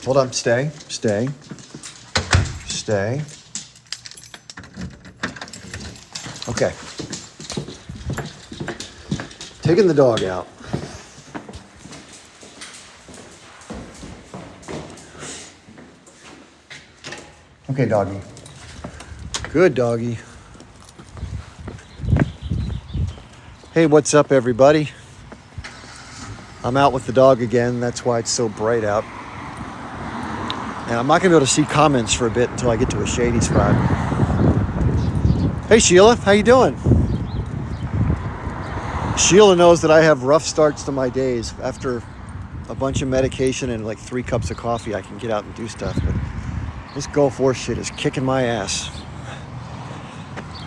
Hold on. Stay. Okay. Taking the dog out. Okay, doggy. Good doggy. Hey, what's up, everybody? I'm out with the dog again. That's why it's so bright out. And I'm not going to be able to see comments for a bit until I get to a shady spot. Hey, Sheila. How you doing? Sheila knows that I have rough starts to my days. After a bunch of medication and like 3 cups of coffee, I can get out and do stuff. But this Gulf War shit is kicking my ass.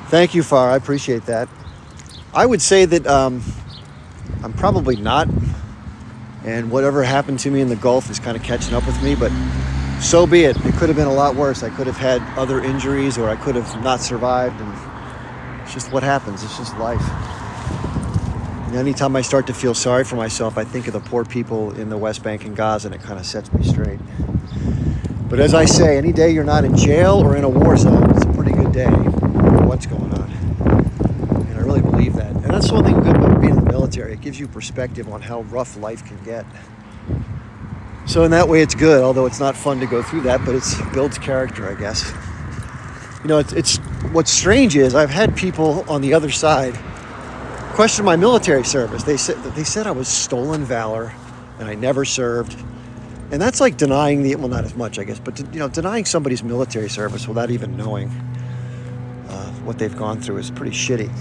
Thank you, Far. I appreciate that. I would say that I'm probably not. And whatever happened to me in the Gulf is kind of catching up with me. But so be it. It could have been a lot worse. I could have had other injuries, or I could have not survived. And it's just what happens. It's just life. And anytime I start to feel sorry for myself, I think of the poor people in the West Bank and Gaza, and it kind of sets me straight. But as I say, any day you're not in jail or in a war zone, it's a pretty good day. What's going on? And I really believe that. And that's something good about being in the military. It gives you perspective on how rough life can get. So in that way, it's good, although it's not fun to go through that, but it builds character, I guess. You know, it's what's strange is I've had people on the other side question my military service. They said I was stolen valor and I never served. And that's like denying well, not as much, I guess, but denying somebody's military service without even knowing what they've gone through is pretty shitty.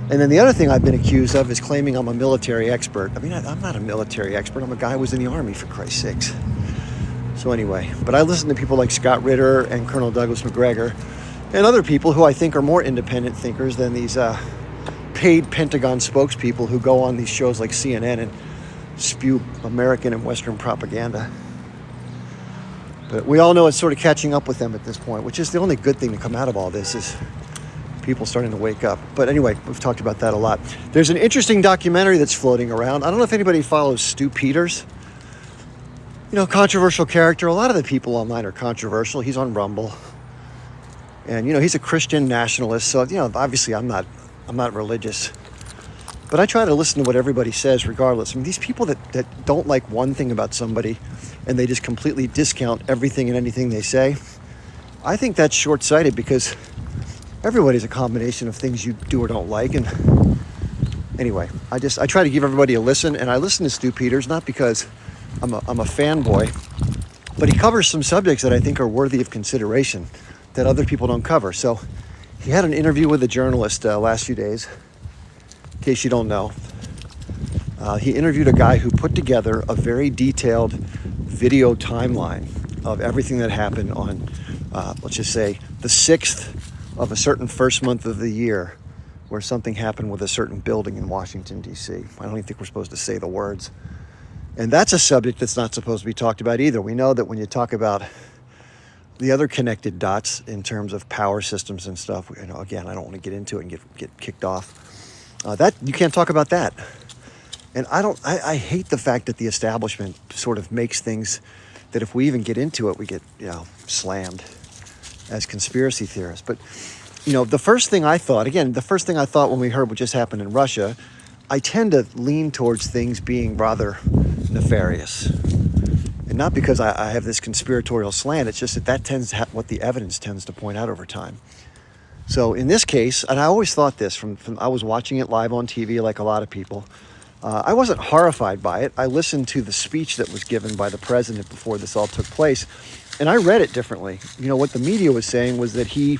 And then the other thing I've been accused of is claiming I'm a military expert. I mean, I'm not a military expert. I'm a guy who was in the Army, for Christ's sakes. So anyway, but I listen to people like Scott Ritter and Colonel Douglas McGregor and other people who I think are more independent thinkers than these paid Pentagon spokespeople who go on these shows like CNN and spew American and Western propaganda. But we all know it's sort of catching up with them at this point, which is the only good thing to come out of all this is people starting to wake up. But anyway, we've talked about that a lot. There's an interesting documentary that's floating around. I don't know if anybody follows Stu Peters. Controversial character. A lot of the people online are controversial. He's on Rumble. And, he's a Christian nationalist. So, obviously I'm not religious. But I try to listen to what everybody says regardless. I mean, these people that don't like one thing about somebody and they just completely discount everything and anything they say, I think that's short-sighted because everybody's a combination of things you do or don't like. And anyway, I try to give everybody a listen. And I listen to Stu Peters, not because I'm a fanboy, but he covers some subjects that I think are worthy of consideration that other people don't cover. So he had an interview with a journalist last few days. In case you don't know, he interviewed a guy who put together a very detailed video timeline of everything that happened on, let's just say, the 6th of a certain first month of the year where something happened with a certain building in Washington, D.C. I don't even think we're supposed to say the words. And that's a subject that's not supposed to be talked about either. We know that when you talk about the other connected dots in terms of power systems and stuff, again, I don't want to get into it and get kicked off. That you can't talk about that. And I hate the fact that the establishment sort of makes things that if we even get into it, we get, slammed as conspiracy theorists. But, the first thing I thought when we heard what just happened in Russia, I tend to lean towards things being rather nefarious. And not because I have this conspiratorial slant, it's just that tends to what the evidence tends to point out over time. So in this case, and I always thought this from I was watching it live on TV like a lot of people, I wasn't horrified by it. I listened to the speech that was given by the president before this all took place, and I read it differently. What the media was saying was that he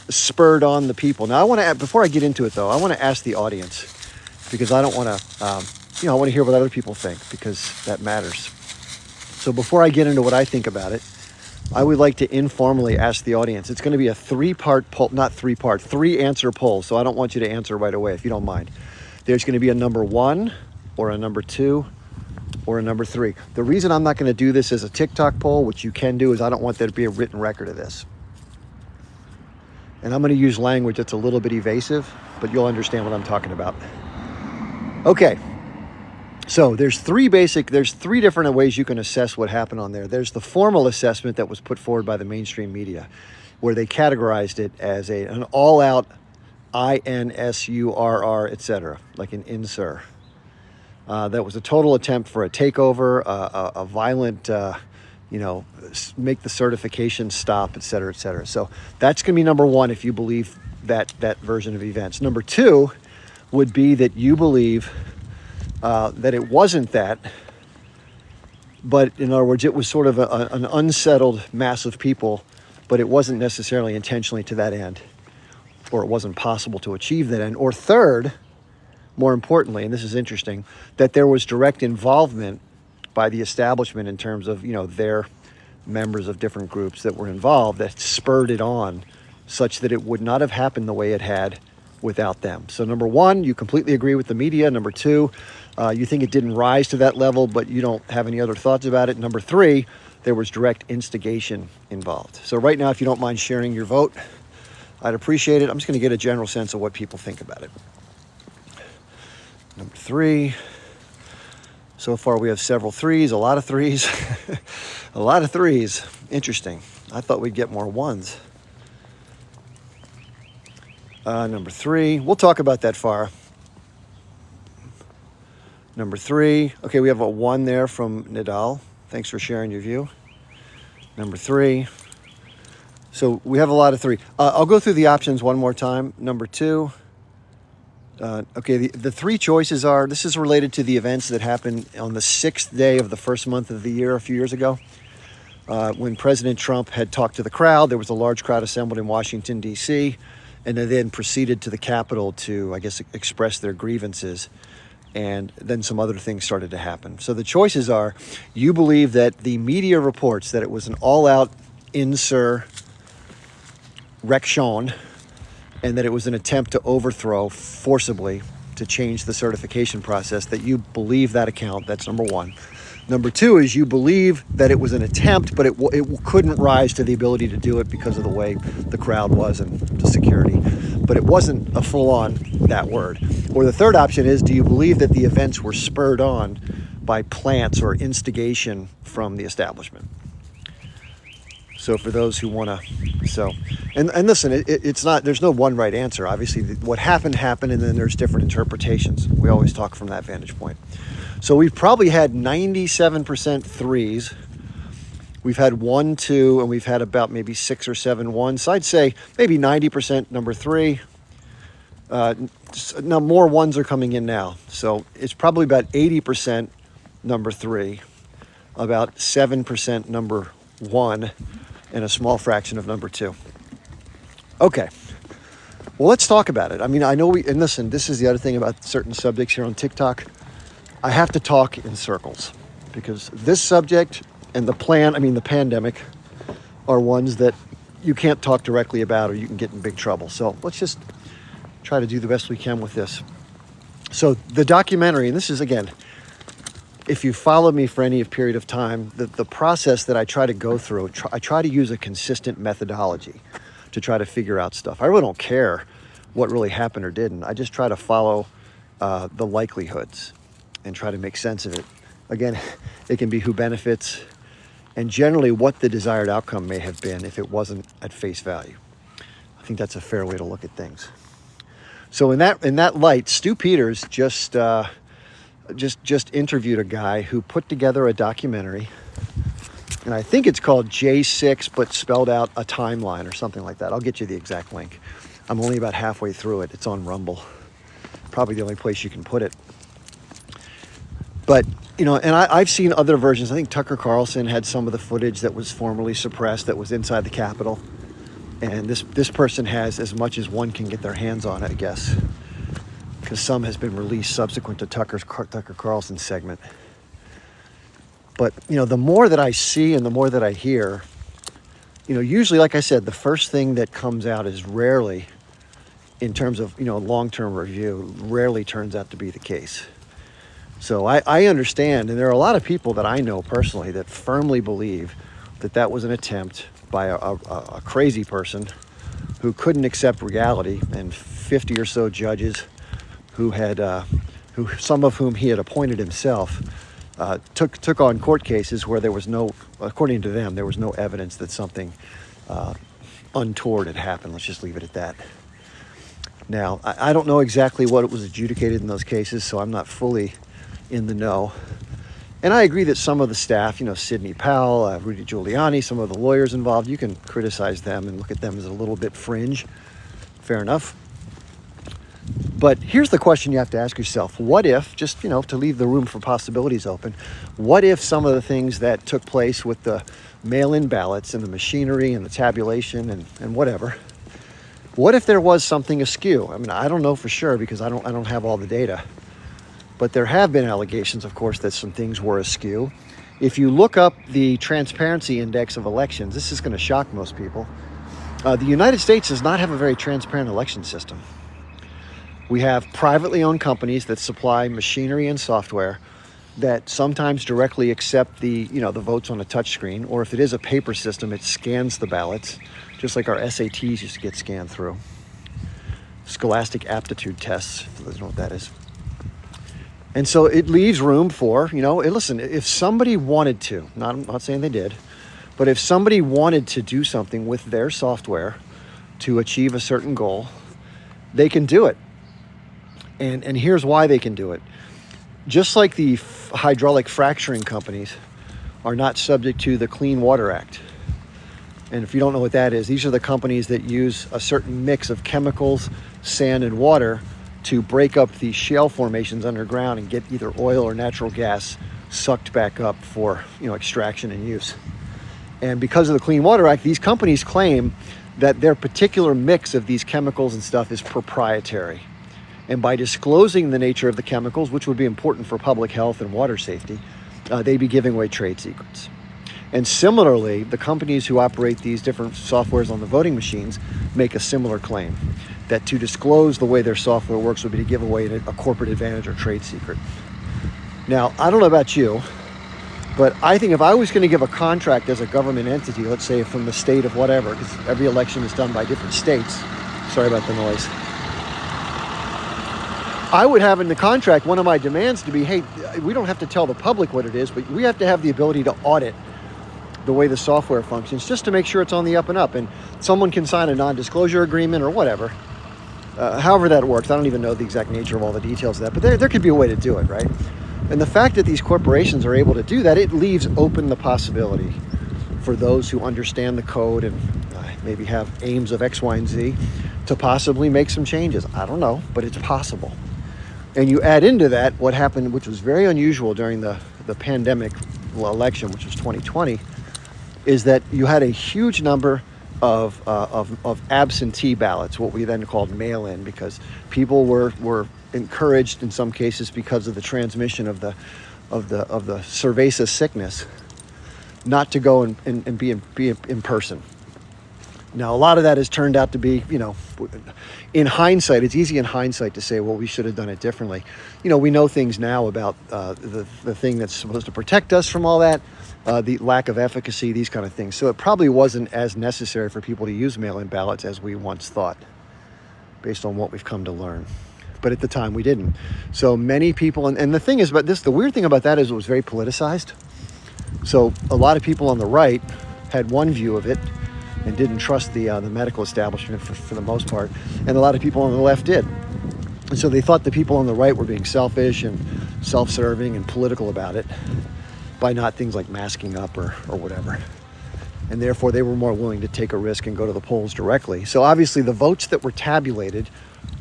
spurred on the people. Now, before I get into it, though, I want to ask the audience, because I don't want to, I want to hear what other people think, because that matters. So before I get into what I think about it, I would like to informally ask the audience. It's going to be a 3-part poll, not 3-part, 3-answer poll. So I don't want you to answer right away, if you don't mind. There's going to be a number 1 or a number 2 or a number 3. The reason I'm not going to do this as a TikTok poll, which you can do, is I don't want there to be a written record of this. And I'm going to use language that's a little bit evasive, but you'll understand what I'm talking about. Okay. So there's three different ways you can assess what happened on there. There's the formal assessment that was put forward by the mainstream media, where they categorized it as an all-out INSURR, etc., like an INSUR. That was a total attempt for a takeover, a violent, make the certification stop, etc., etc. So that's going to be number one if you believe that version of events. Number two would be that you believe that it wasn't that, but in other words, it was sort of an unsettled mass of people, but it wasn't necessarily intentionally to that end, or it wasn't possible to achieve that end. Or third, more importantly, and this is interesting, that there was direct involvement by the establishment in terms of, their members of different groups that were involved that spurred it on such that it would not have happened the way it had without them. So number one, you completely agree with the media. Number two, you think it didn't rise to that level, but you don't have any other thoughts about it. Number three, there was direct instigation involved. So right now, if you don't mind sharing your vote, I'd appreciate it. I'm just going to get a general sense of what people think about it. Number three. So far, we have several threes, a lot of threes. A lot of threes. Interesting. I thought we'd get more ones. Number three. We'll talk about that far. Number three. Okay, we have a one there from Nidal. Thanks for sharing your view. Number three. So we have a lot of three. I'll go through the options one more time. Number two. Okay, the three choices are, this is related to the events that happened on the 6th day of the first month of the year a few years ago. When President Trump had talked to the crowd, there was a large crowd assembled in Washington, D.C., and they then proceeded to the Capitol to, I guess, express their grievances. And then some other things started to happen. So the choices are, you believe that the media reports that it was an all-out insurrection and that it was an attempt to overthrow forcibly to change the certification process, that you believe that account. That's number one. Number two is you believe that it was an attempt, but it couldn't rise to the ability to do it because of the way the crowd was and the security. But it wasn't a full-on that word. Or the third option is, do you believe that the events were spurred on by plants or instigation from the establishment? So for those who want to, and listen, it's not, there's no one right answer. Obviously, what happened, and then there's different interpretations. We always talk from that vantage point. So we've probably had 97% threes. We've had 1, 2, and we've had about maybe 6 or 7 ones. So I'd say maybe 90% number three. Now more ones are coming in now. So it's probably about 80% number three, about 7% number one, and a small fraction of number two. Okay. Well, let's talk about it. I mean, I know and listen, this is the other thing about certain subjects here on TikTok. I have to talk in circles because this subject and the pandemic are ones that you can't talk directly about or you can get in big trouble. So let's just try to do the best we can with this. So the documentary, and this is, again, if you follow me for any period of time, the process that I try to go through, I try to use a consistent methodology to try to figure out stuff. I really don't care what really happened or didn't. I just try to follow the likelihoods and try to make sense of it. Again, it can be who benefits and generally what the desired outcome may have been if it wasn't at face value. I think that's a fair way to look at things. So in that light, Stu Peters just interviewed a guy who put together a documentary, and I think it's called J6, but spelled out a timeline or something like that. I'll get you the exact link. I'm only about halfway through it. It's on Rumble. Probably the only place you can put it. But, and I've seen other versions. I think Tucker Carlson had some of the footage that was formerly suppressed that was inside the Capitol. And this person has as much as one can get their hands on it, I guess, because some has been released subsequent to Tucker Carlson's segment. But, the more that I see and the more that I hear, usually, like I said, the first thing that comes out is rarely, in terms of, long-term review, rarely turns out to be the case. So I understand, and there are a lot of people that I know personally that firmly believe that was an attempt by a crazy person who couldn't accept reality, and 50 or so judges who had some of whom he had appointed himself, took on court cases where there was no, according to them, there was no evidence that something untoward had happened. Let's just leave it at that. Now, I don't know exactly what was adjudicated in those cases, so I'm not fully in the know. And I agree that some of the staff, Sidney Powell, Rudy Giuliani, some of the lawyers involved, you can criticize them and look at them as a little bit fringe. Fair enough. But here's the question you have to ask yourself. What if, just, to leave the room for possibilities open, what if some of the things that took place with the mail-in ballots and the machinery and the tabulation and whatever, what if there was something askew? I mean, I don't know for sure because I don't have all the data. But there have been allegations, of course, that some things were askew. If you look up the Transparency Index of elections, this is going to shock most people. The United States does not have a very transparent election system. We have privately owned companies that supply machinery and software that sometimes directly accept the votes on a touchscreen, or if it is a paper system, it scans the ballots, just like our SATs used to get scanned through. Scholastic aptitude tests, if you don't know what that is. And so it leaves room for, listen, if somebody wanted to, I'm not saying they did, but if somebody wanted to do something with their software to achieve a certain goal, they can do it. And here's why they can do it. Just like the hydraulic fracturing companies are not subject to the Clean Water Act. And if you don't know what that is, these are the companies that use a certain mix of chemicals, sand, and water to break up the shale formations underground and get either oil or natural gas sucked back up for extraction and use. And because of the Clean Water Act, these companies claim that their particular mix of these chemicals and stuff is proprietary. And by disclosing the nature of the chemicals, which would be important for public health and water safety, they'd be giving away trade secrets. And similarly, the companies who operate these different softwares on the voting machines make a similar claim, that to disclose the way their software works would be to give away a corporate advantage or trade secret. Now, I don't know about you, but I think if I was going to give a contract as a government entity, let's say from the state of whatever, because every election is done by different states. Sorry about the noise. I would have in the contract one of my demands to be, hey, we don't have to tell the public what it is, but we have to have the ability to audit the way the software functions just to make sure it's on the up and up. And someone can sign a non-disclosure agreement or whatever. However that works, I don't even know the exact nature of all the details of that, but there could be a way to do it, right? And the fact that these corporations are able to do that, it leaves open the possibility for those who understand the code and maybe have aims of X, Y, and Z to possibly make some changes. I don't know, but it's possible. And you add into that what happened, which was very unusual during the pandemic election, which was 2020, is that you had a huge number of absentee ballots, what we then called mail-in, because people were encouraged in some cases because of the transmission of the cerveza sickness, not to go and be in person. Now, a lot of that has turned out to be, in hindsight, it's easy in hindsight to say, well, we should have done it differently. We know things now about the thing that's supposed to protect us from all that, the lack of efficacy, these kind of things. So it probably wasn't as necessary for people to use mail-in ballots as we once thought, based on what we've come to learn. But at the time, we didn't. So many people, and the thing is about this, the weird thing about that is it was very politicized. So a lot of people on the right had one view of it, and didn't trust the medical establishment for the most part. And a lot of people on the left did. And so they thought the people on the right were being selfish and self-serving and political about it by not things like masking up or whatever. And therefore they were more willing to take a risk and go to the polls directly. So obviously the votes that were tabulated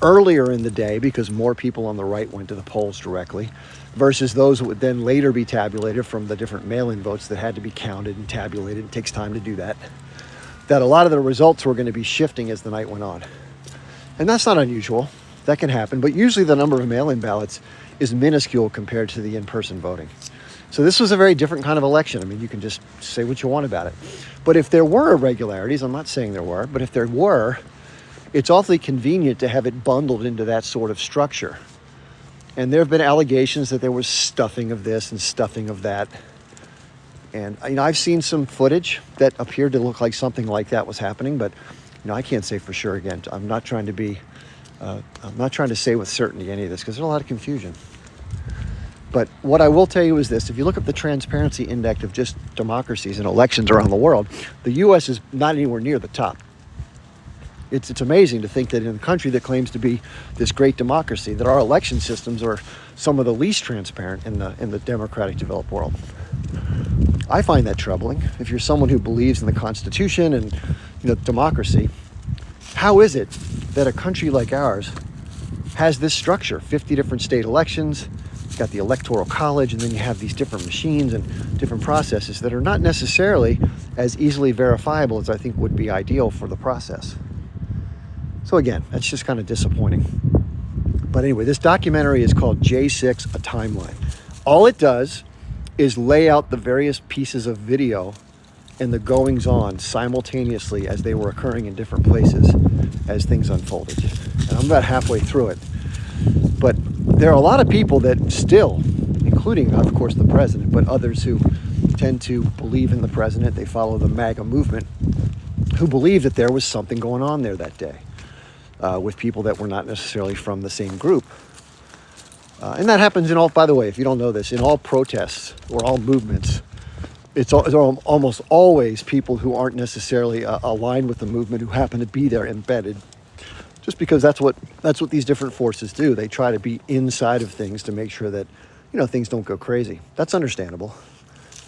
earlier in the day, because more people on the right went to the polls directly, versus those that would then later be tabulated from the different mail-in votes that had to be counted and tabulated. It takes time to do that. That a lot of the results were going to be shifting as the night went on. And that's not unusual. That can happen. But usually the number of mail-in ballots is minuscule compared to the in-person voting. So this was a very different kind of election. I mean, you can just say what you want about it. But if there were irregularities, I'm not saying there were, but if there were, it's awfully convenient to have it bundled into that sort of structure. And there have been allegations that there was stuffing of this and stuffing of that. And I've seen some footage that appeared to look like something like that was happening, but I can't say for sure. Again, I'm not trying to say with certainty any of this because there's a lot of confusion. But what I will tell you is this: if you look up the transparency index of just democracies and elections around the world, the U.S. is not anywhere near the top. It's amazing to think that in a country that claims to be this great democracy, that our election systems are some of the least transparent in the democratic developed world. I find that troubling. If you're someone who believes in the Constitution and democracy, how is it that a country like ours has this structure? 50 different state elections, you've got the Electoral College, and then you have these different machines and different processes that are not necessarily as easily verifiable as I think would be ideal for the process. So again, that's just kind of disappointing. But anyway, this documentary is called J6, A Timeline. All it does is lay out the various pieces of video and the goings-on simultaneously as they were occurring in different places as things unfolded. And I'm about halfway through it. But there are a lot of people that still, including, of course, the president, but others who tend to believe in the president, they follow the MAGA movement, who believe that there was something going on there that day with people that were not necessarily from the same group. And that happens in all, by the way, if you don't know this, in all protests or all movements, it's almost always people who aren't necessarily aligned with the movement who happen to be there embedded, just because that's what these different forces do. They try to be inside of things to make sure that things don't go crazy. That's understandable.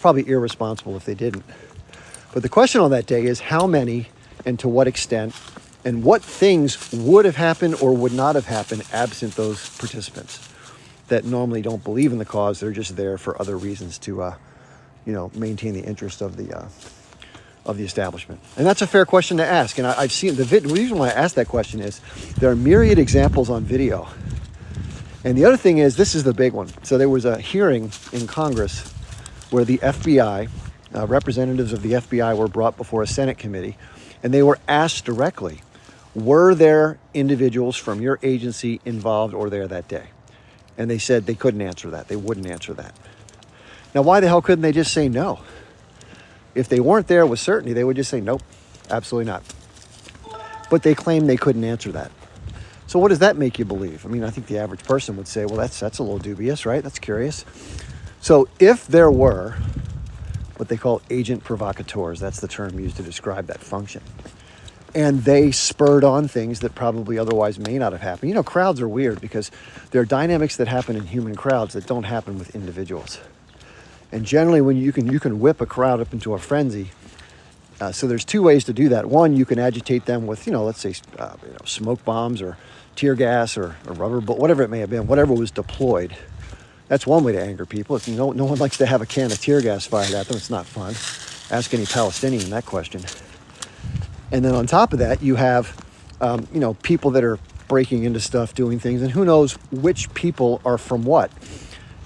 Probably irresponsible if they didn't. But the question on that day is how many and to what extent and what things would have happened or would not have happened absent those participants that normally don't believe in the cause. They're just there for other reasons to maintain the interest of the establishment. And that's a fair question to ask. And I've seen the reason why I asked that question is there are myriad examples on video. And the other thing is, this is the big one. So there was a hearing in Congress where the FBI, representatives of the FBI were brought before a Senate committee, and they were asked directly, were there individuals from your agency involved or there that day? And they said they couldn't answer that. They wouldn't answer that. Now, why the hell couldn't they just say no? If they weren't there with certainty, they would just say, nope, absolutely not. But they claimed they couldn't answer that. So what does that make you believe? I mean, I think the average person would say, well, that's a little dubious, right? That's curious. So if there were what they call agent provocateurs, that's the term used to describe that function, and they spurred on things that probably otherwise may not have happened. Crowds are weird because there are dynamics that happen in human crowds that don't happen with individuals. And generally, when you can whip a crowd up into a frenzy. So there's two ways to do that. One, you can agitate them with, let's say, smoke bombs or tear gas or rubber bullet, whatever it may have been, whatever was deployed. That's one way to anger people. No one likes to have a can of tear gas fired at them. It's not fun. Ask any Palestinian that question. And then on top of that, you have, people that are breaking into stuff, doing things, and who knows which people are from what.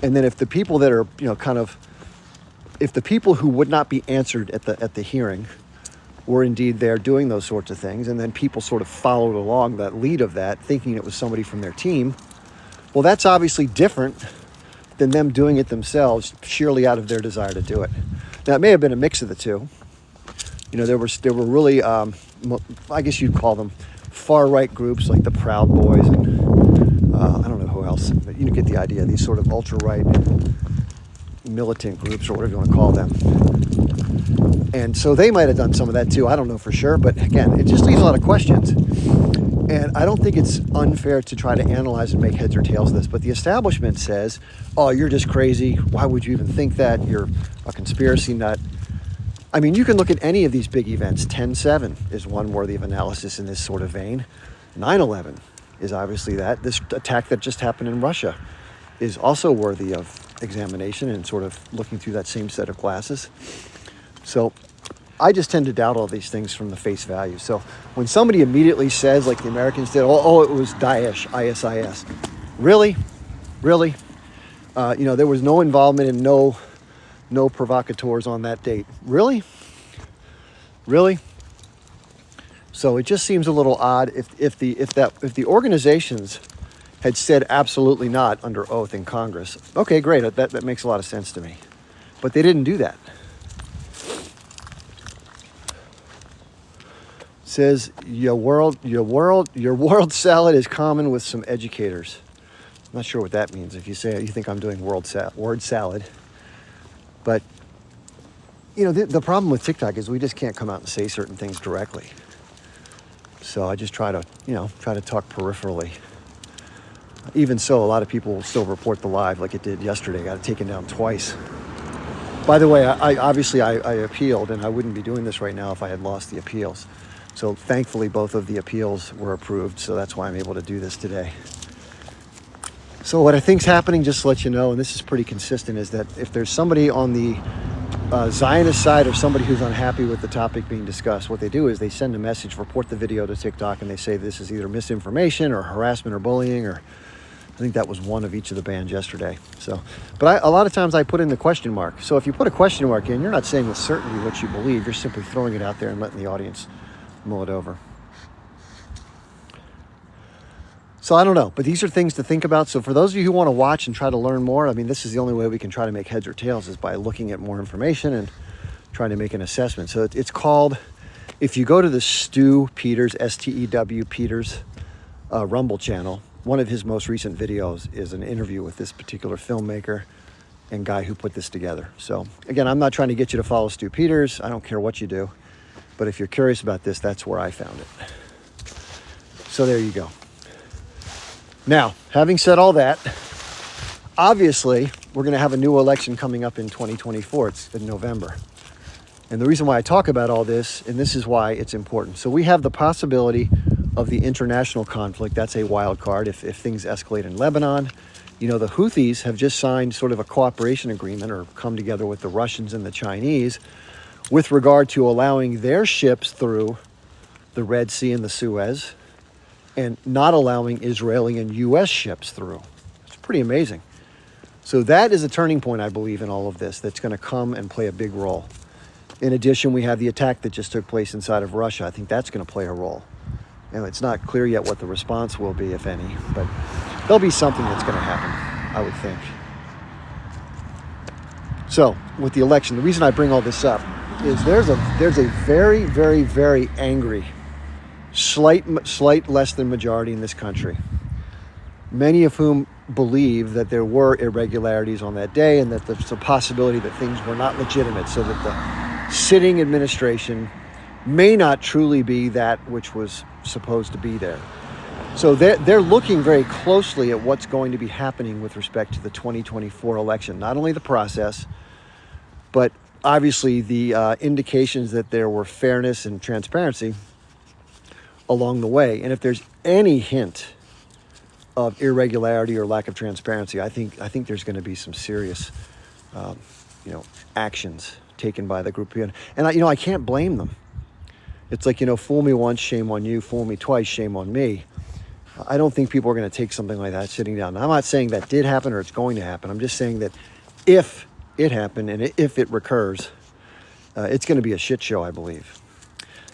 And then if the people that are, if the people who would not be answered at the hearing were indeed there doing those sorts of things, and then people sort of followed along that lead of that, thinking it was somebody from their team, well, that's obviously different than them doing it themselves, sheerly out of their desire to do it. Now, it may have been a mix of the two. There were really, I guess you'd call them far-right groups like the Proud Boys and I don't know who else, but you get the idea. These sort of ultra-right militant groups or whatever you want to call them. And so they might have done some of that too. I don't know for sure, but again, it just leaves a lot of questions. And I don't think it's unfair to try to analyze and make heads or tails of this, but the establishment says, oh, you're just crazy. Why would you even think that? You're a conspiracy nut. I mean, you can look at any of these big events. 10/7 is one worthy of analysis in this sort of vein. 9/11 is obviously that. This attack that just happened in Russia is also worthy of examination and sort of looking through that same set of glasses. So I just tend to doubt all these things from the face value. So when somebody immediately says, like the Americans did, oh, it was Daesh, ISIS. Really? Really? There was no involvement and no provocateurs on that date. Really? Really? So it just seems a little odd if the organizations had said absolutely not under oath in Congress. Okay, great. That makes a lot of sense to me. But they didn't do that. It says your world salad is common with some educators. not sure what that means. If you say you think I'm doing word salad, but the problem with TikTok is we just can't come out and say certain things directly. So I just try to talk peripherally. Even so, a lot of people will still report the live like it did yesterday. Got it taken down twice. By the way, I obviously appealed, and I wouldn't be doing this right now if I had lost the appeals. So thankfully, both of the appeals were approved, so that's why I'm able to do this today. So what I think's happening, just to let you know, and this is pretty consistent, is that if there's somebody on the Zionist side or somebody who's unhappy with the topic being discussed, what they do is they send a message, report the video to TikTok, and they say this is either misinformation or harassment or bullying, or I think that was one of each of the bans yesterday. So, but a lot of times I put in the question mark. So if you put a question mark in, you're not saying with certainty what you believe. You're simply throwing it out there and letting the audience mull it over. So I don't know, but these are things to think about. So for those of you who want to watch and try to learn more, I mean, this is the only way we can try to make heads or tails, is by looking at more information and trying to make an assessment. So it's called, if you go to the Stu Peters, S-T-E-W Peters Rumble channel, one of his most recent videos is an interview with this particular filmmaker and guy who put this together. So again, I'm not trying to get you to follow Stu Peters. I don't care what you do. But if you're curious about this, that's where I found it. So there you go. Now, having said all that, obviously, we're going to have a new election coming up in 2024. It's in November. And the reason why I talk about all this, and this is why it's important. So we have the possibility of the international conflict. That's a wild card if things escalate in Lebanon. The Houthis have just signed sort of a cooperation agreement, or come together with the Russians and the Chinese, with regard to allowing their ships through the Red Sea and the Suez, and not allowing Israeli and U.S. ships through. It's pretty amazing. So that is a turning point, I believe, in all of this that's going to come and play a big role. In addition, we have the attack that just took place inside of Russia. I think that's going to play a role. It's not clear yet what the response will be, if any, but there'll be something that's going to happen, I would think. So with the election, the reason I bring all this up is there's a very, very, very angry, slight less than majority in this country, many of whom believe that there were irregularities on that day and that there's a possibility that things were not legitimate, so that the sitting administration may not truly be that which was supposed to be there. So they're looking very closely at what's going to be happening with respect to the 2024 election, not only the process, but obviously the indications that there were fairness and transparency along the way. And if there's any hint of irregularity or lack of transparency, I think there's going to be some serious, actions taken by the group. And I can't blame them. It's like, fool me once, shame on you. Fool me twice, shame on me. I don't think people are going to take something like that sitting down. Now, I'm not saying that did happen or it's going to happen. I'm just saying that if it happened and if it recurs, it's going to be a shit show, I believe.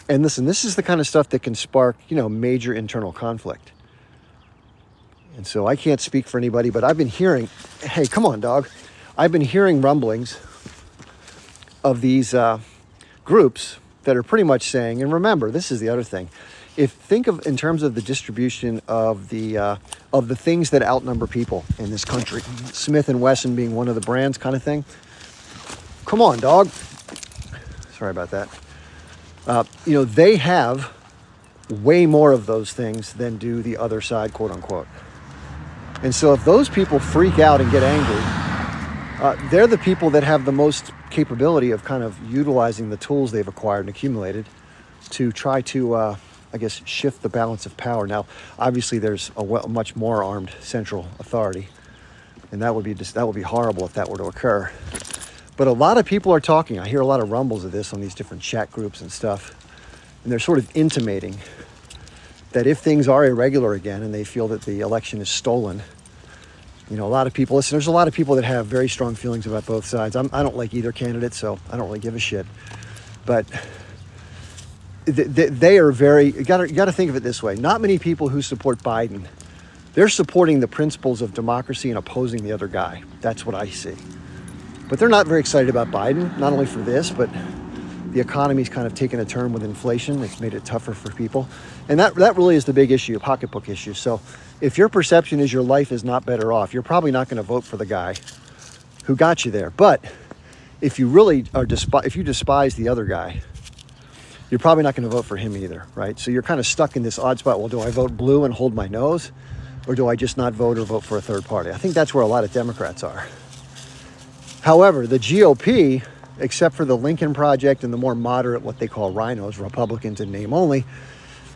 And listen, this is the kind of stuff that can spark, major internal conflict. And so I can't speak for anybody, but I've been hearing, hey, come on, dog. I've been hearing rumblings of these groups that are pretty much saying, and remember, this is the other thing. Think of in terms of the distribution of the things that outnumber people in this country, Smith & Wesson being one of the brands, kind of thing. Come on, dog. Sorry about that. They have way more of those things than do the other side, quote unquote. And so if those people freak out and get angry, they're the people that have the most capability of kind of utilizing the tools they've acquired and accumulated to try to, shift the balance of power. Now, obviously, there's a much more armed central authority, and that would be horrible if that were to occur. But a lot of people are talking. I hear a lot of rumbles of this on these different chat groups and stuff, and they're sort of intimating that if things are irregular again and they feel that the election is stolen, a lot of people, listen, there's a lot of people that have very strong feelings about both sides. I don't like either candidate, so I don't really give a shit. But they are very, you got to think of it this way. Not many people who support Biden, they're supporting the principles of democracy and opposing the other guy. That's what I see. But they're not very excited about Biden, not only for this, but The economy's kind of taken a turn with inflation. It's made it tougher for people. And that really is the big issue, a pocketbook issue. So if your perception is your life is not better off, you're probably not going to vote for the guy who got you there. But if you really if you despise the other guy, you're probably not going to vote for him either, right? So you're kind of stuck in this odd spot. Well, do I vote blue and hold my nose? Or do I just not vote or vote for a third party? I think that's where a lot of Democrats are. However, the GOP, except for the Lincoln Project and the more moderate, what they call rhinos, Republicans in name only,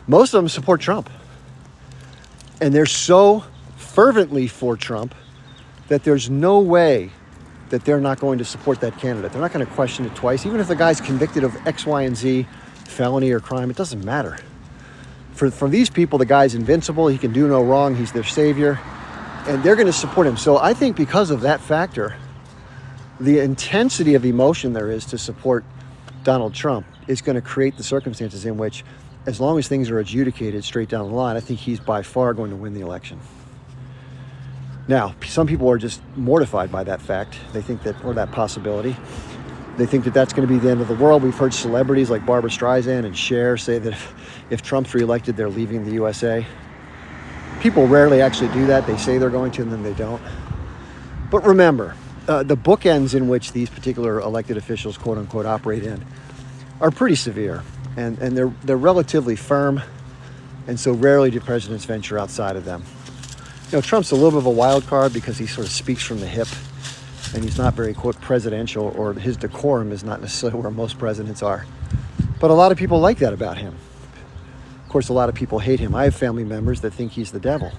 most of them support Trump. And they're so fervently for Trump that there's no way that they're not going to support that candidate. They're not going to question it twice. Even if the guy's convicted of X, Y, and Z, felony or crime, it doesn't matter. For these people, the guy's invincible. He can do no wrong. He's their savior. And they're going to support him. So I think because of that factor, the intensity of emotion there is to support Donald Trump is going to create the circumstances in which, as long as things are adjudicated straight down the line, I think he's by far going to win the election. Now, some people are just mortified by that fact. They think that, or that possibility. They think that that's going to be the end of the world. We've heard celebrities like Barbara Streisand and Cher say that if Trump's reelected, they're leaving the USA. People rarely actually do that. They say they're going to, and then they don't. But remember, the bookends in which these particular elected officials, quote unquote, operate in are pretty severe. And they're relatively firm. And so rarely do presidents venture outside of them. You know, Trump's a little bit of a wild card because he sort of speaks from the hip. And he's not very, quote, presidential, or his decorum is not necessarily where most presidents are. But a lot of people like that about him. Of course, a lot of people hate him. I have family members that think he's the devil.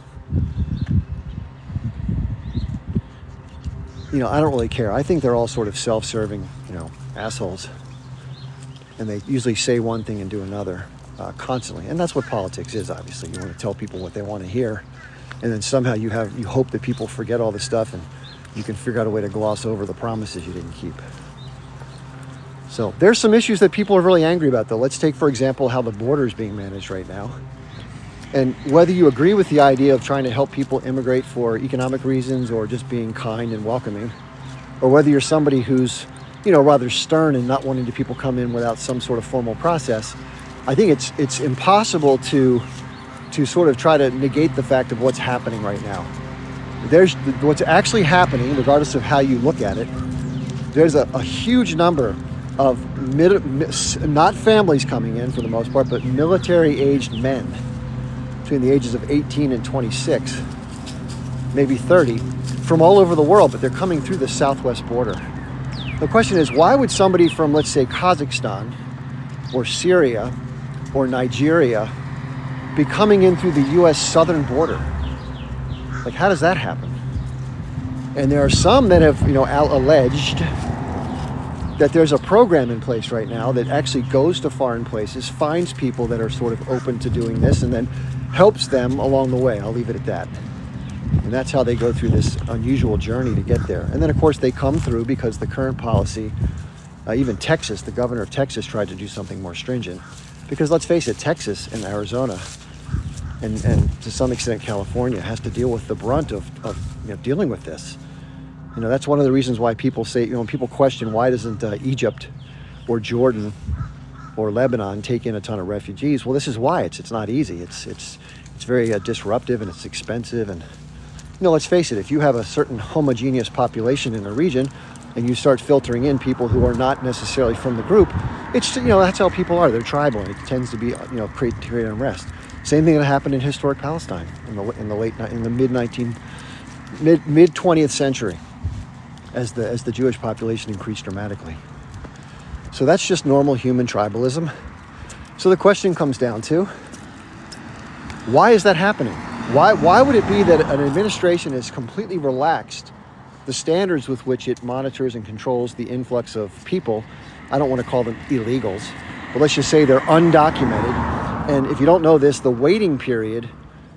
You know, I don't really care. I think they're all sort of self-serving, assholes. And they usually say one thing and do another constantly. And that's what politics is, obviously. You want to tell people what they want to hear. And then somehow you hope that people forget all this stuff and you can figure out a way to gloss over the promises you didn't keep. So there's some issues that people are really angry about, though. Let's take, for example, how the border is being managed right now. And whether you agree with the idea of trying to help people immigrate for economic reasons or just being kind and welcoming, or whether you're somebody who's, rather stern and not wanting people come in without some sort of formal process, I think it's impossible to sort of try to negate the fact of what's happening right now. There's what's actually happening, regardless of how you look at it. There's a huge number of not families coming in for the most part, but military-aged men between the ages of 18 and 26, maybe 30, from all over the world, but they're coming through the southwest border. The question is, why would somebody from, let's say, Kazakhstan or Syria or Nigeria be coming in through the U.S. southern border? Like, how does that happen? And there are some that have, alleged that there's a program in place right now that actually goes to foreign places, finds people that are sort of open to doing this, and then helps them along the way. I'll leave it at that. And that's how they go through this unusual journey to get there. And then, of course, they come through because the current policy, even Texas, the governor of Texas tried to do something more stringent. Because let's face it, Texas and Arizona and to some extent California has to deal with the brunt of dealing with this. That's one of the reasons why people say, when people question why doesn't Egypt or Jordan or Lebanon take in a ton of refugees, well, this is why. It's not easy. It's very disruptive and it's expensive. And let's face it, if you have a certain homogeneous population in a region and you start filtering in people who are not necessarily from the group, it's that's how people are. They're tribal, and it tends to be create unrest. Same thing that happened in historic Palestine in the mid 20th century, as the Jewish population increased dramatically. So that's just normal human tribalism. So the question comes down to, why is that happening? Why would it be that an administration has completely relaxed the standards with which it monitors and controls the influx of people? I don't want to call them illegals, but let's just say they're undocumented. And if you don't know this, the waiting period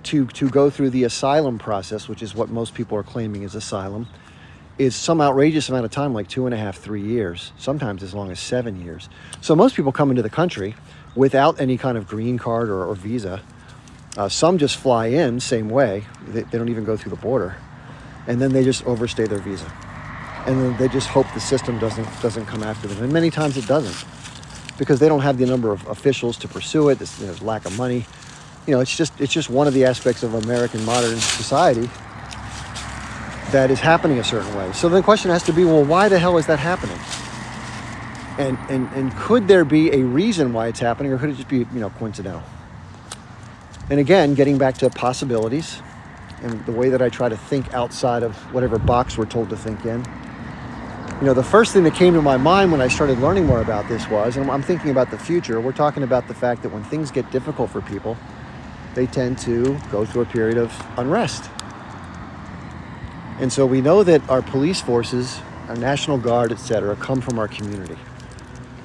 to go through the asylum process, which is what most people are claiming is asylum, is some outrageous amount of time, like 2.5, 3 years, sometimes as long as 7 years. So most people come into the country without any kind of green card or visa. Some just fly in, same way. They don't even go through the border. And then they just overstay their visa. And then they just hope the system doesn't come after them. And many times it doesn't. because they don't have the number of officials to pursue it. There's lack of money. It's just one of the aspects of American modern society that is happening a certain way. So the question has to be, well, why the hell is that happening? And could there be a reason why it's happening, or could it just be, coincidental? And again, getting back to possibilities and the way that I try to think outside of whatever box we're told to think in. The first thing that came to my mind when I started learning more about this was, and I'm thinking about the future, we're talking about the fact that when things get difficult for people, they tend to go through a period of unrest. And so we know that our police forces, our National Guard, etc., come from our community.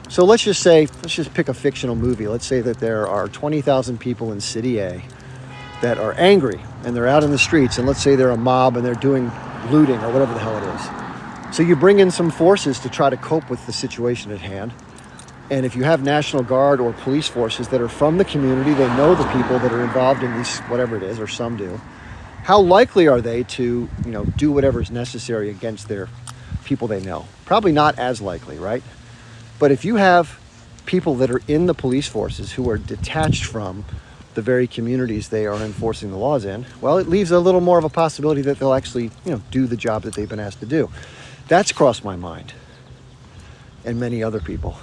So let's just pick a fictional movie. Let's say that there are 20,000 people in City A that are angry and they're out in the streets, and let's say they're a mob and they're doing looting or whatever the hell it is. So you bring in some forces to try to cope with the situation at hand. And if you have National Guard or police forces that are from the community, they know the people that are involved in these, whatever it is, or some do, how likely are they to, do whatever is necessary against their people they know? Probably not as likely, right? But if you have people that are in the police forces who are detached from the very communities they are enforcing the laws in, well, it leaves a little more of a possibility that they'll actually, do the job that they've been asked to do. That's crossed my mind, and many other people.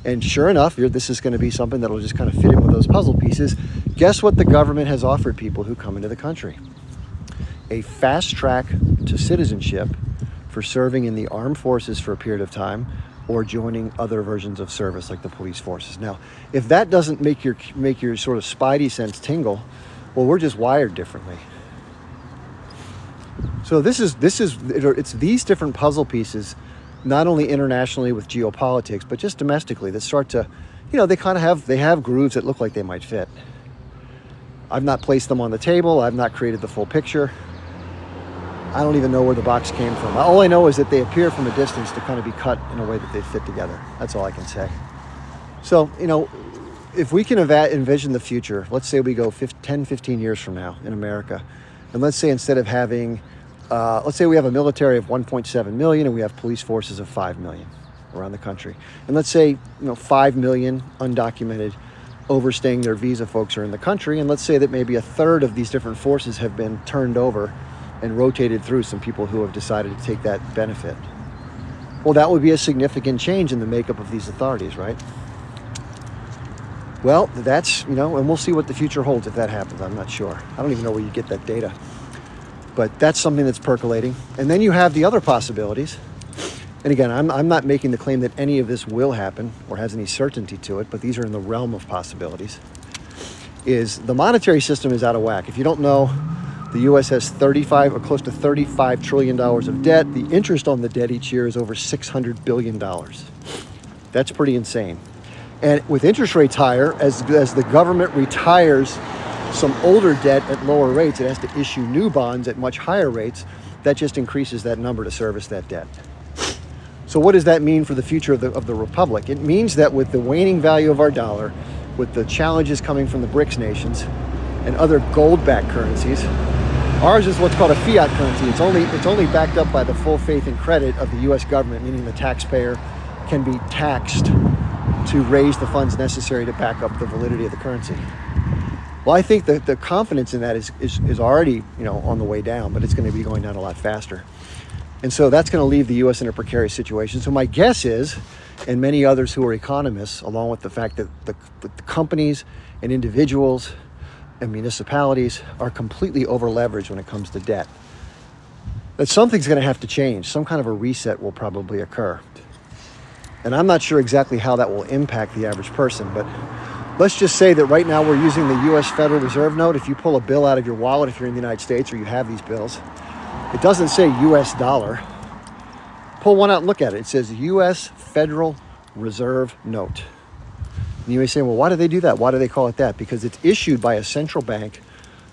And sure enough, this is going to be something that'll just kind of fit in with those puzzle pieces. Guess what the government has offered people who come into the country? A fast track to citizenship for serving in the armed forces for a period of time, or joining other versions of service like the police forces. Now, if that doesn't make your sort of spidey sense tingle, well, we're just wired differently. So it's these different puzzle pieces, not only internationally with geopolitics, but just domestically, that start to, they have grooves that look like they might fit. I've not placed them on the table. I've not created the full picture. I don't even know where the box came from. All I know is that they appear from a distance to kind of be cut in a way that they fit together. That's all I can say. So, if we can envision the future, let's say we go 10, 15 years from now in America, and let's say instead of having, let's say we have a military of 1.7 million and we have police forces of 5 million around the country. And let's say, 5 million undocumented overstaying their visa folks are in the country. And let's say that maybe a third of these different forces have been turned over and rotated through some people who have decided to take that benefit. Well, that would be a significant change in the makeup of these authorities, right? Well, that's, and we'll see what the future holds if that happens. I'm not sure. I don't even know where you get that data. But that's something that's percolating. And then you have the other possibilities. And again, I'm not making the claim that any of this will happen or has any certainty to it, but these are in the realm of possibilities. Is the monetary system is out of whack. If you don't know, the U.S. has close to $35 trillion of debt. The interest on the debt each year is over $600 billion. That's pretty insane. And with interest rates higher, as the government retires some older debt at lower rates, it has to issue new bonds at much higher rates. That just increases that number to service that debt. So what does that mean for the future of the republic? It means that with the waning value of our dollar, with the challenges coming from the BRICS nations and other gold-backed currencies, ours is what's called a fiat currency. It's only backed up by the full faith and credit of the U.S. government, meaning the taxpayer can be taxed to raise the funds necessary to back up the validity of the currency. Well, I think that the confidence in that is already, on the way down, but it's going to be going down a lot faster. And so that's going to leave the U.S. in a precarious situation. So my guess is, and many others who are economists, along with the fact that the companies and individuals and municipalities are completely over-leveraged when it comes to debt, that something's going to have to change. Some kind of a reset will probably occur. And I'm not sure exactly how that will impact the average person, but let's just say that right now we're using the U.S. Federal Reserve note. If you pull a bill out of your wallet, if you're in the United States or you have these bills, it doesn't say U.S. dollar. Pull one out and look at it. It says U.S. Federal Reserve note. And you may say, well, why do they do that? Why do they call it that? Because it's issued by a central bank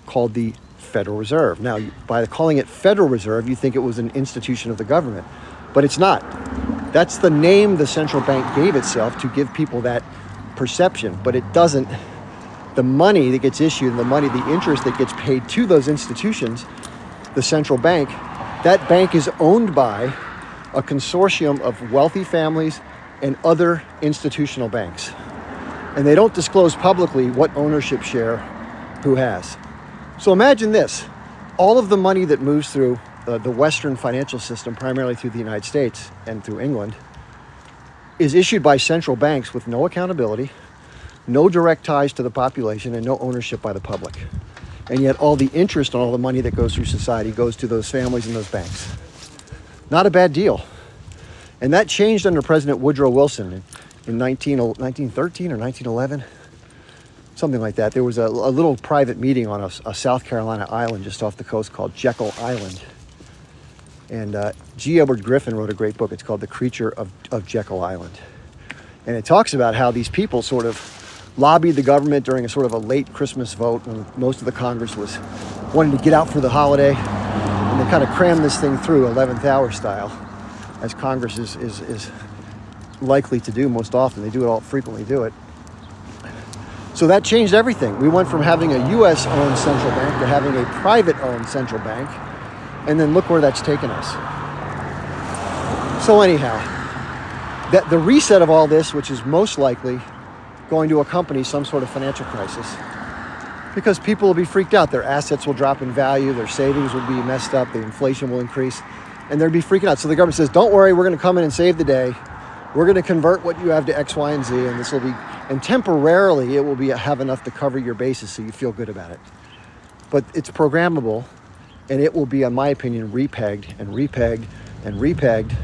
called the Federal Reserve. Now, by calling it Federal Reserve, you think it was an institution of the government, but it's not. That's the name the central bank gave itself to give people that perception, but it doesn't. The money that gets issued and the interest that gets paid to those institutions, the central bank, that bank is owned by a consortium of wealthy families and other institutional banks. And they don't disclose publicly what ownership share who has. So imagine this. All of the money that moves through the Western financial system, primarily through the United States and through England, is issued by central banks with no accountability, no direct ties to the population, and no ownership by the public. And yet all the interest on all the money that goes through society goes to those families and those banks. Not a bad deal. And that changed under President Woodrow Wilson in 1913 or 1911, something like that. There was a little private meeting on a South Carolina island just off the coast called Jekyll Island. And G. Edward Griffin wrote a great book. It's called The Creature of Jekyll Island. And it talks about how these people sort of lobbied the government during a sort of a late Christmas vote when most of the Congress was wanting to get out for the holiday. And they kind of crammed this thing through 11th hour style, as Congress is likely to do most often. They frequently do it. So that changed everything. We went from having a U.S.-owned central bank to having a private-owned central bank. And then look where that's taken us. So anyhow, the reset of all this, which is most likely going to accompany some sort of financial crisis, because people will be freaked out. Their assets will drop in value. Their savings will be messed up. The inflation will increase. And they'll be freaking out. So the government says, don't worry, we're going to come in and save the day. We're going to convert what you have to X, Y, and Z. And this will be, and temporarily it will have enough to cover your bases so you feel good about it. But it's programmable. And it will be, in my opinion, repegged and repegged and repegged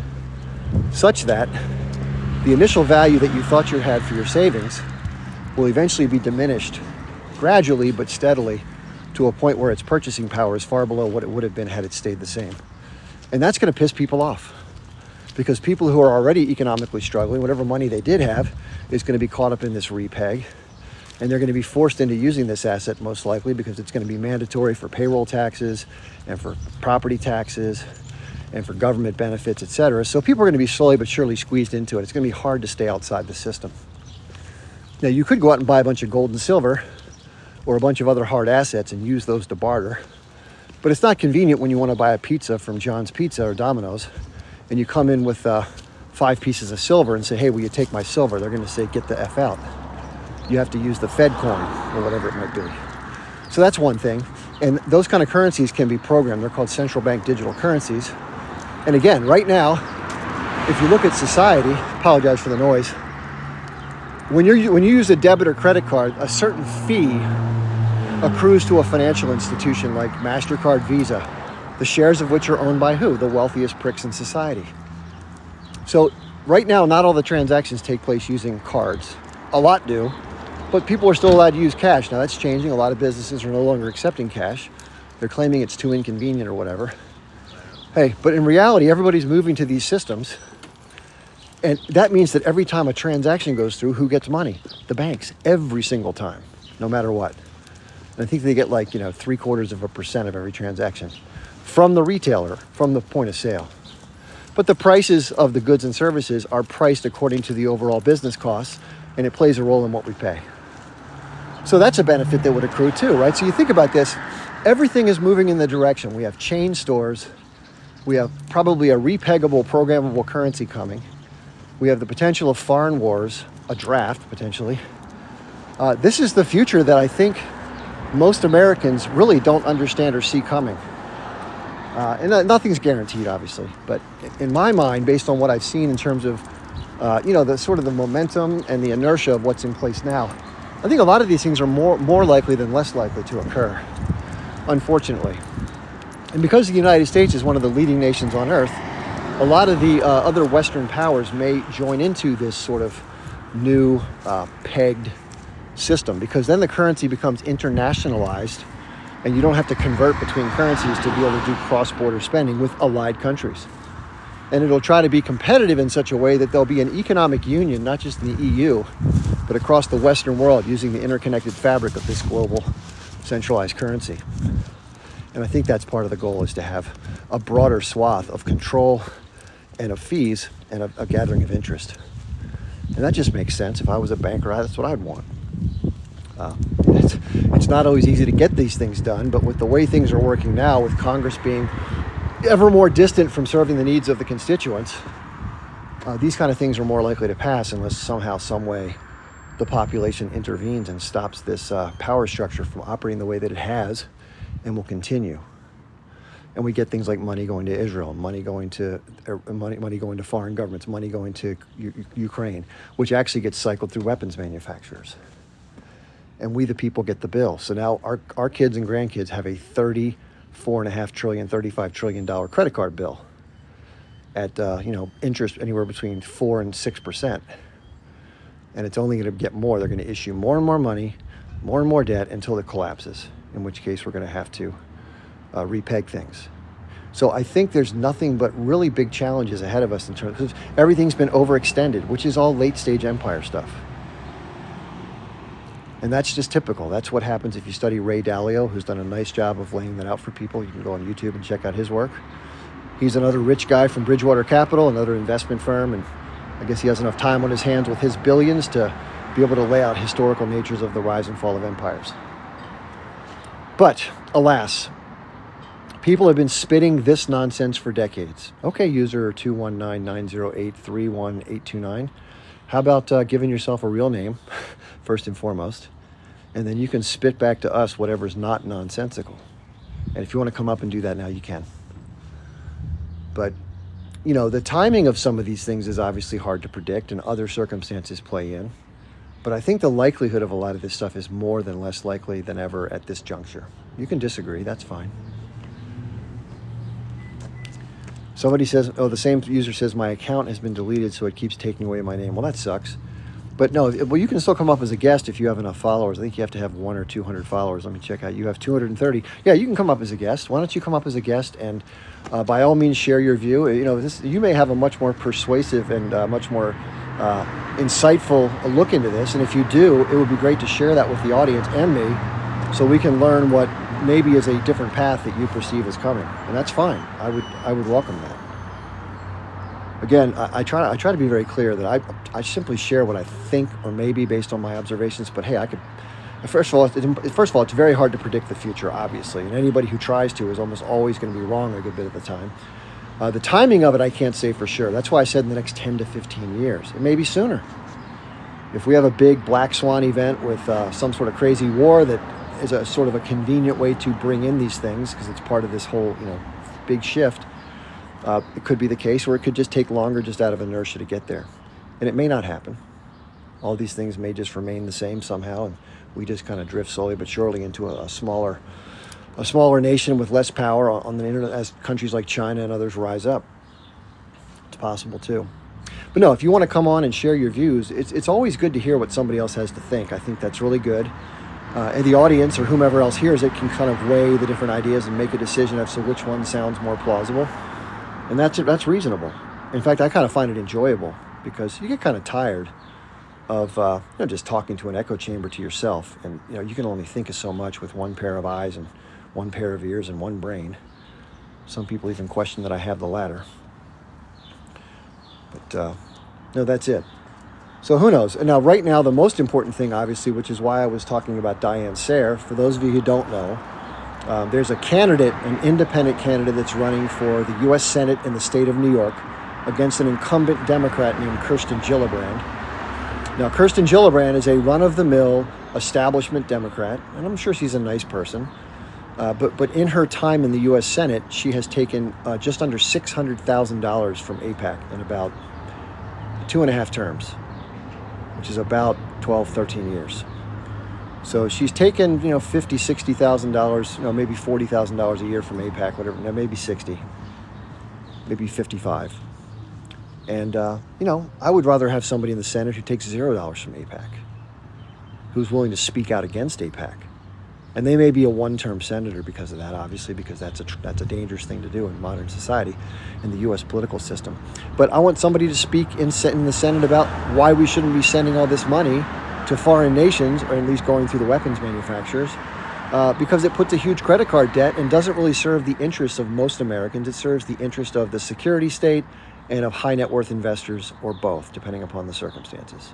such that the initial value that you thought you had for your savings will eventually be diminished gradually but steadily to a point where its purchasing power is far below what it would have been had it stayed the same. And that's going to piss people off, because people who are already economically struggling, whatever money they did have, is going to be caught up in this repeg. And they're going to be forced into using this asset most likely, because it's going to be mandatory for payroll taxes and for property taxes and for government benefits, etc. So people are going to be slowly but surely squeezed into it. It's going to be hard to stay outside the system. Now, you could go out and buy a bunch of gold and silver or a bunch of other hard assets and use those to barter. But it's not convenient when you want to buy a pizza from John's Pizza or Domino's and you come in with 5 pieces of silver and say, hey, will you take my silver? They're going to say, get the F out. You have to use the Fed coin or whatever it might be. So that's one thing. And those kind of currencies can be programmed. They're called central bank digital currencies. And again, right now, if you look at society, apologize for the noise, when you use a debit or credit card, a certain fee accrues to a financial institution like MasterCard, Visa, the shares of which are owned by who? The wealthiest pricks in society. So right now, not all the transactions take place using cards. A lot do, but people are still allowed to use cash. Now that's changing. A lot of businesses are no longer accepting cash. They're claiming it's too inconvenient or whatever. Hey, but in reality, everybody's moving to these systems. And that means that every time a transaction goes through, who gets money? The banks, every single time, no matter what. And I think they get 0.75% of every transaction from the retailer, from the point of sale. But the prices of the goods and services are priced according to the overall business costs, and it plays a role in what we pay. So that's a benefit that would accrue too, right? So you think about this, everything is moving in the direction. We have chain stores. We have probably a repeggable, programmable currency coming. We have the potential of foreign wars, a draft potentially. This is the future that I think most Americans really don't understand or see coming. And nothing's guaranteed, obviously. But in my mind, based on what I've seen in terms of the sort of the momentum and the inertia of what's in place now, I think a lot of these things are more likely than less likely to occur, unfortunately. And because the United States is one of the leading nations on earth, a lot of the other Western powers may join into this sort of new pegged system, because then the currency becomes internationalized and you don't have to convert between currencies to be able to do cross-border spending with allied countries. And it'll try to be competitive in such a way that there'll be an economic union, not just in the EU, but across the Western world using the interconnected fabric of this global centralized currency. And I think that's part of the goal, is to have a broader swath of control and of fees and a gathering of interest. And that just makes sense. If I was a banker, that's what I'd want. It's not always easy to get these things done, but with the way things are working now, with Congress being ever more distant from serving the needs of the constituents, These kind of things are more likely to pass unless somehow, some way, the population intervenes and stops this power structure from operating the way that it has and will continue. And we get things like money going to Israel, money going to foreign governments, money going to Ukraine, which actually gets cycled through weapons manufacturers. And we, the people, get the bill. So now our kids and grandkids have a $34.5 trillion, $35 trillion credit card bill at interest anywhere between 4% and 6%. And it's only going to get more. They're going to issue more and more money, more and more debt until it collapses, in which case we're going to have to repeg things. So I think there's nothing but really big challenges ahead of us in terms of everything's been overextended, which is all late stage empire stuff. And that's just typical. That's what happens if you study Ray Dalio, who's done a nice job of laying that out for people. You can go on YouTube and check out his work. He's another rich guy from Bridgewater Capital, another investment firm, and I guess he has enough time on his hands with his billions to be able to lay out historical natures of the rise and fall of empires. But alas, people have been spitting this nonsense for decades. Okay, user 219-908-31829. How about giving yourself a real name, first and foremost, and then you can spit back to us whatever's not nonsensical. And if you want to come up and do that now, you can. But, the timing of some of these things is obviously hard to predict, and other circumstances play in. But I think the likelihood of a lot of this stuff is more than less likely than ever at this juncture. You can disagree, that's fine. Somebody says, the same user says, my account has been deleted, so it keeps taking away my name. Well, that sucks. But no, you can still come up as a guest if you have enough followers. I think you have to have 100 or 200 followers. Let me check out. You have 230. Yeah, you can come up as a guest. Why don't you come up as a guest and by all means share your view. You may have a much more persuasive and much more insightful look into this. And if you do, it would be great to share that with the audience and me so we can learn what maybe is a different path that you perceive as coming. And that's fine. I would welcome that. Again, I try to be very clear that I simply share what I think, or maybe based on my observations. But hey, first of all, it's very hard to predict the future, obviously, and anybody who tries to is almost always going to be wrong a good bit of the time. The timing of it, I can't say for sure. That's why I said in the next 10 to 15 years. It may be sooner. If we have a big black swan event with some sort of crazy war that is a sort of a convenient way to bring in these things, because it's part of this whole big shift. It could be the case, or it could just take longer just out of inertia to get there. And it may not happen. All these things may just remain the same somehow, and we just kind of drift slowly but surely into a smaller nation with less power on the internet as countries like China and others rise up. It's possible too. But no, if you want to come on and share your views, it's always good to hear what somebody else has to think. I think that's really good. And the audience or whomever else hears it can kind of weigh the different ideas and make a decision as to which one sounds more plausible. And that's reasonable. In fact, I kind of find it enjoyable because you get kind of tired of just talking to an echo chamber to yourself. And you can only think of so much with one pair of eyes and one pair of ears and one brain. Some people even question that I have the latter. But no, that's it. So who knows? And now, right now, the most important thing, obviously, which is why I was talking about Diane Sare, for those of you who don't know, there's a candidate, an independent candidate that's running for the U.S. Senate in the state of New York against an incumbent Democrat named Kirsten Gillibrand. Now, Kirsten Gillibrand is a run-of-the-mill establishment Democrat, and I'm sure she's a nice person. But in her time in the U.S. Senate, she has taken just under $600,000 from AIPAC in about 2.5 terms, which is about 12, 13 years. So she's taken, $50,000, $60,000, maybe $40,000 a year from AIPAC, whatever, maybe 60, maybe 55. And, I would rather have somebody in the Senate who takes $0 from AIPAC, who's willing to speak out against AIPAC. And they may be a one-term senator because of that, obviously, because that's a dangerous thing to do in modern society, in the U.S. political system. But I want somebody to speak in the Senate about why we shouldn't be sending all this money to foreign nations, or at least going through the weapons manufacturers, because it puts a huge credit card debt and doesn't really serve the interests of most Americans. It serves the interest of the security state and of high net worth investors, or both, depending upon the circumstances.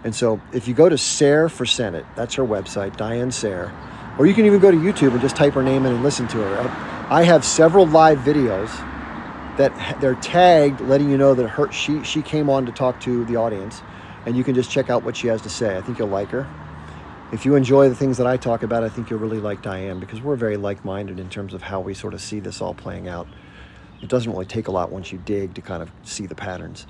And so if you go to Sare for Senate, that's her website, Diane Sare, or you can even go to YouTube and just type her name in and listen to her. I have several live videos that they're tagged, letting you know that she came on to talk to the audience, and you can just check out what she has to say. I think you'll like her. If you enjoy the things that I talk about, I think you'll really like Diane, because we're very like-minded in terms of how we sort of see this all playing out. It doesn't really take a lot once you dig to kind of see the patterns.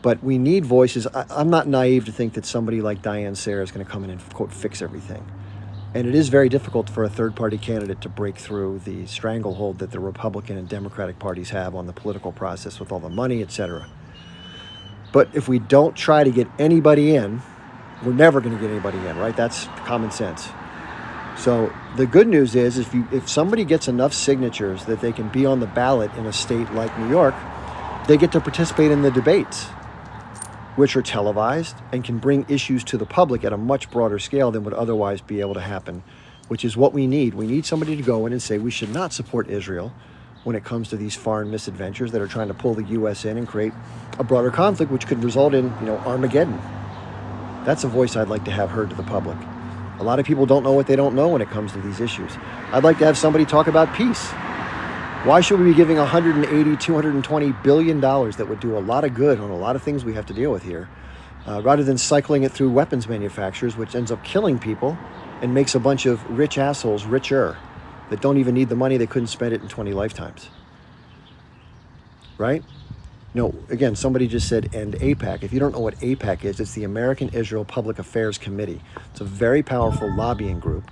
But we need voices. I'm not naive to think that somebody like Diane Sare is going to come in and, quote, fix everything. And it is very difficult for a third-party candidate to break through the stranglehold that the Republican and Democratic parties have on the political process with all the money, etc. But if we don't try to get anybody in, we're never going to get anybody in, right? That's common sense. So the good news is if somebody gets enough signatures that they can be on the ballot in a state like New York, they get to participate in the debates, which are televised and can bring issues to the public at a much broader scale than would otherwise be able to happen, which is what we need. We need somebody to go in and say we should not support Israel when it comes to these foreign misadventures that are trying to pull the U.S. in and create a broader conflict, which could result in, Armageddon. That's a voice I'd like to have heard to the public. A lot of people don't know what they don't know when it comes to these issues. I'd like to have somebody talk about peace. Why should we be giving $180, $220 billion that would do a lot of good on a lot of things we have to deal with here, rather than cycling it through weapons manufacturers, which ends up killing people and makes a bunch of rich assholes richer that don't even need the money, they couldn't spend it in 20 lifetimes. Right? Again, somebody just said end AIPAC. If you don't know what AIPAC is, it's the American Israel Public Affairs Committee. It's a very powerful lobbying group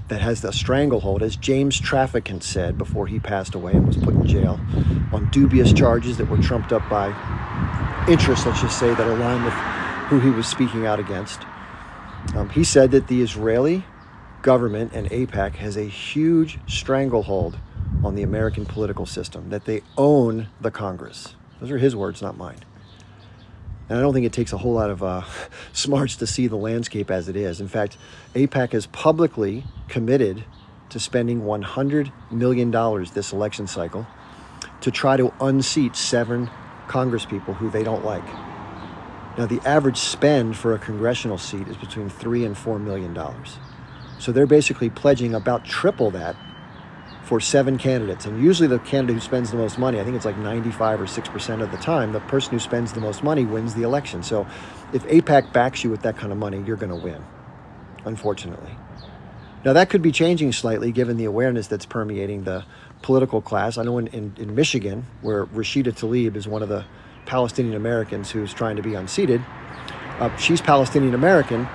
that has the stranglehold, as James Traficant said before he passed away and was put in jail, on dubious charges that were trumped up by interests, let's just say, that align with who he was speaking out against. He said that the Israeli government and AIPAC has a huge stranglehold on the American political system, that they own the Congress. Those are his words, not mine. And I don't think it takes a whole lot of smarts to see the landscape as it is. In fact, AIPAC has publicly committed to spending $100 million this election cycle to try to unseat 7 congresspeople who they don't like. Now, the average spend for a congressional seat is between $3 and $4 million. So they're basically pledging about triple that for 7 candidates. And usually the candidate who spends the most money, I think it's like 95 or 6% of the time, the person who spends the most money wins the election. So if AIPAC backs you with that kind of money, you're going to win, unfortunately. Now, that could be changing slightly given the awareness that's permeating the political class. I know in Michigan, where Rashida Tlaib is one of the Palestinian Americans who's trying to be unseated, she's Palestinian American,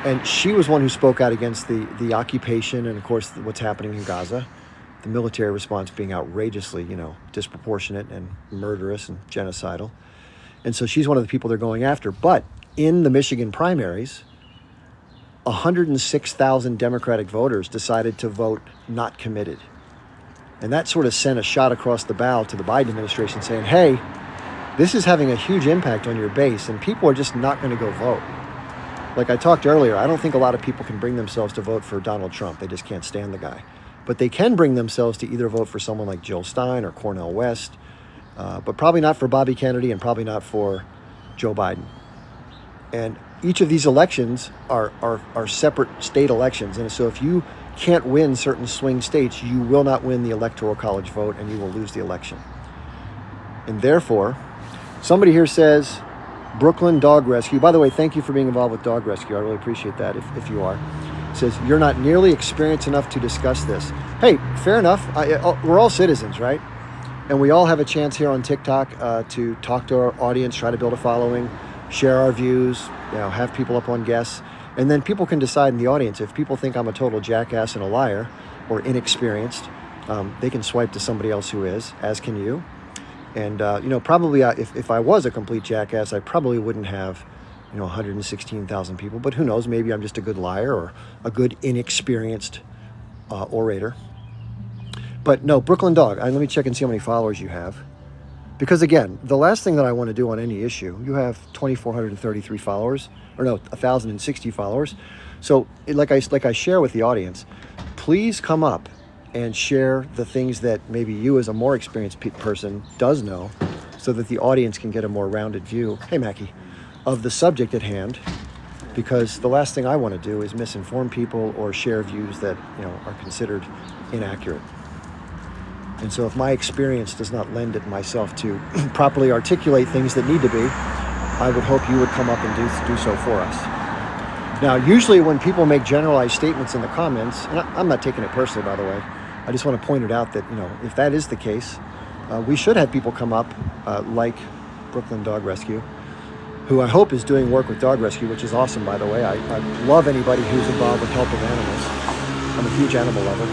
and she was one who spoke out against the occupation and, of course, what's happening in Gaza. The military response being outrageously, disproportionate and murderous and genocidal. And so she's one of the people they're going after. But in the Michigan primaries, 106,000 Democratic voters decided to vote not committed. And that sort of sent a shot across the bow to the Biden administration saying, hey, this is having a huge impact on your base, and people are just not going to go vote. Like I talked earlier, I don't think a lot of people can bring themselves to vote for Donald Trump. They just can't stand the guy. But they can bring themselves to either vote for someone like Jill Stein or Cornel West, but probably not for Bobby Kennedy and probably not for Joe Biden. And each of these elections are separate state elections. And so if you can't win certain swing states, you will not win the Electoral College vote and you will lose the election. And therefore, somebody here says, Brooklyn Dog Rescue. By the way, thank you for being involved with Dog Rescue. I really appreciate that if you are. Says, you're not nearly experienced enough to discuss this. Hey, fair enough. We're all citizens, right? And we all have a chance here on TikTok to talk to our audience, try to build a following, share our views, have people up on guests. And then people can decide in the audience, if people think I'm a total jackass and a liar or inexperienced, they can swipe to somebody else who is, as can you. And, probably if I was a complete jackass, I probably wouldn't have 116,000 people, but who knows, maybe I'm just a good liar or a good inexperienced orator. But no, Brooklyn Dog, let me check and see how many followers you have. Because again, the last thing that I want to do on any issue, you have 2,433 followers, or no, 1,060 followers. So like I share with the audience, please come up and share the things that maybe you as a more experienced person does know, so that the audience can get a more rounded view. Hey, Mackie. Of the subject at hand, because the last thing I want to do is misinform people or share views that are considered inaccurate. And so if my experience does not lend it myself to properly articulate things that need to be, I would hope you would come up and do so for us. Now, usually when people make generalized statements in the comments, and I'm not taking it personally, by the way, I just want to point it out that, if that is the case, we should have people come up like Brooklyn Dog Rescue, who I hope is doing work with dog rescue, which is awesome, by the way. I love anybody who's involved with helping animals. I'm a huge animal lover.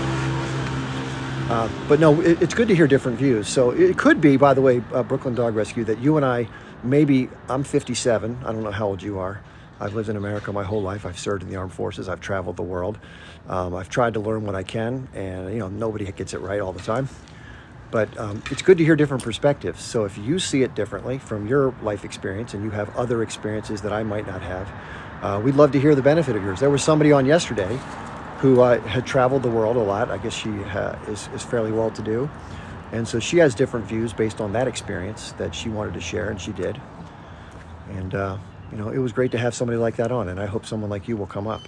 But no, it's good to hear different views. So it could be, by the way, Brooklyn Dog Rescue, that you and I, maybe I'm 57. I don't know how old you are. I've lived in America my whole life. I've served in the armed forces. I've traveled the world. I've tried to learn what I can, and nobody gets it right all the time. But it's good to hear different perspectives. So if you see it differently from your life experience and you have other experiences that I might not have, we'd love to hear the benefit of yours. There was somebody on yesterday who had traveled the world a lot. I guess she is fairly well-to-do. And so she has different views based on that experience that she wanted to share, and she did. And, it was great to have somebody like that on, and I hope someone like you will come up.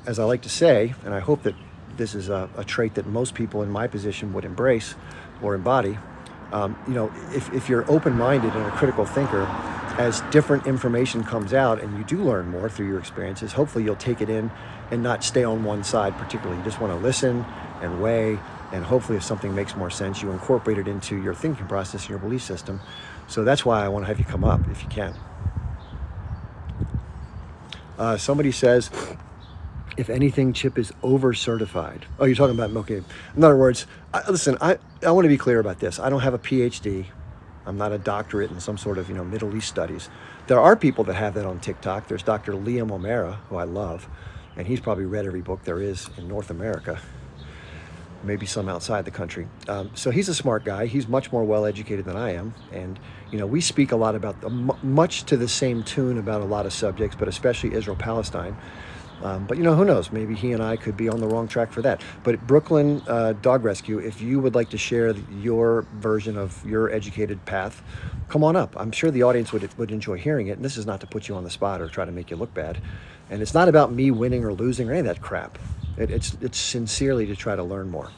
As I like to say, and I hope that this is a trait that most people in my position would embrace or embody. If you're open-minded and a critical thinker, as different information comes out and you do learn more through your experiences, hopefully you'll take it in and not stay on one side particularly. You just want to listen and weigh, and hopefully if something makes more sense, you incorporate it into your thinking process and your belief system. So that's why I want to have you come up if you can. Somebody says, if anything, Chip is over-certified. Oh, you're talking about, okay. In other words, listen, I want to be clear about this. I don't have a PhD. I'm not a doctorate in some sort of, Middle East studies. There are people that have that on TikTok. There's Dr. Liam O'Mara, who I love, and he's probably read every book there is in North America, maybe some outside the country. So he's a smart guy. He's much more well-educated than I am. And, we speak a lot about, much to the same tune about a lot of subjects, but especially Israel-Palestine. But who knows? Maybe he and I could be on the wrong track for that. But at Brooklyn Dog Rescue, if you would like to share your version of your educated path, come on up. I'm sure the audience would enjoy hearing it. And this is not to put you on the spot or try to make you look bad. And it's not about me winning or losing or any of that crap. It's sincerely to try to learn more.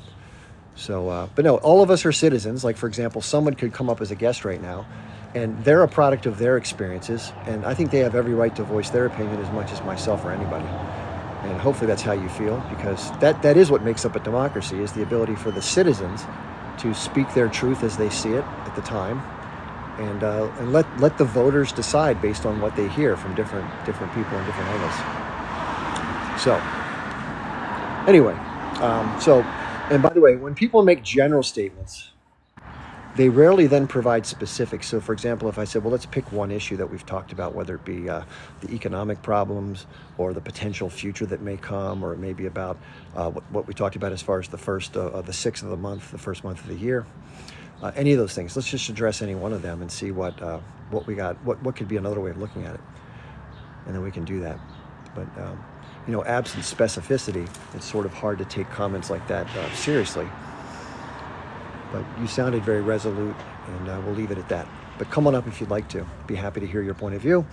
So, but no, all of us are citizens. Like, for example, someone could come up as a guest right now, and they're a product of their experiences, and I think they have every right to voice their opinion as much as myself or anybody. And hopefully that's how you feel, because that is what makes up a democracy, is the ability for the citizens to speak their truth as they see it at the time, and let the voters decide based on what they hear from different people and different angles. So anyway, and by the way, when people make general statements, they rarely then provide specifics. So for example, if I said, well, let's pick one issue that we've talked about, whether it be the economic problems or the potential future that may come, or it may be about what we talked about as far as the first, the 6th of the month, the first month of the year, any of those things. Let's just address any one of them and see what we got, what could be another way of looking at it. And then we can do that. But, absent specificity, it's sort of hard to take comments like that seriously. But you sounded very resolute, and we'll leave it at that. But come on up if you'd like to. Be happy to hear your point of view,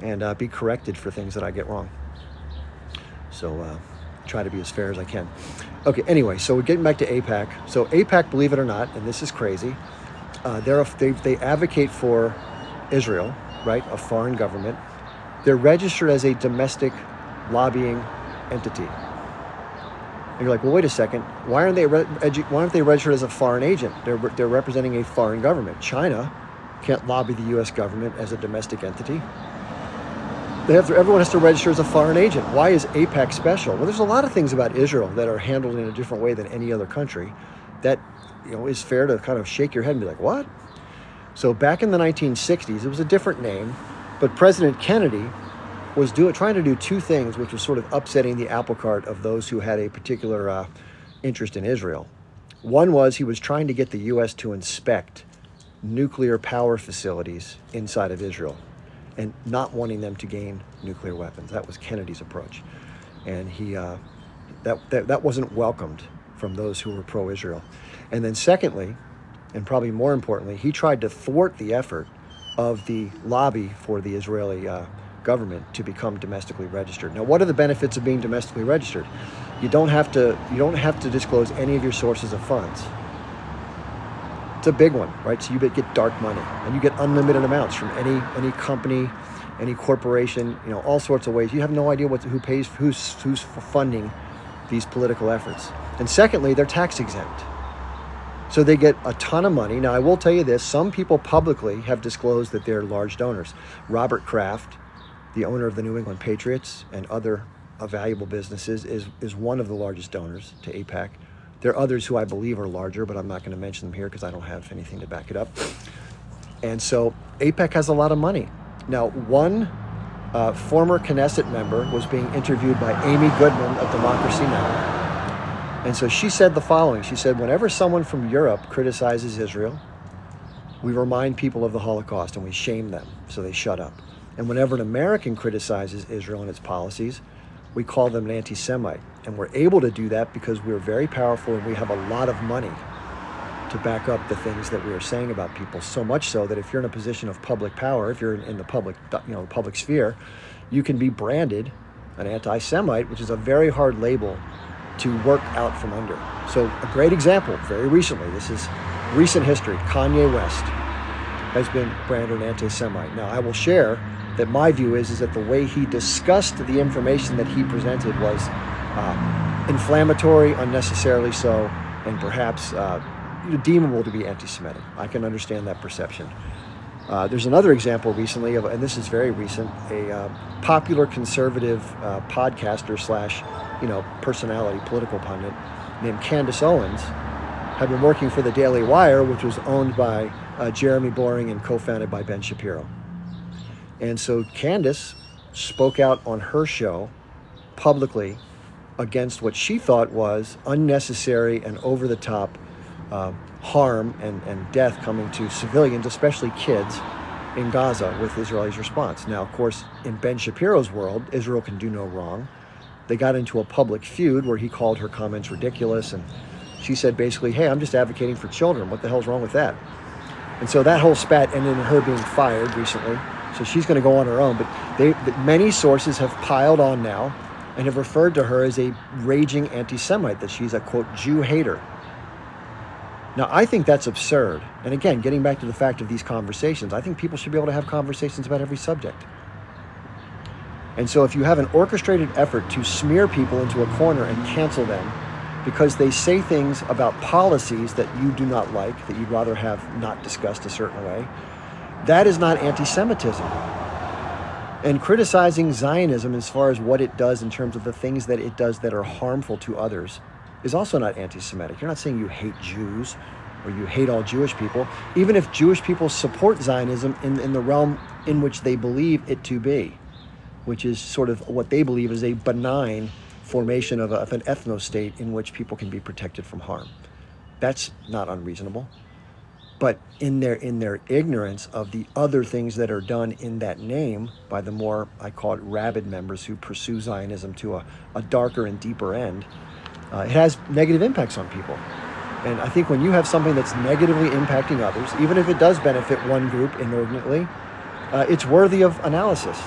and be corrected for things that I get wrong. So try to be as fair as I can. Okay, anyway, so we're getting back to AIPAC. So AIPAC, believe it or not, and this is crazy, they advocate for Israel, right, a foreign government. They're registered as a domestic lobbying entity. And you're like, well, wait a second. Why aren't they registered as a foreign agent? They're representing a foreign government. China can't lobby the U.S. government as a domestic entity. Everyone has to register as a foreign agent. Why is AIPAC special? Well, there's a lot of things about Israel that are handled in a different way than any other country that is fair to kind of shake your head and be like, what? So back in the 1960s, it was a different name, but President Kennedy was trying to do two things, which was sort of upsetting the apple cart of those who had a particular interest in Israel. One was he was trying to get the U.S. to inspect nuclear power facilities inside of Israel and not wanting them to gain nuclear weapons. That was Kennedy's approach. And that wasn't welcomed from those who were pro-Israel. And then secondly, and probably more importantly, he tried to thwart the effort of the lobby for the Israeli government to become domestically registered. Now, what are the benefits of being domestically registered? You don't have to disclose any of your sources of funds. It's a big one, right? So you get dark money, and you get unlimited amounts from any company, any corporation, all sorts of ways. You have no idea who's funding these political efforts. And secondly, they're tax exempt. So they get a ton of money. Now, I will tell you this, some people publicly have disclosed that they're large donors. Robert Kraft, the owner of the New England Patriots and other valuable businesses, is one of the largest donors to AIPAC. There are others who I believe are larger, but I'm not going to mention them here because I don't have anything to back it up. And so AIPAC has a lot of money. Now, one former Knesset member was being interviewed by Amy Goodman of Democracy Now! And so she said the following. She said, whenever someone from Europe criticizes Israel, we remind people of the Holocaust and we shame them, so they shut up. And whenever an American criticizes Israel and its policies, we call them an anti-Semite. And we're able to do that because we're very powerful and we have a lot of money to back up the things that we are saying about people. So much so that if you're in a position of public power, if you're in the public sphere, you can be branded an anti-Semite, which is a very hard label to work out from under. So a great example, very recently, this is recent history, Kanye West has been branded an anti-Semite. Now, I will share that my view is that the way he discussed the information that he presented was inflammatory, unnecessarily so, and perhaps deemable to be anti-Semitic. I can understand that perception. There's another example recently of, and this is very recent, a popular conservative podcaster slash personality, political pundit named Candace Owens had been working for the Daily Wire, which was owned by Jeremy Boring and co-founded by Ben Shapiro. And so Candace spoke out on her show publicly against what she thought was unnecessary and over-the-top harm and death coming to civilians, especially kids, in Gaza with Israel's response. Now, of course, in Ben Shapiro's world, Israel can do no wrong. They got into a public feud where he called her comments ridiculous, and she said basically, hey, I'm just advocating for children. What the hell's wrong with that? And so that whole spat ended in her being fired recently. So she's going to go on her own. But many sources have piled on now and have referred to her as a raging anti-Semite, that she's a, quote, Jew hater. Now, I think that's absurd. And again, getting back to the fact of these conversations, I think people should be able to have conversations about every subject. And so if you have an orchestrated effort to smear people into a corner and cancel them because they say things about policies that you do not like, that you'd rather have not discussed a certain way, that is not anti-Semitism. And criticizing Zionism as far as what it does in terms of the things that it does that are harmful to others is also not anti-Semitic. You're not saying you hate Jews or you hate all Jewish people, even if Jewish people support Zionism in the realm in which they believe it to be, which is sort of what they believe is a benign formation of an ethno-state in which people can be protected from harm. That's not unreasonable. But in their ignorance of the other things that are done in that name by the more, I call it, rabid members who pursue Zionism to a darker and deeper end, it has negative impacts on people. And I think when you have something that's negatively impacting others, even if it does benefit one group inordinately, it's worthy of analysis.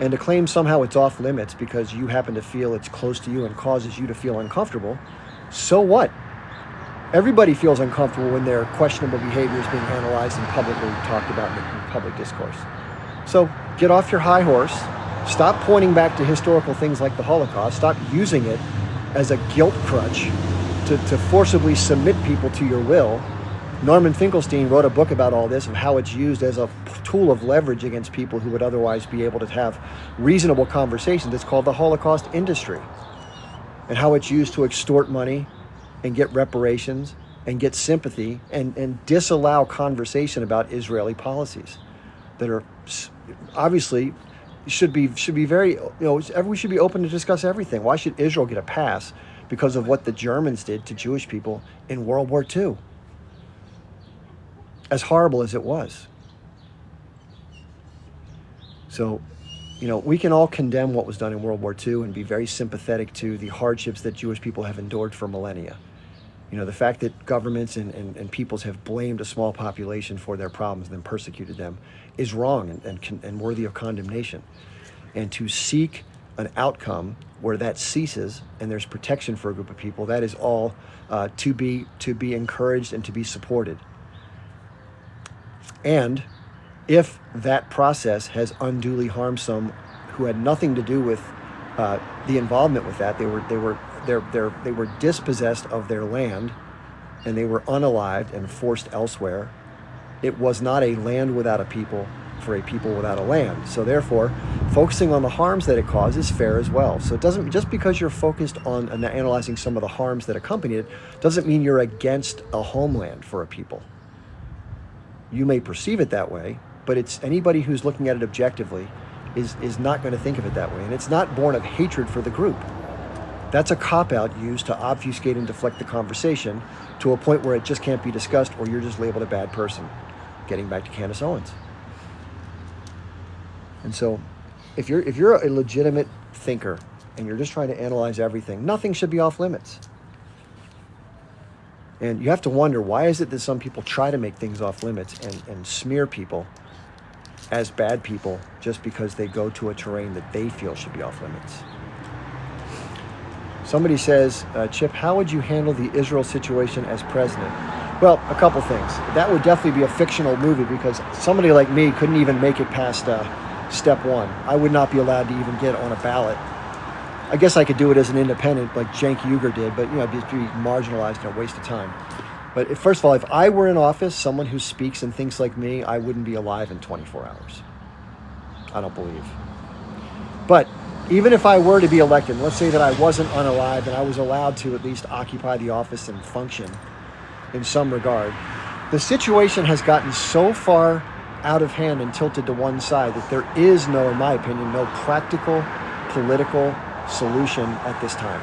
And to claim somehow it's off limits because you happen to feel it's close to you and causes you to feel uncomfortable, so what? Everybody feels uncomfortable when their questionable behavior is being analyzed and publicly talked about in public discourse. So get off your high horse. Stop pointing back to historical things like the Holocaust. Stop using it as a guilt crutch to forcibly submit people to your will. Norman Finkelstein wrote a book about all this, of how it's used as a tool of leverage against people who would otherwise be able to have reasonable conversations. It's called the Holocaust industry, and how it's used to extort money and get reparations and get sympathy and disallow conversation about Israeli policies that are obviously should be very, we should be open to discuss everything. Why should Israel get a pass because of what the Germans did to Jewish people in World War II? As horrible as it was. So, we can all condemn what was done in World War II and be very sympathetic to the hardships that Jewish people have endured for millennia. The fact that governments and peoples have blamed a small population for their problems and then persecuted them is wrong and worthy of condemnation. And to seek an outcome where that ceases and there's protection for a group of people, that is all to be encouraged and to be supported. And if that process has unduly harmed some who had nothing to do with the involvement with that, they were dispossessed of their land, and they were unalived and forced elsewhere. It was not a land without a people for a people without a land. So therefore, focusing on the harms that it causes is fair as well. So it doesn't, just because you're focused on analyzing some of the harms that accompany it, doesn't mean you're against a homeland for a people. You may perceive it that way, but it's anybody who's looking at it objectively is not going to think of it that way. And it's not born of hatred for the group. That's a cop-out used to obfuscate and deflect the conversation to a point where it just can't be discussed, or you're just labeled a bad person. Getting back to Candace Owens. And so if you're a legitimate thinker and you're just trying to analyze everything, nothing should be off limits. And you have to wonder, why is it that some people try to make things off limits and smear people as bad people just because they go to a terrain that they feel should be off limits? Somebody says, Chip, how would you handle the Israel situation as president? Well, a couple things. That would definitely be a fictional movie, because somebody like me couldn't even make it past step one. I would not be allowed to even get on a ballot. I guess I could do it as an independent like Cenk Uygur did, but it'd be marginalized and a waste of time. But first of all, if I were in office, someone who speaks and thinks like me, I wouldn't be alive in 24 hours. I don't believe. But even if I were to be elected, let's say that I wasn't unalived and I was allowed to at least occupy the office and function in some regard, the situation has gotten so far out of hand and tilted to one side that there is no, in my opinion, no practical political solution at this time.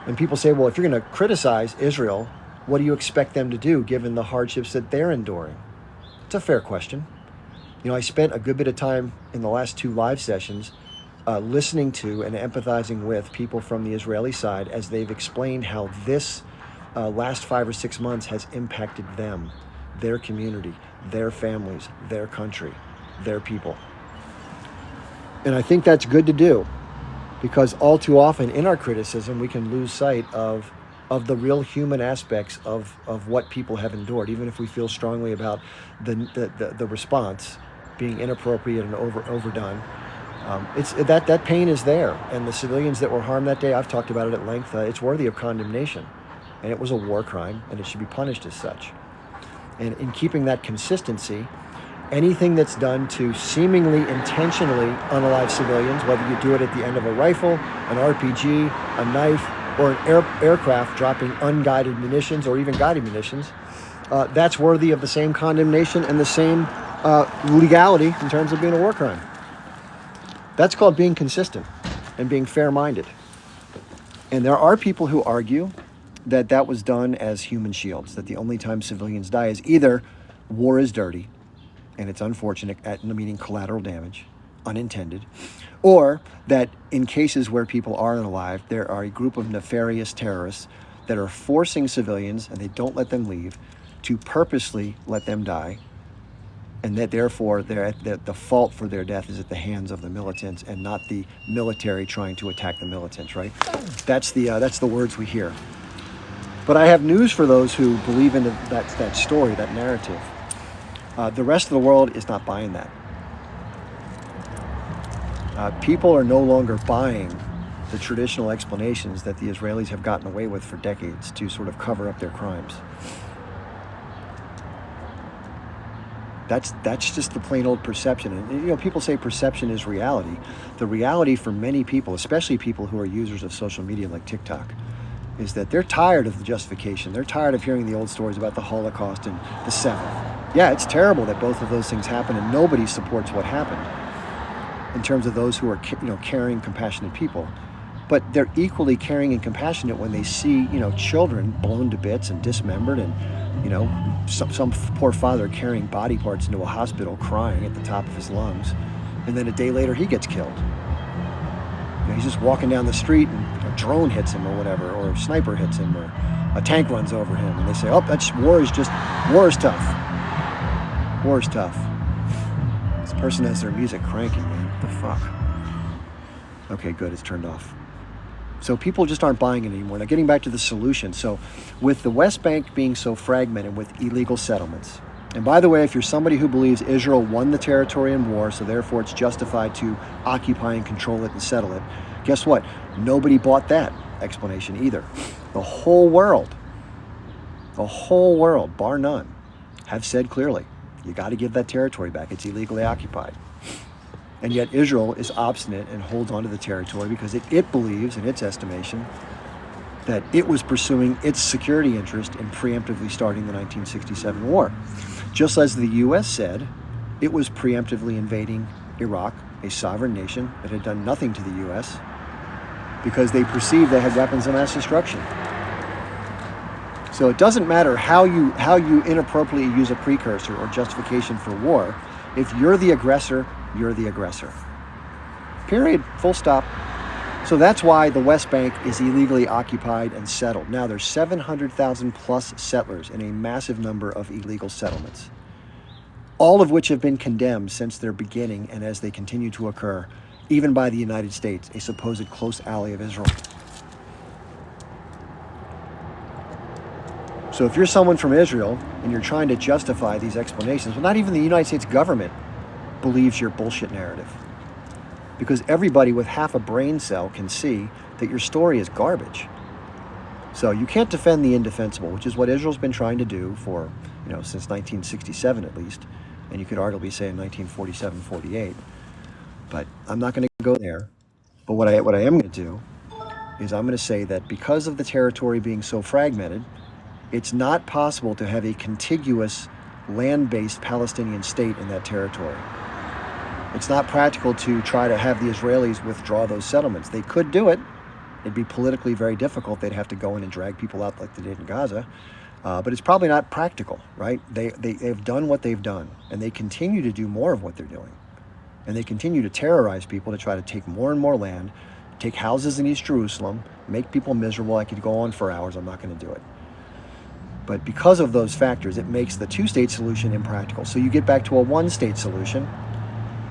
And people say, well, if you're going to criticize Israel, what do you expect them to do given the hardships that they're enduring? It's a fair question. I spent a good bit of time in the last 2 live sessions listening to and empathizing with people from the Israeli side as they've explained how this last 5 or 6 months has impacted them, their community, their families, their country, their people. And I think that's good to do, because all too often in our criticism, we can lose sight of the real human aspects of what people have endured, even if we feel strongly about the response being inappropriate and overdone. It's that pain is there, and the civilians that were harmed that day, I've talked about it at length. It's worthy of condemnation, and it was a war crime, and it should be punished as such. And in keeping that consistency, anything that's done to seemingly intentionally unalive civilians, whether you do it at the end of a rifle, an RPG, a knife, or an aircraft dropping unguided munitions or even guided munitions, that's worthy of the same condemnation and the same legality in terms of being a war crime. That's called being consistent and being fair-minded. And there are people who argue that was done as human shields, that the only time civilians die is either war is dirty, and it's unfortunate, meaning collateral damage, unintended, or that in cases where people are alive, there are a group of nefarious terrorists that are forcing civilians, and they don't let them leave, to purposely let them die, and that therefore the fault for their death is at the hands of the militants and not the military trying to attack the militants, right? That's the words we hear. But I have news for those who believe in that story, that narrative. The rest of the world is not buying that. People are no longer buying the traditional explanations that the Israelis have gotten away with for decades to sort of cover up their crimes. That's just the plain old perception. And people say perception is reality. The reality for many people, especially people who are users of social media like TikTok, is that they're tired of the justification. They're tired of hearing the old stories about the Holocaust and the 7th. Yeah, it's terrible that both of those things happen, and nobody supports what happened in terms of those who are caring, compassionate people. But they're equally caring and compassionate when they see children blown to bits and dismembered, and some poor father carrying body parts into a hospital crying at the top of his lungs, and then a day later he gets killed. He's just walking down the street and a drone hits him or whatever, or a sniper hits him, or a tank runs over him, and they say, war is tough. War is tough. This person has their music cranking, man. What the fuck? Okay, good, it's turned off. So people just aren't buying it anymore. Now, getting back to the solution. So with the West Bank being so fragmented with illegal settlements, and by the way, if you're somebody who believes Israel won the territory in war, so therefore it's justified to occupy and control it and settle it, guess what? Nobody bought that explanation either. The whole world, bar none, have said clearly, you got to give that territory back. It's illegally occupied. And yet Israel is obstinate and holds onto the territory because it believes, in its estimation, that it was pursuing its security interest in preemptively starting the 1967 war. Just as the U.S. said it was preemptively invading Iraq, a sovereign nation that had done nothing to the U.S., because they perceived they had weapons of mass destruction. So it doesn't matter how you inappropriately use a precursor or justification for war. If you're the aggressor, you're the aggressor. Period. Full stop. So that's why the West Bank is illegally occupied and settled. Now there's 700,000 plus settlers in a massive number of illegal settlements, all of which have been condemned since their beginning and as they continue to occur, even by the United States, a supposed close ally of Israel. So if you're someone from Israel and you're trying to justify these explanations, well, not even the United States government believes your bullshit narrative, because everybody with half a brain cell can see that your story is garbage. So you can't defend the indefensible, which is what Israel's been trying to do for, since 1967 at least, and you could arguably say in 1947, 48. But I'm not going to go there. But what I am going to do is I'm going to say that because of the territory being so fragmented, it's not possible to have a contiguous land-based Palestinian state in that territory. It's not practical to try to have the Israelis withdraw those settlements. They could do it. It'd be politically very difficult. They'd have to go in and drag people out like they did in Gaza. But it's probably not practical, right? They've done what they've done, and they continue to do more of what they're doing. And they continue to terrorize people to try to take more and more land, take houses in East Jerusalem, make people miserable. I could go on for hours. I'm not going to do it. But because of those factors, it makes the two-state solution impractical. So you get back to a one-state solution.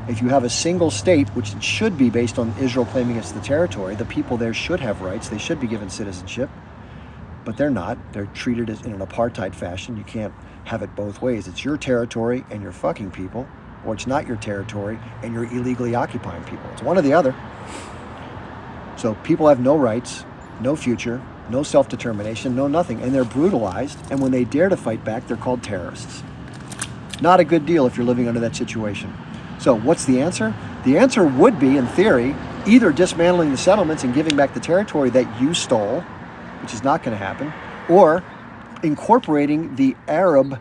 If you have a single state, which it should be based on Israel claiming it's the territory, the people there should have rights. They should be given citizenship. But they're not. They're treated as in an apartheid fashion. You can't have it both ways. It's your territory and you're fucking people, or it's not your territory and you're illegally occupying people. It's one or the other. So people have no rights, no future, no self-determination, no nothing, and they're brutalized, and when they dare to fight back, they're called terrorists. Not a good deal if you're living under that situation. So what's the answer? The answer would be, in theory, either dismantling the settlements and giving back the territory that you stole, which is not going to happen, or incorporating the Arab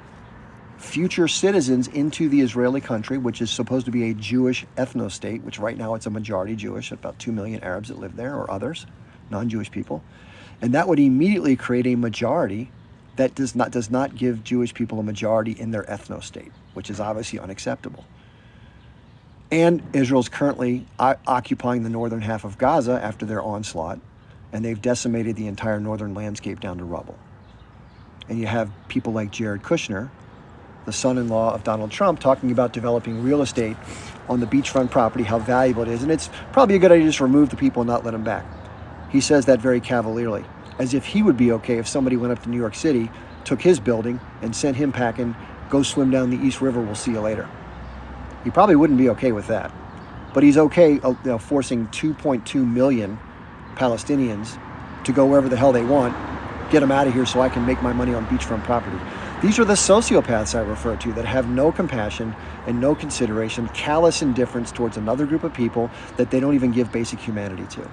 future citizens into the Israeli country, which is supposed to be a Jewish ethno-state, which right now it's a majority Jewish, about 2 million Arabs that live there, or others, non-Jewish people. And that would immediately create a majority that does not give Jewish people a majority in their ethno-state, which is obviously unacceptable. And Israel's currently occupying the northern half of Gaza after their onslaught, and they've decimated the entire northern landscape down to rubble. And you have people like Jared Kushner, the son-in-law of Donald Trump, talking about developing real estate on the beachfront property, how valuable it is. And it's probably a good idea to just remove the people and not let them back. He says that very cavalierly, as if he would be okay if somebody went up to New York City, took his building, and sent him packing, go swim down the East River, we'll see you later. He probably wouldn't be okay with that. But he's okay forcing 2.2 million Palestinians to go wherever the hell they want, get them out of here so I can make my money on beachfront property. These are the sociopaths I refer to that have no compassion and no consideration, callous indifference towards another group of people that they don't even give basic humanity to.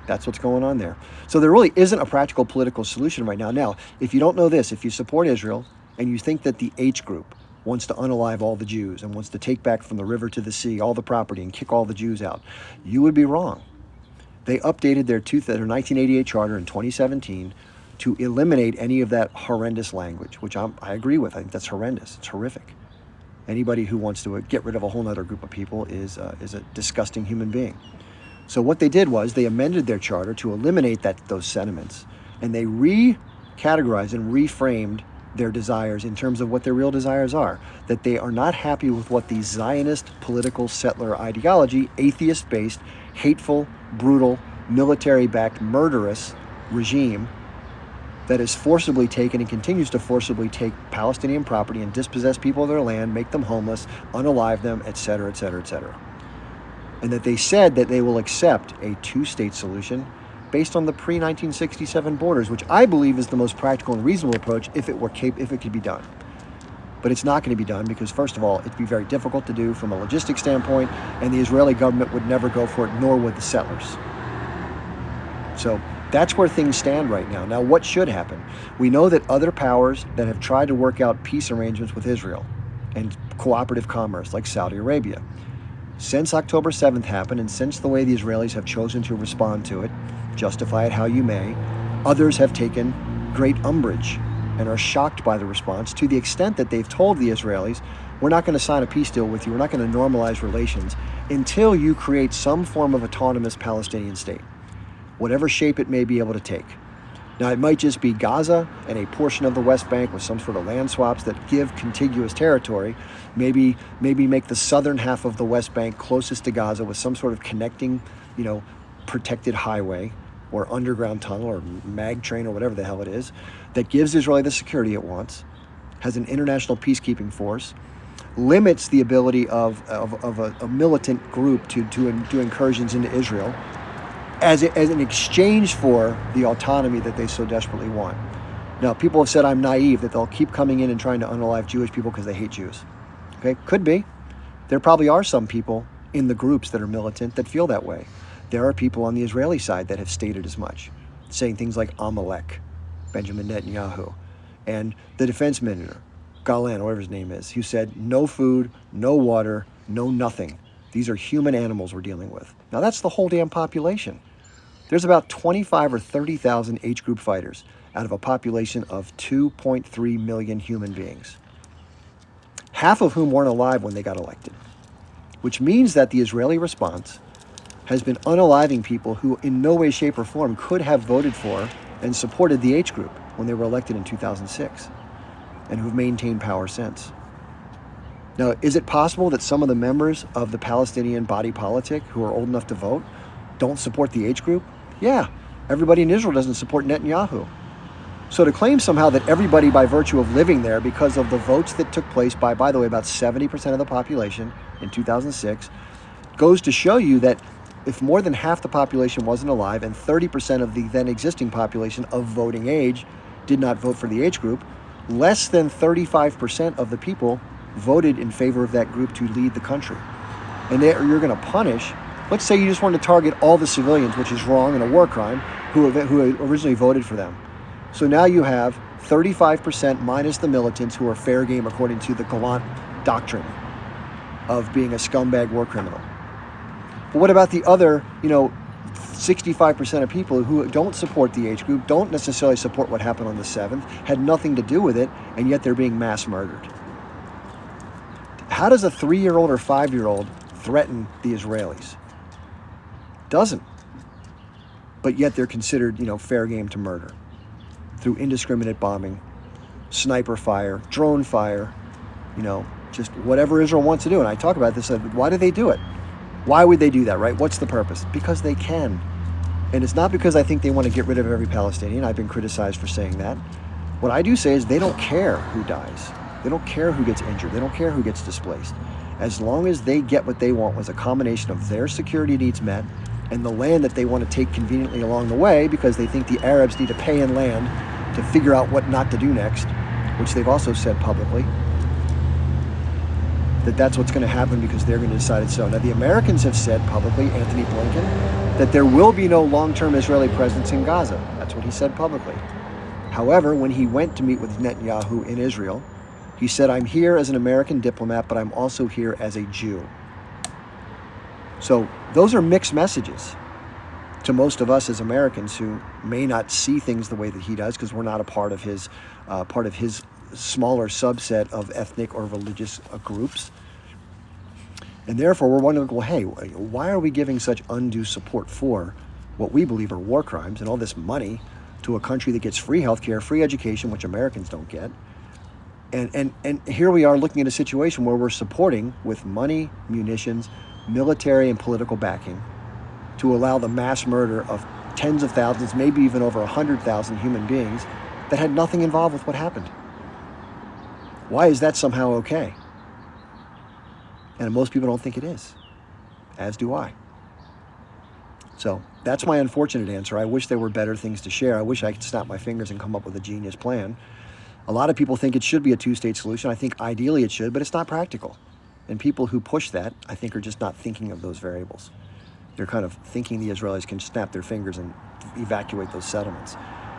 That's what's going on there. So there really isn't a practical political solution right now. Now, if you don't know this, if you support Israel and you think that the H group wants to unalive all the Jews and wants to take back from the river to the sea all the property and kick all the Jews out, you would be wrong. They updated their 1988 charter in 2017 to eliminate any of that horrendous language, which I agree with. I think that's horrendous. It's horrific. Anybody who wants to get rid of a whole other group of people is a disgusting human being. So what they did was they amended their charter to eliminate those sentiments, and they recategorized and reframed their desires in terms of what their real desires are. That they are not happy with what the Zionist political settler ideology, atheist-based, hateful, brutal, military-backed, murderous regime that has forcibly taken and continues to forcibly take Palestinian property and dispossess people of their land, make them homeless, unalive them, etc., etc., etc. And that they said that they will accept a two-state solution based on the pre-1967 borders, which I believe is the most practical and reasonable approach if it could be done. But it's not going to be done because, first of all, it'd be very difficult to do from a logistic standpoint, and the Israeli government would never go for it, nor would the settlers. So that's where things stand right now. Now, what should happen? We know that other powers that have tried to work out peace arrangements with Israel and cooperative commerce, like Saudi Arabia, since October 7th happened, and since the way the Israelis have chosen to respond to it, justify it how you may, others have taken great umbrage and are shocked by the response to the extent that they've told the Israelis, we're not going to sign a peace deal with you, we're not going to normalize relations until you create some form of autonomous Palestinian state, whatever shape it may be able to take. Now, it might just be Gaza and a portion of the West Bank with some sort of land swaps that give contiguous territory. Maybe make the southern half of the West Bank closest to Gaza with some sort of connecting, protected highway or underground tunnel or mag train or whatever the hell it is that gives Israel the security it wants, has an international peacekeeping force, limits the ability of a militant group to do incursions into Israel, as an exchange for the autonomy that they so desperately want. Now, people have said I'm naive, that they'll keep coming in and trying to unalive Jewish people because they hate Jews. Okay, could be. There probably are some people in the groups that are militant that feel that way. There are people on the Israeli side that have stated as much, saying things like Amalek, Benjamin Netanyahu, and the defense minister, Galan, whatever his name is, who said no food, no water, no nothing. These are human animals we're dealing with. Now, that's the whole damn population. There's about 25 or 30,000 H group fighters out of a population of 2.3 million human beings, half of whom weren't alive when they got elected, which means that the Israeli response has been unaliving people who in no way, shape, or form could have voted for and supported the H group when they were elected in 2006 and who've maintained power since. Now, is it possible that some of the members of the Palestinian body politic who are old enough to vote don't support the H group? Yeah, everybody in Israel doesn't support Netanyahu. So to claim somehow that everybody, by virtue of living there, because of the votes that took place by the way, about 70% of the population in 2006, goes to show you that if more than half the population wasn't alive and 30% of the then existing population of voting age did not vote for the H group, less than 35% of the people voted in favor of that group to lead the country. And you're going to punish, let's say you just want to target all the civilians, which is wrong and a war crime, who originally voted for them. So now you have 35% minus the militants who are fair game according to the Gallant doctrine of being a scumbag war criminal. But what about the other, 65% of people who don't support the H group, don't necessarily support what happened on the 7th, had nothing to do with it, and yet they're being mass murdered? How does a 3-year-old or 5-year-old threaten the Israelis? Doesn't. But yet they're considered, fair game to murder through indiscriminate bombing, sniper fire, drone fire, just whatever Israel wants to do. And I talk about this, why do they do it? Why would they do that, right? What's the purpose? Because they can. And it's not because I think they want to get rid of every Palestinian. I've been criticized for saying that. What I do say is they don't care who dies. They don't care who gets injured. They don't care who gets displaced. As long as they get what they want, was a combination of their security needs met and the land that they want to take conveniently along the way because they think the Arabs need to pay in land to figure out what not to do next, which they've also said publicly, that's what's going to happen because they're going to decide it so. Now, the Americans have said publicly, Anthony Blinken, that there will be no long-term Israeli presence in Gaza. That's what he said publicly. However, when he went to meet with Netanyahu in Israel, he said, I'm here as an American diplomat, but I'm also here as a Jew. So those are mixed messages to most of us as Americans who may not see things the way that he does because we're not a part of his smaller subset of ethnic or religious groups. And therefore, we're wondering, well, hey, why are we giving such undue support for what we believe are war crimes and all this money to a country that gets free healthcare, free education, which Americans don't get, And here we are looking at a situation where we're supporting with money, munitions, military and political backing to allow the mass murder of tens of thousands, maybe even over 100,000 human beings that had nothing involved with what happened. Why is that somehow okay? And most people don't think it is, as do I. So that's my unfortunate answer. I wish there were better things to share. I wish I could snap my fingers and come up with a genius plan. A lot of people think it should be a two-state solution. I think ideally it should, but it's not practical. And people who push that, I think, are just not thinking of those variables. They're kind of thinking the Israelis can snap their fingers and evacuate those settlements.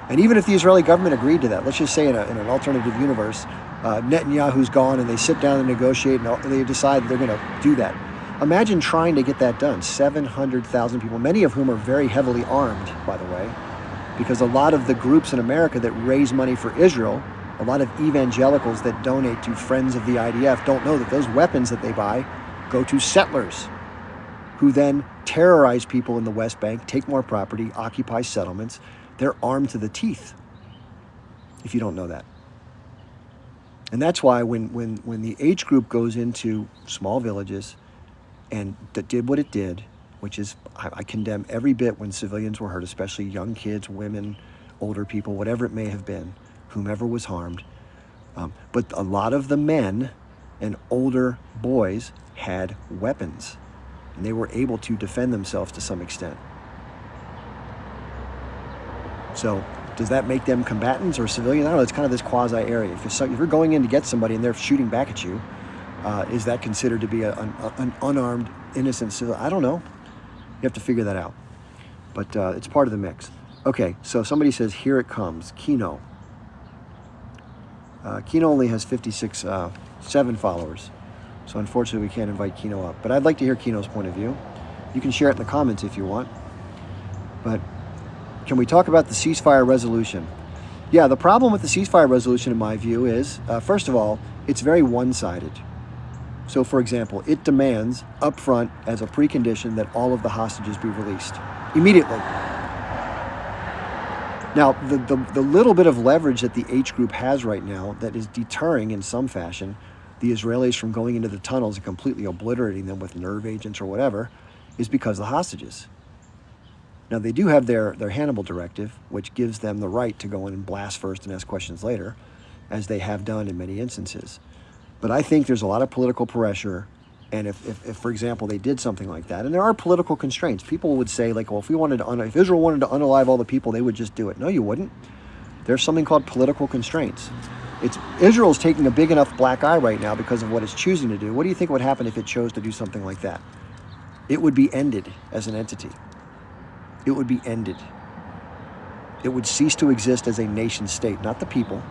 And even if the Israeli government agreed to that, let's just say in an alternative universe, Netanyahu's gone and they sit down and negotiate and they decide they're going to do that. Imagine trying to get that done. 700,000 people, many of whom are very heavily armed, by the way, because a lot of the groups in America that raise money for Israel, a lot of evangelicals that donate to Friends of the IDF don't know that those weapons that they buy go to settlers who then terrorize people in the West Bank, take more property, occupy settlements. They're armed to the teeth, if you don't know that. And that's why when the H group goes into small villages and that did what it did, which is, I condemn every bit when civilians were hurt, especially young kids, women, older people, whatever it may have been, whomever was harmed. But a lot of the men and older boys had weapons, and they were able to defend themselves to some extent. So does that make them combatants or civilians? I don't know. It's kind of this quasi area. If you're going in to get somebody and they're shooting back at you, is that considered to be an unarmed, innocent civilian? I don't know. You have to figure that out. But it's part of the mix. Okay, so somebody says, here it comes. Kino. Kino only has 7 followers. So unfortunately, we can't invite Kino up. But I'd like to hear Kino's point of view. You can share it in the comments if you want. But can we talk about the ceasefire resolution? Yeah, the problem with the ceasefire resolution, in my view, is, first of all, it's very one-sided. So, for example, it demands upfront as a precondition that all of the hostages be released immediately. Now, the little bit of leverage that the H group has right now that is deterring in some fashion the Israelis from going into the tunnels and completely obliterating them with nerve agents or whatever is because of the hostages. Now, they do have their Hannibal directive, which gives them the right to go in and blast first and ask questions later, as they have done in many instances. But I think there's a lot of political pressure, and if for example, they did something like that, and there are political constraints. People would say, like, well, if Israel wanted to unalive all the people, they would just do it. No, you wouldn't. There's something called political constraints. Israel's taking a big enough black eye right now because of what it's choosing to do. What do you think would happen if it chose to do something like that? It would be ended as an entity. It would be ended. It would cease to exist as a nation state, not the people,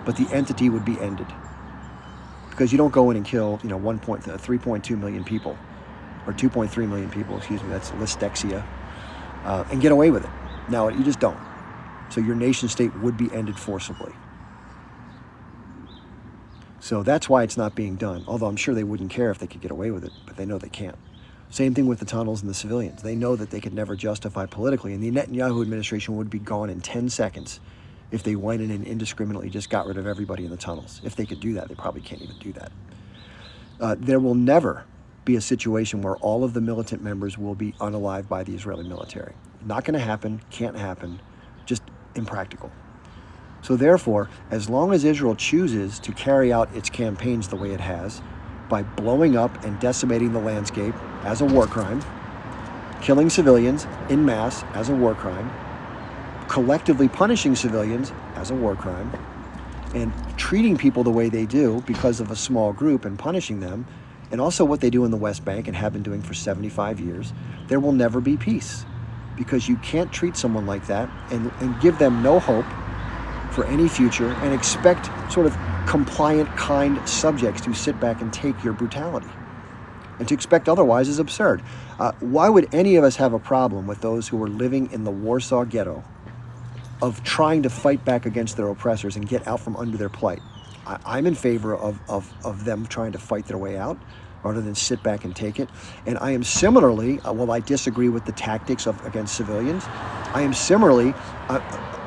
but the entity would be ended. Because you don't go in and kill, 3.2 million people, or 2.3 million people, that's listexia, and get away with it. No, you just don't. So your nation state would be ended forcibly. So that's why it's not being done, although I'm sure they wouldn't care if they could get away with it, but they know they can't. Same thing with the tunnels and the civilians. They know that they could never justify politically, and the Netanyahu administration would be gone in 10 seconds if they went in and indiscriminately just got rid of everybody in the tunnels. If they could do that, they probably can't even do that. There will never be a situation where all of the militant members will be unalived by the Israeli military. Not going to happen, can't happen, just impractical. So therefore, as long as Israel chooses to carry out its campaigns the way it has, by blowing up and decimating the landscape as a war crime, killing civilians en masse as a war crime, collectively punishing civilians as a war crime, and treating people the way they do because of a small group and punishing them, and also what they do in the West Bank and have been doing for 75 years, there will never be peace. Because you can't treat someone like that and give them no hope for any future and expect sort of compliant, kind subjects to sit back and take your brutality. And to expect otherwise is absurd. Why would any of us have a problem with those who are living in the Warsaw Ghetto of trying to fight back against their oppressors and get out from under their plight? I'm in favor of them trying to fight their way out rather than sit back and take it. And I am similarly, while I disagree with the tactics against civilians, I am similarly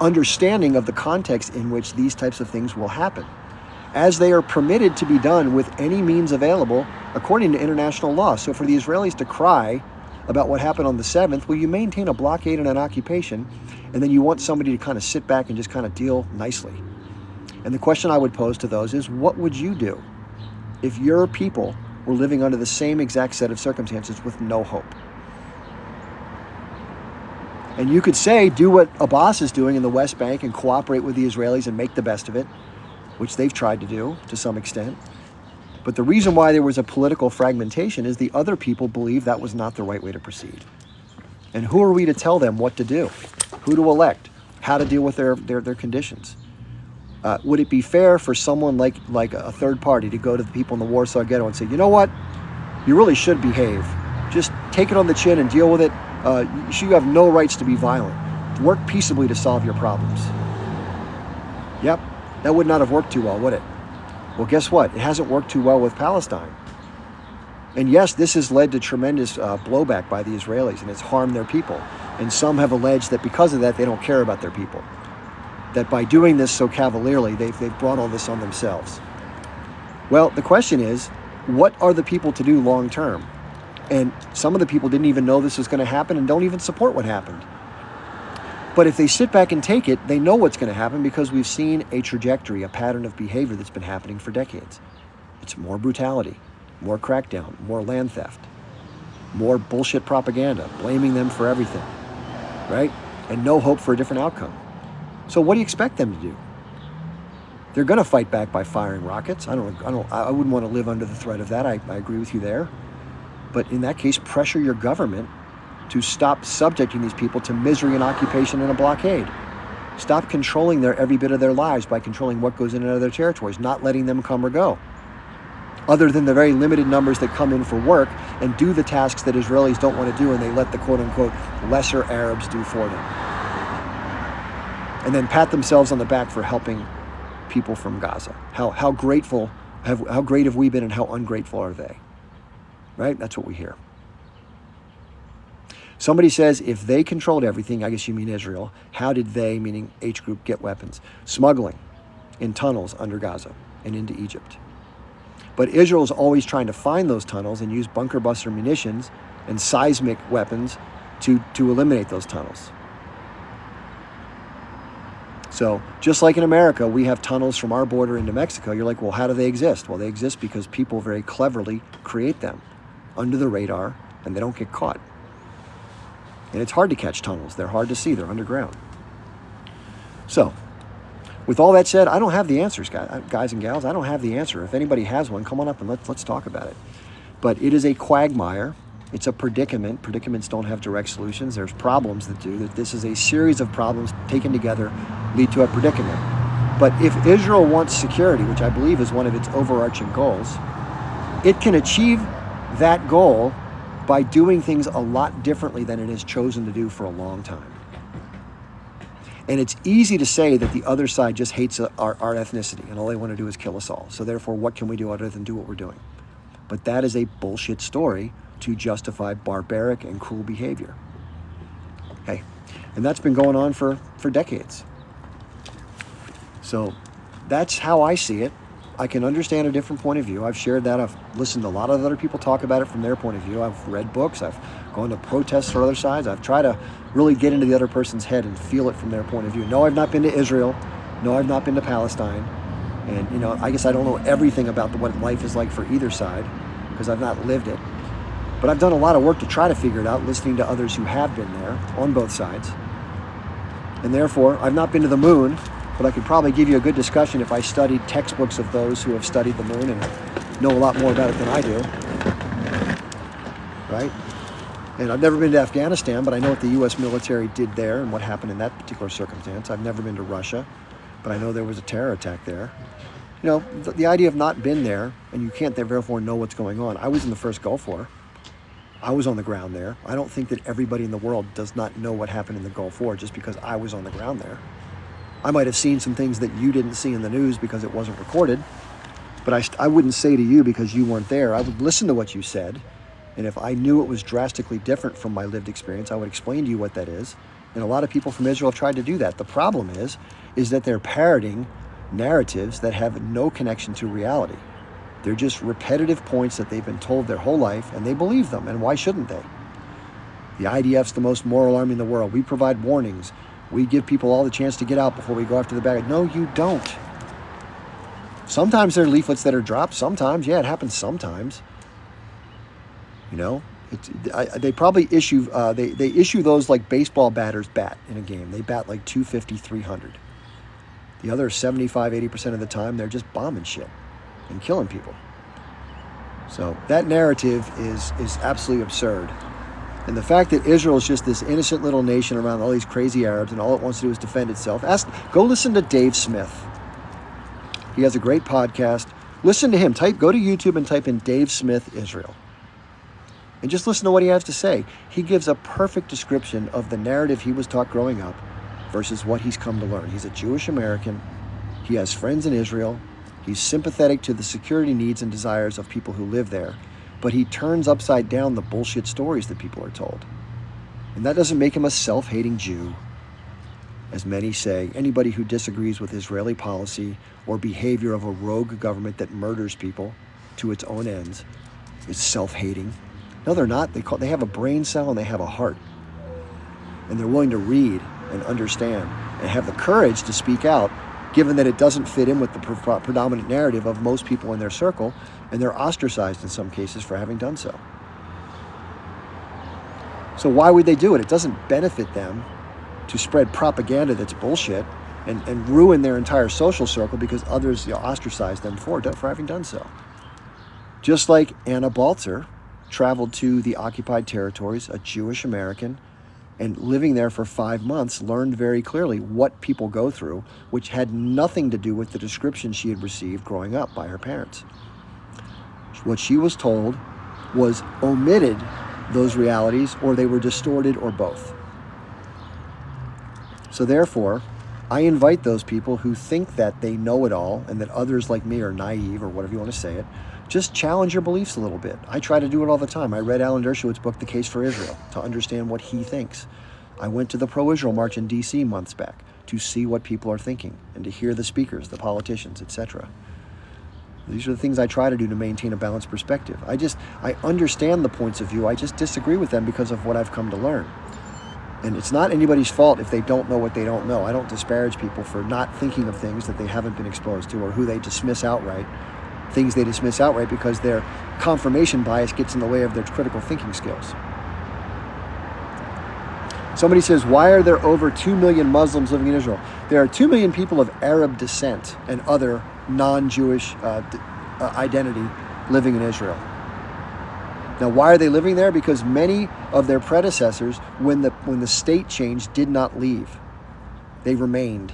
understanding of the context in which these types of things will happen. as they are permitted to be done with any means available according to international law. So for the Israelis to cry about what happened on the 7th, well, you maintain a blockade and an occupation, and then you want somebody to kind of sit back and just kind of deal nicely. And the question I would pose to those is, what would you do if your people were living under the same exact set of circumstances with no hope? And you could say, do what Abbas is doing in the West Bank and cooperate with the Israelis and make the best of it, which they've tried to do to some extent. But the reason why there was a political fragmentation is the other people believe that was not the right way to proceed. And who are we to tell them what to do, who to elect, how to deal with their conditions? Would it be fair for someone like a third party to go to the people in the Warsaw Ghetto and say, you know what, you really should behave. Just take it on the chin and deal with it. You have no rights to be violent. Work peaceably to solve your problems. Yep, that would not have worked too well, would it? Well, guess what? It hasn't worked too well with Palestine. And yes, this has led to tremendous blowback by the Israelis, and it's harmed their people. And some have alleged that because of that, they don't care about their people. That by doing this so cavalierly, they've brought all this on themselves. Well, the question is, what are the people to do long term? And some of the people didn't even know this was going to happen and don't even support what happened. But if they sit back and take it, they know what's going to happen because we've seen a trajectory, a pattern of behavior that's been happening for decades. It's more brutality, more crackdown, more land theft, more bullshit propaganda, blaming them for everything, right? And no hope for a different outcome. So what do you expect them to do? They're going to fight back by firing rockets. I wouldn't want to live under the threat of that. I agree with you there. But in that case, pressure your government to stop subjecting these people to misery and occupation and a blockade. Stop controlling every bit of their lives by controlling what goes in and out of their territories, not letting them come or go. Other than the very limited numbers that come in for work and do the tasks that Israelis don't want to do and they let the quote-unquote lesser Arabs do for them. And then pat themselves on the back for helping people from Gaza. How great have we been and how ungrateful are they? Right? That's what we hear. Somebody says, if they controlled everything, I guess you mean Israel, how did they, meaning H Group, get weapons? Smuggling in tunnels under Gaza and into Egypt. But Israel is always trying to find those tunnels and use bunker buster munitions and seismic weapons to eliminate those tunnels. So just like in America, we have tunnels from our border into Mexico. You're like, well, how do they exist? Well, they exist because people very cleverly create them under the radar and they don't get caught. And it's hard to catch tunnels. They're hard to see. They're underground. So with all that said, I don't have the answers, guys and gals. I don't have the answer. If anybody has one, come on up and let's talk about it. But it is a quagmire. It's a predicament. Predicaments don't have direct solutions. There's problems that do. That this is a series of problems taken together lead to a predicament. But if Israel wants security, which I believe is one of its overarching goals, it can achieve that goal by doing things a lot differently than it has chosen to do for a long time. And it's easy to say that the other side just hates our ethnicity and all they want to do is kill us all. So therefore, what can we do other than do what we're doing? But that is a bullshit story to justify barbaric and cruel behavior. Okay, and that's been going on for decades. So that's how I see it. I can understand a different point of view. I've shared that. I've listened to a lot of other people talk about it from their point of view. I've read books. I've gone to protests for other sides. I've tried to really get into the other person's head and feel it from their point of view. No, I've not been to Israel. No, I've not been to Palestine. And, I guess I don't know everything about what life is like for either side because I've not lived it. But I've done a lot of work to try to figure it out, listening to others who have been there on both sides. And therefore, I've not been to the moon, but I could probably give you a good discussion if I studied textbooks of those who have studied the moon and know a lot more about it than I do. Right? And I've never been to Afghanistan, but I know what the U.S. military did there and what happened in that particular circumstance. I've never been to Russia, but I know there was a terror attack there. The idea of not been there, and you can't therefore know what's going on. I was in the first Gulf War. I was on the ground there. I don't think that everybody in the world does not know what happened in the Gulf War just because I was on the ground there. I might have seen some things that you didn't see in the news because it wasn't recorded, but I wouldn't say to you because you weren't there. I would listen to what you said, and if I knew it was drastically different from my lived experience, I would explain to you what that is. And a lot of people from Israel have tried to do that. The problem is that they're parroting narratives that have no connection to reality. They're just repetitive points that they've been told their whole life, and they believe them, and why shouldn't they? The IDF's the most moral army in the world. We provide warnings. We give people all the chance to get out before we go after the bad guy. No, you don't. Sometimes there are leaflets that are dropped. Sometimes, yeah, it happens sometimes. You know, they probably issue, they issue those like baseball batters bat in a game. They bat like 250, 300. The other 75, 80% of the time, they're just bombing shit and killing people. So that narrative is absolutely absurd. And the fact that Israel is just this innocent little nation around all these crazy Arabs and all it wants to do is defend itself. Go listen to Dave Smith. He has a great podcast. Listen to him. Go to YouTube and type in Dave Smith Israel. And just listen to what he has to say. He gives a perfect description of the narrative he was taught growing up versus what he's come to learn. He's a Jewish American. He has friends in Israel. He's sympathetic to the security needs and desires of people who live there. But he turns upside down the bullshit stories that people are told. And that doesn't make him a self-hating Jew. As many say, anybody who disagrees with Israeli policy or behavior of a rogue government that murders people to its own ends is self-hating. No, they're not. They have a brain cell and they have a heart. And they're willing to read and understand and have the courage to speak out, given that it doesn't fit in with the predominant narrative of most people in their circle, and they're ostracized in some cases for having done so. So why would they do it? It doesn't benefit them to spread propaganda that's bullshit and ruin their entire social circle because others ostracize them for having done so. Just like Anna Baltzer traveled to the occupied territories, a Jewish American, and living there for 5 months, learned very clearly what people go through, which had nothing to do with the description she had received growing up by her parents. What she was told was omitted those realities, or they were distorted, or both. So therefore, I invite those people who think that they know it all and that others like me are naive, or whatever you want to say it, just challenge your beliefs a little bit. I try to do it all the time. I read Alan Dershowitz's book, The Case for Israel, to understand what he thinks. I went to the pro-Israel march in D.C. months back to see what people are thinking and to hear the speakers, the politicians, etc. These are the things I try to do to maintain a balanced perspective. I understand the points of view. I just disagree with them because of what I've come to learn. And it's not anybody's fault if they don't know what they don't know. I don't disparage people for not thinking of things that they haven't been exposed to, or who they dismiss outright. Things they dismiss outright because their confirmation bias gets in the way of their critical thinking skills. Somebody says, why are there over 2 million Muslims living in Israel? There are 2 million people of Arab descent and other non-Jewish identity living in Israel. Now, why are they living there? Because many of their predecessors, when the state changed, did not leave. They remained.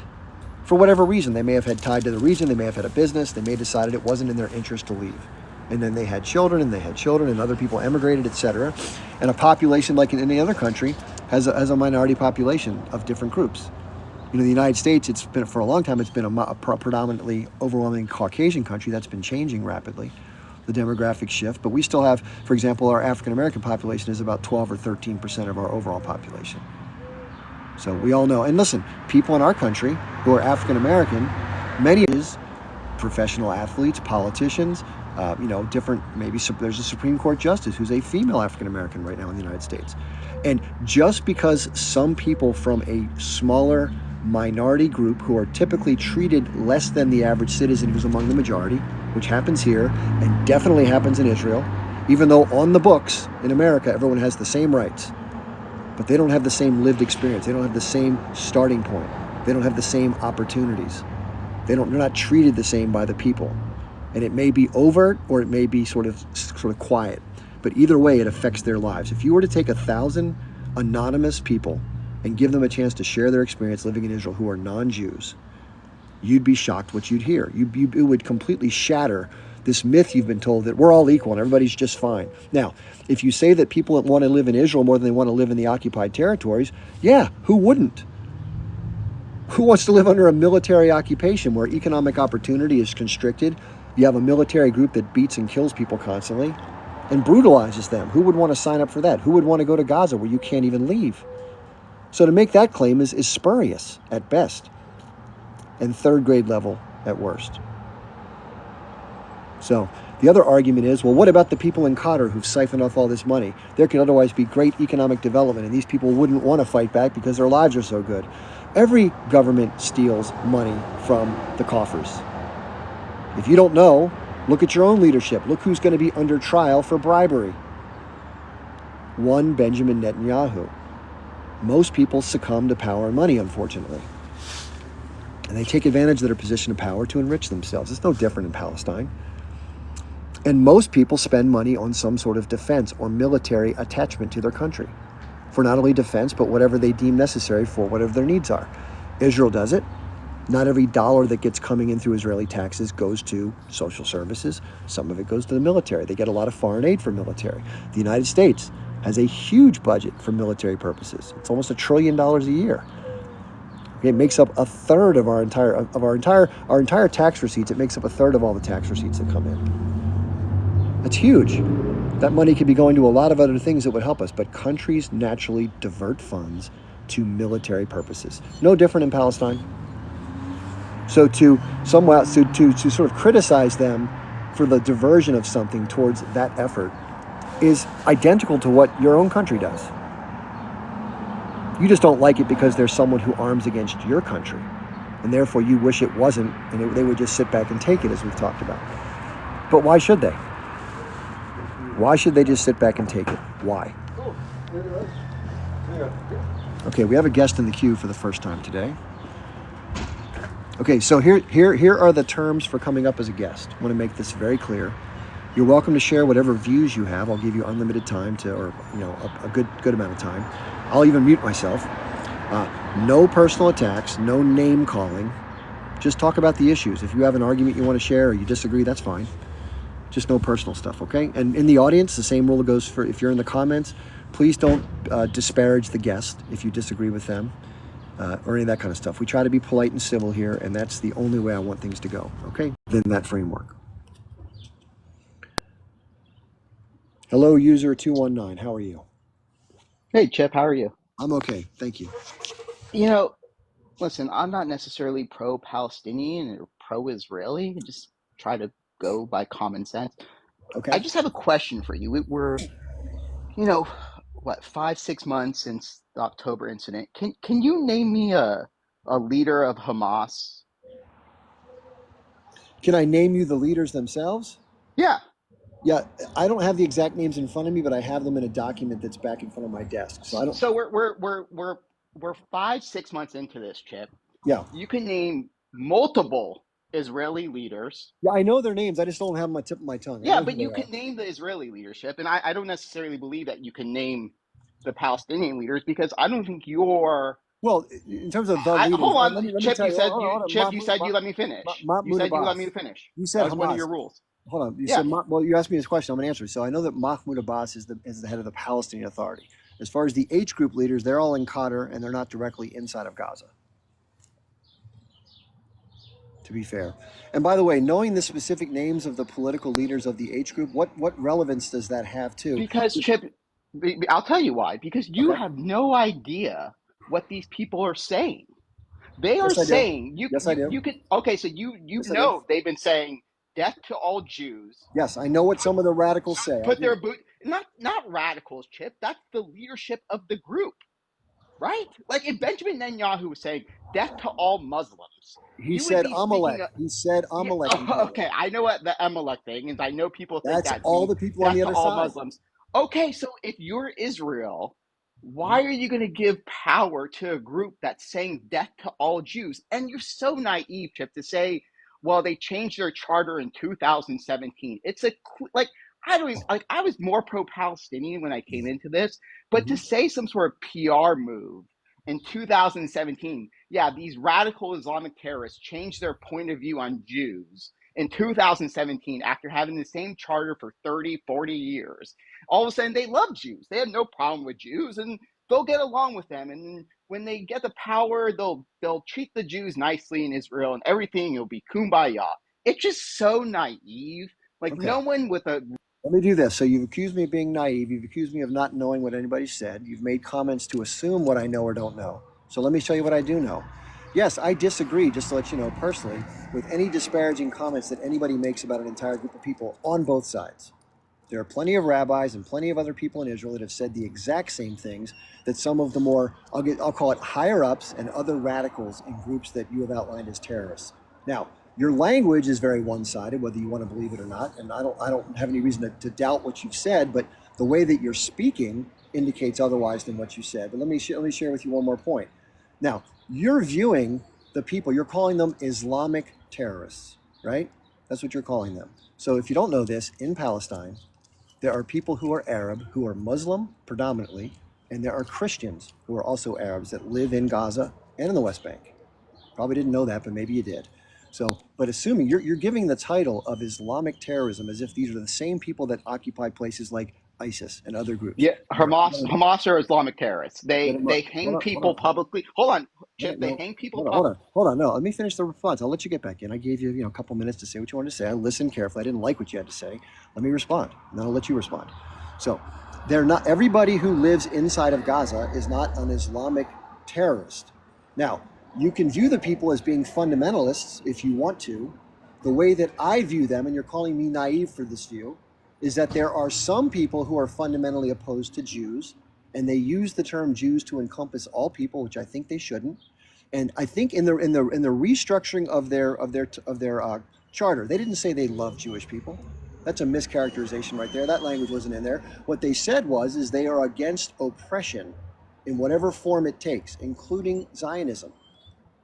For whatever reason, they may have had tied to the region, they may have had a business, they may have decided it wasn't in their interest to leave. And then they had children, and other people emigrated, etc. And a population like in any other country has a minority population of different groups. You know, the United States, it's been for a long time, it's been a predominantly overwhelming Caucasian country. That's been changing rapidly, the demographic shift. But we still have, for example, our African-American population is about 12 or 13% of our overall population. So we all know, and listen, people in our country who are African-American, many of these professional athletes, politicians, different, maybe there's a Supreme Court justice who's a female African-American right now in the United States. And just because some people from a smaller minority group who are typically treated less than the average citizen who's among the majority, which happens here and definitely happens in Israel, even though on the books in America, everyone has the same rights, but they don't have the same lived experience. They don't have the same starting point. They don't have the same opportunities. They're not treated the same by the people. And it may be overt or it may be sort of quiet. But either way, it affects their lives. If you were to take 1,000 anonymous people and give them a chance to share their experience living in Israel who are non-Jews, you'd be shocked what you'd hear. It would completely shatter this myth you've been told that we're all equal and everybody's just fine. Now, if you say that people want to live in Israel more than they want to live in the occupied territories, yeah, who wouldn't? Who wants to live under a military occupation where economic opportunity is constricted? You have a military group that beats and kills people constantly and brutalizes them. Who would want to sign up for that? Who would want to go to Gaza where you can't even leave? So to make that claim is spurious at best and third grade level at worst. So the other argument is, well, what about the people in Qatar who've siphoned off all this money? There could otherwise be great economic development, and these people wouldn't want to fight back because their lives are so good. Every government steals money from the coffers. If you don't know, look at your own leadership. Look who's going to be under trial for bribery. One, Benjamin Netanyahu. Most people succumb to power and money, unfortunately. And they take advantage of their position of power to enrich themselves. It's no different in Palestine. And most people spend money on some sort of defense or military attachment to their country for not only defense, but whatever they deem necessary for whatever their needs are. Israel does it. Not every dollar that gets coming in through Israeli taxes goes to social services. Some of it goes to the military. They get a lot of foreign aid for military. The United States has a huge budget for military purposes. It's almost $1 trillion a year. Okay, it makes up a third of our entire tax receipts. It makes up a third of all the tax receipts that come in. That's huge. That money could be going to a lot of other things that would help us, but countries naturally divert funds to military purposes. No different in Palestine. So to sort of criticize them for the diversion of something towards that effort is identical to what your own country does. You just don't like it because there's someone who arms against your country, and therefore you wish it wasn't, and they would just sit back and take it, as we've talked about. But why should they? Why should they just sit back and take it? Why? Okay, we have a guest in the queue for the first time today. Okay, so here are the terms for coming up as a guest. I want to make this very clear. You're welcome to share whatever views you have. I'll give you unlimited time or a good amount of time. I'll even mute myself. No personal attacks, no name calling. Just talk about the issues. If you have an argument you want to share or you disagree, that's fine. Just no personal stuff, okay? And in the audience, the same rule goes for if you're in the comments. Please don't disparage the guest if you disagree with them. Or any of that kind of stuff. We try to be polite and civil here, and that's the only way I want things to go, okay? Within that framework. Hello, user 219. How are you? Hey, Chip, how are you? I'm okay. Thank you. You know, listen, I'm not necessarily pro-Palestinian or pro-Israeli. I just try to go by common sense. I Okay. just have a question for you. We're, you know, what, 5, 6 months since the October incident. Can you name me a leader of Hamas? Can I name you the leaders themselves? Yeah. Yeah, I don't have the exact names in front of me, but I have them in a document that's back in front of my desk. So I don't. So we're 5, 6 months into this, Chip. Yeah. You can name multiple Israeli leaders. Yeah, I know their names. I just don't have them on the tip of my tongue. I Yeah, know who but they you are. can name the Israeli leadership, and I don't necessarily believe that you can name the Palestinian leaders because I don't think you're. Well, in terms of the I leaders, hold on, let me Chip. tell You you. said Hold on. Chip. You said you let me finish. You Mahmoud said you let me Abbas. finish. You That said was one of Hamas. your rules. Hold on. You Yeah. said, well, you asked me this question. I'm going to answer it. So I know that Mahmoud Abbas is the head of the Palestinian Authority. As far as the H group leaders, they're all in Qatar and they're not directly inside of Gaza, to be fair. And by the way, knowing the specific names of the political leaders of the H group, what relevance does that have too? Because Chip, I'll tell you why. Because you Okay. have no idea what these people are saying. They are Yes, I do. saying Yes, I do. you could okay. So you Yes, I do. know they've been saying death to all Jews. Yes, I know what some of the radicals say. I Put their do. boot, not radicals, Chip. That's the leadership of the group, right? Like if Benjamin Netanyahu was saying death to all Muslims, He you would said be speaking Amalek. of, He said yeah, Amalek in Hebrew. okay, I know what the Amalek thing is. I know people think That's that all means the people on death the to other all side. Muslims. Okay, so if you're Israel, why are you going to give power to a group that's saying death to all Jews? And you're so naive, Chip, to say, well, they changed their charter in 2017. It's like, I don't even, like, I was more pro-Palestinian when I came into this, but to Mhm. say some sort of PR move in 2017, yeah, these radical Islamic terrorists changed their point of view on Jews in 2017 after having the same charter for 30, 40 years. All of a sudden, they love Jews. They have no problem with Jews, and they'll get along with them. And when they get the power, they'll treat the Jews nicely in Israel, and everything will be kumbaya. It's just so naive. Like Okay. no one with a Let me do this. So you've accused me of being naive. You've accused me of not knowing what anybody said. You've made comments to assume what I know or don't know. So let me show you what I do know. Yes, I disagree, just to let you know personally, with any disparaging comments that anybody makes about an entire group of people on both sides. There are plenty of rabbis and plenty of other people in Israel that have said the exact same things that some of the more, I'll call it higher ups and other radicals in groups that you have outlined as terrorists. Now, your language is very one-sided, whether you want to believe it or not, and I don't have any reason to doubt what you've said, but the way that you're speaking indicates otherwise than what you said. But let me share with you one more point. Now, you're viewing the people, you're calling them Islamic terrorists, right? That's what you're calling them. So if you don't know this, in Palestine, there are people who are Arab, who are Muslim predominantly, and there are Christians who are also Arabs that live in Gaza and in the West Bank. Probably didn't know that, but maybe you did. So, but assuming you're giving the title of Islamic terrorism as if these are the same people that occupy places like ISIS and other groups Yeah, Hamas are Islamic terrorists. that They hang people publicly. Hold on, Chip. They no, hang people hold on, hold public. on, hold on. No, let me finish the response. I'll let you get back in. I gave you, a couple minutes to say what you wanted to say. I listened carefully. I didn't like what you had to say. Let me respond, and then I'll let you respond. So, they're not everybody who lives inside of Gaza is not an Islamic terrorist. Now, you can view the people as being fundamentalists if you want to. The way that I view them, and you're calling me naive for this view, is that there are some people who are fundamentally opposed to Jews, and they use the term Jews to encompass all people, which I think they shouldn't. And I think in the restructuring of their charter, they didn't say they love Jewish people. That's a mischaracterization right there. That language wasn't in there. What they said was is they are against oppression in whatever form it takes, including Zionism.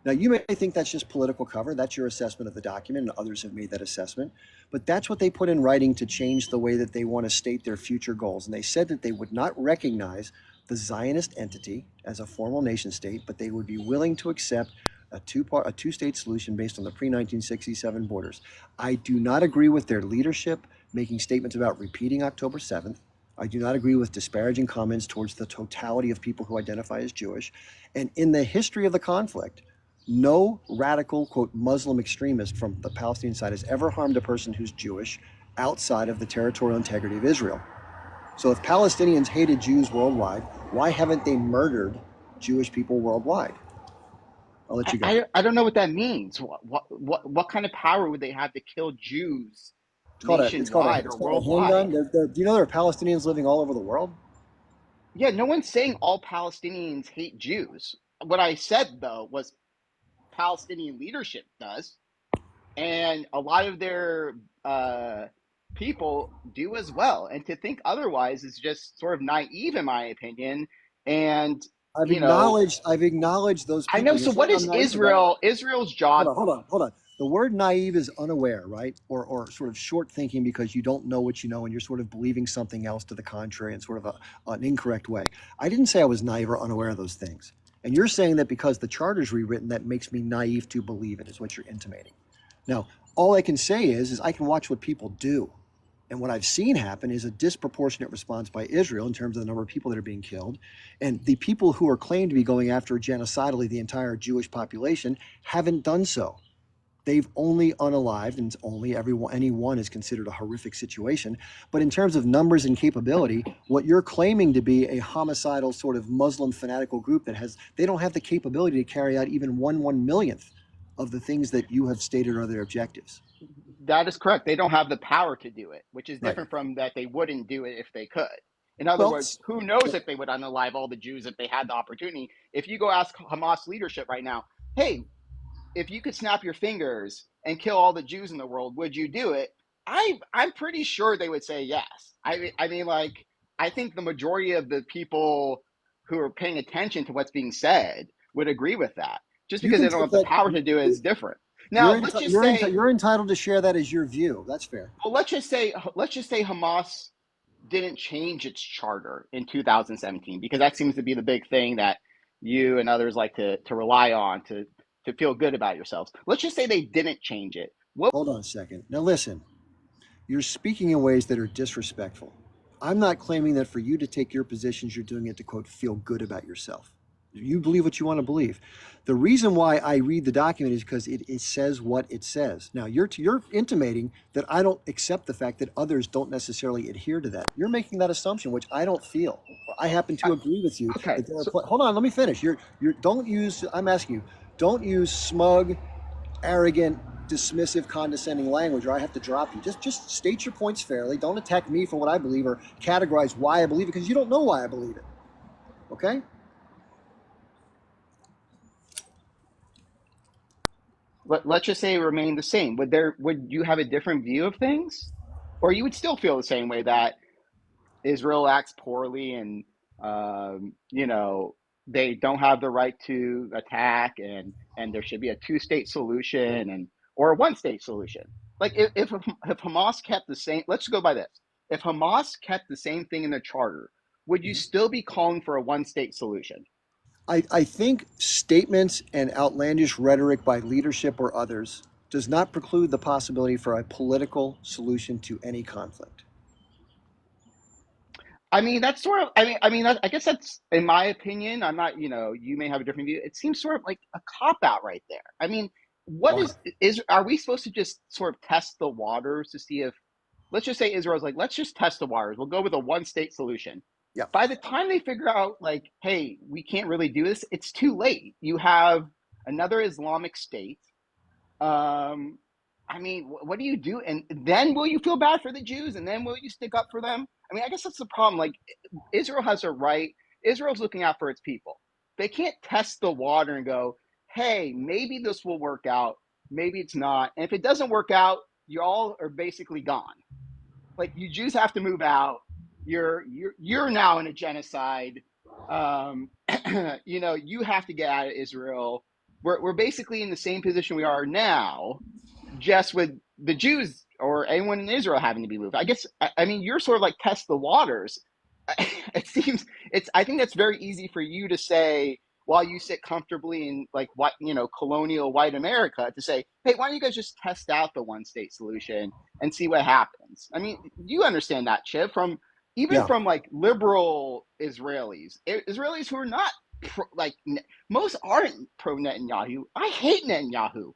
Now, you may think that's just political cover. That's your assessment of the document, and others have made that assessment. But that's what they put in writing to change the way that they want to state their future goals. And they said that they would not recognize the Zionist entity as a formal nation state, but they would be willing to accept a two-state solution based on the pre-1967 borders. I do not agree with their leadership making statements about repeating October 7th. I do not agree with disparaging comments towards the totality of people who identify as Jewish. And in the history of the conflict, no radical, quote, Muslim extremist from the Palestinian side has ever harmed a person who's Jewish outside of the territorial integrity of Israel. So if Palestinians hated Jews worldwide, why haven't they murdered Jewish people worldwide? I'll let you go. I don't know what that means. What kind of power would they have to kill Jews It's called a it's called a nationwide or it's called a handgun. worldwide? Do you know there are Palestinians living all over the world? Yeah, no one's saying all Palestinians hate Jews. What I said though was Palestinian leadership does, and a lot of their uh, people do as well. And to think otherwise is just sort of naive, in my opinion. And I've you know, acknowledged I've acknowledged those I know. people. You're So what saying I'm is naive about it. Israel? Israel's Hold job. on, hold on, hold on. The word naive is unaware, right? Or sort of short thinking because you don't know what you know and you're sort of believing something else to the contrary in sort of an incorrect way. I didn't say I was naive or unaware of those things. And you're saying that because the charter's rewritten, that makes me naive to believe it, is what you're intimating. Now, all I can say is I can watch what people do. And what I've seen happen is a disproportionate response by Israel in terms of the number of people that are being killed. And the people who are claimed to be going after genocidally the entire Jewish population haven't done so. They've only unalived, and only any one is considered a horrific situation. But in terms of numbers and capability, what you're claiming to be a homicidal sort of Muslim fanatical group they don't have the capability to carry out even one millionth of the things that you have stated are their objectives. That is correct. They don't have the power to do it, which is Right. different from that they wouldn't do it if they could. In other Well, words, who knows if they would unalive all the Jews if they had the opportunity? If you go ask Hamas leadership right now, hey, if you could snap your fingers and kill all the Jews in the world, would you do it? I'm pretty sure they would say yes. I mean, like, I think the majority of the people who are paying attention to what's being said would agree with that. Just you because they can don't take have the that. power to do it is different. Now, You're let's enti- just you're enti- say, you're entitled to share that as your view. That's fair. well, let's just say Hamas didn't change its charter in 2017 because that seems to be the big thing that you and others like to rely on to feel good about yourselves. Let's just say they didn't change it. What Hold on a second. Now listen. You're speaking in ways that are disrespectful. I'm not claiming that for you to take your positions, you're doing it to, quote, feel good about yourself. You believe what you want to believe. The reason why I read the document is because it says what it says. Now, you're intimating that I don't accept the fact that others don't necessarily adhere to that. You're making that assumption, which I don't feel. I happen to agree with you okay, that there are. so Hold on, let me finish. You're don't use. I'm asking you. don't use smug, arrogant, dismissive, condescending language, or I have to drop you. Just state your points fairly. Don't attack me for what I believe or categorize why I believe it because you don't know why I believe it. Okay? Let's just say it remained the same. Would you have a different view of things? Or you would still feel the same way that Israel acts poorly and you know, they don't have the right to attack and there should be a two-state solution and or a one-state solution. Like if Hamas kept the same, let's go by this. If Hamas kept the same thing in the charter, would you still be calling for a one-state solution? I think statements and outlandish rhetoric by leadership or others does not preclude the possibility for a political solution to any conflict. I mean, that's sort of. I guess that's in my opinion. I'm not. You know, you may have a different view. It seems sort of like a cop out right there. I mean, what Why? is? Are we supposed to just sort of test the waters to see if? Let's just say Israel's like, let's just test the waters. We'll go with a one state solution. Yeah. By the time they figure out, like, hey, we can't really do this, it's too late. You have another Islamic state. Um, I mean, what do you do? And then will you feel bad for the Jews? And then will you stick up for them? I mean, I guess that's the problem. Like, Israel has a right. Israel's looking out for its people. They can't test the water and go, hey, maybe this will work out. Maybe it's not. And if it doesn't work out, you all are basically gone. Like, you Jews have to move out. You're now in a genocide. Um, you know, you have to get out of Israel. We're basically in the same position we are now, just with the Jews or anyone in Israel having to be moved. I guess I mean you're sort of like test the waters. It seems it's. I think that's very easy for you to say while you sit comfortably in like what you know colonial white America to say, hey, why don't you guys just test out the one state solution and see what happens? I mean, you understand that, Chip, from even Yeah. from like liberal Israelis who are not like most aren't pro Netanyahu. I hate Netanyahu.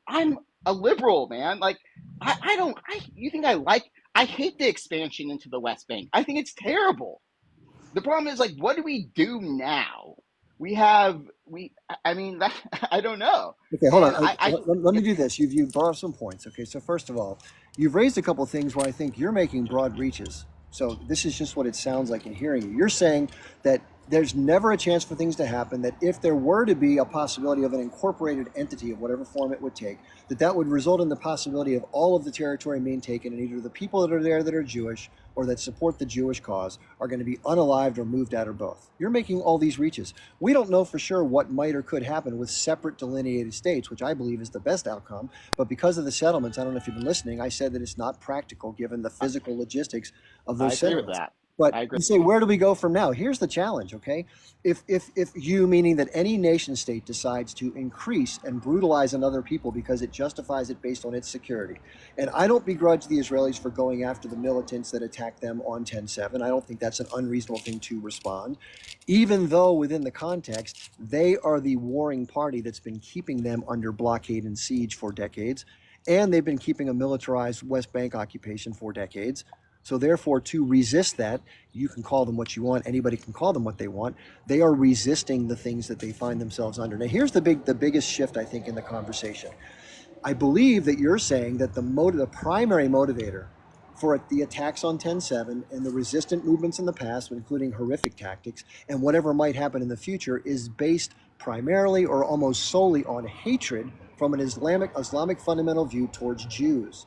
I'm a liberal, man. Like I don't I you think I hate the expansion into the West Bank. I think it's terrible. The problem is like what do we do now? We have we I mean that I don't know. Okay, hold on. And I Let me it, do this. You've brought up some points. Okay, so first of all, you've raised a couple of things where I think you're making broad reaches. So this is just what it sounds like in hearing you. You're saying that there's never a chance for things to happen, that if there were to be a possibility of an incorporated entity of whatever form it would take, that that would result in the possibility of all of the territory being taken, and either the people that are there that are Jewish or that support the Jewish cause are going to be unalived or moved out or both. You're making all these reaches. We don't know for sure what might or could happen with separate delineated states, which I believe is the best outcome. But because of the settlements, I don't know if you've been listening, I said that it's not practical given the physical logistics of I those agree with settlements. that. But I agree. you say, where do we go from now? Here's the challenge, okay? If you, meaning that any nation state decides to increase and brutalize another people because it justifies it based on its security, and I don't begrudge the Israelis for going after the militants that attacked them on 10/7. I don't think that's an unreasonable thing to respond, even though within the context, they are the warring party that's been keeping them under blockade and siege for decades, and they've been keeping a militarized West Bank occupation for decades. So therefore, to resist that, you can call them what you want. Anybody can call them what they want. They are resisting the things that they find themselves under. Now, here's the biggest shift I think in the conversation. I believe that you're saying that the primary motivator for the attacks on 10/7 and the resistant movements in the past, including horrific tactics, and whatever might happen in the future, is based primarily or almost solely on hatred from an Islamic fundamental view towards Jews.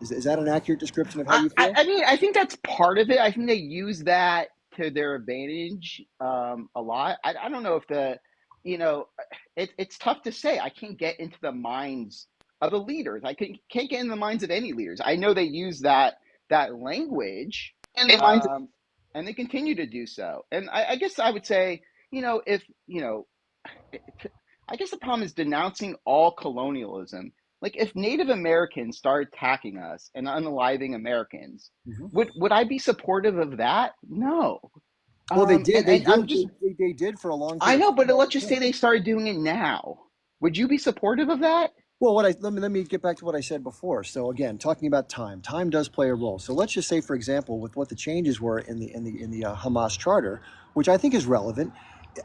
Is that an accurate description of how you feel? I mean, I think that's part of it. I think they use that to their advantage a lot. I don't know if you know, it's tough to say. I can't get into the minds of the leaders. Can't get in the minds of any leaders. I know they use that language, In the minds um, and they continue to do so. And I guess I would say, you know, if you know, I guess the problem is denouncing all colonialism. Like if Native Americans start attacking us and unaliving Americans, Mhm. would I be supportive of that? No. Well, they did. They And I'm did. just They did for a long I period know, of but time. All let's the just say time. they started doing it now. Would you be supportive of that? Well, let me get back to what I said before. So again, talking about time, time does play a role. So let's just say, for example, with what the changes were in the Hamas charter, which I think is relevant.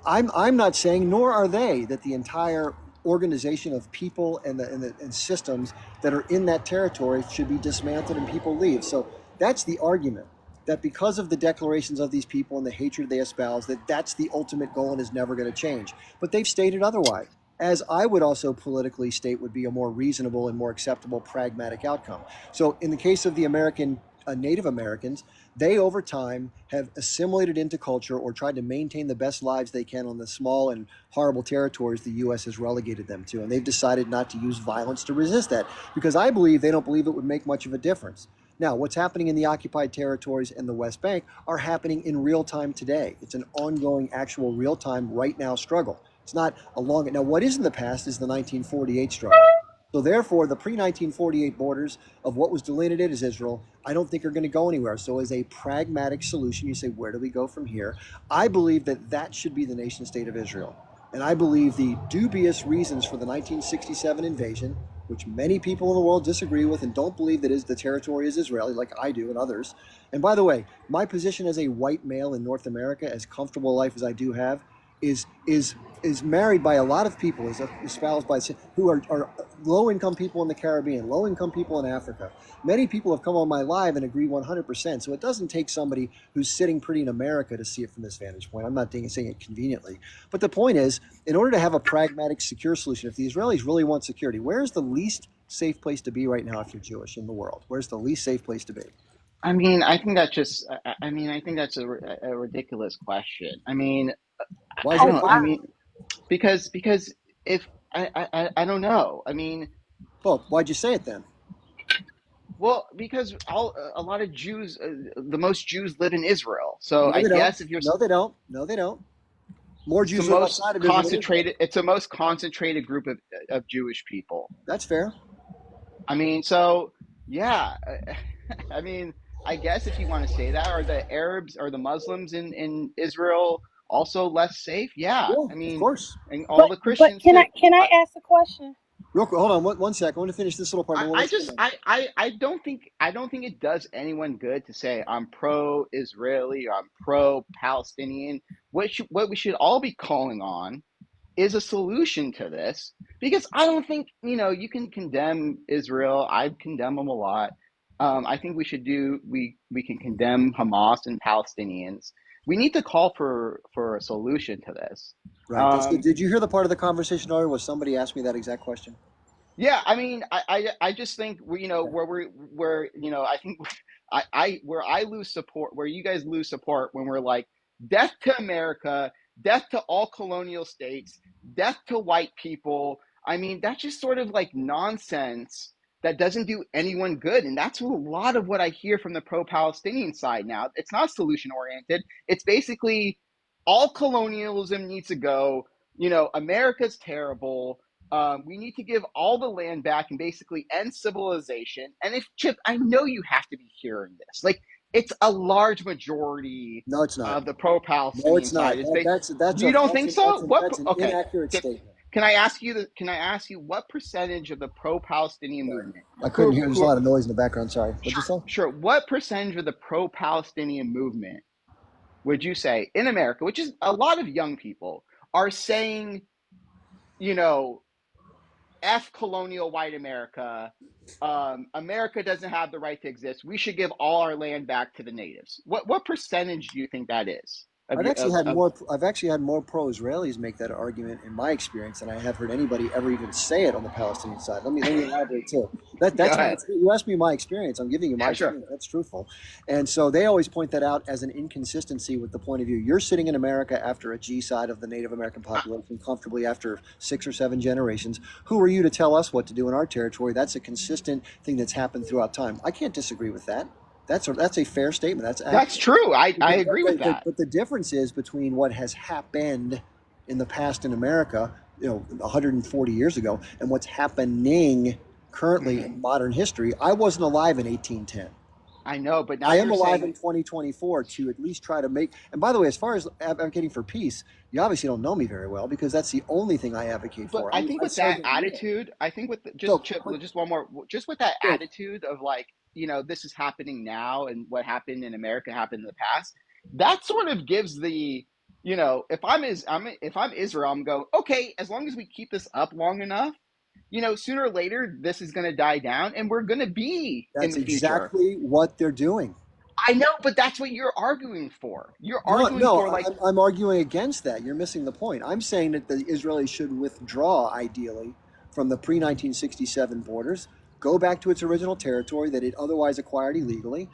I'm not saying, nor are they, that the entire organization of people and systems that are in that territory should be dismantled and people leave. So that's the argument, that because of the declarations of these people and the hatred they espouse, that that's the ultimate goal and is never going to change. But they've stated otherwise, as I would also politically state would be a more reasonable and more acceptable pragmatic outcome. So in the case of the American Native Americans, they over time have assimilated into culture or tried to maintain the best lives they can on the small and horrible territories the U.S. has relegated them to. And they've decided not to use violence to resist that, because I believe they don't believe it would make much of a difference. Now, what's happening in the occupied territories and the West Bank are happening in real time today. It's an ongoing, actual, real time, right now struggle. It's not a long. Now, what is in the past is the 1948 struggle. So therefore, the pre-1948 borders of what was delineated as Israel, I don't think are going to go anywhere. So as a pragmatic solution, you say, where do we go from here? I believe that that should be the nation state of Israel. And I believe the dubious reasons for the 1967 invasion, which many people in the world disagree with and don't believe that is the territory is Israeli, like I do and others. And by the way, my position as a white male in North America, as comfortable a life as I do have, is married by a lot of people, is espoused by who are low income people in the Caribbean, low income people in Africa. Many people have come on my live and agree 100%. So it doesn't take somebody who's sitting pretty in America to see it from this vantage point. I'm not saying it conveniently, but the point is, in order to have a pragmatic, secure solution, if the Israelis really want security, where's the least safe place to be right now if you're Jewish in the world? Where's the least safe place to be? I mean, I think that's just. I mean, I think that's a ridiculous question. I mean, Why is I it Oh don't. I wow. ridiculous? mean, because if I don't know. I mean, Well, why'd you say it then? well, because a lot of Jews, the most Jews live in Israel. So No, I they don't. guess if you're No, they don't. No, they don't. More it's the Jews live most outside of Israel than Israel. concentrated, it's the most concentrated group of Jewish people. That's fair. I mean, so yeah. I mean, I guess if you want to say that, are the Arabs or the Muslims in Israel also less safe? Yeah. Yeah, I of mean, course. and all But the but Christians can too. I ask a question? Real quick, hold on one second. I want to finish this little part, and then we'll I let you just go. On. I don't think it does anyone good to say I'm pro Israeli or I'm pro Palestinian. What we should all be calling on is a solution to this, because I don't think, you can condemn Israel. I condemn them a lot. I think we can condemn Hamas and Palestinians. We need to call for a solution to this. Right. That's good. Um, Did you hear the part of the conversation earlier where somebody asked me that exact question? yeah, I mean, I just think Okay. where I think I where I lose support, where you guys lose support when we're like, death to America, death to all colonial states, death to white people. I mean, that's just sort of like nonsense that doesn't do anyone good, and that's a lot of what I hear from the pro-Palestinian side now. It's not solution oriented. It's basically all colonialism needs to go. America's terrible. We need to give all the land back and basically end civilization. And if Chip, I know you have to be hearing this. Like, it's a large majority No, it's not. of the No, pro-Palestinian it's not. side is based. That's You a don't that's think an so? that's an Okay. inaccurate Can, statement. can I ask you? Can I ask you what percentage of the pro-Palestinian Sorry, movement? I couldn't Who? hear. There's a Who? lot of noise in the background. Sorry. What'd you Sure. say? Sure. What percentage of the pro-Palestinian movement would you say in America, which is a lot of young people, are saying, you know, F colonial white America. America doesn't have the right to exist. We should give all our land back to the natives. What percentage do you think that is of your of I've actually had more pro-Israelis make that argument in my experience than I have heard anybody ever even say it on the Palestinian side. Let me elaborate too. Go That's my ahead. you asked me my experience. I'm giving you my Yeah, sure. experience. That's truthful. And so they always point that out as an inconsistency with the point of view. You're sitting in America after a genocide of the Native American I, population comfortably after 6 or 7 generations. Who are you to tell us what to do in our territory? That's a consistent thing that's happened throughout time. I can't disagree with that. That's a fair statement. That's that's accurate. true. I But, agree with that. but the difference is between what has happened in the past in America, 140 years ago, and what's happening currently Hmm. in modern history. I wasn't alive in 1810. I know, but now I am you're alive in saying, 2024 to at least try to make. And by the way, as far as advocating for peace, you obviously don't know me very well because that's the only thing I advocate but for. I think I with served that in Europe. attitude, I think with So, just Chip, but, just one more, just with that so attitude of like, this is happening now, and what happened in America happened in the past. That sort of gives the if I'm Israel, I'm going, okay, as long as we keep this up long enough, sooner or later this is going to die down and we're going to be in That's the future. exactly what they're doing. I know, but that's what you're arguing for. You're No, arguing no, for like, I'm arguing against that. You're missing the point. I'm saying that the Israelis should withdraw, ideally, from the pre 1967 borders, go back to its original territory that it otherwise acquired illegally,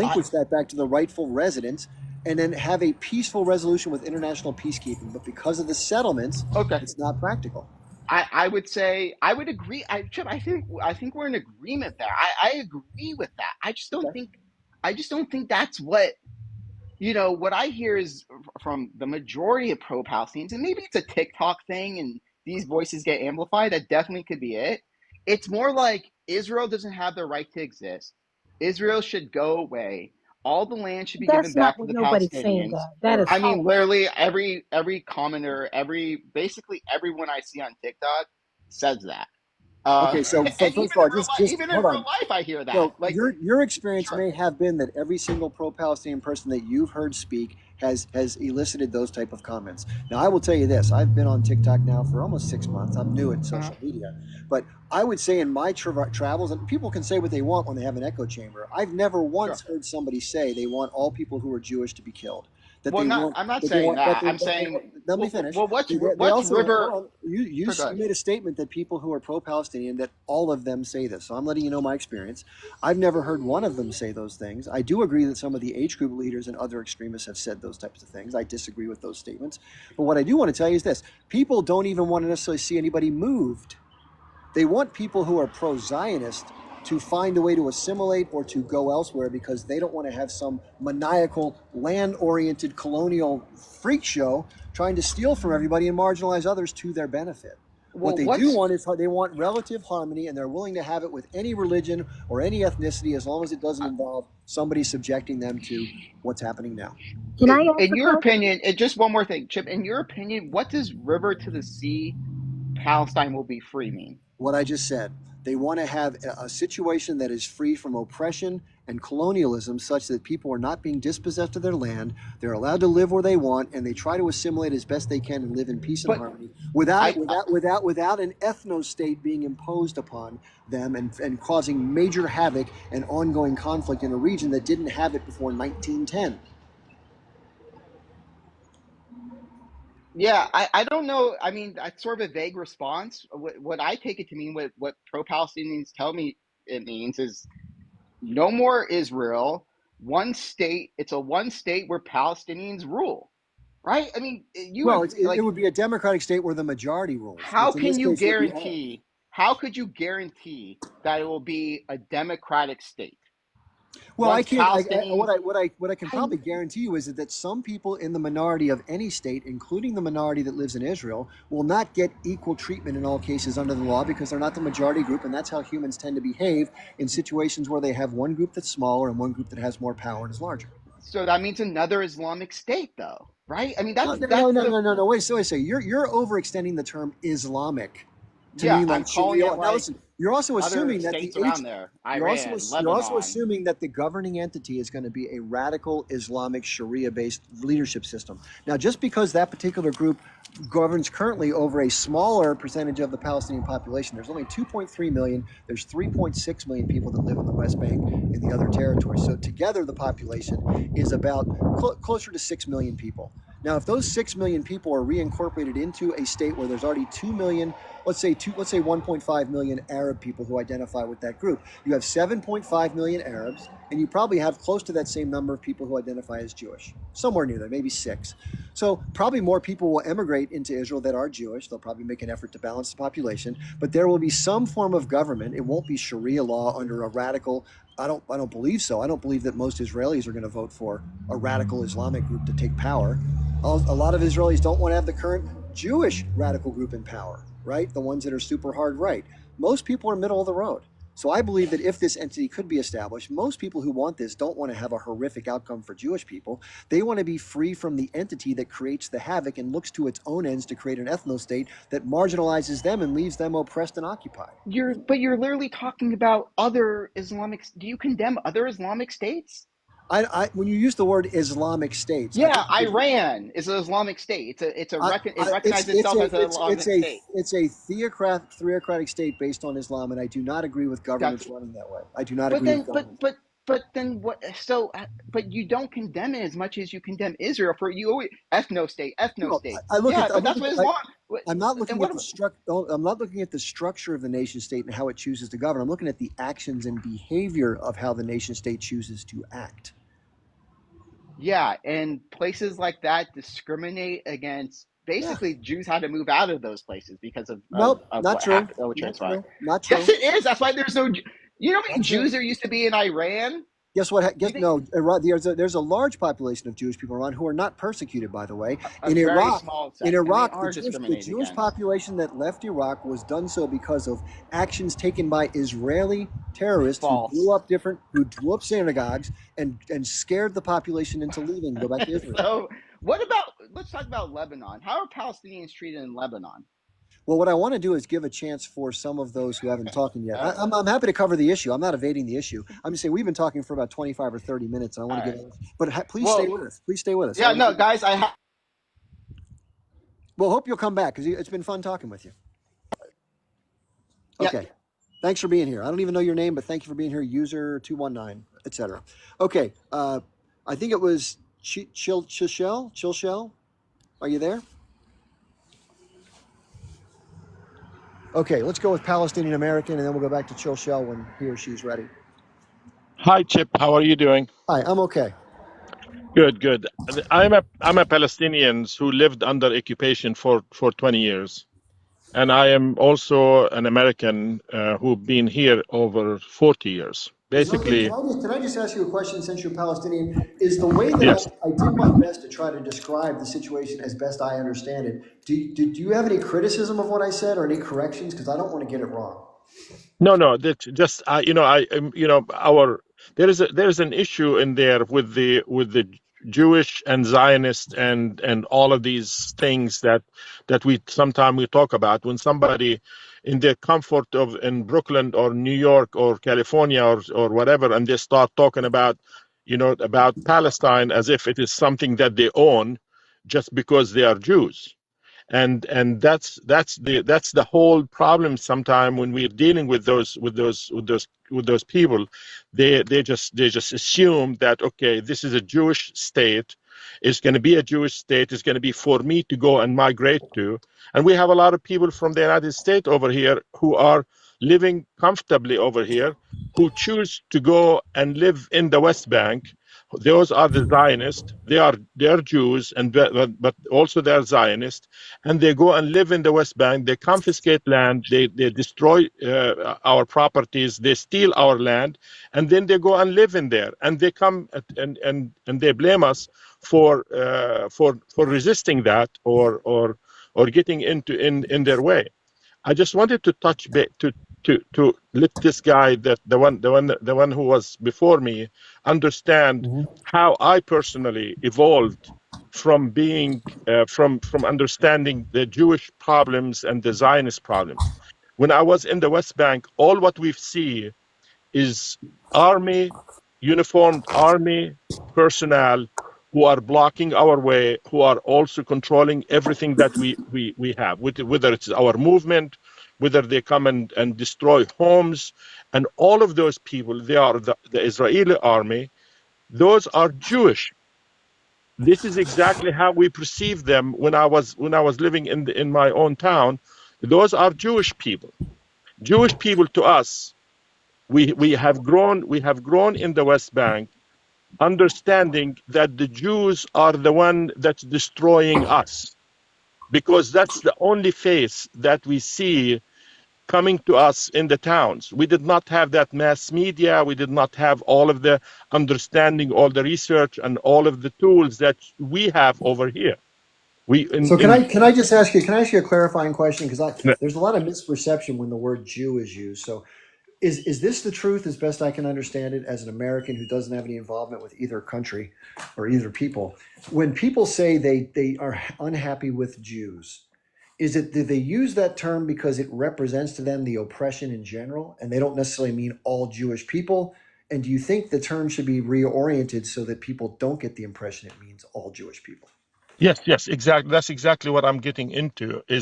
I, relinquish that back to the rightful residents, and then have a peaceful resolution with international peacekeeping. But because of the settlements, okay. it's not practical. I would say I would agree. Chip, I think we're in agreement there. I agree with that. Okay. I just don't think that's what I hear is from the majority of pro-Palestinians, and maybe it's a TikTok thing and these voices get amplified. That definitely could be it. It's more like Israel doesn't have the right to exist. Israel should go away. All the land should be given That's not back to what the nobody's saying, Palestinians. that. That is I mean, false. literally every commenter, basically everyone I see on TikTok says that. Okay, so And first of all, just even in hold real on. life, I hear that. So Like, your experience sure. may have been that every single pro-Palestinian person that you've heard speak has elicited those type of comments. Now, I will tell you this: I've been on TikTok now for almost 6 months. I'm new at Uh-huh. social media, but I would say in my travels, and people can say what they want when they have an echo chamber. I've never once Sure. heard somebody say they want all people who are Jewish to be killed. That Well, they not. want I'm not that they saying want that. I'm that they saying, want. Let me finish. well, They what's also hold River? on. You Sure, go ahead. made a statement that people who are pro-Palestinian, that all of them say this. So I'm letting you know my experience. I've never heard one of them say those things. I do agree that some of the age group leaders and other extremists have said those types of things. I disagree with those statements. But what I do want to tell you is this: people don't even want to necessarily see anybody moved. They want people who are pro Zionist to find a way to assimilate or to go elsewhere because they don't want to have some maniacal, land oriented colonial freak show trying to steal from everybody and marginalize others to their benefit. What Well, they do what's want is they want relative harmony, and they're willing to have it with any religion or any ethnicity as long as it doesn't involve somebody subjecting them to what's happening now. Can I ask in a your question? opinion? Just one more thing, Chip. In your opinion, what does River to the Sea, Palestine will be free mean? What I just said. They want to have a situation that is free from oppression and colonialism, such that people are not being dispossessed of their land. They're allowed to live where they want, and they try to assimilate as best they can and live in peace and But harmony without I, it, without an ethno state being imposed upon them and causing major havoc and ongoing conflict in a region that didn't have it before 1910. yeah, I don't know. I mean, that's sort of a vague response. What I take it to mean, what pro-Palestinians tell me it means is no more Israel. One state. It's a one state where Palestinians rule, right? I mean, you Well, agree? it Like, would be a democratic state where the majority rules, how which in can this you case would be Arab. guarantee? How could you guarantee that it will be a democratic state Well, I once can't. Palestinians? What I can I probably guarantee you is that some people in the minority of any state, including the minority that lives in Israel, will not get equal treatment in all cases under the law because they're not the majority group, and that's how humans tend to behave in situations where they have one group that's smaller and one group that has more power and is larger. So that means another Islamic state, though, right? I mean, No, no, no, that's no, the no, no, no. Wait a second. You're overextending the term Islamic to yeah. mean I'm like calling Sharia it law. Now like listen, you're also other assuming that the states around there, Iran, you're also Lebanon. assuming that the governing entity is going to be a radical Islamic Sharia-based leadership system. Now, just because that particular group governs currently over a smaller percentage of the Palestinian population, there's only 2.3 million. There's 3.6 million people that live in the West Bank and the other territories. So together, the population is about closer to 6 million people. Now, if those 6 million people are reincorporated into a state where there's already 2 million, let's say 1.5 million Arab people who identify with that group, you have 7.5 million Arabs, and you probably have close to that same number of people who identify as Jewish, somewhere near there, maybe six. So probably more people will emigrate into Israel that are Jewish. They'll probably make an effort to balance the population, but there will be some form of government. It won't be Sharia law under a radical. I don't believe so. I don't believe that most Israelis are going to vote for a radical Islamic group to take power. A lot of Israelis don't want to have the current Jewish radical group in power, right? The ones that are super hard right. Most people are middle of the road. So I believe that if this entity could be established, most people who want this don't want to have a horrific outcome for Jewish people. They want to be free from the entity that creates the havoc and looks to its own ends to create an ethno state that marginalizes them and leaves them oppressed and occupied. But you're literally talking about other Islamic. Do you condemn other Islamic states? when you use the word Islamic states, I Yeah, think Iran is an Islamic state. It recognizes itself as an Islamic state. it's a theocratic state based on Islam, and I do not agree with That's governments running that way. I do not but agree with then governments. but then what? So but you don't condemn it as much as you condemn Israel for you always ethno No, state. I look Yeah, at but that's what Islam. I'm not Then looking what? at I'm not looking at the structure of the nation state and how it chooses to govern. I'm looking at the actions and behavior of how the nation state chooses to act. Yeah, and places like that discriminate against. Yeah. Basically, Jews had to move out of those places because Nope. of Not what true. happened, what Not transpired. true. Not Yes, true. it is. That's why there's no. You know how Not many true. Jews there used to be in Iran? Guess what? You Guess think no. There's a large population of Jewish people around who are not persecuted. By the way, a in very Iraq, small set, and they are The discriminated Jewish against. population that left Iraq was done so because of actions taken by Israeli terrorists False. who blew up synagogues and scared the population into leaving. Go back to Israel. So, what about? Let's talk about Lebanon. How are Palestinians treated in Lebanon? Well, what I want to do is give a chance for some of those who haven't talking yet. All right, I'm happy to cover the issue. I'm not evading the issue. I'm just saying we've been talking for about 25 or 30 minutes, and I want all to right. give. But please stay Well, with us. Please stay with us. yeah, no, guys, I have. Well, hope you'll come back because it's been fun talking with you. Yeah, Okay. Thanks for being here. I don't even know your name, but thank you for being here. User 219, etc. Okay. I think it was Chilshell. Are you there? Okay. Let's go with Palestinian American, and then we'll go back to Chilshell when he or she's ready. Hi, Chip. How are you doing? Hi. I'm okay. Good, good. I'm a Palestinian who lived under occupation for 20 years, and I am also an American who've been here over 40 years. Is it okay? Basically, Can I just ask you a question since you're Palestinian? Is the way that yes. I did my best to try to describe the situation as best I understand it? Did you have any criticism of what I said or any corrections? Because I don't want to get it wrong. No, no. That just our there is an issue in there with the Jewish and Zionist and all of these things that we sometimes we talk about when somebody in the comfort of in Brooklyn or New York or California or whatever, and they start talking about Palestine as if it is something that they own just because they are Jews, and that's the whole problem. Sometimes when we're dealing with those people, they just assume that, okay, this is a Jewish state, it's going to be a Jewish state, it's going to be for me to go and migrate to. And we have a lot of people from the United States over here who are living comfortably over here, who choose to go and live in the West Bank. Those are the Zionists. They are Jews, but also they are Zionists, and they go and live in the West Bank. They confiscate land. They destroy our properties. They steal our land, and then they go and live in there. And they come and they blame us for resisting that or getting in their way. I just wanted to touch base to let this guy, that the one who was before me, understand Mhm. how I personally evolved from being from understanding the Jewish problems and the Zionist problems. When I was in the West Bank, all what we see is army, uniformed army personnel who are blocking our way, who are also controlling everything that we have, whether it's our movement, whether they come and destroy homes, and all of those people, they are the Israeli army. Those are Jewish. This is exactly how we perceive them when I was living in my own town. Those are Jewish people. Jewish people to us, we have grown in the West Bank, understanding that the Jews are the one that's destroying us, because that's the only face that we see coming to us in the towns. We did not have that mass media. We did not have all of the understanding, all the research, and all of the tools that we have over here. We So in can I just ask you? Can I ask you a clarifying question? Because there's a lot of misperception when the word Jew is used. So is this the truth as best I can understand it as an American who doesn't have any involvement with either country or either people? When people say they are unhappy with Jews, is it, do they use that term because it represents to them the oppression in general and they don't necessarily mean all Jewish people? And do you think the term should be reoriented so that people don't get the impression it means all Jewish people? Yes, yes, exactly. That's exactly what I'm getting into. Okay.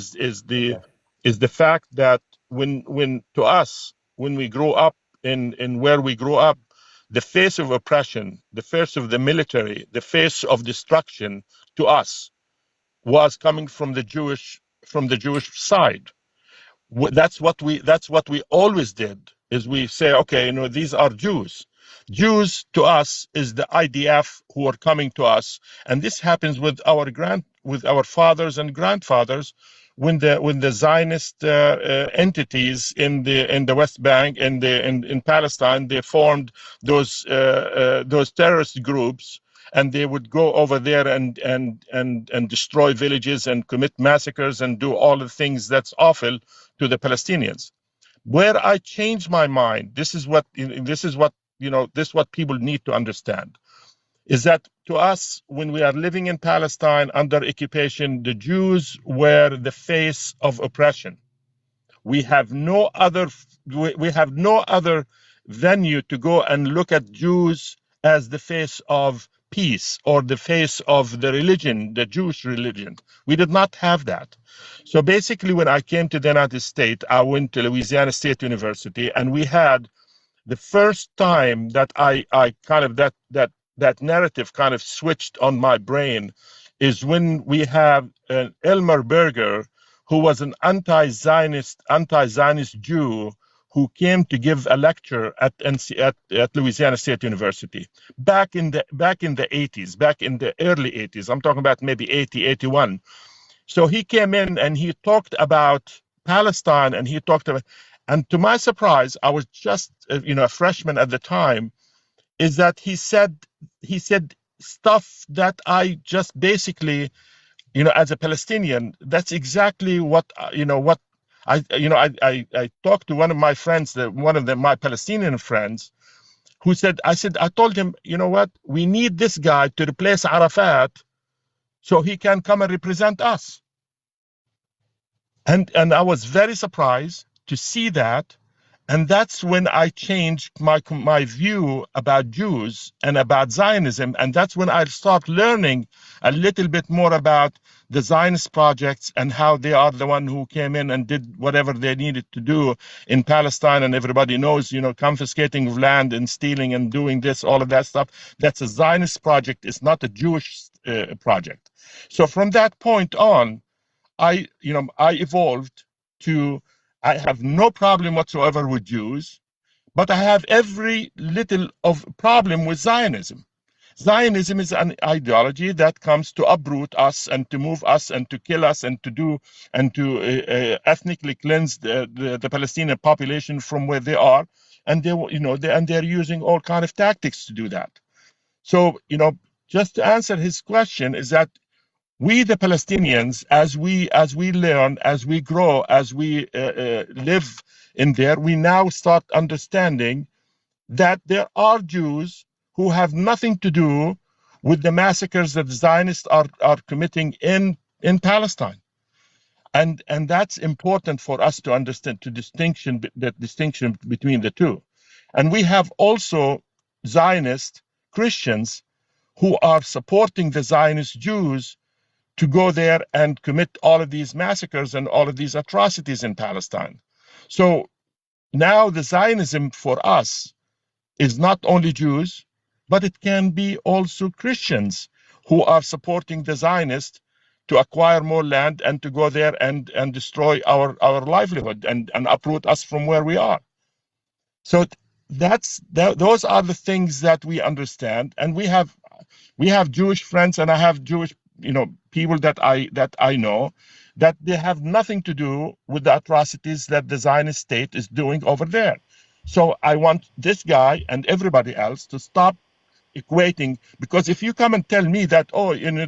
Is the fact that when to us, when we grow up in where we grew up, the face of oppression, the face of the military, the face of destruction to us was coming from the Jewish side. That's what we always did, is we say, okay, these are Jews to us is the IDF who are coming to us. And this happens with our fathers and grandfathers, when the Zionist entities in the West Bank and in Palestine, they formed those terrorist groups, and they would go over there and destroy villages and commit massacres and do all the things that's awful to the Palestinians. Where I changed my mind, this is what people need to understand, is that to us, when we are living in Palestine under occupation, the Jews were the face of oppression. We have no other venue to go and look at Jews as the face of peace or the face of the religion, the Jewish religion. We did not have that. So basically, when I came to the United States, I went to Louisiana State University, and we had the first time that I kind of that narrative kind of switched on my brain, is when we have Elmer Berger, who was an anti-Zionist Jew, who came to give a lecture at Louisiana State University back in the 80s, back in the early 80s. I'm talking about maybe 80, 81. So he came in and he talked about Palestine, and he talked about, and to my surprise, I was just a freshman at the time, is that he said stuff that I just basically, as a Palestinian, that's exactly what what I talked to one of my friends, my Palestinian friends, who said, I told him, you know what, we need this guy to replace Arafat so he can come and represent us. And I was very surprised to see that. And that's when I changed my view about Jews and about Zionism. And that's when I started learning a little bit more about the Zionist projects and how they are the one who came in and did whatever they needed to do in Palestine. And everybody knows, confiscating of land and stealing and doing this, all of that stuff. That's a Zionist project. It's not a Jewish project. So from that point on, I evolved to, I have no problem whatsoever with Jews, but I have every little of problem with Zionism. Zionism is an ideology that comes to uproot us and to move us and to kill us and to ethnically cleanse the Palestinian population from where they are, and they're using all kind of tactics to do that. So just to answer his question, is that we, the Palestinians, as we learn, as we grow, as we live in there, we now start understanding that there are Jews who have nothing to do with the massacres that the Zionists are committing in Palestine. And that's important for us to understand, the distinction between the two. And we have also Zionist Christians who are supporting the Zionist Jews to go there and commit all of these massacres and all of these atrocities in Palestine. So now the Zionism for us is not only Jews, but it can be also Christians who are supporting the Zionists to acquire more land and to go there and destroy our livelihood and uproot us from where we are. So those are the things that we understand, and we have Jewish friends, and I have Jewish people that I know, that they have nothing to do with the atrocities that the Zionist state is doing over there. So I want this guy and everybody else to stop equating, because if you come and tell me that,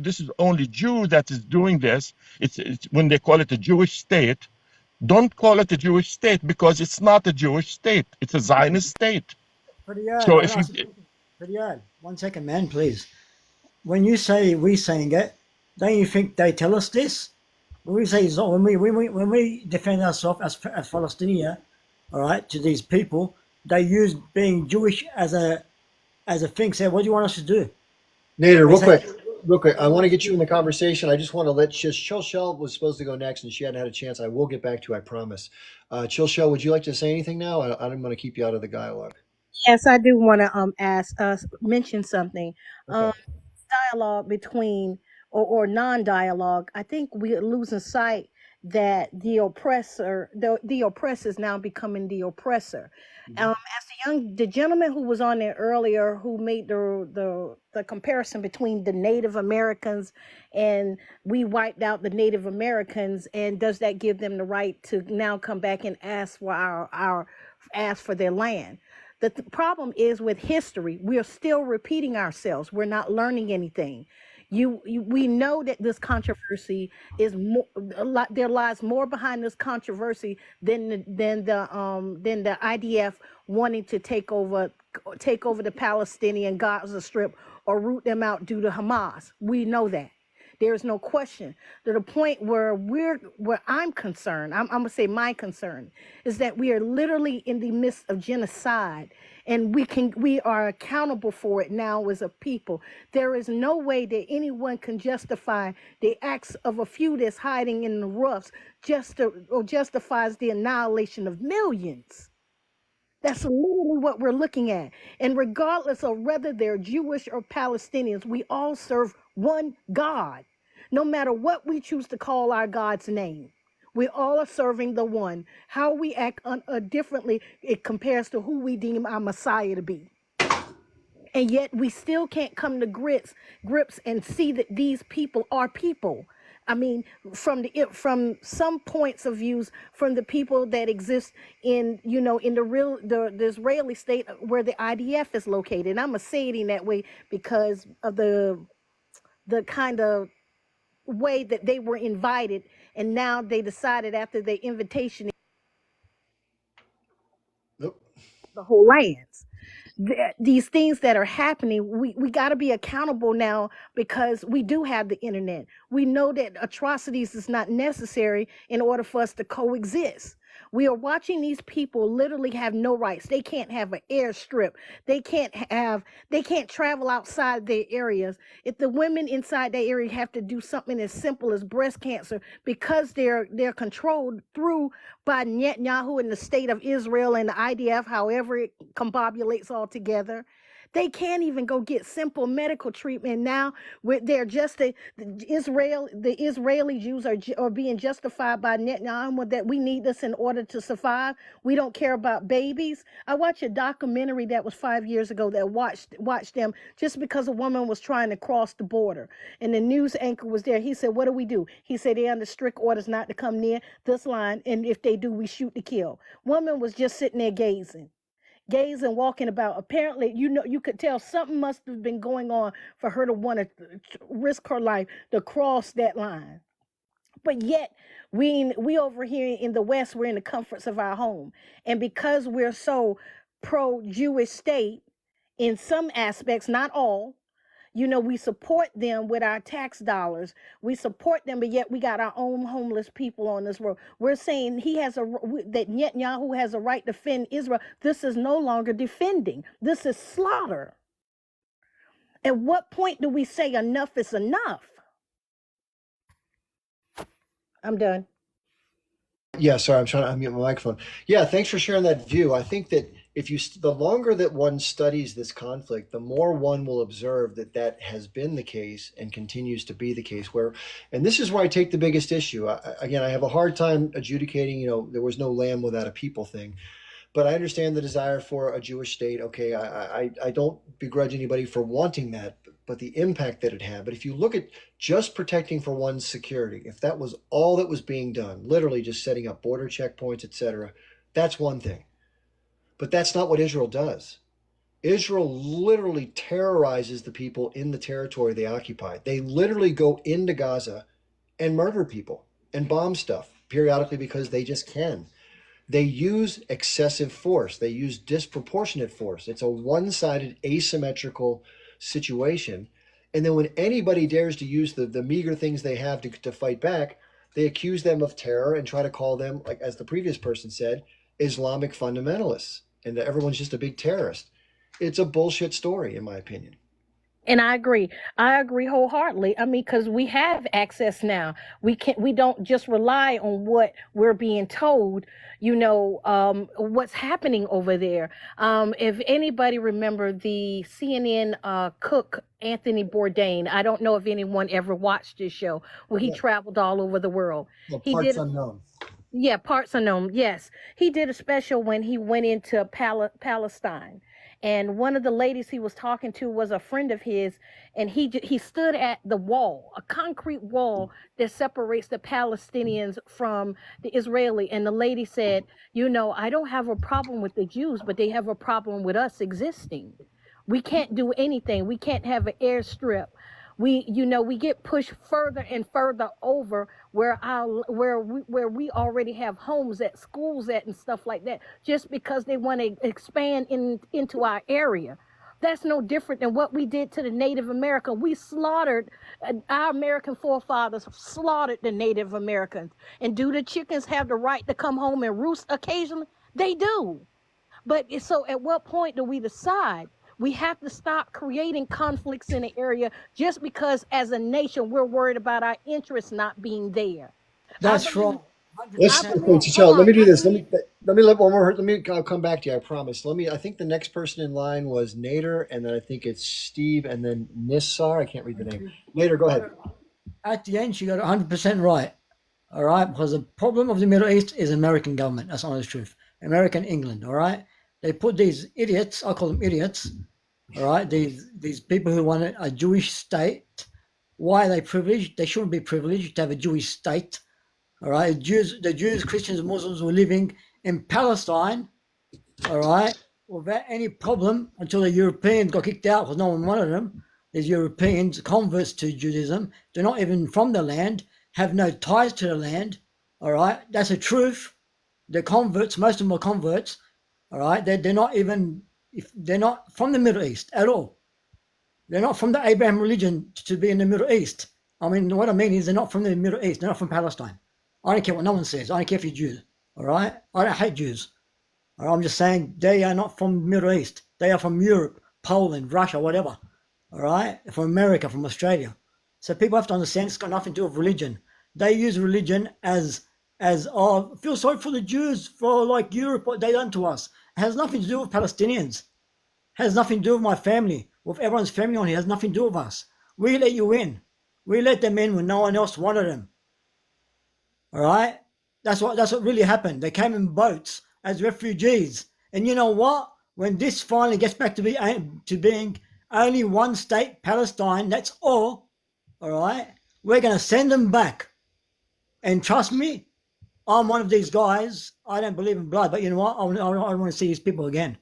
this is only Jew that is doing this, it's when they call it a Jewish state, don't call it a Jewish state, because it's not a Jewish state, it's a Zionist state. So if you, 1 second, man, please. When you say we saying it, don't you think they tell us this? When we say when we defend ourselves as Palestinian, all right, to these people, they use being Jewish as a thing. Say, what do you want us to do? Nader, They say, real quick. I want to get you in the conversation. I just want to let Chill Shell was supposed to go next, and she hadn't had a chance. I will get back to you, I promise. Chill Shell, would you like to say anything now? I don't want to keep you out of the dialogue. Yes, I do want to ask mention something. Um, Okay. dialogue between or non-dialogue. I think we're losing sight that the oppressor is now becoming the oppressor. Mhm. As the gentleman who was on there earlier who made the comparison between the Native Americans and we wiped out the Native Americans, and does that give them the right to now come back and ask for our ask for their land? The problem is with history, we are still repeating ourselves. We're not learning anything. We know that this controversy is more a lot. There lies more behind this controversy than the IDF wanting to take over the Palestinian Gaza Strip or root them out due to Hamas. We know that. There is no question. To the point where I'm concerned, I'm gonna say my concern is that we are literally in the midst of genocide, and we are accountable for it now as a people. There is no way that anyone can justify the acts of a few that's hiding in the roofs or justifies the annihilation of millions. That's literally what we're looking at. And regardless of whether they're Jewish or Palestinians, we all serve one God. No matter what we choose to call our God's name, we all are serving the one. How we act differently, it compares to who we deem our Messiah to be. And yet we still can't come to grips and see that these people are people. I mean, from some points of views, from the people that exist in the Israeli state where the IDF is located. And I'm gonna say it in that way because of the kind of way that they were invited, and now they decided after their invitation Nope. the whole lands. These things that are happening, we got to be accountable now because we do have the internet. We know that atrocities is not necessary in order for us to coexist. We are watching these people literally have no rights. They can't have an airstrip. They can't travel outside their areas. If the women inside their area have to do something as simple as breast cancer because they're controlled through by Netanyahu and the state of Israel and the IDF, however it combobulates all together. They can't even go get simple medical treatment now. They're the Israeli Jews are being justified by Netanyahu that we need this in order to survive. We don't care about babies. I watched a documentary that was 5 years ago that watched them just because a woman was trying to cross the border, and the news anchor was there. He said, "What do we do?" He said, "They're under strict orders not to come near this line, and if they do, we shoot to kill." Woman was just sitting there gazing, walking about. Apparently, you could tell something must have been going on for her to want to risk her life to cross that line. But yet, we over here in the West, we're in the comforts of our home, and because we're so pro-Jewish state in some aspects, not all. We support them with our tax dollars. We support them, but yet we got our own homeless people on this road. We're saying that Netanyahu has a right to defend Israel. This is no longer defending. This is slaughter. At what point do we say enough is enough? I'm done. Yeah, sorry, I'm trying to unmute my microphone. Yeah, thanks for sharing that view. I think that the longer that one studies this conflict, the more one will observe that that has been the case and continues to be the case. And this is where I take the biggest issue. Again, I have a hard time adjudicating, there was no land without a people thing. But I understand the desire for a Jewish state. Okay, I don't begrudge anybody for wanting that, but the impact that it had. But if you look at just protecting for one's security, if that was all that was being done, literally just setting up border checkpoints, etc., that's one thing. But that's not what Israel does. Israel literally terrorizes the people in the territory they occupy. They literally go into Gaza and murder people and bomb stuff periodically because they just can. They use excessive force. They use disproportionate force. It's a one-sided, asymmetrical situation. And then when anybody dares to use the meager things they have to fight back, they accuse them of terror and try to call them, like as the previous person said, Islamic fundamentalists. and that everyone's just a big terrorist. It's a bullshit story, in my opinion. And I agree. I agree wholeheartedly. I mean, because we have access now. We don't just rely on what we're being told, what's happening over there. If anybody remember the CNN cook, Anthony Bourdain, I don't know if anyone ever watched this show where he Yeah. traveled all over the world. Well, He parts did, unknown. yeah, parts unknown. Yes, he did a special when he went into Palestine, and one of the ladies he was talking to was a friend of his, and he stood at the wall, a concrete wall that separates the Palestinians from the Israeli, and the lady said, I don't have a problem with the Jews, but they have a problem with us existing. We can't do anything. We can't have an airstrip. We get pushed further and further over where we already have homes at, schools at, and stuff like that, just because they want to expand into our area. That's no different than what we did to the Native American. We slaughtered our American forefathers, slaughtered the Native Americans. And do the chickens have the right to come home and roost occasionally? They do. But so at what point do we decide? We have to stop creating conflicts in the area just because as a nation we're worried about our interests not being there. That's right. Let's 100%. okay, T'Challa, let me do this. Let me one more. I'll come back to you. I promise. I think the next person in line was Nader, and then I think it's Steve, and then Nissar. I can't read the name. Nader, go ahead. At the end, she got 100% right. All right, because the problem of the Middle East is American government. That's honest truth. American England. All right, they put these idiots. I call them idiots. All right, these people who want a Jewish state. Why are they privileged? They shouldn't be privileged to have a Jewish state. All right, the Jews, Christians, Muslims were living in Palestine. All right, without any problem until the Europeans got kicked out because no one wanted them. These Europeans, converts to Judaism, they're not even from the land, have no ties to the land. All right, that's the truth. They're converts. Most of them are converts. All right, they're not even. If they're not from the Middle East at all. They're not from the Abraham religion to be in the Middle East. I mean, what I mean is they're not from the Middle East. They're not from Palestine. I don't care what no one says. I don't care if you're Jews. All right? I don't hate Jews. All right? I'm just saying they are not from the Middle East. They are from Europe, Poland, Russia, whatever. All right? From America, from Australia. So people have to understand it's got nothing to do with religion. They use religion as feel sorry for the Jews, for like Europe, what they done to us. It has nothing to do with Palestinians. It has nothing to do with my family, with everyone's family on here. It has nothing to do with us. We let you in. We let them in when no one else wanted them. All right? That's what really happened. They came in boats as refugees. And you know what? When this finally gets back to being only one state, Palestine, that's all right? We're going to send them back. And trust me, I'm one of these guys. I don't believe in blood, but you know what? I want to see these people again.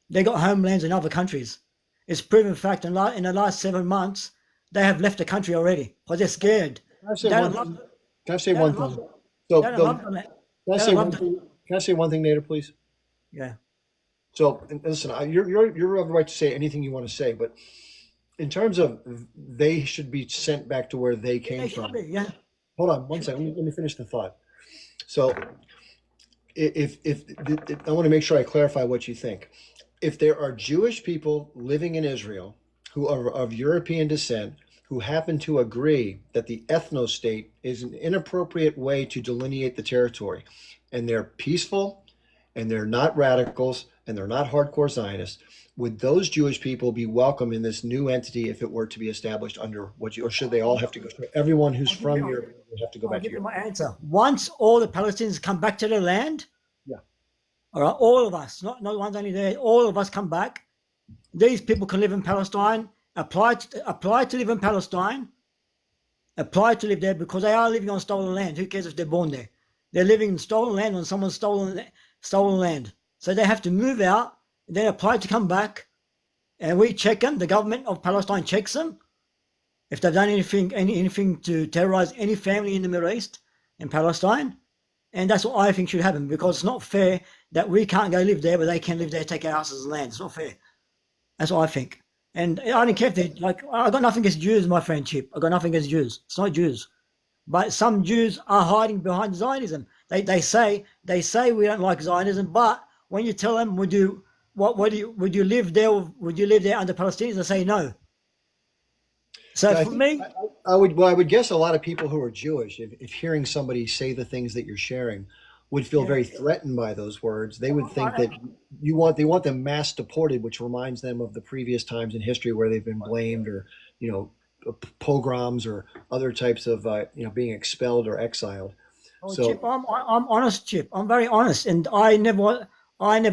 They got homelands in other countries. It's proven fact in the last 7 months, they have left the country already because they're scared. Can I say one thing? Can I say one thing, Nader, please? Yeah. So, listen, you have the right to say anything you want to say, but in terms of they should be sent back to where they came from. Yeah. Hold on one second. Let me finish the thought. So, if I want to make sure I clarify what you think. If there are Jewish people living in Israel who are of European descent who happen to agree that the ethno-state is an inappropriate way to delineate the territory, and they're peaceful, and they're not radicals, and they're not hardcore Zionists, would those Jewish people be welcome in this new entity if it were to be established under or should they all have to go? Everyone who's from Europe would have to go back to Europe. I'll give you my answer. Once all the Palestinians come back to their land, yeah, all right, all of us, not the ones only there, all of us come back. These people can live in Palestine, apply to live in Palestine, apply to live there because they are living on stolen land. Who cares if they're born there? They're living in stolen land on someone's stolen land. So they have to move out, then apply to come back, and we check them. The government of Palestine checks them. If they've done anything to terrorize any family in the Middle East, in Palestine, and that's what I think should happen because it's not fair that we can't go live there, but they can live there, take our houses and land. It's not fair. That's what I think. And I don't care if they I got nothing against Jews, my friend Chip. I got nothing against Jews. It's not Jews. But some Jews are hiding behind Zionism. They say we don't like Zionism, but when you tell them, would you live there? Would you live there under Palestinians? They say no. So Yeah, I for think me, I would guess a lot of people who are Jewish, if hearing somebody say the things that you're sharing, would feel yeah, very threatened by those words. They would think I, that they want them mass deported, which reminds them of the previous times in history where they've been blamed, or you know, pogroms or other types of being expelled or exiled. oh, Chip, So I'm honest, Chip. I'm very honest, and I never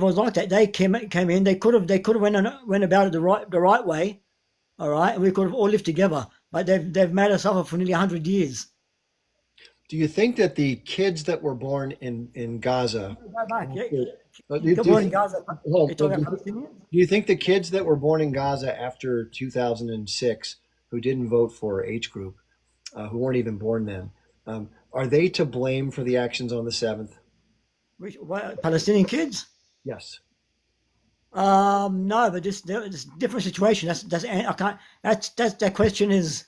was like that. They came in. They could have went about it the right way. All right, and we could have all lived together. But they've made us suffer for nearly 100 years. do you think that the kids that were born in Gaza, Go back. Yeah, do, go do, born in Gaza. hold They on, talk do about Palestinians. you think the kids that were born in Gaza after 2006, who didn't vote for H group, who weren't even born then, are they to blame for the actions on the 7th? Palestinian kids? Yes. No, but this different situation. That's I can't. That question is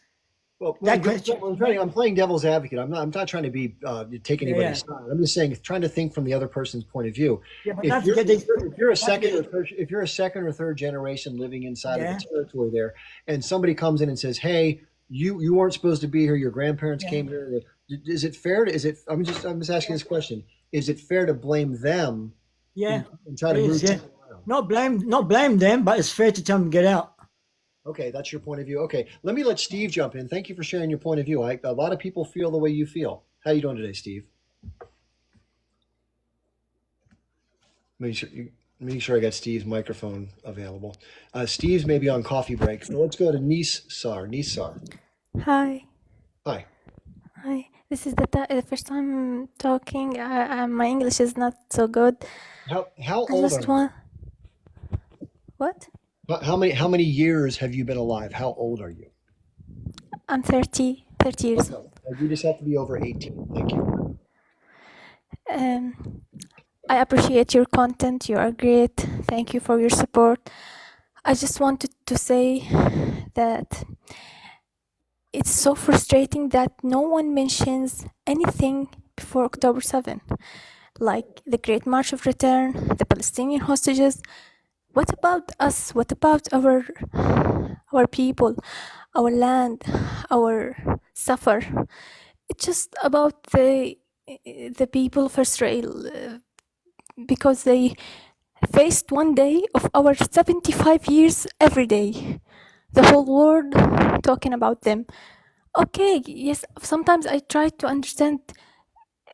Well, that question. I'm playing devil's advocate. I'm not trying to be take Yeah, anybody's side. I'm just saying, trying to think from the other person's point of view. yeah, but If don't you're forget these. if you're a Don't forget, if you're a second or third generation living inside of yeah, the territory there, and somebody comes in and says, "Hey, you weren't supposed to be here. Your grandparents yeah, came here." Is it fair to? Is it? I'm just asking this question. Is it fair to blame them yeah. and try It to move is. Yeah. people around? Not blame them, but it's fair to tell them to get out. Okay, that's your point of view. Okay, let me let Steve jump in. Thank you for sharing your point of view. A lot of people feel the way you feel. How you doing today, Steve? Make sure I got Steve's microphone available. Steve's maybe on coffee break, so let's go to Nisar. Nisar, Hi, hi. hi. This is the first time talking. My English is not so good. How I old are just you? want what? How many years have you been alive? How old are you? I'm 30 years Okay, old. you just have to be over 18. Thank you. I appreciate your content. You are great. Thank you for your support. I just wanted to say that it's so frustrating that no one mentions anything before October 7, like the Great March of Return, the Palestinian hostages. What about us? What about our people, our land, our suffer? It's just about the people of Israel, because they faced one day of our 75 years every day. The whole world talking about them. Okay, yes, sometimes I try to understand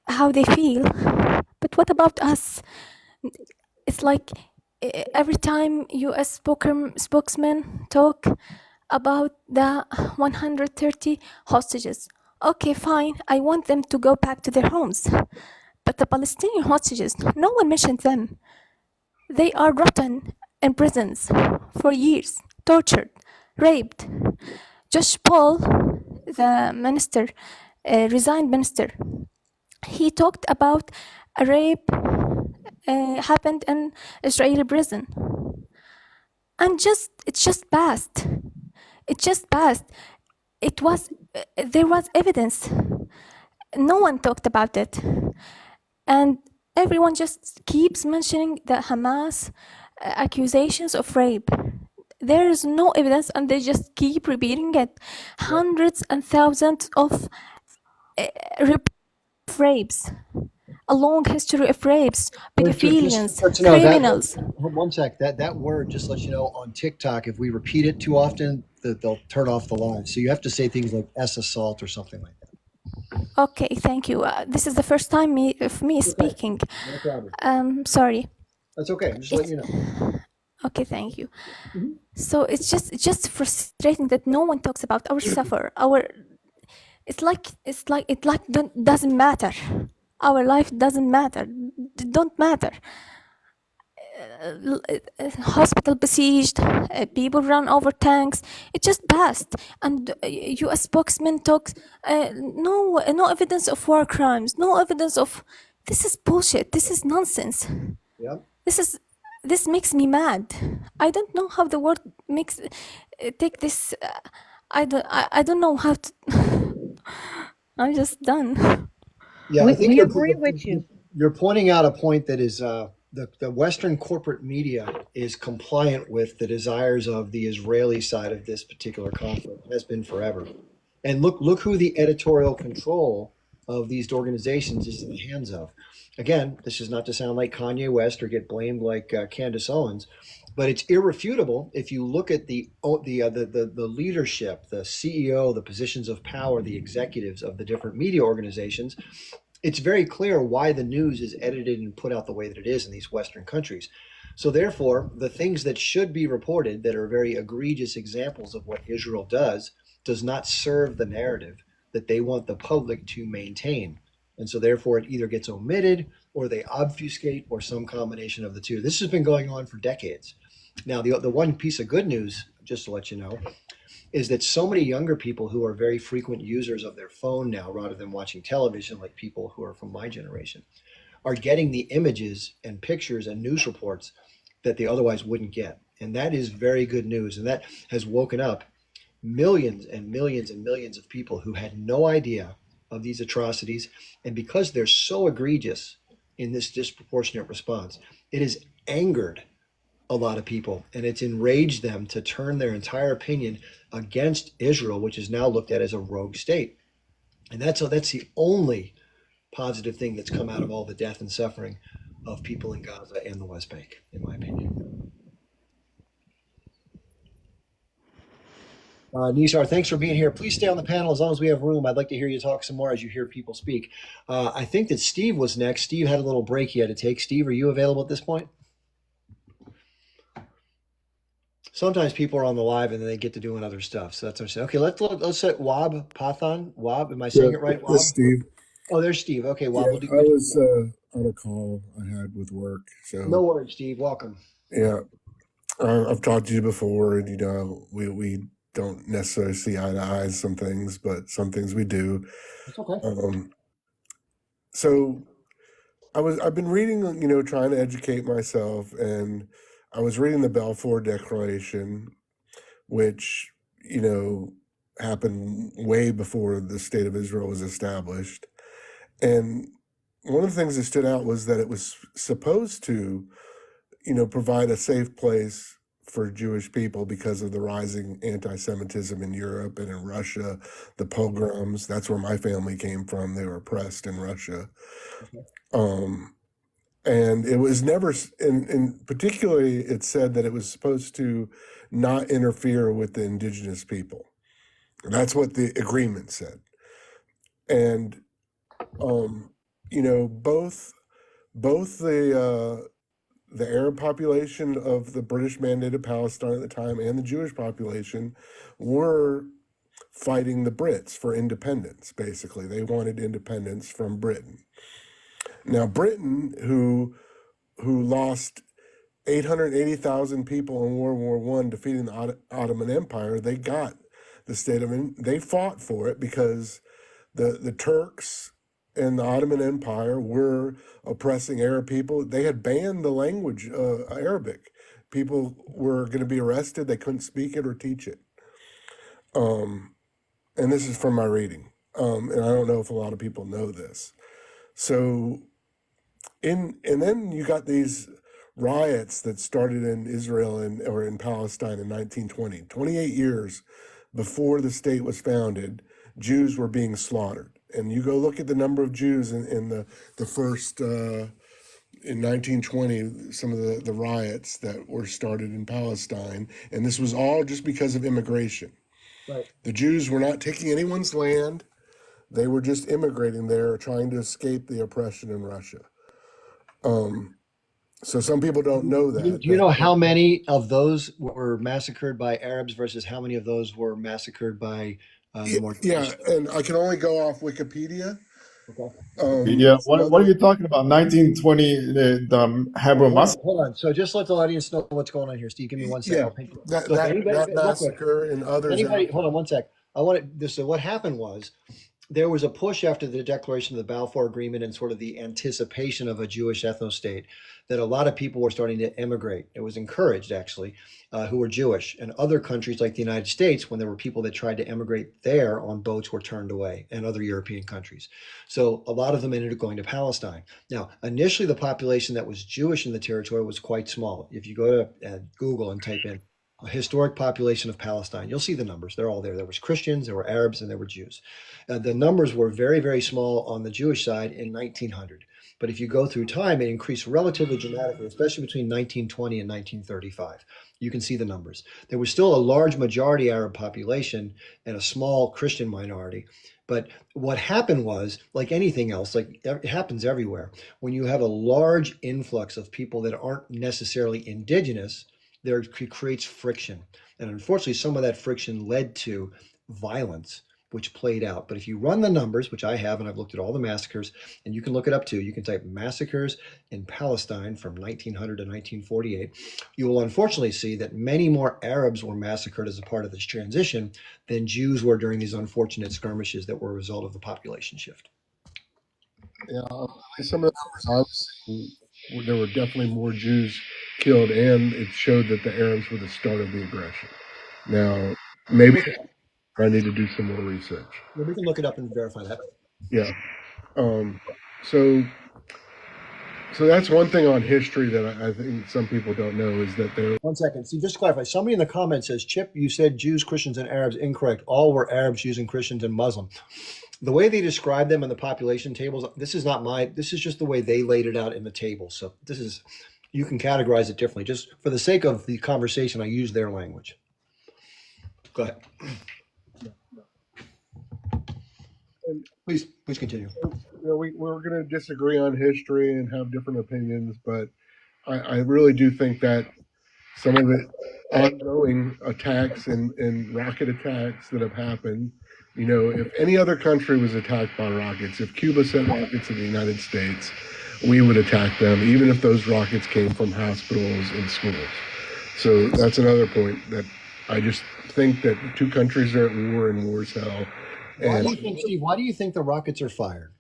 how they feel, but what about us? It's like every time US spokesman talk about the 130 hostages. Okay, fine, I want them to go back to their homes. But the Palestinian hostages, no one mentioned them. They are rotten in prisons for years, tortured, raped. Josh Paul, the minister, resigned minister, he talked about a rape happened in Israeli prison. And it just passed. It just passed. There was evidence. No one talked about it. And everyone just keeps mentioning the Hamas accusations of rape. There is no evidence, and they just keep repeating it. Hundreds and thousands of rapes, a long history of rapes, pedophilians, Just to know criminals. one sec. That word, just let you know, on TikTok, if we repeat it too often, they'll turn off the line. So you have to say things like "s assault" or something like that. Okay, thank you. This is the first time of me speaking. No problem. Sorry. That's okay. I'm just letting you know. Okay, thank you. So it's just frustrating that no one talks about our suffer. It's like doesn't matter. Our life doesn't matter. Don't matter. Hospital besieged, people run over tanks. It just passed, and U.S. spokesman talks. No evidence of war crimes. No evidence of. This is bullshit. This is nonsense. Yep. This makes me mad. I don't know how the world makes take this. I don't know how to. I'm just done. Yeah, I think We agree with you. you're pointing out a point that is the Western corporate media is compliant with the desires of the Israeli side of this particular conflict, has been forever. And look who the editorial control of these organizations is in the hands of. Again, this is not to sound like Kanye West or get blamed like Candace Owens, but it's irrefutable if you look at the leadership, the CEO, the positions of power, the executives of the different media organizations. It's very clear why the news is edited and put out the way that it is in these Western countries. So therefore, the things that should be reported that are very egregious examples of what Israel does not serve the narrative that they want the public to maintain. And so therefore it either gets omitted or they obfuscate or some combination of the two. This has been going on for decades. Now, the one piece of good news, just to let you know, is that so many younger people who are very frequent users of their phone now, rather than watching television, like people who are from my generation, are getting the images and pictures and news reports that they otherwise wouldn't get. And that is very good news. And that has woken up millions and millions and millions of people who had no idea of these atrocities. And because they're so egregious in this disproportionate response, it has angered a lot of people, and it's enraged them to turn their entire opinion against Israel, which is now looked at as a rogue state. And that's the only positive thing that's come out of all the death and suffering of people in Gaza and the West Bank, in my opinion. Nisar, thanks for being here. Please stay on the panel as long as we have room. I'd like to hear you talk some more as you hear people speak. I think that Steve was next. Steve had a little break he had to take. Steve, are you available at this point? Sometimes people are on the live and then they get to doing other stuff. So that's what I'm saying. Okay, let's set Wab Pathan. Wab, am I saying it right? Wab? This is Steve. Oh, there's Steve. Okay, Wab. Yeah, I was on a call I had with work. So no worries, Steve. Welcome. Yeah, I've talked to you before, and we don't necessarily see eye to eye on some things, but some things we do. That's okay. So I've been reading, trying to educate myself, and I was reading the Balfour Declaration, which, happened way before the state of Israel was established. And one of the things that stood out was that it was supposed to, provide a safe place for Jewish people because of the rising anti-Semitism in Europe and in Russia, the pogroms. That's where my family came from. They were oppressed in Russia. Okay. And it was never, and particularly it said that it was supposed to not interfere with the indigenous people. That's what the agreement said. And, both the Arab population of the British Mandated Palestine at the time and the Jewish population were fighting the Brits for independence, basically. They wanted independence from Britain. Now, Britain, who lost 880,000 people in World War I defeating the Ottoman Empire, they got the state of it. They fought for it because the Turks and the Ottoman Empire were oppressing Arab people. They had banned the language Arabic. People were going to be arrested. They couldn't speak it or teach it. And this is from my reading. And I don't know if a lot of people know this. So, and then you got these riots that started in Israel or in Palestine in 1920. 28 years before the state was founded, Jews were being slaughtered. And you go look at the number of Jews in the first, in 1920, some of the riots that were started in Palestine. And this was all just because of immigration. Right. The Jews were not taking anyone's land. They were just immigrating there, trying to escape the oppression in Russia. So some people don't know that. Do you know how many of those were massacred by Arabs versus how many of those were massacred by the more? Yeah, and I can only go off Wikipedia. Okay. What are you talking about? 1920, the Hebrew massacre? Hold on. So just let the audience know what's going on here. Steve, give me 1 second. Yeah, that massacre and others. Hold on 1 sec. I want to. So what happened was, there was a push after the declaration of the Balfour Agreement and sort of the anticipation of a Jewish ethno-state that a lot of people were starting to emigrate. It was encouraged, actually, who were Jewish. And other countries like the United States, when there were people that tried to emigrate there on boats, were turned away, and other European countries. So a lot of them ended up going to Palestine. Now, initially, the population that was Jewish in the territory was quite small. If you go to Google and type in a historic population of Palestine, you'll see the numbers. They're all there. There was Christians, there were Arabs, and there were Jews. The numbers were very, very small on the Jewish side in 1900. But if you go through time, it increased relatively dramatically, especially between 1920 and 1935. You can see the numbers. There was still a large majority Arab population and a small Christian minority. But what happened was, like anything else, like it happens everywhere, when you have a large influx of people that aren't necessarily indigenous, there creates friction. And unfortunately, some of that friction led to violence, which played out. But if you run the numbers, which I have, and I've looked at all the massacres, and you can look it up too, you can type massacres in Palestine from 1900 to 1948. You will unfortunately see that many more Arabs were massacred as a part of this transition than Jews were during these unfortunate skirmishes that were a result of the population shift. Yeah, some of the numbers I was seeing, there were definitely more Jews killed, and it showed that the Arabs were the start of the aggression. Now, maybe I need to do some more research. Yeah, we can look it up and verify that. Yeah. So that's one thing on history that I think some people don't know is that there. 1 second. See, just to clarify, somebody in the comments says, Chip, you said Jews, Christians, and Arabs. Incorrect. All were Arabs, Jews, and Christians, and Muslim. The way they describe them in the population tables, this is just the way they laid it out in the table. So you can categorize it differently. Just for the sake of the conversation, I use their language. Go ahead. Please continue. We're going to disagree on history and have different opinions, but I really do think that some of the ongoing attacks and rocket attacks that have happened, if any other country was attacked by rockets, if Cuba sent rockets to the United States, we would attack them, even if those rockets came from hospitals and schools. So that's another point that I just think that two countries are at war and war's hell. Why do you think, Steve, why do you think the rockets are fired?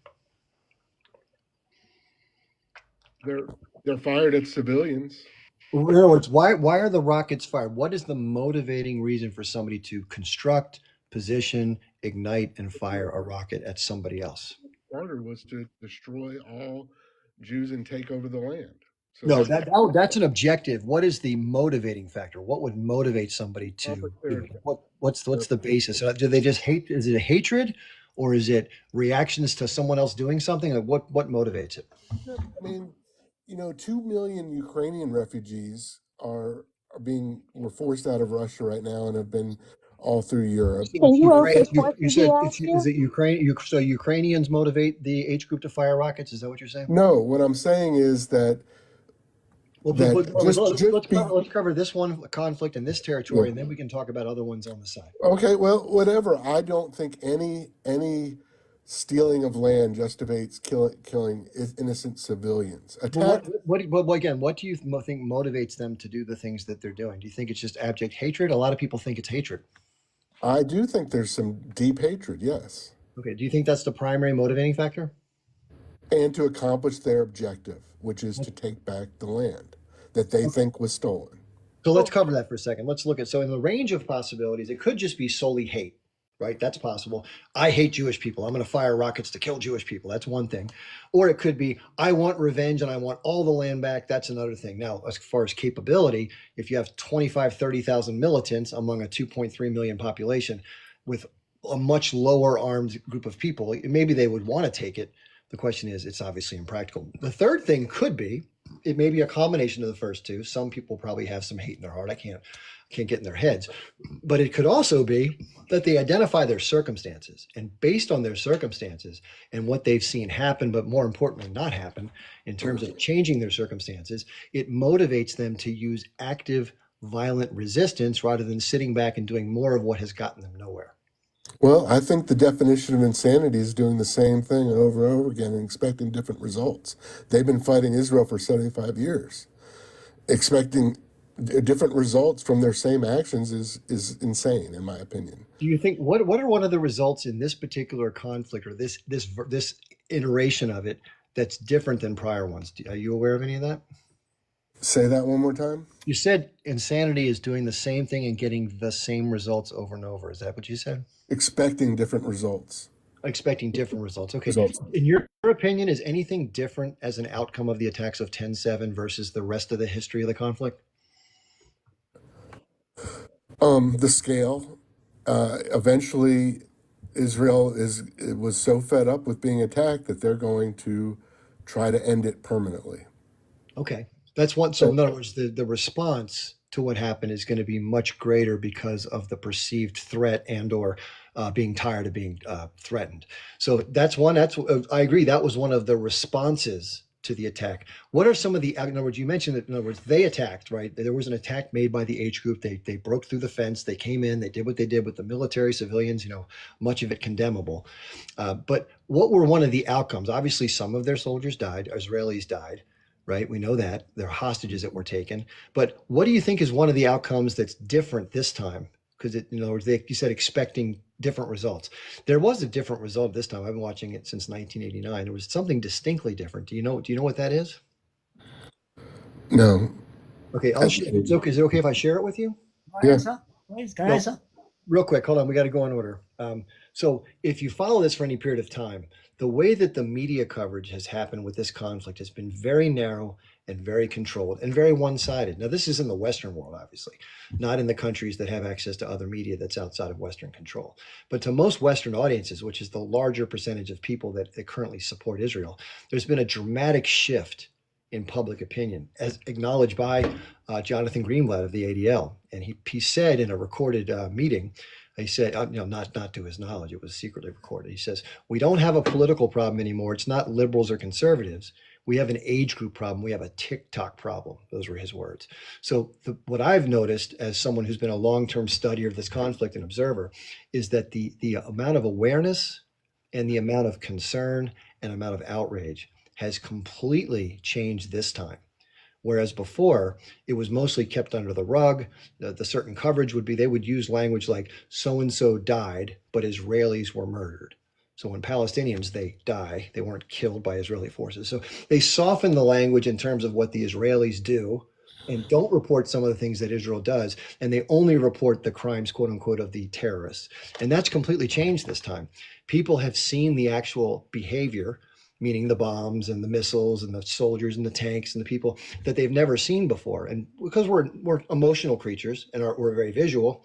They're fired at civilians. In other words, why are the rockets fired? What is the motivating reason for somebody to construct, position, ignite, and fire a rocket at somebody else? Order was to destroy all Jews and take over the land. So no, that's an objective. What is the motivating factor? What would motivate somebody to do it? What's the basis? Do they just hate? Is it a hatred, or is it reactions to someone else doing something? Like what motivates it? I mean, 2 million Ukrainian refugees were forced out of Russia right now and have been all through Europe. Can you ask You said is it Ukraine? So Ukrainians motivate the H group to fire rockets? Is that what you're saying? No, what I'm saying is that. Let's cover this one conflict in this territory, and then we can talk about other ones on the side. Okay, well, whatever. I don't think any stealing of land justifies killing innocent civilians. What do you think motivates them to do the things that they're doing? Do you think it's just abject hatred? A lot of people think it's hatred. I do think there's some deep hatred, yes. Okay, do you think that's the primary motivating factor? And to accomplish their objective, which is to take back the land that they think was stolen. So let's cover that for a second. Let's look at, so in the range of possibilities, it could just be solely hate, right? That's possible. I hate Jewish people. I'm going to fire rockets to kill Jewish people. That's one thing. Or it could be, I want revenge and I want all the land back. That's another thing. Now, as far as capability, if you have 25, 30,000 militants among a 2.3 million population with a much lower armed group of people, maybe they would want to take it. The question is, it's obviously impractical. The third thing could be, it may be a combination of the first two. Some people probably have some hate in their heart. I can't get in their heads. But it could also be that they identify their circumstances, and based on their circumstances and what they've seen happen, but more importantly, not happen in terms of changing their circumstances, it motivates them to use active, violent resistance rather than sitting back and doing more of what has gotten them nowhere. Well, I think the definition of insanity is doing the same thing over and over again and expecting different results. They've been fighting Israel for 75 years, expecting different results from their same actions is insane, in my opinion. Do you think what are one of the results in this particular conflict or this iteration of it that's different than prior ones? Are you aware of any of that? Say that one more time. You said insanity is doing the same thing and getting the same results over and over. Is that what you said? Expecting different results. Expecting different results. Okay. Results. In your opinion, is anything different as an outcome of the attacks of 10/7 versus the rest of the history of the conflict? The scale. Eventually, Israel was so fed up with being attacked that they're going to try to end it permanently. Okay. That's one. So in other words, the response to what happened is going to be much greater because of the perceived threat and or being tired of being threatened. So that's one. I agree. That was one of the responses to the attack. What are some of the? In other words, you mentioned that. In other words, they attacked. Right. There was an attack made by the H group. They broke through the fence. They came in. They did what they did with the military, civilians. Much of it condemnable. But what were one of the outcomes? Obviously, some of their soldiers died. Israelis died. Right? We know that there are hostages that were taken. But what do you think is one of the outcomes that's different this time? Because in other words, you said expecting different results. There was a different result this time. I've been watching it since 1989. There was something distinctly different. Do you know what that is? No. Okay. Is it okay if I share it with you? Yeah. Can I answer? Real quick, hold on. We got to go in order. So if you follow this for any period of time, the way that the media coverage has happened with this conflict has been very narrow and very controlled and very one-sided. Now, this is in the Western world, obviously, not in the countries that have access to other media that's outside of Western control. But to most Western audiences, which is the larger percentage of people that currently support Israel, there's been a dramatic shift in public opinion, as acknowledged by Jonathan Greenblatt of the ADL. And he said in a recorded meeting, he said, not to his knowledge, it was secretly recorded. He says, we don't have a political problem anymore. It's not liberals or conservatives. We have an age group problem. We have a TikTok problem. Those were his words. So what I've noticed as someone who's been a long-term studier of this conflict and observer is that the amount of awareness and the amount of concern and amount of outrage has completely changed this time. Whereas before, it was mostly kept under the rug. The certain coverage would be, they would use language like so-and-so died, but Israelis were murdered. So when Palestinians, they die, they weren't killed by Israeli forces. So they soften the language in terms of what the Israelis do and don't report some of the things that Israel does. And they only report the crimes, quote unquote, of the terrorists. And that's completely changed this time. People have seen the actual behavior, meaning the bombs and the missiles and the soldiers and the tanks and the people that they've never seen before. And because we're emotional creatures and we're very visual,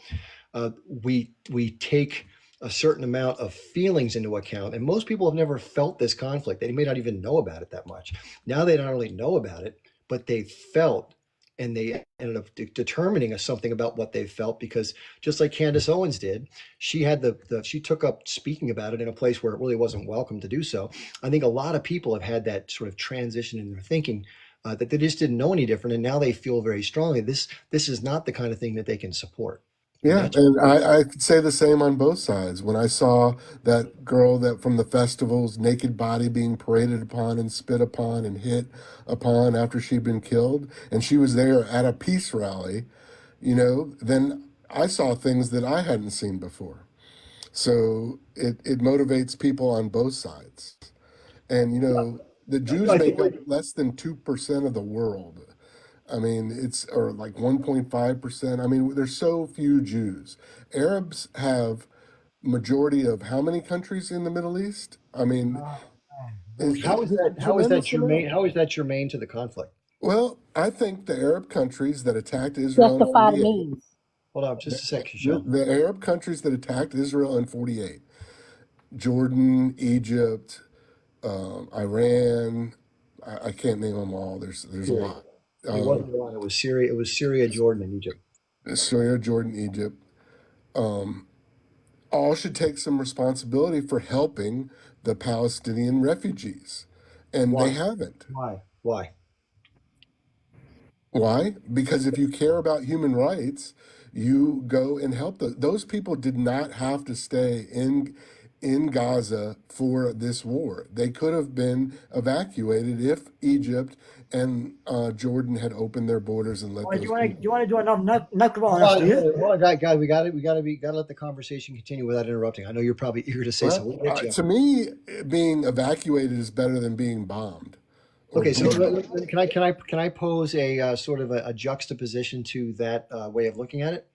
we take a certain amount of feelings into account. And most people have never felt this conflict. They may not even know about it that much. Now they not only know about it, but they felt, and they ended up determining something about what they felt, because just like Candace Owens did, she had she took up speaking about it in a place where it really wasn't welcome to do so. I think a lot of people have had that sort of transition in their thinking, that they just didn't know any different, and now they feel very strongly this is not the kind of thing that they can support. Yeah, and I could say the same on both sides. When I saw that girl that from the festivals, naked body being paraded upon and spit upon and hit upon after she'd been killed, and she was there at a peace rally, then I saw things that I hadn't seen before. So it motivates people on both sides. And, the Jews make up less than 2% of the world. I mean, or like 1.5%. I mean, there's so few Jews. Arabs have majority of how many countries in the Middle East? I mean, how is that germane? How is that germane to the conflict? Well, I think the Arab countries that attacked Israel Justify the means. Hold on just a second. The Arab countries that attacked Israel in 48, Jordan, Egypt, Iran, I can't name them all. There's a lot. It wasn't Iran. It was Syria. It was Syria, Jordan, and Egypt. Syria, Jordan, Egypt. All should take some responsibility for helping the Palestinian refugees, and they haven't. Why? Why? Because if you care about human rights, you go and help those people. Did not have to stay in Gaza for this war. They could have been evacuated if Egypt and Jordan had opened their borders and let Or do those you want to people. do you want to do another Nakba on us, Well, do you? hold on, guy, we got to let the conversation continue without interrupting. I know you're probably eager to say something. We'll get you. To me, being evacuated is better than being bombed. or Okay, so bleeding. can I pose a sort of a juxtaposition to that way of looking at it?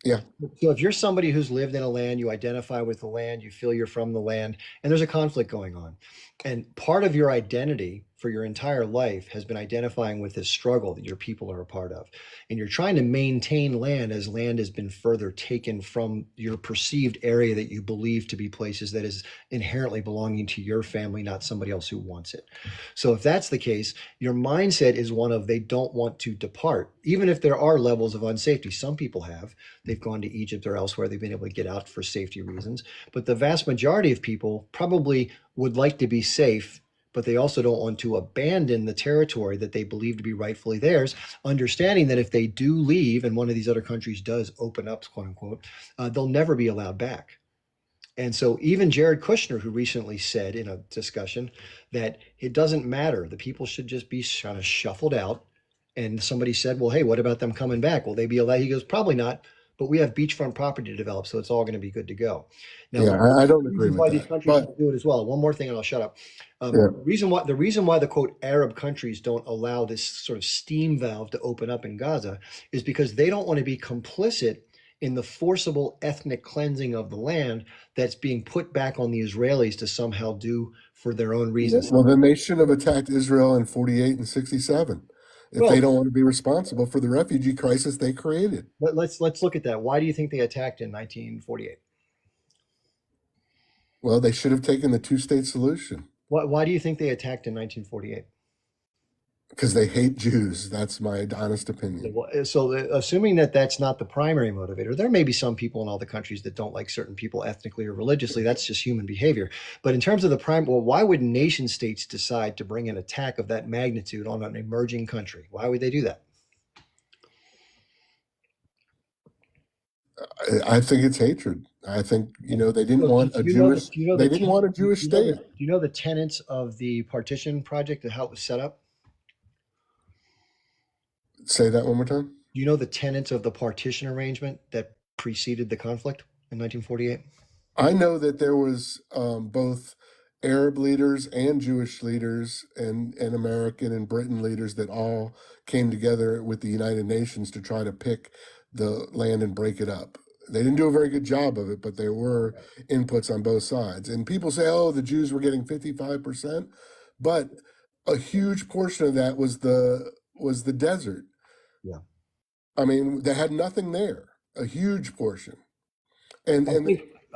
Yeah. So if you're somebody who's lived in a land, you identify with the land, you feel you're from the land, and there's a conflict going on, and part of your identity for your entire life has been identifying with this struggle that your people are a part of, and you're trying to maintain land as land has been further taken from your perceived area that you believe to be places that is inherently belonging to your family, not somebody else who wants it. So if that's the case, your mindset is one of they don't want to depart, even if there are levels of unsafety. Some people have. They've gone to Egypt or elsewhere. They've been able to get out for safety reasons. But the vast majority of people probably would like to be safe, but they also don't want to abandon the territory that they believe to be rightfully theirs, understanding that if they do leave and one of these other countries does open up, quote unquote, they'll never be allowed back. And so even Jared Kushner, who recently said in a discussion that it doesn't matter, the people should just be kind of shuffled out. And somebody said, well, hey, what about them coming back? Will they be allowed? He goes, probably not, but we have beachfront property to develop, so it's all going to be good to go. Now, Yeah, I don't agree why with these that. countries But don't do it as well. One more thing, and I'll shut up. yeah, The reason why the quote Arab countries don't allow this sort of steam valve to open up in Gaza is because they don't want to be complicit in the forcible ethnic cleansing of the land that's being put back on the Israelis to somehow do for their own reasons. well, then they should have attacked Israel in 48 and 67 if they Well, don't want to be responsible for the refugee crisis they created. let's look at that. Why do you think they attacked in 1948? Well, they should have taken the two-state solution Why do you think they attacked in 1948? because they hate Jews. That's my honest opinion. So assuming that that's not the primary motivator, there may be some people in all the countries that don't like certain people ethnically or religiously. That's just human behavior. But in terms of the why would nation states decide to bring an attack of that magnitude on an emerging country? Why would they do that? I think it's hatred. I think they didn't So want a do you know Jewish. do you know They the didn't want a Jewish do you know state. do you know the tenets of the partition project and how it was set up? Say that one more time. Do you know the tenets of the partition arrangement that preceded the conflict in 1948? I know that there was both Arab leaders and Jewish leaders and American and Britain leaders that all came together with the United Nations to try to pick the land and break it up. They didn't do a very good job of it, but there were inputs on both sides. And people say, oh, the Jews were getting 55%, but a huge portion of that was the desert. Yeah. I mean, they had nothing there, a huge portion. And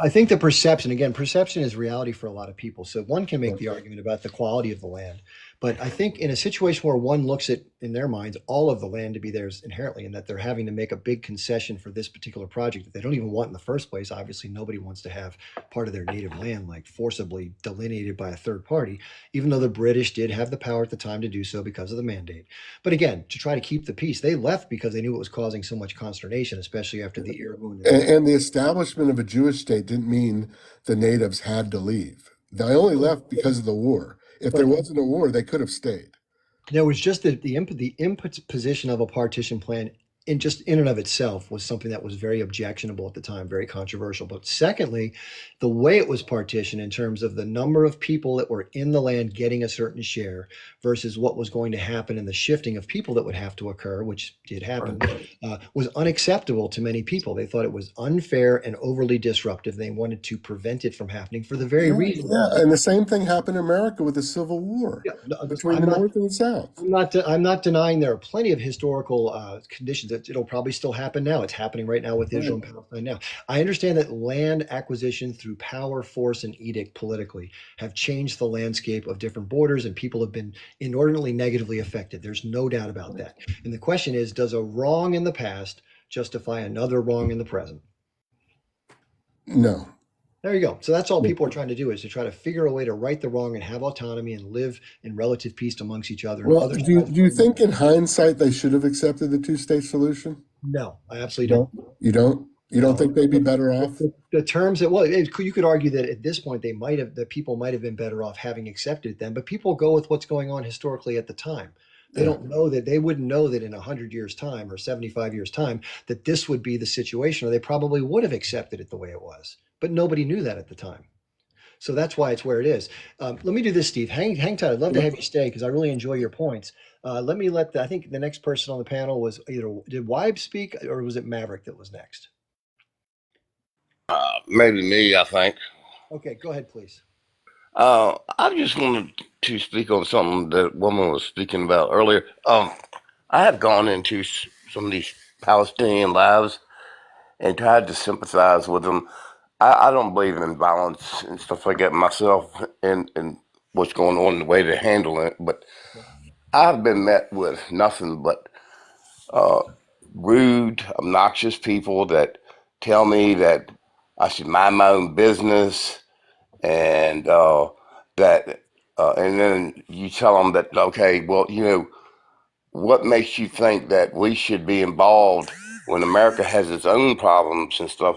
I think the perception is reality for a lot of people. So one can make the argument about the quality of the land, but I think in a situation where one looks at, in their minds, all of the land to be theirs inherently, and that they're having to make a big concession for this particular project that they don't even want in the first place. Obviously, nobody wants to have part of their native land like forcibly delineated by a third party, even though the British did have the power at the time to do so because of the mandate. But again, to try to keep the peace, they left because they knew it was causing so much consternation, especially after the Arab Moon. And the establishment of a Jewish state didn't mean the natives had to leave. They only left because of the war. If there wasn't a war, they could have stayed. There was just the imposition of a partition plan in and of itself was something that was very objectionable at the time, very controversial. But secondly, the way it was partitioned in terms of the number of people that were in the land getting a certain share versus what was going to happen and the shifting of people that would have to occur, which did happen, was unacceptable to many people. They thought it was unfair and overly disruptive. They wanted to prevent it from happening for the very reason. Yeah, and the same thing happened in America with the Civil War between the North and the South. I'm not denying there are plenty of historical conditions. It'll probably still happen now. It's happening right now with Israel and Palestine now. I understand that land acquisition through power, force, and edict politically have changed the landscape of different borders, and people have been inordinately negatively affected. There's no doubt about that. And the question is, does a wrong in the past justify another wrong in the present? No. There you go. So that's all people are trying to do, is to try to figure a way to right the wrong and have autonomy and live in relative peace amongst each other. Well, do you think in hindsight they should have accepted the two-state solution? No, I absolutely don't. You don't? You don't think they'd be better off? The terms that, well, you could argue that at this point that people might have been better off having accepted them, but people go with what's going on historically at the time. They Yeah. don't know that they wouldn't know that in 100 years time or 75 years time that this would be the situation, or they probably would have accepted it the way it was, but nobody knew that at the time. So that's why it's where it is. Let me do this, Steve. Hang tight. I'd love to have you stay because I really enjoy your points. I think the next person on the panel was did Wibe speak or was it Maverick that was next? Maybe me, I think. Okay, go ahead, please. I just wanted to speak on something that woman was speaking about earlier. I have gone into some of these Palestinian lives and tried to sympathize with them. I don't believe in violence and stuff like that myself, and what's going on and the way they handle it. But I've been met with nothing but rude, obnoxious people that tell me that I should mind my own business and and then you tell them that, okay, well, what makes you think that we should be involved when America has its own problems and stuff?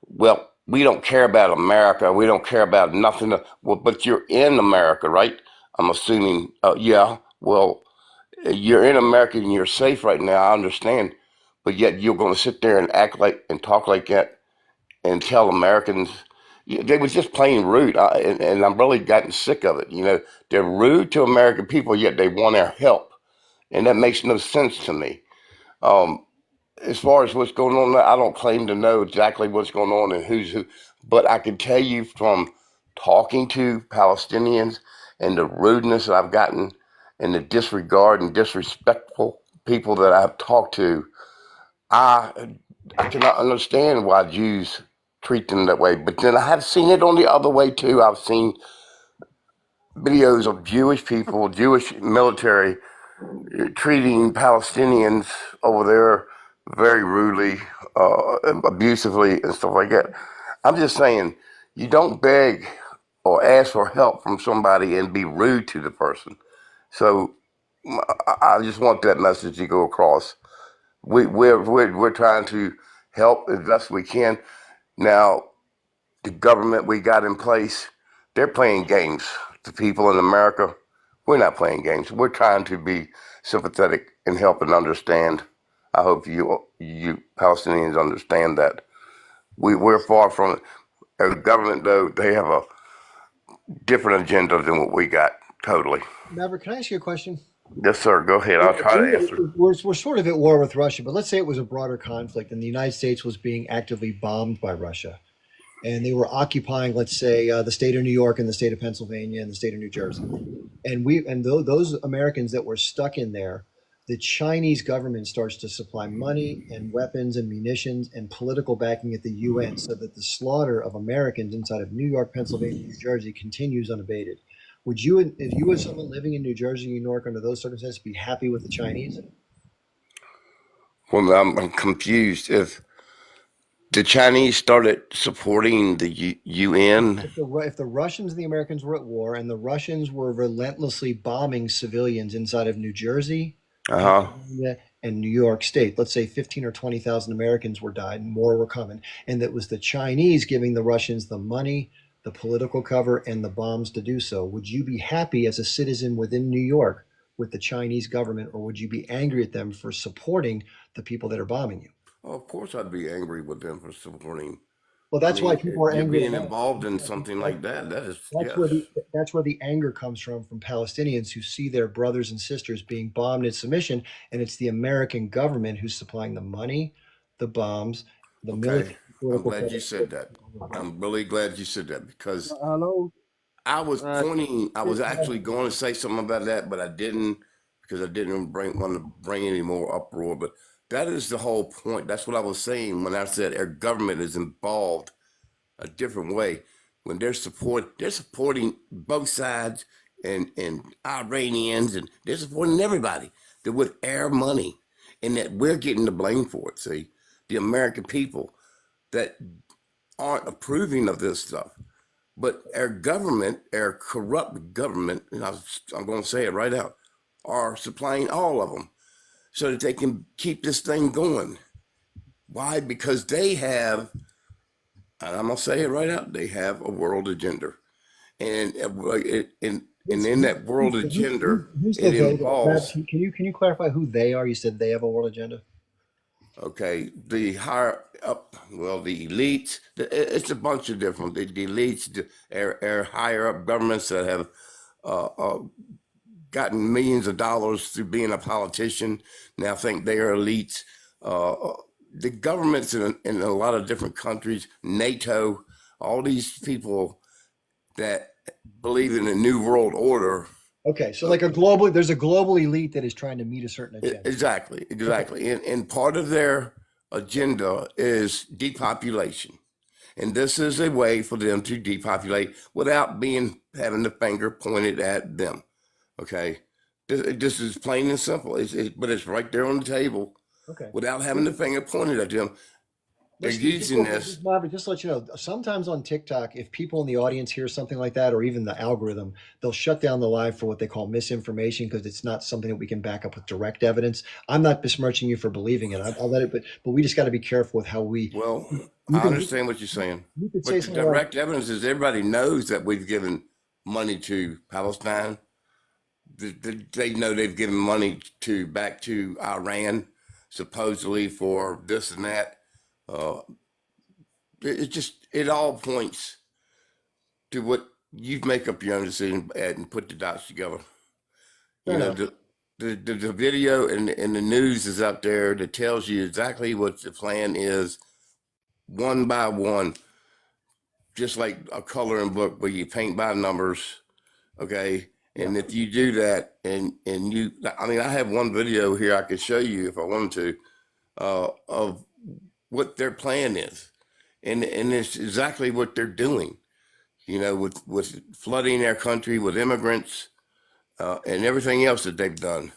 Well, we don't care about America. We don't care about nothing. Well, but you're in America, right? I'm assuming, yeah. Well, you're in America and you're safe right now. I understand, but yet you're going to sit there and act like and talk like that and tell Americans. They was just plain rude, and I'm really gotten sick of it. They're rude to American people, yet they want our help, and that makes no sense to me. Um, as far as what's going on, I don't claim to know exactly what's going on and who's who, but I can tell you from talking to Palestinians and the rudeness that I've gotten and the disregard and disrespectful people that I've talked to, I cannot understand why Jews treat them that way. But then I have seen it on the other way too. I've seen videos of Jewish people, Jewish military treating Palestinians over there very rudely, abusively, and stuff like that. I'm just saying, you don't beg or ask for help from somebody and be rude to the person. So I just want that message to go across. We're trying to help as best we can. Now, the government we got in place, they're playing games. The people in America, we're not playing games. We're trying to be sympathetic and help and understand. I hope you Palestinians understand that. We're far from it. The government, though, they have a different agenda than what we got, totally. Maverick, can I ask you a question? Yes, sir. Go ahead. I'll try to answer. We're sort of at war with Russia, but let's say it was a broader conflict and the United States was being actively bombed by Russia. And they were occupying, let's say, the state of New York and the state of Pennsylvania and the state of New Jersey. And those Americans that were stuck in there, the Chinese government starts to supply money and weapons and munitions and political backing at the UN so that the slaughter of Americans inside of New York, Pennsylvania, New Jersey continues unabated. Would you, if you as someone living in New Jersey, New York, under those circumstances, be happy with the Chinese? Well, I'm confused. If the Chinese started supporting the UN, If the Russians and the Americans were at war and the Russians were relentlessly bombing civilians inside of New Jersey, Pennsylvania, and New York State, let's say 15 or 20,000 Americans were died and more were coming, and that was the Chinese giving the Russians the money, the political cover, and the bombs to do so, would you be happy as a citizen within New York with the Chinese government, or would you be angry at them for supporting the people that are bombing you? well, of course I'd be angry with them for supporting. Well, that's why people are you're angry being at us. involved in something like that. That is, That's yes. where the anger comes from Palestinians who see their brothers and sisters being bombed in submission, and it's the American government who's supplying the money, the bombs, the Okay, military. I'm glad you said that. I'm really glad you said that because Hello. I was actually going to say something about that, but I didn't because I didn't want to bring any more uproar. But that is the whole point. That's what I was saying when I said our government is involved a different way. When they're supporting both sides and Iranians, and they're supporting everybody. They're with our money, and that we're getting the blame for it. See, the American people that aren't approving of this stuff. But our government, our corrupt government, and I'm going to say it right out, are supplying all of them so that they can keep this thing going. Why? Because they have, and I'm gonna say it right out, they have a world agenda, and in that world agenda, Who's the it they? Matt, involves, can you clarify who they are? You said they have a world agenda. okay, the higher up, well, the elites. It's a bunch of different. The elites are higher up governments that have uh, uh, gotten millions of dollars through being a politician. Now think they are elites. The governments in a lot of different countries, NATO, all these people that believe in a new world order. Okay, so like there's a global elite that is trying to meet a certain agenda. Exactly. And part of their agenda is depopulation. And this is a way for them to depopulate without having the finger pointed at them. Okay. This is plain and simple. But it's right there on the table. Okay. Without having the finger pointed at them. They're Just using this. just to let you know, sometimes on TikTok, if people in the audience hear something like that, or even the algorithm, they'll shut down the live for what they call misinformation because it's not something that we can back up with direct evidence. I'm not besmirching you for believing it. I'll let it, but we just got to be careful with how we. Well, I understand what you're saying. But the direct evidence is everybody knows that we've given money to Palestine. They know they've given money back to Iran, supposedly for this and that. It all points to what you make up your own decision and put the dots together. You know, the video and the news is out there that tells you exactly what the plan is, one by one, just like a coloring book where you paint by numbers. Okay. And if you do that and I have one video here I could show you if I wanted to, of what their plan is. And it's exactly what they're doing, you know, with flooding their country with immigrants, and everything else that they've done,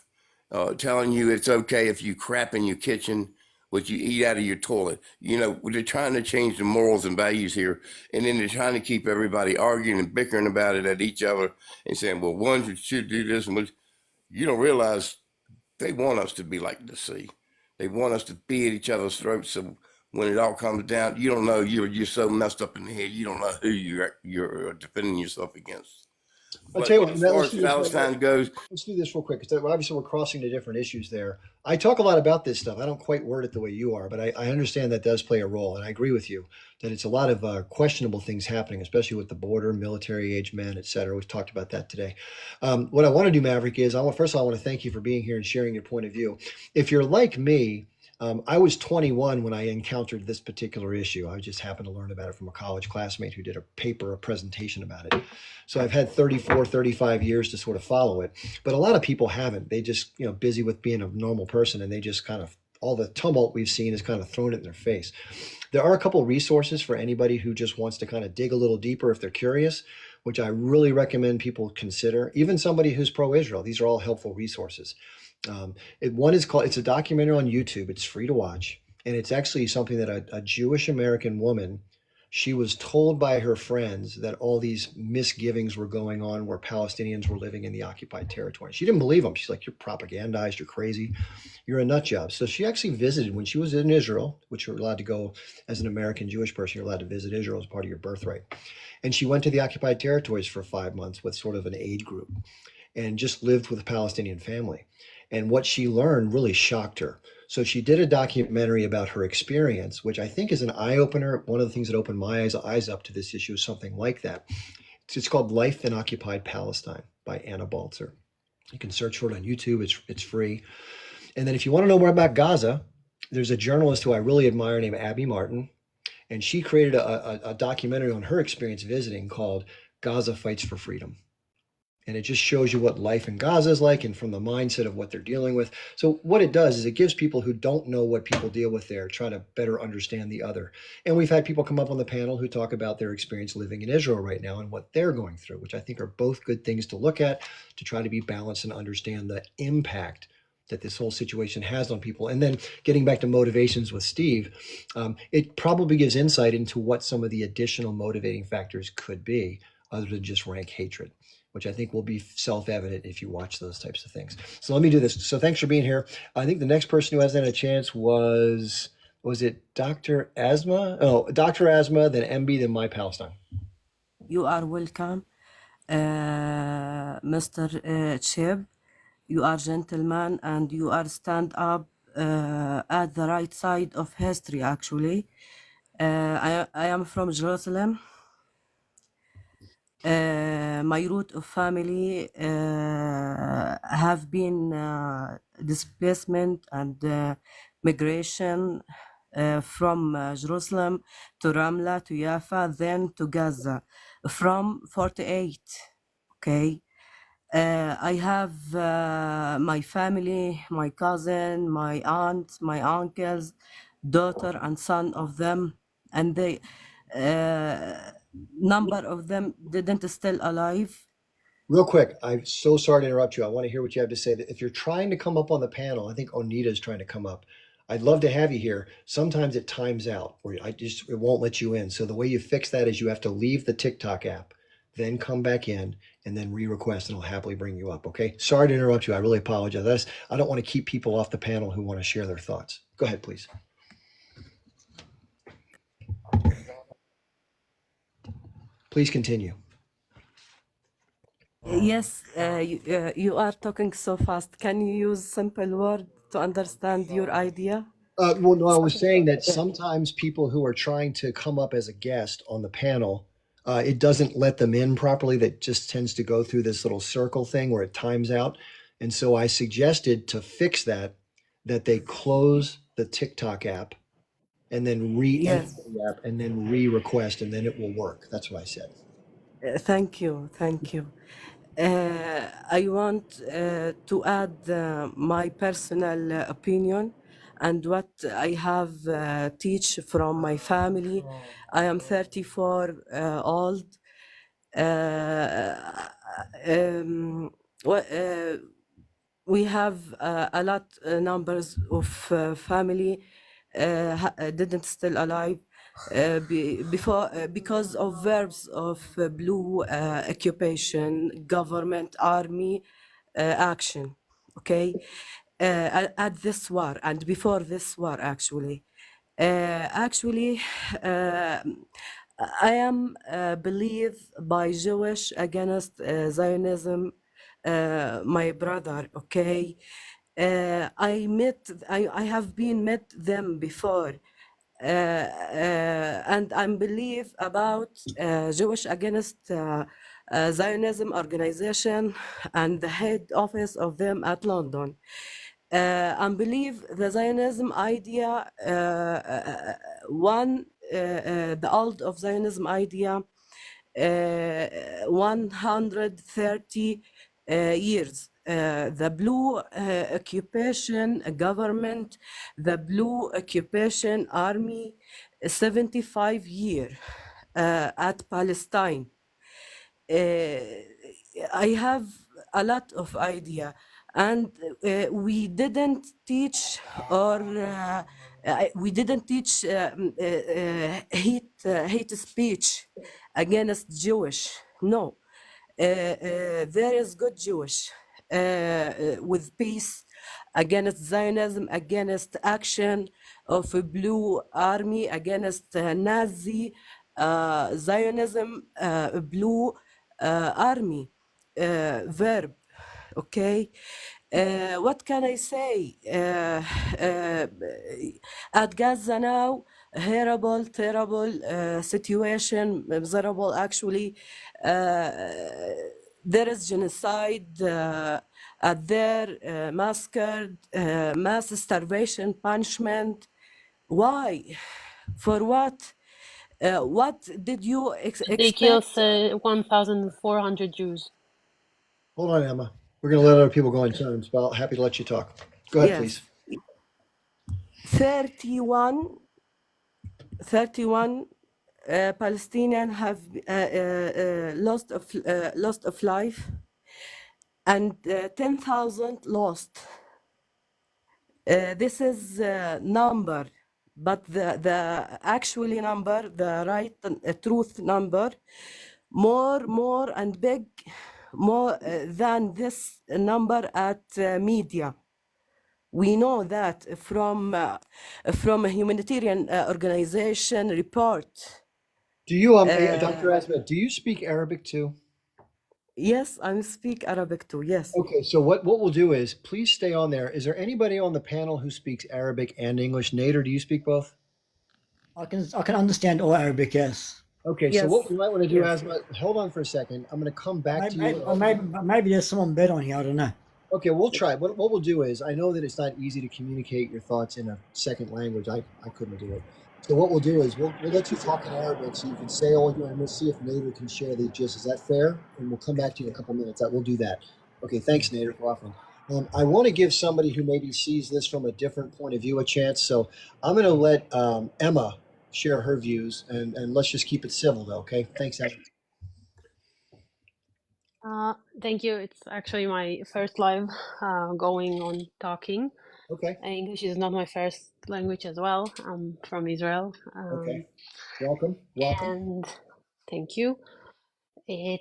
telling you it's okay if you crap in your kitchen, what you eat out of your toilet. You know, they're trying to change the morals and values here. And then they're trying to keep everybody arguing and bickering about it at each other and saying, well, one should do this. And you don't realize they want us to be like the sea. They want us to be at each other's throats. So when it all comes down, you don't know, you're so messed up in the head, you don't know who you're defending yourself against. I'll tell you what, as far as Palestine goes, let's do this real quick because obviously we're crossing to different issues there. I talk a lot about this stuff. I don't quite word it the way you are, but I understand that does play a role, and I agree with you that it's a lot of questionable things happening, especially with the border, military age men, et cetera. We've talked about that today. What I want to do, Maverick, is first of all, I want to thank you for being here and sharing your point of view. If you're like me, I was 21 when I encountered this particular issue. I just happened to learn about it from a college classmate who did a presentation about it. So I've had 34, 35 years to sort of follow it. But a lot of people haven't. They just, busy with being a normal person, and they just kind of, all the tumult we've seen is kind of thrown it in their face. There are a couple of resources for anybody who just wants to kind of dig a little deeper if they're curious, which I really recommend people consider. Even somebody who's pro-Israel, these are all helpful resources. It's a documentary on YouTube. It's free to watch. And it's actually something that a Jewish American woman, she was told by her friends that all these misgivings were going on where Palestinians were living in the occupied territory. She didn't believe them. She's like, you're propagandized, you're crazy, you're a nut job. So she actually visited when she was in Israel, which you're allowed to go as an American Jewish person, you're allowed to visit Israel as part of your birthright. And she went to the occupied territories for 5 months with sort of an aid group and just lived with a Palestinian family. And what she learned really shocked her. So she did a documentary about her experience, which I think is an eye-opener. One of the things that opened my eyes up to this issue is something like that. It's called Life in Occupied Palestine by Anna Baltzer. You can search for it on YouTube. It's free. And then if you want to know more about Gaza, there's a journalist who I really admire named Abby Martin. And she created a documentary on her experience visiting called Gaza Fights for Freedom. And it just shows you what life in Gaza is like and from the mindset of what they're dealing with. So what it does is it gives people who don't know what people deal with there, try to better understand the other. And we've had people come up on the panel who talk about their experience living in Israel right now and what they're going through, which I think are both good things to look at to try to be balanced and understand the impact that this whole situation has on people. And then getting back to motivations with Steve, it probably gives insight into what some of the additional motivating factors could be other than just rank hatred, which I think will be self-evident if you watch those types of things. So let me do this. So thanks for being here. I think the next person who hasn't had a chance was Was it Dr. Asma? Oh, Dr. Asma, then MB, then My Palestine. You are welcome, Mr. Chib. You are gentleman and you are stand up at the right side of history, actually. I am from Jerusalem. My root of family have been displacement and migration from Jerusalem to Ramla to Jaffa, then to Gaza from 48. Okay. I have my family, my cousin, my aunt, my uncles, daughter and son of them, and they number of them didn't still alive. Real quick, I'm so sorry to interrupt you. I want to hear what you have to say. If you're trying to come up on the panel, I think Onita is trying to come up. I'd love to have you here. Sometimes it times out, or it won't let you in. So the way you fix that is you have to leave the TikTok app, then come back in, and then re-request, and I'll happily bring you up. Okay. Sorry to interrupt you. I really apologize. I don't want to keep people off the panel who want to share their thoughts. Go ahead, please. Please continue. Yes, you are talking so fast. Can you use simple word to understand your idea? Well, no, I was saying that sometimes people who are trying to come up as a guest on the panel, it doesn't let them in properly. That just tends to go through this little circle thing where it times out. And so I suggested to fix that they close the TikTok app and then re-enter Yes. the app and then re-request, and then it will work. That's what I said. Thank you. Thank you. I want to add my personal opinion and what I have teach from my family. I am 34 old. We have a lot numbers of family didn't still alive before because of verbs of blue occupation, government, army action. Okay, at this war and before this war, actually. I am believed by Jewish against Zionism, my brother. Okay, I have been met them before, and I believe about Jewish against Zionism organization and the head office of them at London. I believe the Zionism idea, the old of Zionism idea, 130 years. The blue occupation government, the blue occupation army, 75 years at Palestine. I have a lot of idea, and we didn't teach hate speech against Jewish. No, there is good Jewish with peace against Zionism, against action of a blue army, against Nazi Zionism, blue army verb. Okay, what can I say? At Gaza now, horrible, terrible situation, miserable actually. There is genocide at there, massacred, mass starvation, punishment. Why? For what? What did you They killed expect? 1,400 Jews. Hold on, Emma. We're going to let other people go in turns, but I'm happy to let you talk. Go ahead, please. 31 Palestinians have lost of life, and 10,000 lost. This is number, but the actually number, the right truth number, more and big, more than this number at media. We know that from a humanitarian organization report. Do you, Dr. Asma, do you speak Arabic too? Yes, I speak Arabic too. Yes. Okay, so what we'll do is please stay on there. Is there anybody on the panel who speaks Arabic and English? Nader, do you speak both? I can understand all Arabic, yes. Okay, so Yes. what we might want to do, Yes. Asma, hold on for a second. I'm going to come back to you. Maybe there's someone better on here. I don't know. Okay, we'll try. What we'll do is, I know that it's not easy to communicate your thoughts in a second language. I couldn't do it. So what we'll do is we'll let you talk in Arabic so you can say all you, and we'll see if Nader can share the gist. Is that fair? And we'll come back to you in a couple minutes. We'll do that. Okay, thanks, Nader, for offering. I want to give somebody who maybe sees this from a different point of view a chance. So I'm going to let Emma share her views, and let's just keep it civil, though. Okay, thanks, Emma. Thank you. It's actually my first live going on talking. Okay. English is not my first language as well. I'm from Israel. Okay. Welcome. And thank you.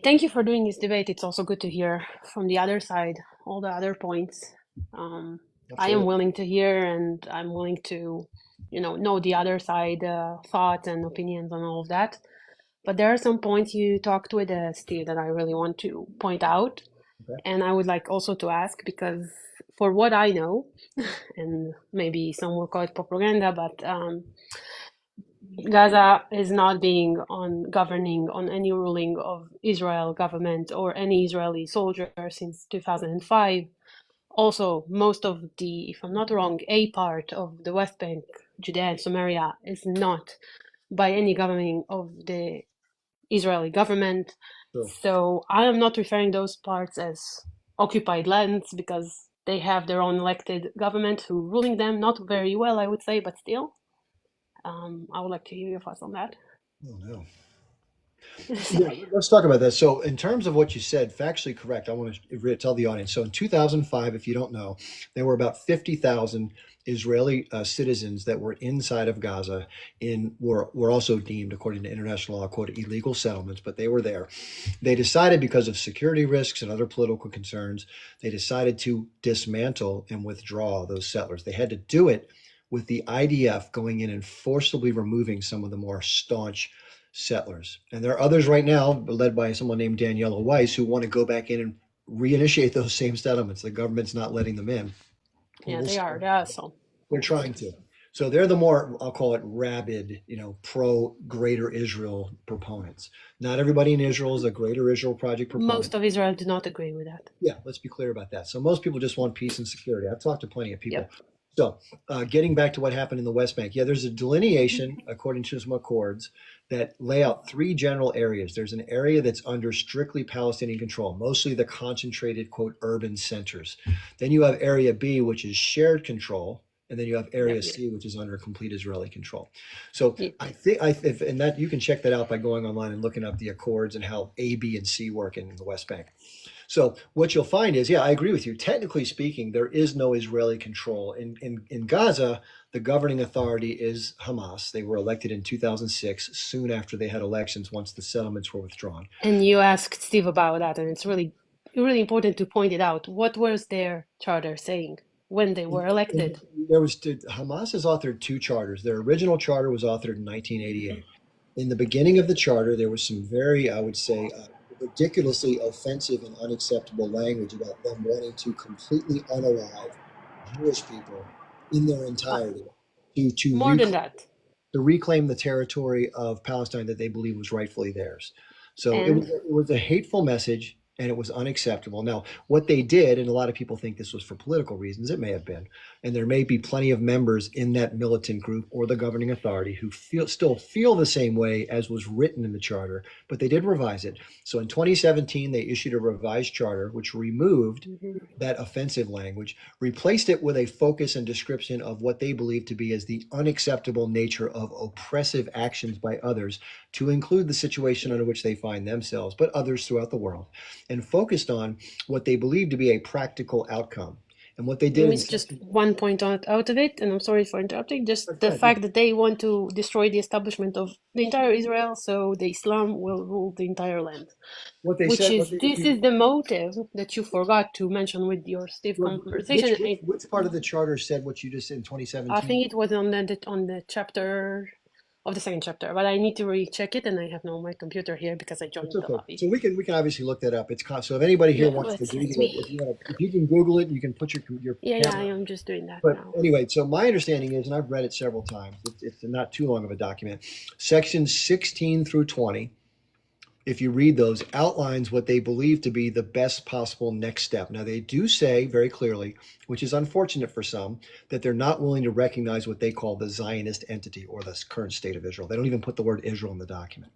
Thank you for doing this debate. It's also good to hear from the other side, all the other points. I am willing to hear, and I'm willing to, know the other side thoughts and opinions on all of that. But there are some points you talked with Steve that I really want to point out. Okay. And I would like also to ask, because for what I know, and maybe some will call it propaganda, but Gaza is not being governing on any ruling of Israel government or any Israeli soldier since 2005. Also, most of the, if I'm not wrong, a part of the West Bank, Judea and Samaria is not by any governing of the Israeli government. Sure. So I am not referring those parts as occupied lands because they have their own elected government who ruling them, not very well, I would say, but still. I would like to hear your thoughts on that. Oh, no. Yeah, let's talk about that. So in terms of what you said, factually correct, I want to tell the audience. So in 2005, if you don't know, there were about 50,000 Israeli citizens that were inside of Gaza were also deemed, according to international law, quote, illegal settlements, but they were there. They decided, because of security risks and other political concerns, they decided to dismantle and withdraw those settlers. They had to do it with the IDF going in and forcibly removing some of the more staunch settlers. And there are others right now, led by someone named Daniela Weiss, who want to go back in and reinitiate those same settlements. The government's not letting them in. Yeah, they are. Yeah, so they're trying to. So they're the more, I'll call it, rabid, pro Greater Israel proponents. Not everybody in Israel is a Greater Israel Project proponent. Most of Israel do not agree with that. Yeah, let's be clear about that. So most people just want peace and security. I've talked to plenty of people. Yep. So getting back to what happened in the West Bank, there's a delineation, according to some accords, that lay out three general areas. There's an area that's under strictly Palestinian control, mostly the concentrated, quote, urban centers. Then you have Area B, which is shared control. And then you have Area C, which is under complete Israeli control. So I think, and that you can check that out by going online and looking up the accords and how A, B, and C work in the West Bank. So what you'll find is, I agree with you. Technically speaking, there is no Israeli control. In Gaza, the governing authority is Hamas. They were elected in 2006, soon after they had elections, once the settlements were withdrawn. And you asked Steve about that, and it's really, really important to point it out. What was their charter saying when they were elected? Hamas has authored two charters. Their original charter was authored in 1988. In the beginning of the charter, there was some very, I would say, ridiculously offensive and unacceptable language about them wanting to completely unalive Jewish people in their entirety to reclaim the territory of Palestine that they believe was rightfully theirs. So it was a hateful message, and it was unacceptable. Now, what they did, and a lot of people think this was for political reasons, it may have been, and there may be plenty of members in that militant group or the governing authority who still feel the same way as was written in the charter, but they did revise it. So in 2017, they issued a revised charter, which removed that offensive language, replaced it with a focus and description of what they believe to be as the unacceptable nature of oppressive actions by others, to include the situation under which they find themselves, but others throughout the world, and focused on what they believe to be a practical outcome. And what they You did in missed just one point out of it, and I'm sorry for interrupting. Just the fact that they want to destroy the establishment of the entire Israel, so the Islam will rule the entire land. what they Which said, is this is the motive that you forgot to mention with your Steve conversation. which part of the charter said what you just said in 2017? I think it was on the chapter of the second chapter, but I need to recheck it, and I have no my computer here because I joined the lobby. So we can obviously look that up. It's so if anybody here wants to Google it, if you can Google it, you can put your yeah, I am just doing that but now. anyway, so my understanding is, and I've read it several times, it's not too long of a document. Sections 16 through 20, if you read those, outlines what they believe to be the best possible next step. Now, they do say very clearly, which is unfortunate for some, that they're not willing to recognize what they call the Zionist entity or the current state of Israel. They don't even put the word Israel in the document.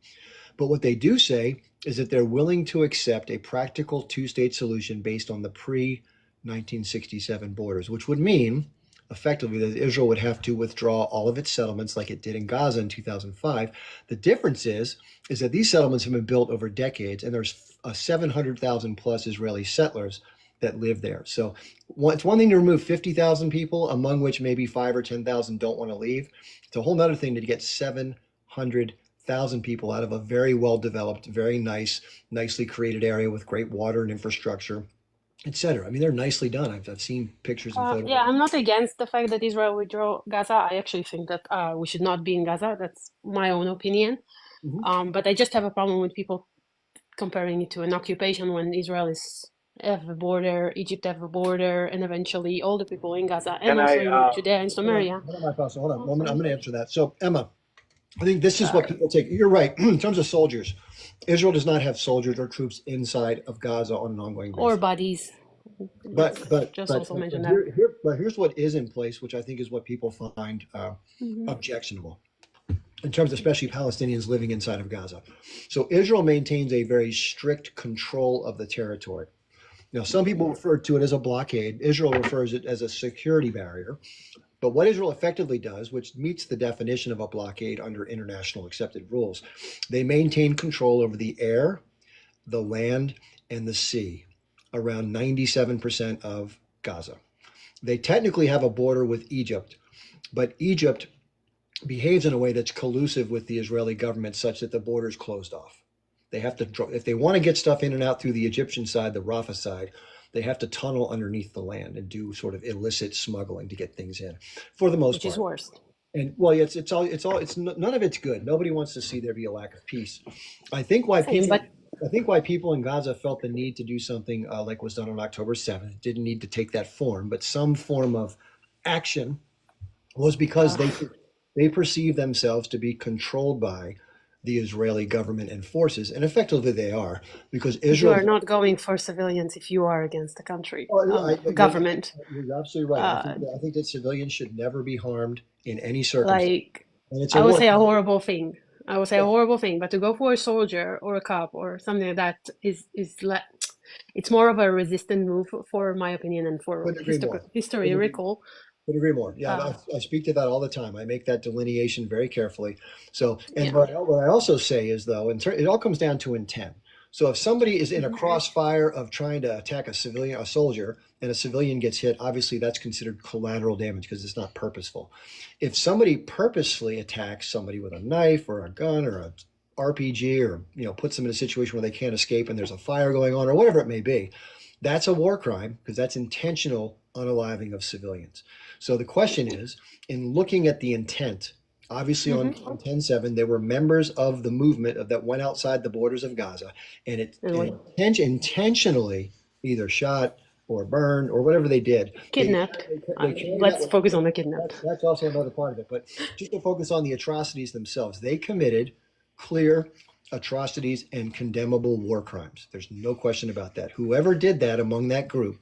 But what they do say is that they're willing to accept a practical two-state solution based on the pre-1967 borders, which would mean effectively that Israel would have to withdraw all of its settlements like it did in Gaza in 2005. The difference is that these settlements have been built over decades, and there's 700,000 plus Israeli settlers that live there. So it's one thing to remove 50,000 people, among which maybe 5 or 10,000 don't want to leave. It's a whole other thing to get 700,000 people out of a very well-developed, very nicely created area with great water and infrastructure, etc. I mean, they're nicely done. I've seen pictures and photos. Yeah, I'm not against the fact that Israel withdraw Gaza. I actually think that we should not be in Gaza. That's my own opinion. But I just have a problem with people comparing it to an occupation when Israel have a border, Egypt have a border, and eventually all the people in Gaza and also in Judea and Samaria. Hold on. I'm going to answer that. So, Emma, I think this is what people take. You're right. In terms of soldiers, Israel does not have soldiers or troops inside of Gaza on an ongoing basis. Or bodies. But here's what is in place, which I think is what people find objectionable, in terms of especially Palestinians living inside of Gaza. So Israel maintains a very strict control of the territory. Now, some people refer to it as a blockade. Israel refers it as a security barrier. But what Israel effectively does, which meets the definition of a blockade under international accepted rules, they maintain control over the air, the land, and the sea around 97% of Gaza. They technically have a border with Egypt, but Egypt behaves in a way that's collusive with the Israeli government such that the border is closed off. They have to, if they want to get stuff in and out through the Egyptian side, the Rafah side, they have to tunnel underneath the land and do sort of illicit smuggling to get things in, for the most part. Which is worse. And well, it's none of it's good. Nobody wants to see there be a lack of peace. I think why people in Gaza felt the need to do something like was done on October 7th, didn't need to take that form, but some form of action was because they perceive themselves to be controlled by the Israeli government and forces, and effectively they are, because Israel. You are not going for civilians if you are against the country government. You're absolutely right. I think that civilians should never be harmed in any circumstance. I would say a horrible thing. But to go for a soldier or a cop or something like that it's more of a resistant move, for my opinion, and for historical. Could agree more. Yeah, I speak to that all the time. I make that delineation very carefully. So, and what I also say is, though, it all comes down to intent. So if somebody is in a crossfire of trying to attack a soldier, and a civilian gets hit, obviously that's considered collateral damage because it's not purposeful. If somebody purposefully attacks somebody with a knife or a gun or a RPG, or puts them in a situation where they can't escape and there's a fire going on or whatever it may be, that's a war crime because that's intentional unaliving of civilians. So the question is, in looking at the intent, obviously on 10/7, there were members of the movement that went outside the borders of Gaza, and it intentionally either shot or burned or whatever they did. Kidnapped. Let's focus on the kidnap. That's also another part of it. But just to focus on the atrocities themselves, they committed clear atrocities and condemnable war crimes. There's no question about that. Whoever did that among that group,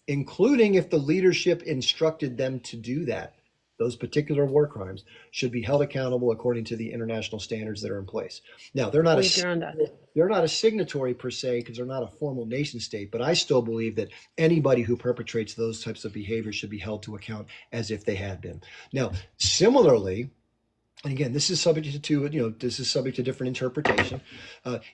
including if the leadership instructed them to do that, those particular war crimes should be held accountable according to the international standards that are in place. Now, they're not a signatory per se because they're not a formal nation state, but I still believe that anybody who perpetrates those types of behaviors should be held to account as if they had been. Now, similarly, and again, this is subject to different interpretation.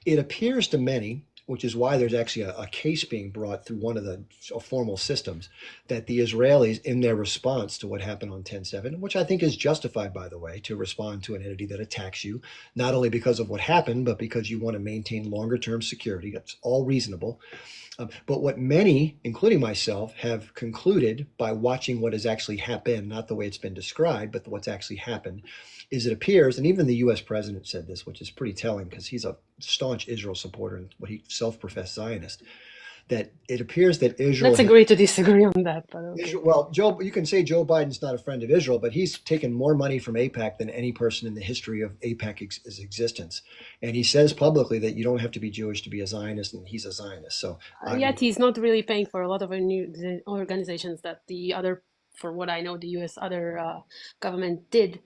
It appears to many, which is why there's actually a case being brought through one of the formal systems, that the Israelis, in their response to what happened on 10/7, which I think is justified, by the way, to respond to an entity that attacks you, not only because of what happened, but because you want to maintain longer term security. That's all reasonable. But what many, including myself, have concluded by watching what has actually happened, not the way it's been described, but what's actually happened, is it appears, and even the US president said this, which is pretty telling because he's a staunch Israel supporter and what he self-professed Zionist, that it appears that Israel. Let's agree to disagree on that. But okay. Israel, well, you can say Joe Biden's not a friend of Israel, but he's taken more money from AIPAC than any person in the history of AIPAC's existence. And he says publicly that you don't have to be Jewish to be a Zionist, and he's a Zionist. So yet he's not really paying for a lot of the organizations that the other, for what I know, the U.S. other government did.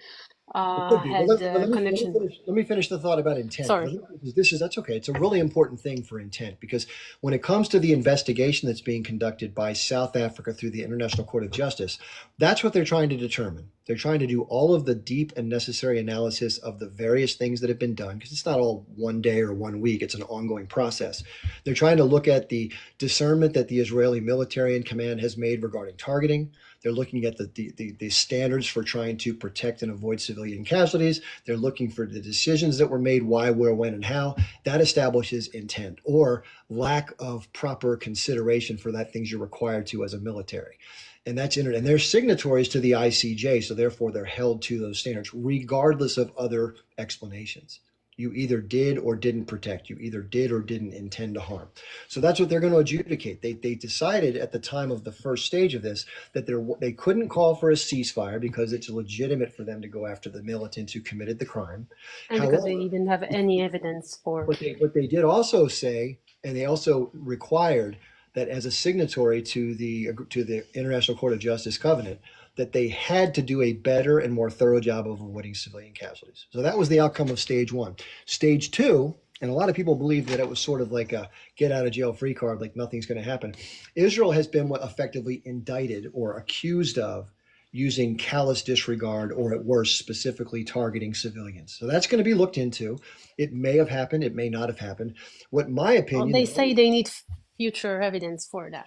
Had connection. Let me finish the thought about intent. Sorry. That's okay. It's a really important thing for intent, because when it comes to the investigation that's being conducted by South Africa through the International Court of Justice, that's what they're trying to determine. They're trying to do all of the deep and necessary analysis of the various things that have been done, because it's not all one day or 1 week. It's an ongoing process. They're trying to look at the discernment that the Israeli military and command has made regarding targeting. They're looking at the standards for trying to protect and avoid civilian casualties. They're looking for the decisions that were made, why, where, when, and how. That establishes intent or lack of proper consideration for that things you're required to as a military. And that's and they're signatories to the ICJ, so therefore they're held to those standards, regardless of other explanations. You either did or didn't protect. You either did or didn't intend to harm. So that's what they're going to adjudicate. They decided at the time of the first stage of this that they couldn't call for a ceasefire because it's legitimate for them to go after the militants who committed the crime. And because they didn't have any evidence for. What they did also say, and they also required that as a signatory to the International Court of Justice Covenant, that they had to do a better and more thorough job of avoiding civilian casualties. So that was the outcome of stage one. Stage two, and a lot of people believe that it was sort of like a get out of jail free card, like nothing's going to happen. Israel has been effectively indicted or accused of using callous disregard, or at worst, specifically targeting civilians. So that's going to be looked into. It may have happened. It may not have happened. What my opinion. Well, they say they need future evidence for that.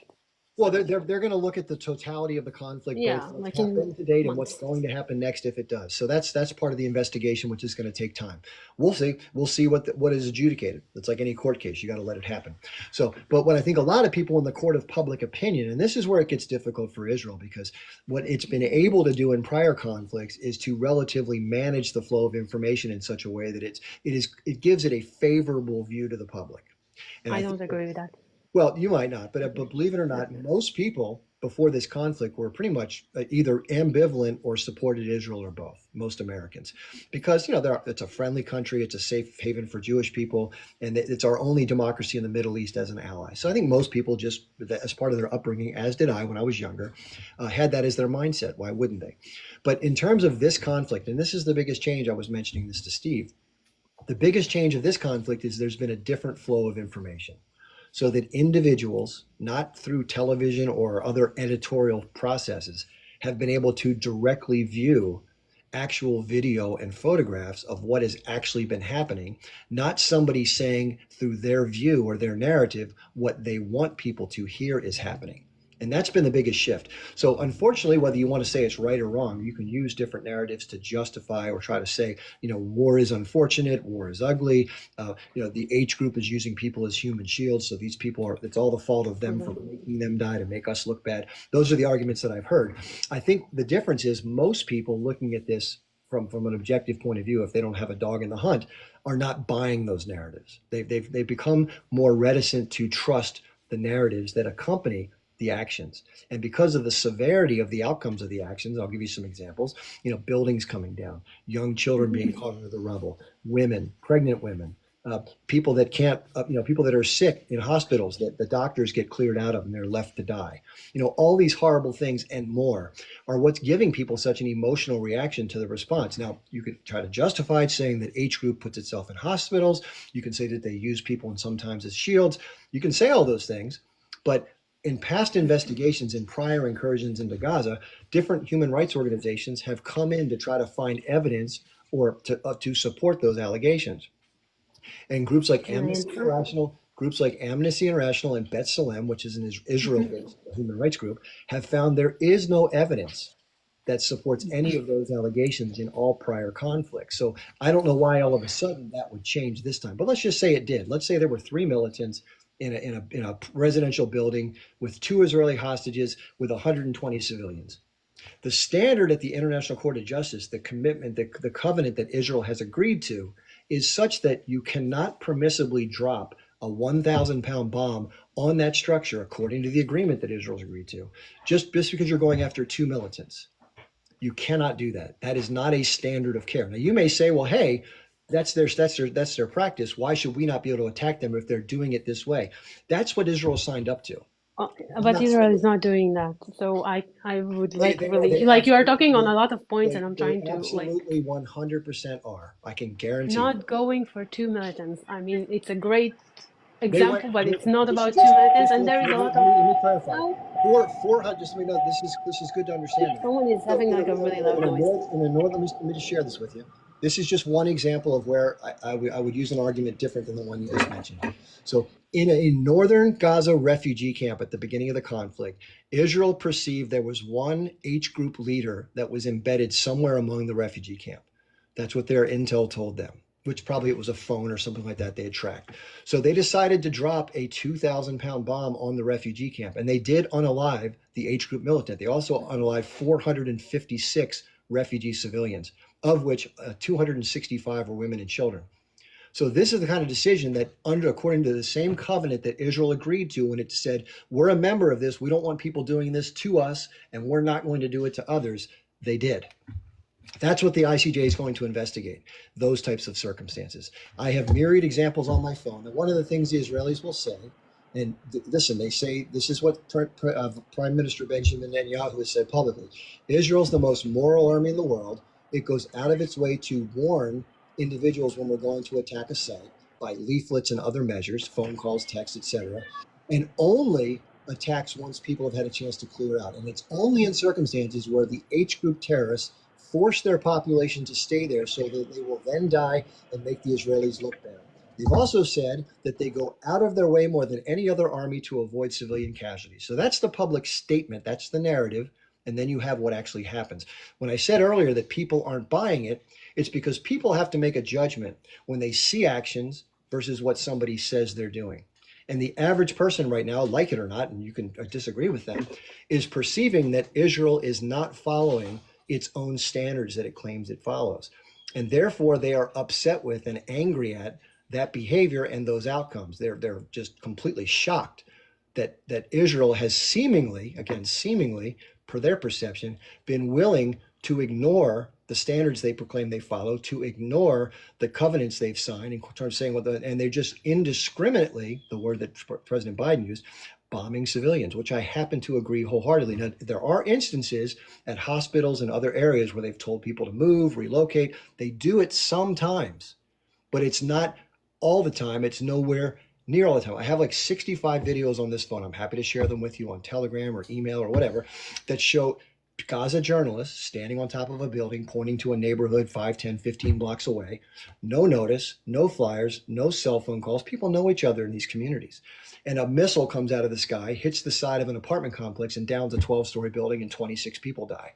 Well, they're going to look at the totality of the conflict, both what's happened to date and what's going to happen next if it does. So that's part of the investigation, which is going to take time. We'll see. We'll see what is adjudicated. It's like any court case; you got to let it happen. So, but what I think a lot of people in the court of public opinion, and this is where it gets difficult for Israel, because what it's been able to do in prior conflicts is to relatively manage the flow of information in such a way that it gives it a favorable view to the public. And I don't agree with that. Well, you might not, but believe it or not, most people before this conflict were pretty much either ambivalent or supported Israel, or both, most Americans, because, it's a friendly country, it's a safe haven for Jewish people, and it's our only democracy in the Middle East as an ally. So I think most people just, as part of their upbringing, as did I when I was younger, had that as their mindset. Why wouldn't they? But in terms of this conflict, and this is the biggest change, I was mentioning this to Steve, the biggest change of this conflict is there's been a different flow of information. So that individuals, not through television or other editorial processes, have been able to directly view actual video and photographs of what has actually been happening, not somebody saying through their view or their narrative what they want people to hear is happening. And that's been the biggest shift. So unfortunately, whether you want to say it's right or wrong, you can use different narratives to justify or try to say, war is unfortunate, war is ugly. The H group is using people as human shields. So these people it's all the fault of them for making them die to make us look bad. Those are the arguments that I've heard. I think the difference is most people looking at this from an objective point of view, if they don't have a dog in the hunt, are not buying those narratives. They've become more reticent to trust the narratives that accompany the actions. And because of the severity of the outcomes of the actions, I'll give you some examples, buildings coming down, young children being caught under the rubble, women, pregnant women, people that can't, people that are sick in hospitals that the doctors get cleared out of and they're left to die. All these horrible things and more are what's giving people such an emotional reaction to the response. Now, you could try to justify it saying that H group puts itself in hospitals. You can say that they use people and sometimes as shields. You can say all those things, but in past investigations and prior incursions into Gaza, different human rights organizations have come in to try to find evidence or to support those allegations. And groups like Amnesty International, Groups like Amnesty International and B'Tselem, which is an Israel-based human rights group, have found there is no evidence that supports any of those allegations in all prior conflicts. So I don't know why all of a sudden that would change this time. But let's just say it did. Let's say there were 3 militants in a residential building with 2 Israeli hostages with 120 civilians. The standard at the International Court of Justice, the commitment, the covenant that Israel has agreed to, is such that you cannot permissibly drop a 1,000-pound bomb on that structure, according to the agreement that Israel's agreed to, just because you're going after 2 militants. You cannot do that. That is not a standard of care. Now you may say, well, hey, that's their practice. Why should we not be able to attack them if they're doing it this way? That's what Israel signed up to. But Israel is not doing that. So I would They you are talking on a lot of points, and I'm trying to absolutely 100% are. I can guarantee. Not going for 2 militants. I mean, it's a great example, but it's not about 2 militants, and there is a lot of. Let me clarify. 400. Just so we know, this is good to understand. Someone is having like a really loud noise. Let me just share this with you. This is just one example of where I would use an argument different than the one you just mentioned. So in a northern Gaza refugee camp at the beginning of the conflict, Israel perceived there was one H group leader that was embedded somewhere among the refugee camp. That's what their intel told them, which probably it was a phone or something like that they had tracked. So they decided to drop a 2,000-pound bomb on the refugee camp, and they did unalive the H group militant. They also unalived 456 refugee civilians, of which 265 were women and children. So this is the kind of decision that, according to the same covenant that Israel agreed to when it said, we're a member of this, we don't want people doing this to us, and we're not going to do it to others, they did. That's what the ICJ is going to investigate, those types of circumstances. I have myriad examples on my phone. And one of the things the Israelis will say, and listen, they say, this is what Prime Minister Benjamin Netanyahu has said publicly. Israel's the most moral army in the world. It goes out of its way to warn individuals when we're going to attack a site by leaflets and other measures, phone calls, texts, etc., and only attacks once people have had a chance to clear out. And it's only in circumstances where the H group terrorists force their population to stay there so that they will then die and make the Israelis look bad. They've also said that they go out of their way more than any other army to avoid civilian casualties. So that's the public statement. That's the narrative. And then you have what actually happens. When I said earlier that people aren't buying it, it's because people have to make a judgment when they see actions versus what somebody says they're doing. And the average person right now, like it or not, and you can disagree with them, is perceiving that Israel is not following its own standards that it claims it follows. And therefore, they are upset with and angry at that behavior and those outcomes. They're just completely shocked that Israel has seemingly, per their perception, been willing to ignore the standards they proclaim they follow, to ignore the covenants they've signed, in terms of saying and they're just indiscriminately, the word that President Biden used, bombing civilians, which I happen to agree wholeheartedly. Now, there are instances at hospitals and other areas where they've told people to move, relocate. They do it sometimes, but it's not all the time. It's nowhere near all the time. I have like 65 videos on this phone. I'm happy to share them with you on Telegram or email or whatever that show Gaza journalists standing on top of a building, pointing to a neighborhood 5, 10, 15 blocks away. No notice, no flyers, no cell phone calls. People know each other in these communities. And a missile comes out of the sky, hits the side of an apartment complex and downs a 12-story building, and 26 people die.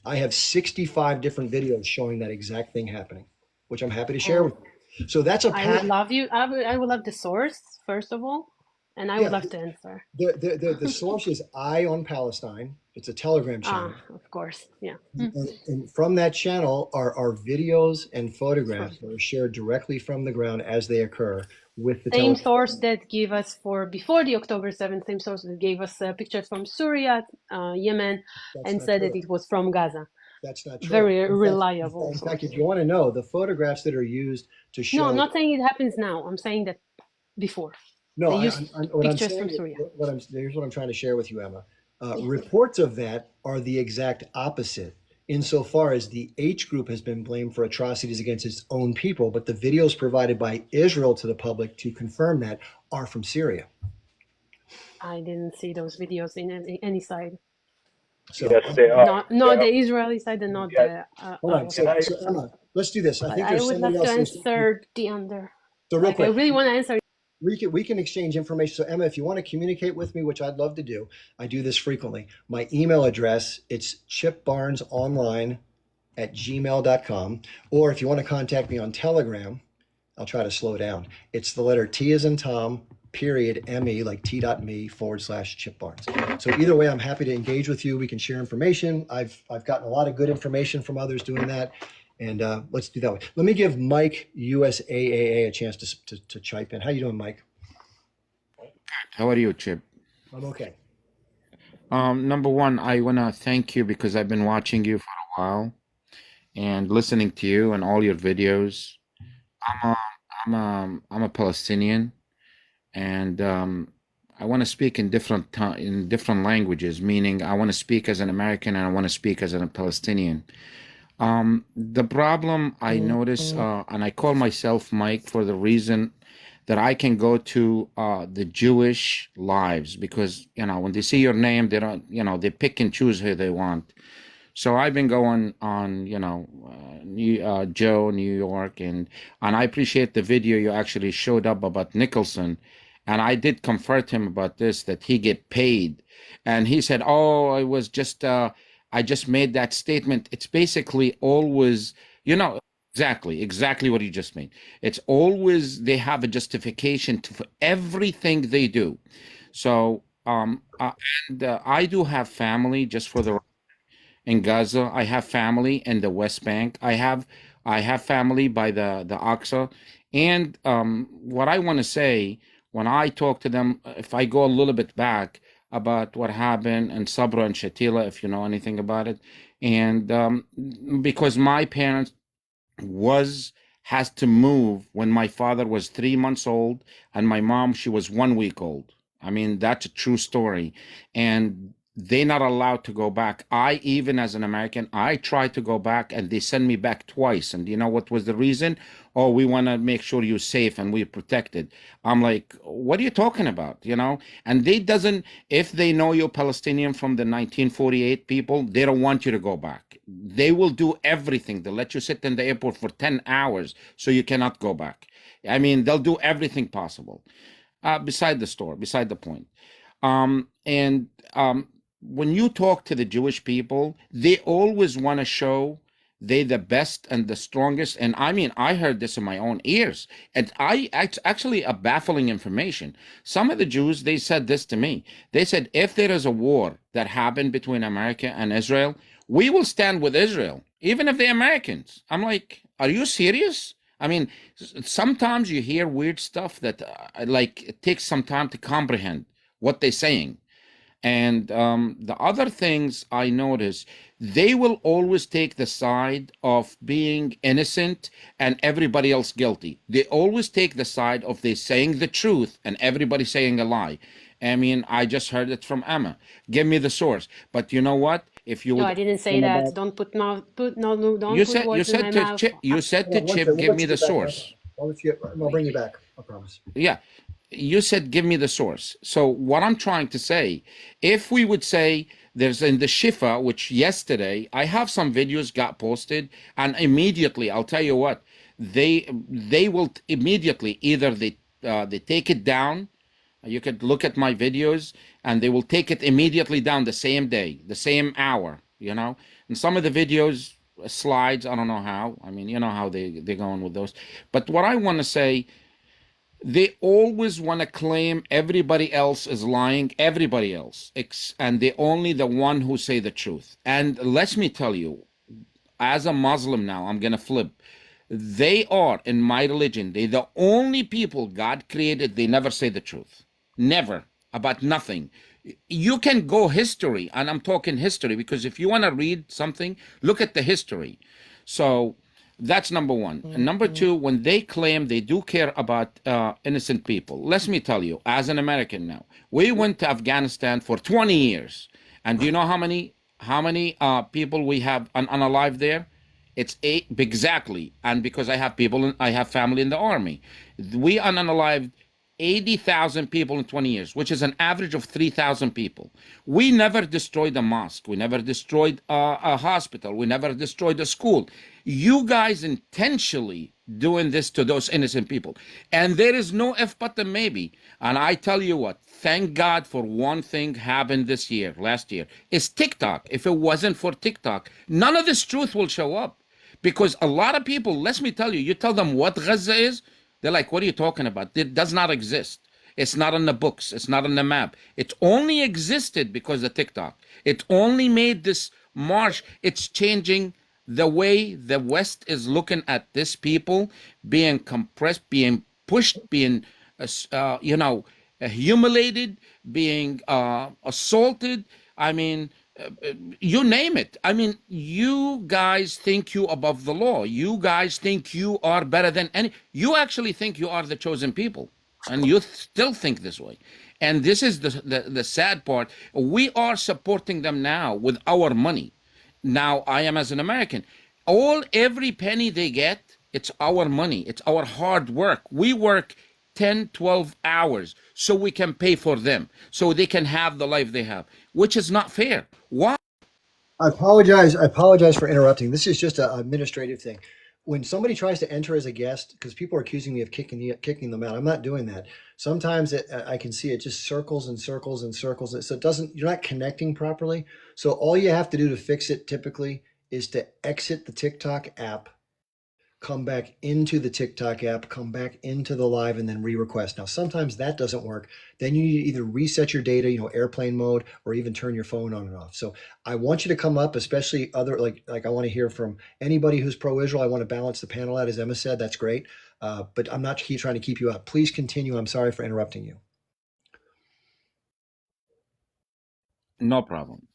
I have 65 different videos showing that exact thing happening, which I'm happy to share with you. So that's a pattern. I would love the source, first of all, and I would love to answer. The source is Eye on Palestine. It's a Telegram channel. Of course, yeah. And from that channel are videos and photographs that are shared directly from the ground as they occur with the same source that gave us before the October 7th, same source that gave us pictures from Syria, Yemen, and said that it was from Gaza. That's not true. Very reliable. In fact, if you want to know, the photographs that are used to show... No, I'm not saying it happens now. I'm saying that before. No, they used pictures from Syria. Here's what I'm trying to share with you, Emma. Reports of that are the exact opposite, insofar as the H group has been blamed for atrocities against its own people, but the videos provided by Israel to the public to confirm that are from Syria. I didn't see those videos in any side. So, yes, they are. Not the Israeli side and not the... Hold on, so Emma, let's do this. I think I would love to answer the under. So real quick. I really want to answer we can exchange information. So Emma, if you want to communicate with me, which I'd love to do, I do this frequently. My email address, it's chipbarnesonline@gmail.com. Or if you want to contact me on Telegram, I'll try to slow down. It's the letter T as in Tom, period, ME, like t.me/Chip Barnes. So either way, I'm happy to engage with you. We can share information. I've gotten a lot of good information from others doing that. And let's do that way. Let me give Mike USAAA a chance to chime in. How you doing, Mike? How are you, Chip? I'm okay. Number one, I want to thank you because I've been watching you for a while and listening to you and all your videos. I'm a Palestinian, and I want to speak in different languages. Meaning, I want to speak as an American and I want to speak as a Palestinian. The problem I notice, and I call myself Mike for the reason that I can go to the Jewish lives, because when they see your name, they don't, they pick and choose who they want. So I've been going on, Joe, New York, and I appreciate the video you actually showed up about Nicholson, and I did comfort him about this, that he get paid, and he said, "Oh, it was just I just made that statement." It's basically always, exactly what you just made. It's always they have a justification for everything they do. So I do have family, just for the in Gaza. I have family in the West Bank. I have family by the Aqsa. And what I want to say, when I talk to them, if I go a little bit back about what happened in Sabra and Shatila, if you know anything about it, and because my parents has to move when my father was 3 months old, and my mom, she was 1 week old. I mean, that's a true story. And they're not allowed to go back. Even as an American, I tried to go back and they sent me back twice. And you know what was the reason? Oh, we want to make sure you're safe and we're protected. I'm like, what are you talking about? And if they know you're Palestinian from the 1948 people, they don't want you to go back. They will do everything. They'll let you sit in the airport for 10 hours so you cannot go back. I mean, they'll do everything possible. Beside the point. When you talk to the Jewish people, they always want to show they're the best and the strongest. And I mean, I heard this in my own ears. And it's actually a baffling information. Some of the Jews, they said this to me. They said, if there is a war that happened between America and Israel, we will stand with Israel, even if they're Americans. I'm like, are you serious? I mean, sometimes you hear weird stuff that it takes some time to comprehend what they're saying. And the other things I notice, they will always take the side of being innocent and everybody else guilty. They always take the side of they saying the truth and everybody saying a lie. I mean, I just heard it from Emma. Give me the source. But you know what? If you No, would, I didn't say that. Don't put no, don't you put words in my mouth. you said to Chip, give me the source. I'll bring you back. I promise. Yeah. You said, give me the source. So what I'm trying to say, if we would say there's in the Shifa, which yesterday, I have some videos got posted, and immediately, I'll tell you what, they will immediately, either they take it down, you could look at my videos, and they will take it immediately down the same day, the same hour, and some of the videos, slides, I don't know how, I mean, you know how they're going with those. But what I want to say, they always want to claim everybody else is lying, everybody else, and they're only the one who say the truth. And let me tell you, as a Muslim now, I'm going to flip. They are, in my religion, they're the only people God created, they never say the truth. Never, about nothing. You can go history, and I'm talking history, because if you want to read something, look at the history. So that's number one. And number two, when they claim they do care about innocent people, let me tell you, as an American now, we went to Afghanistan for 20 years. And do you know how many people we have unalive there? It's 8 exactly. And because I have family in the army, we unalived 80,000 people in 20 years, which is an average of 3,000 people. We never destroyed a mosque. We never destroyed a hospital. We never destroyed a school. You guys intentionally doing this to those innocent people. And there is no if but and maybe. And I tell you what, thank God for one thing happened this year, last year, is TikTok. If it wasn't for TikTok, none of this truth will show up. Because a lot of people, let me tell you, you tell them what Gaza is, they're like, what are you talking about? It does not exist. It's not on the books. It's not on the map. It only existed because of TikTok. It only made this march. It's changing the way the West is looking at this people being compressed, being pushed, being, humiliated, being assaulted. I mean, you name it. I mean, you guys think you above the law. You guys think you are better than any. You actually think you are the chosen people, and you still think this way. And this is the sad part. We are supporting them now with our money. Now, I am as an American. Every penny they get, it's our money. It's our hard work. We work 10, 12 hours so we can pay for them, so they can have the life they have, which is not fair. Why? I apologize for interrupting. This is just an administrative thing. When somebody tries to enter as a guest, because people are accusing me of kicking them out, I'm not doing that. Sometimes I can see it just circles and circles and circles. So it doesn't, you're not connecting properly. So all you have to do to fix it typically is to exit the TikTok app, come back into the TikTok app, come back into the live, and then re-request. Now, sometimes that doesn't work. Then you need to either reset your data, airplane mode, or even turn your phone on and off. So I want you to come up, especially like I want to hear from anybody who's pro-Israel. I want to balance the panel out, as Emma said. That's great. But I'm not trying to keep you up. Please continue. I'm sorry for interrupting you. No problem.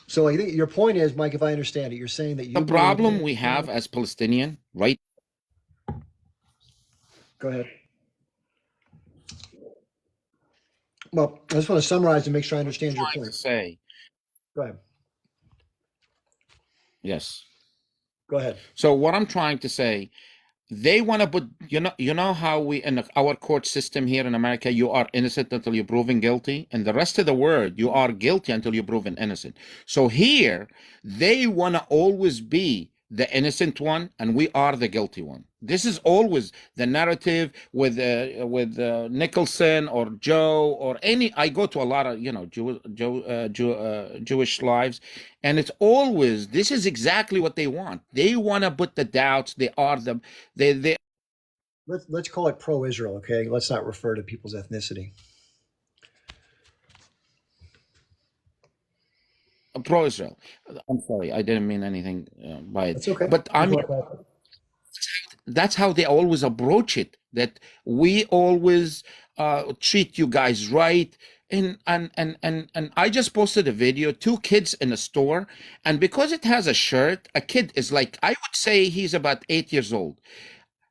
So I think your point is, Mike, if I understand it, you're saying that the problem we have as Palestinian, right? Go ahead. Well, I just want to summarize and make sure I understand your point. Say. Go ahead. Yes. Go ahead. So what I'm trying to say, they want to put, you know how we, in our court system here in America, you are innocent until you're proven guilty. And the rest of the world, you are guilty until you're proven innocent. So here, they want to always be the innocent one, and we are the guilty one. This is always the narrative with Nicholson or Joe or any. I go to a lot of Jewish lives, and it's always this is exactly what they want. They want to put the doubts. They are the they. Let's call it pro-Israel, okay? Let's not refer to people's ethnicity. Pro-Israel. I'm sorry, I didn't mean anything by it. That's okay. But I mean, that's how they always approach it. That we always treat you guys right. And I just posted a video, 2 kids in a store, and because it has a shirt, a kid is like, I would say he's about 8 years old.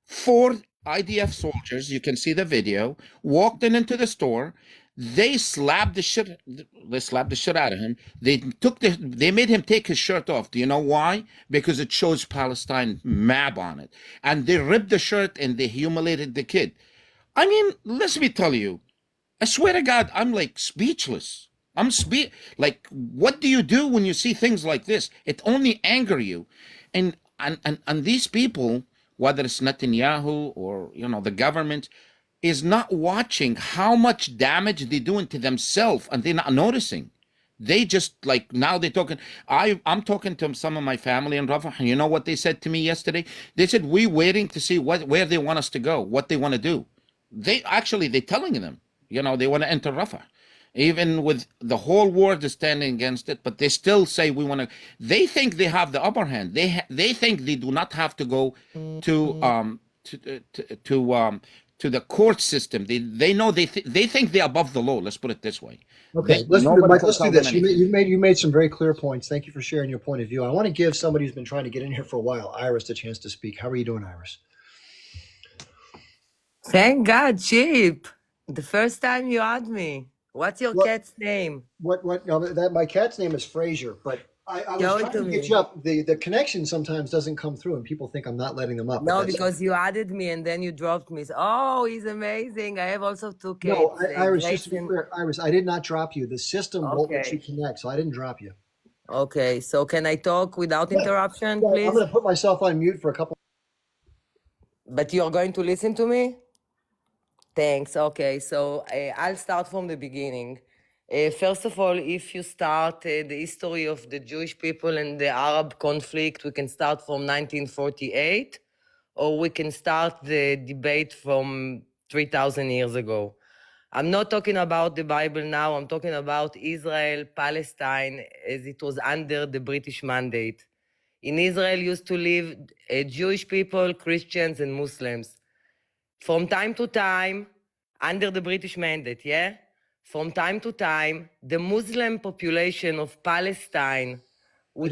4 IDF soldiers, you can see the video, walked into the store. They slapped the shit out of him. They made him take his shirt off. Do you know why? Because it shows Palestine map on it. And they ripped the shirt and they humiliated the kid. I mean, let me tell you, I swear to God, I'm like speechless. Like, what do you do when you see things like this? It only anger you. And these people, whether it's Netanyahu or the government, is not watching how much damage they're doing to themselves, and they're not noticing. They just like now they're talking. I'm talking to some of my family in Rafah, and you know what they said to me yesterday? They said we're waiting to see where they want us to go, what they want to do. They're telling them, they want to enter Rafah, even with the whole world is standing against it. But they still say we want to. They think they have the upper hand. They think they do not have to go to the court system. They know they think they're above the law. Let's put it this way. Okay, let's do this. You made some very clear points. Thank you for sharing your point of view. I want to give somebody who's been trying to get in here for a while, Iris, a chance to speak. How are you doing, Iris? Thank God, Chip. The first time you had me. What's your cat's name? My cat's name is Frazier, but I was trying to get you up. The connection sometimes doesn't come through, and people think I'm not letting them up. No, because you added me and then you dropped me. Oh, he's amazing. I have also 2 cats. No, Iris, just to be clear, Iris, I did not drop you. The system won't let you connect, so I didn't drop you. Okay, so can I talk without interruption, Yeah, I'm please? going to put myself on mute for a couple. But you're going to listen to me? Thanks. Okay, so I'll start from the beginning. First of all, if you start the history of the Jewish people and the Arab conflict, we can start from 1948, or we can start the debate from 3,000 years ago. I'm not talking about the Bible now, I'm talking about Israel, Palestine, as it was under the British mandate. In Israel used to live Jewish people, Christians, and Muslims. From time to time, under the British mandate, yeah? From time to time, the Muslim population of Palestine, I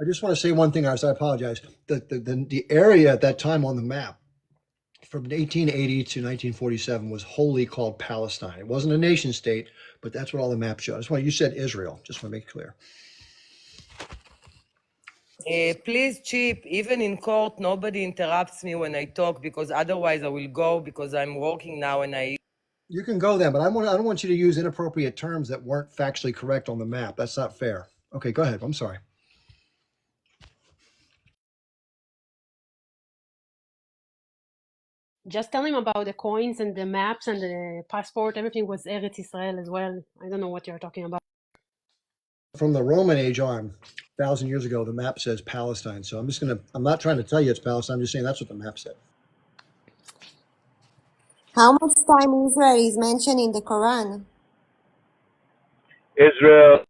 just want to say one thing, Iris. I apologize. The area at that time on the map from 1880 to 1947 was wholly called Palestine. It wasn't a nation state, but that's what all the maps show. I just want you said Israel. Just want to make it clear. Please, Chip, even in court, nobody interrupts me when I talk because otherwise I will go because I'm working now and I. You can go then, but I don't want you to use inappropriate terms that weren't factually correct on the map. That's not fair. Okay, go ahead. I'm sorry. Just tell him about the coins and the maps and the passport. Everything was Eretz Israel as well. I don't know what you're talking about. From the Roman age on, 1,000 years ago, the map says Palestine. So I'm not trying to tell you it's Palestine. I'm just saying that's what the map said. How much time Israel is mentioned in the Quran? Israel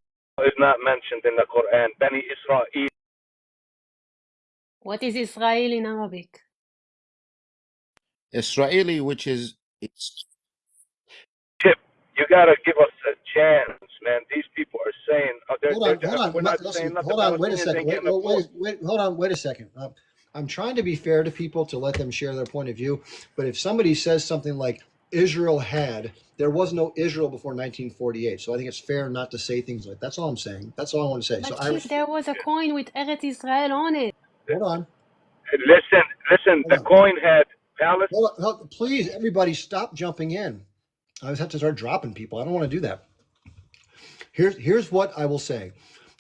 is not mentioned in the Quran. Bani Israel. What is Israel in Arabic? Israeli, which is it's Chip, you gotta give us a chance, man. These people are saying, we're not saying nothing. Hold on, wait a Palestinians second. ain't getting a voice. Hold on, wait a second. I'm trying to be fair to people to let them share their point of view. But if somebody says something like Israel there was no Israel before 1948. So I think it's fair not to say things like that. That's all I'm saying. That's all I want to say. But So Chief, there was a coin with Eretz Israel on it. hold on. Listen, the coin had Palestine. Please, everybody stop jumping in. I just have to start dropping people. I don't want to do that. Here's what I will say.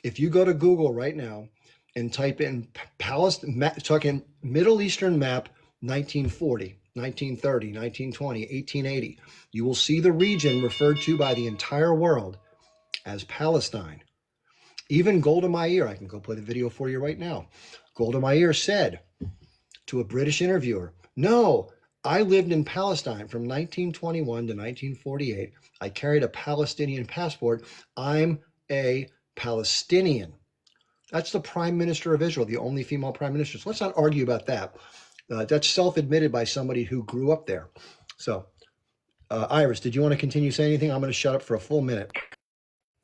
If you go to Google right now and type in Palestine, talking Middle Eastern map 1940, 1930, 1920, 1880, you will see the region referred to by the entire world as Palestine. Even Golda Meir, I can go play the video for you right now. Golda Meir said to a British interviewer, "No, I lived in Palestine from 1921 to 1948. I carried a Palestinian passport. I'm a Palestinian." That's the Prime Minister of Israel, the only female Prime Minister. So let's not argue about that. That's self-admitted by somebody who grew up there. So, Iris, did you want to continue saying anything? I'm going to shut up for a full minute.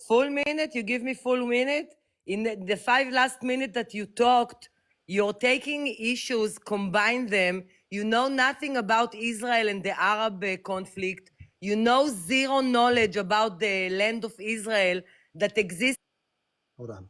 Full minute? You give me full minute? In the 5 last minutes that you talked, you're taking issues, combine them. You know nothing about Israel and the Arab conflict. You know zero knowledge about the land of Israel that exists. Hold on.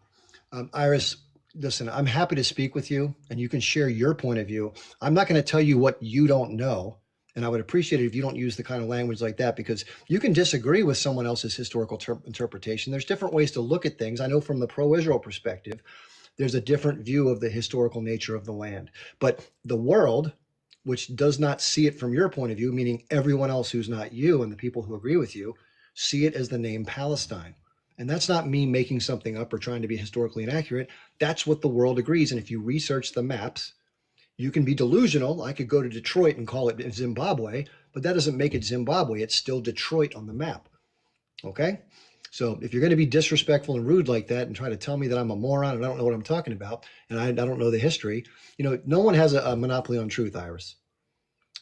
Iris, listen, I'm happy to speak with you and you can share your point of view. I'm not going to tell you what you don't know. And I would appreciate it if you don't use the kind of language like that, because you can disagree with someone else's historical interpretation. There's different ways to look at things. I know from the pro-Israel perspective, there's a different view of the historical nature of the land. But the world, which does not see it from your point of view, meaning everyone else who's not you and the people who agree with you, see it as the name Palestine. And that's not me making something up or trying to be historically inaccurate. That's what the world agrees. And if you research the maps, you can be delusional. I could go to Detroit and call it Zimbabwe, but that doesn't make it Zimbabwe. It's still Detroit on the map. Okay? So if you're going to be disrespectful and rude like that and try to tell me that I'm a moron and I don't know what I'm talking about and I don't know the history, no one has a monopoly on truth, Iris.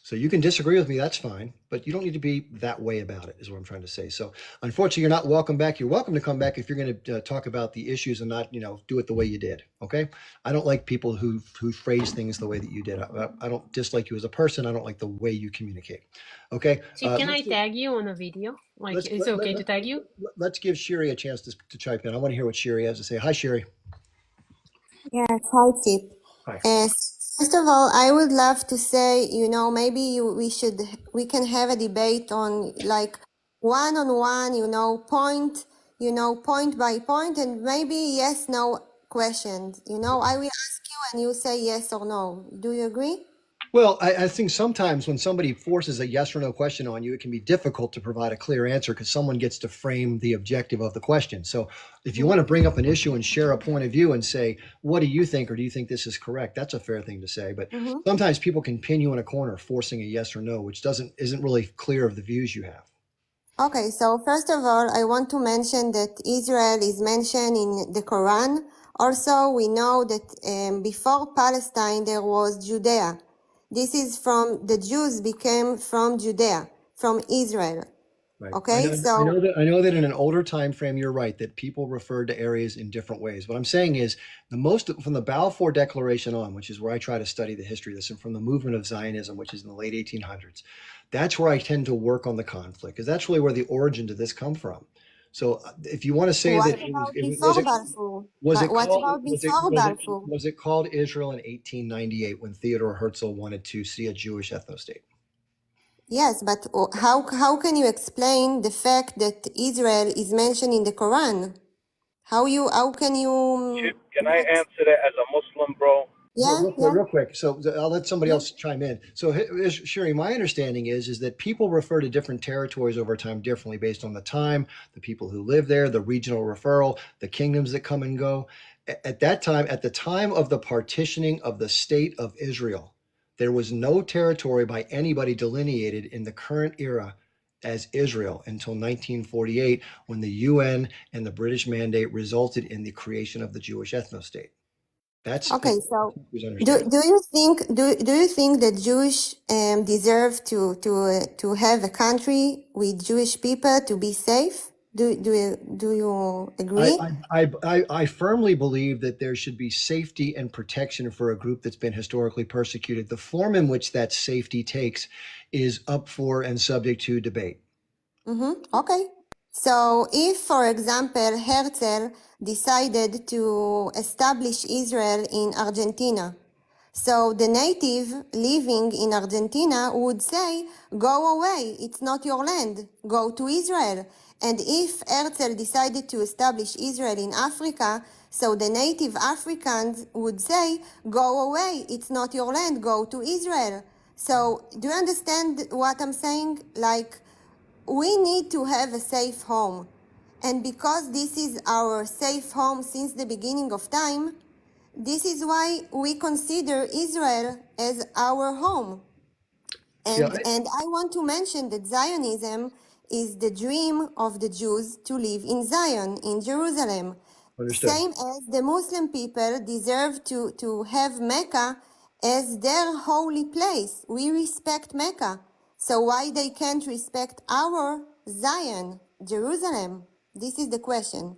So you can disagree with me, that's fine, but you don't need to be that way about it, is what I'm trying to say. So unfortunately, you're not welcome back. You're welcome to come back if you're going to talk about the issues and not, do it the way you did. Okay? I don't like people who phrase things the way that you did. I don't dislike you as a person. I don't like the way you communicate. Okay? Chief, can I tag you on a video? Is it okay to tag you? Let's give Shiri a chance to chime in. I want to hear what Shiri has to say. Hi, Shiri. Yes, hi, Chip. Hi. First of all, I would love to say, maybe we can have a debate on like one-on-one, point point by point, and maybe yes, no questions. I will ask you and you say yes or no. Do you agree? Well, I think sometimes when somebody forces a yes or no question on you, it can be difficult to provide a clear answer because someone gets to frame the objective of the question. So if you want to bring up an issue and share a point of view and say, what do you think, or do you think this is correct? That's a fair thing to say. But Mm-hmm. sometimes people can pin you in a corner forcing a yes or no, which isn't really clear of the views you have. Okay, so first of all, I want to mention that Israel is mentioned in the Quran. Also, we know that before Palestine, there was Judea. This is from the Jews became from Judea, from Israel. Right. Okay, I know that in an older time frame, you're right that people referred to areas in different ways. What I'm saying is from the Balfour Declaration on, which is where I try to study the history of this, and from the movement of Zionism, which is in the late 1800s, that's where I tend to work on the conflict, because that's really where the origin to this come from. So if you want to say what that about before Balfour? was it What called about before Balfour? was it called Israel in 1898 when Theodore Herzl wanted to see a Jewish ethno-state? Yes, but how can you explain the fact that Israel is mentioned in the Quran? How can you? Chip, can I answer that as a Muslim, bro? Real quick. So I'll let somebody else chime in. So Sherry, my understanding is that people refer to different territories over time differently based on the time, the people who live there, the regional referral, the kingdoms that come and go. At that time, at the time of the partitioning of the state of Israel, there was no territory by anybody delineated in the current era as Israel until 1948, when the UN and the British Mandate resulted in the creation of the Jewish ethno-state. That's okay. So, understanding. do you think that Jewish deserve to have a country with Jewish people to be safe? Do you agree? I firmly believe that there should be safety and protection for a group that's been historically persecuted. The form in which that safety takes is up for and subject to debate. Okay. So if, for example, Herzl decided to establish Israel in Argentina, so the native living in Argentina would say, go away, it's not your land, go to Israel. And if Herzl decided to establish Israel in Africa, so the native Africans would say, go away, it's not your land, go to Israel. So do you understand what I'm saying? Like, we need to have a safe home. And because this is our safe home since the beginning of time, this is why we consider Israel as our home. And I want to mention that Zionism is the dream of the Jews to live in Zion, in Jerusalem. Understood. Same as the Muslim people deserve to have Mecca as their holy place. We respect Mecca. So why they can't respect our Zion, Jerusalem? This is the question.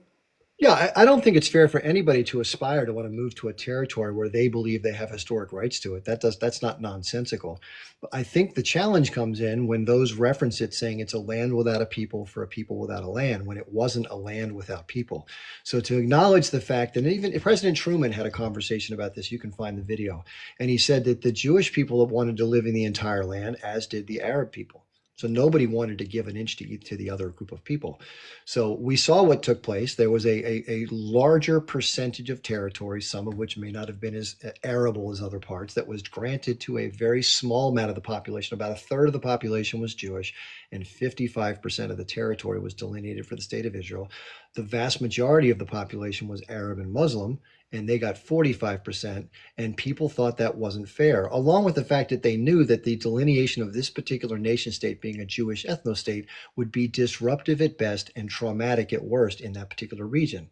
Yeah, I don't think it's fair for anybody to aspire to want to move to a territory where they believe they have historic rights to it. That's not nonsensical. But I think the challenge comes in when those reference it saying it's a land without a people for a people without a land, when it wasn't a land without people. So to acknowledge the fact that even President Truman had a conversation about this, you can find the video, and he said that the Jewish people wanted to live in the entire land, as did the Arab people. So nobody wanted to give an inch to the other group of people. So we saw what took place. There was a larger percentage of territory, some of which may not have been as arable as other parts, that was granted to a very small amount of the population. About a third of the population was Jewish, and 55% of the territory was delineated for the state of Israel. The vast majority of the population was Arab and Muslim, and they got 45%, and people thought that wasn't fair, along with the fact that they knew that the delineation of this particular nation state being a Jewish ethno-state would be disruptive at best and traumatic at worst in that particular region,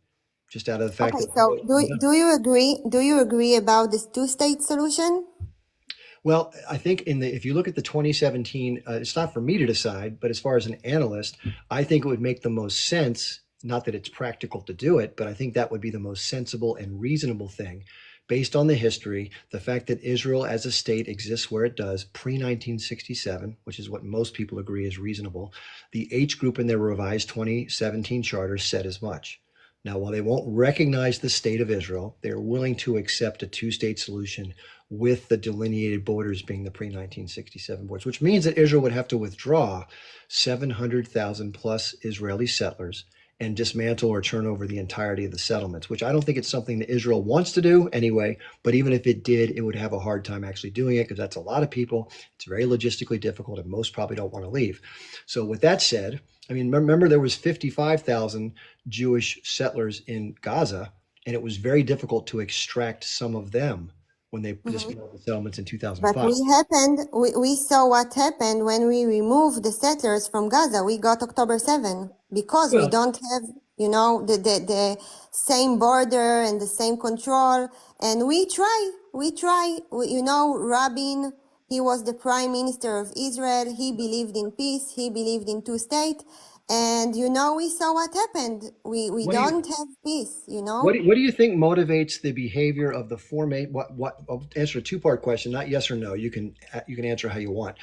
just out of the fact Okay, that... so do you agree about this two-state solution? Well, I think if you look at the 2017, it's not for me to decide, but as far as an analyst, I think it would make the most sense. Not that it's practical to do it, but I think that would be the most sensible and reasonable thing based on the history, the fact that Israel as a state exists where it does pre-1967, which is what most people agree is reasonable. The H group in their revised 2017 charter said as much. Now, while they won't recognize the state of Israel, they're willing to accept a two-state solution with the delineated borders being the pre-1967 borders, which means that Israel would have to withdraw 700,000 plus Israeli settlers and dismantle or turn over the entirety of the settlements, which I don't think it's something that Israel wants to do anyway. But even if it did, it would have a hard time actually doing it because that's a lot of people. It's very logistically difficult, and most probably don't want to leave. So with that said, I mean, remember there was 55,000 Jewish settlers in Gaza, and it was very difficult to extract some of them when they dismantled the settlements in But 2005. we saw what happened when we removed the settlers from Gaza. We got October 7 because we Well, don't have, you know, the same border and the same control. And we try. You know, Rabin, he was the prime minister of Israel. He believed in peace. He believed in two states. And, you know, we saw what happened. We what do you don't have peace, you know? what do you think motivates the behavior of the formation? What I'll answer a two-part question, not yes or no. You can answer how you want.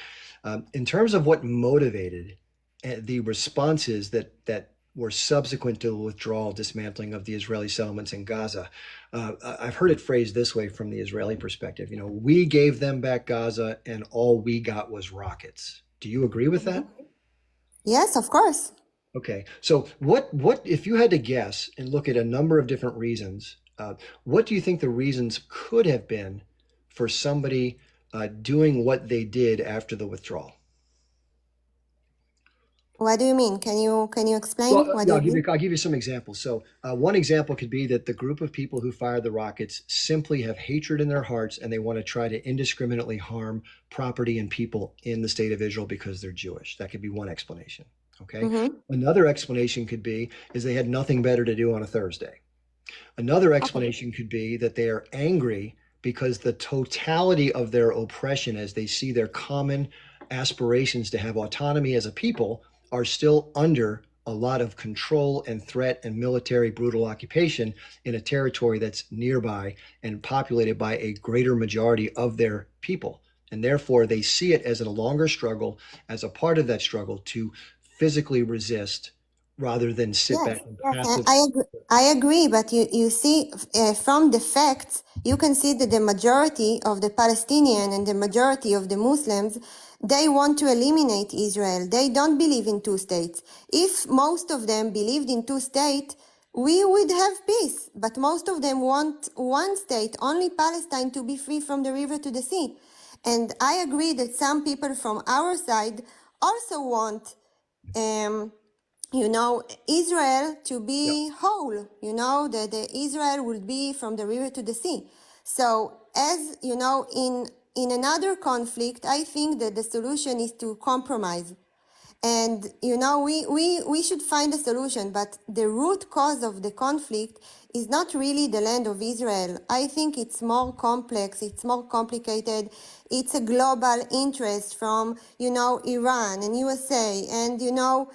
In terms of what motivated the responses that were subsequent to the withdrawal, dismantling of the Israeli settlements in Gaza, I've heard it phrased this way from the Israeli perspective. You know, we gave them back Gaza, and all we got was rockets. Do you agree with that? Yes, of course. Okay, so what if you had to guess and look at a number of different reasons, what do you think the reasons could have been for somebody doing what they did after the withdrawal? What do you mean? Can you explain Well, what yeah, they did? I'll give you some examples. So one example could be that the group of people who fired the rockets simply have hatred in their hearts, and they want to try to indiscriminately harm property and people in the state of Israel because they're Jewish. That could be one explanation. Okay. Another explanation could be is they had nothing better to do on a Thursday. Another explanation could be that they are angry because the totality of their oppression, as they see their common aspirations to have autonomy as a people, are still under a lot of control and threat and military brutal occupation in a territory that's nearby and populated by a greater majority of their people. And therefore, they see it as a longer struggle, as a part of that struggle to physically resist rather than sit Yes, back and yes, passive. I agree, but you see, from the facts, you can see that the majority of the Palestinian and the majority of the Muslims, they want to eliminate Israel. They don't believe in two states. If most of them believed in two states, we would have peace. But most of them want one state, only Palestine, to be free from the river to the sea. And I agree that some people from our side also want, you know, Israel to be whole, you know, that the Israel will be from the river to the sea. So as you know, in another conflict, I think that the solution is to compromise. And you know, we should find a solution, but the root cause of the conflict is not really the land of Israel. I think it's more complex, it's more complicated. It's a global interest from, you know, Iran and USA, and you know,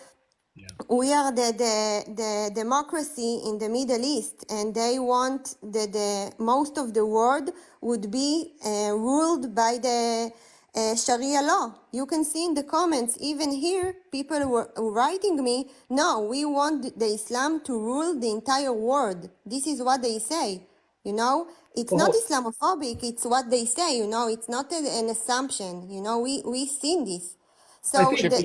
we are the democracy in the Middle East, and they want that the most of the world would be ruled by the Sharia law. You can see in the comments, even here, people were writing me, no, we want the Islam to rule the entire world. This is what they say, you know? It's not Islamophobic, it's what they say, you know? It's not an assumption, you know? We've seen this. I So think the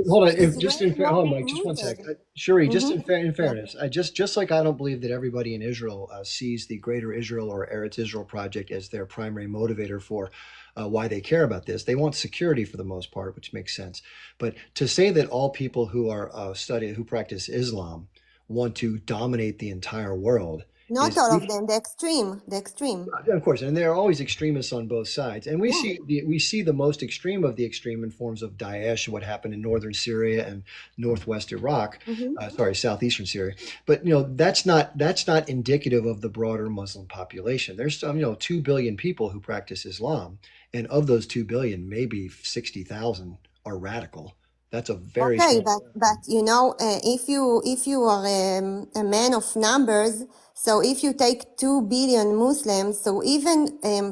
hold on. is If just way hold more on, Mike, just one rooted. sec. Shuri, just in Yeah. fairness, I just like I don't believe that everybody in Israel sees the Greater Israel or Eretz Israel project as their primary motivator for why they care about this. They want security for the most part, which makes sense. But to say that all people who are who practice Islam want to dominate the entire world Not is all of them, the extreme, the extreme. of course, and there are always extremists on both sides, and we see the most extreme of the extreme in forms of Daesh, what happened in northern Syria and northwest Iraq, southeastern Syria. But you know that's not indicative of the broader Muslim population. There's 2 billion people who practice Islam, and of those 2 billion, maybe 60,000 are radical. That's a very Okay, small. but you know, if you are a man of numbers, so if you take 2 billion Muslims, so even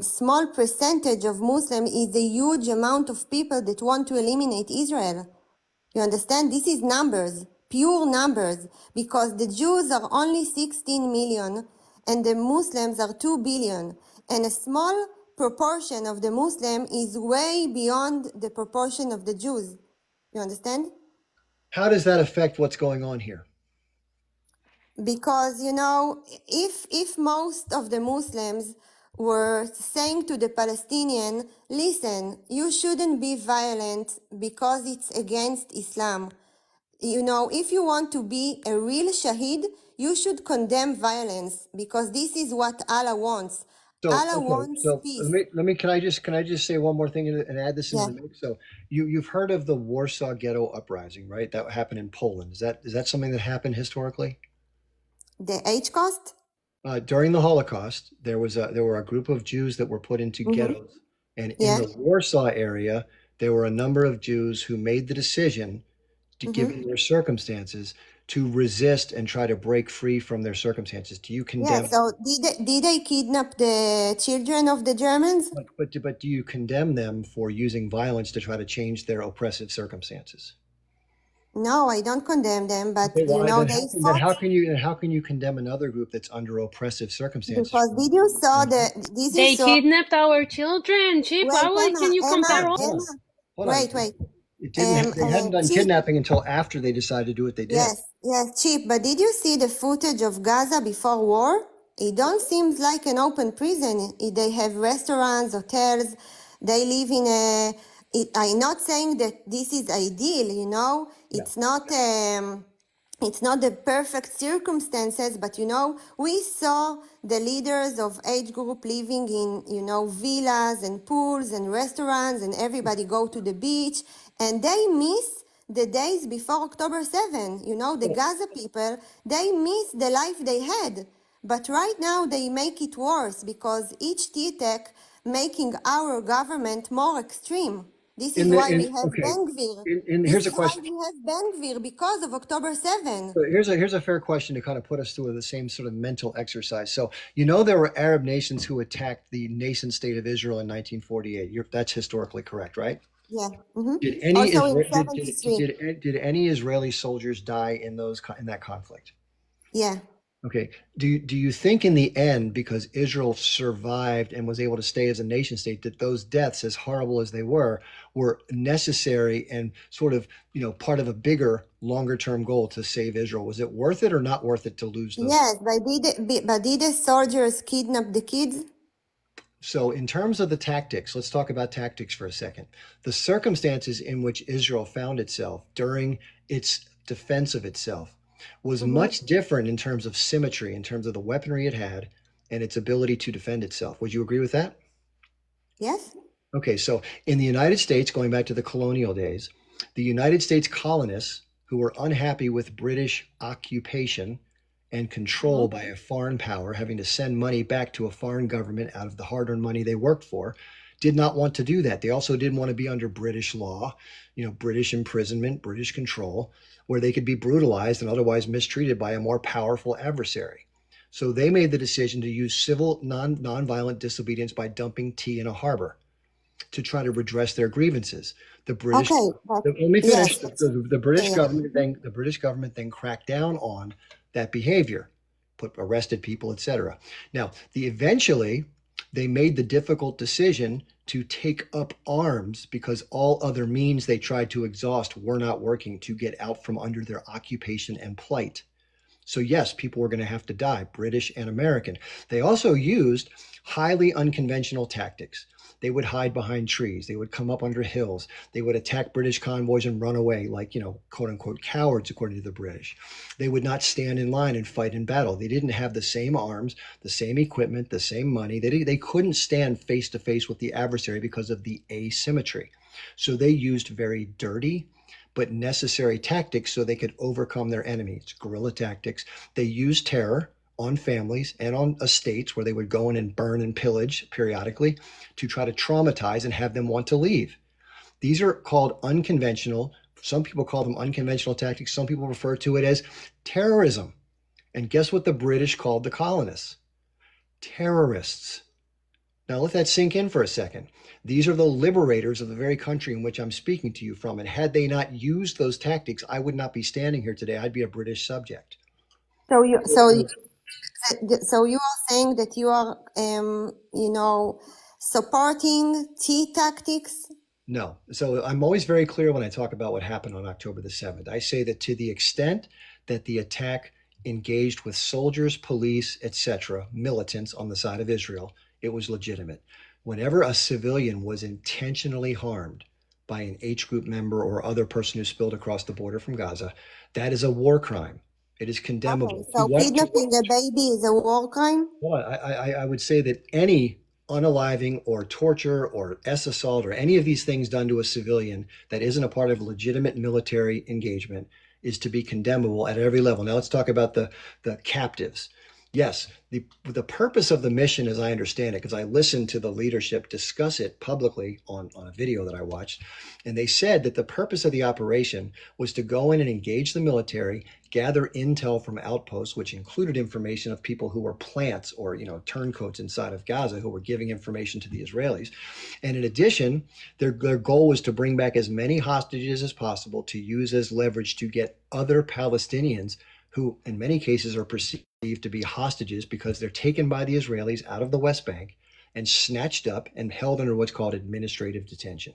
small percentage of Muslim is a huge amount of people that want to eliminate Israel. You understand? This is numbers, pure numbers, because the Jews are only 16 million and the Muslims are 2 billion. And a small proportion of the Muslim is way beyond the proportion of the Jews. You understand? How does that affect what's going on here? because you know, if most of the Muslims were saying to the Palestinian, listen, you shouldn't be violent because it's against Islam. You know, if you want to be a real shaheed, you should condemn violence because this is what Allah wants. So Allah okay, wants so peace. can I just say one more thing and add this into Yeah. the mix? So you've heard of the Warsaw Ghetto Uprising, right? That happened in Poland. Is that something that happened historically? The Holocaust? During the Holocaust, there were a group of Jews that were put into ghettos, and in Yeah. the Warsaw area, there were a number of Jews who made the decision, given their circumstances, to resist and try to break free from their circumstances. Do you Yeah. condemn? So did they kidnap the children of the Germans? But do you condemn them for using violence to try to change their oppressive circumstances? No, I don't condemn them, but Okay, you why know then? they Then fought how can you condemn another group that's under oppressive circumstances? because did you They saw kidnapped our children, Chip. wait, Can you compare all? Emma, Hold on. wait. They hadn't done Chip, kidnapping until after they decided to do what they did. yes, Chip, but did you see the footage of Gaza before war? It don't seem like an open prison. They have restaurants, hotels, they live in a I'm not saying that this is ideal, you know. It's not the perfect circumstances, but you know, we saw the leaders of age group living in, you know, villas and pools and restaurants, and everybody go to the beach, and they miss the days before October 7. You know, the Gaza people, they miss the life they had. But right now they make it worse because each TTEC making our government more extreme. This is why we have Ben Gvir. Here's a question. We have Ben Gvir because of October 7. So here's a fair question to kind of put us through the same sort of mental exercise. So you know there were Arab nations who attacked the nation state of Israel in 1948. That's historically correct, right? Yeah. Did any Also in 73. did any Israeli soldiers die in that conflict? Yeah. Okay. Do you think in the end, because Israel survived and was able to stay as a nation state, that those deaths, as horrible as they were necessary and sort of, you know, part of a bigger, longer term goal to save Israel? Was it worth it or not worth it to lose those? Yes, but did the soldiers kidnap the kids? So in terms of the tactics, let's talk about tactics for a second. The circumstances in which Israel found itself during its defense of itself was much different in terms of symmetry, in terms of the weaponry it had and its ability to defend itself. Would you agree with that? Yes. Okay, so in the United States, going back to the colonial days, the United States colonists who were unhappy with British occupation and control by a foreign power, having to send money back to a foreign government out of the hard-earned money they worked for, did not want to do that. They also didn't want to be under British law, you know, British imprisonment, British control, where they could be brutalized and otherwise mistreated by a more powerful adversary. So they made the decision to use civil non-violent disobedience by dumping tea in a harbor to try to redress their grievances. The British, let me finish. Yes. The British government then cracked down on that behavior, arrested people, etc. Now, eventually they made the difficult decision to take up arms because all other means they tried to exhaust were not working to get out from under their occupation and plight. So yes, people were going to have to die, British and American. They also used highly unconventional tactics. They would hide behind trees. They would come up under hills. They would attack British convoys and run away like, you know, quote unquote cowards, according to the British. They would not stand in line and fight in battle. They didn't have the same arms, the same equipment, the same money. They couldn't stand face to face with the adversary because of the asymmetry. So they used very dirty but necessary tactics so they could overcome their enemies. Guerrilla tactics. They used terror on families and on estates where they would go in and burn and pillage periodically to try to traumatize and have them want to leave. These are called unconventional. Some people call them unconventional tactics. Some people refer to it as terrorism. And guess what the British called the colonists? Terrorists. Now let that sink in for a second. These are the liberators of the very country in which I'm speaking to you from. And had they not used those tactics, I would not be standing here today. I'd be a British subject. So you are saying that you are, you know, supporting tea tactics? No. So I'm always very clear when I talk about what happened on October the 7th. I say that to the extent that the attack engaged with soldiers, police, etc., militants on the side of Israel, it was legitimate. Whenever a civilian was intentionally harmed by an H group member or other person who spilled across the border from Gaza, that is a war crime. It is condemnable. Okay, so kidnapping a baby is a war crime? Well, I would say that any unaliving or torture or assault or any of these things done to a civilian that isn't a part of legitimate military engagement is to be condemnable at every level. Now let's talk about the captives. Yes, the purpose of the mission, as I understand it, because I listened to the leadership discuss it publicly on a video that I watched, and they said that the purpose of the operation was to go in and engage the military, gather intel from outposts, which included information of people who were plants or turncoats inside of Gaza who were giving information to the Israelis. And in addition, their goal was to bring back as many hostages as possible to use as leverage to get other Palestinians who in many cases are perceived to be hostages because they're taken by the Israelis out of the West Bank and snatched up and held under what's called administrative detention.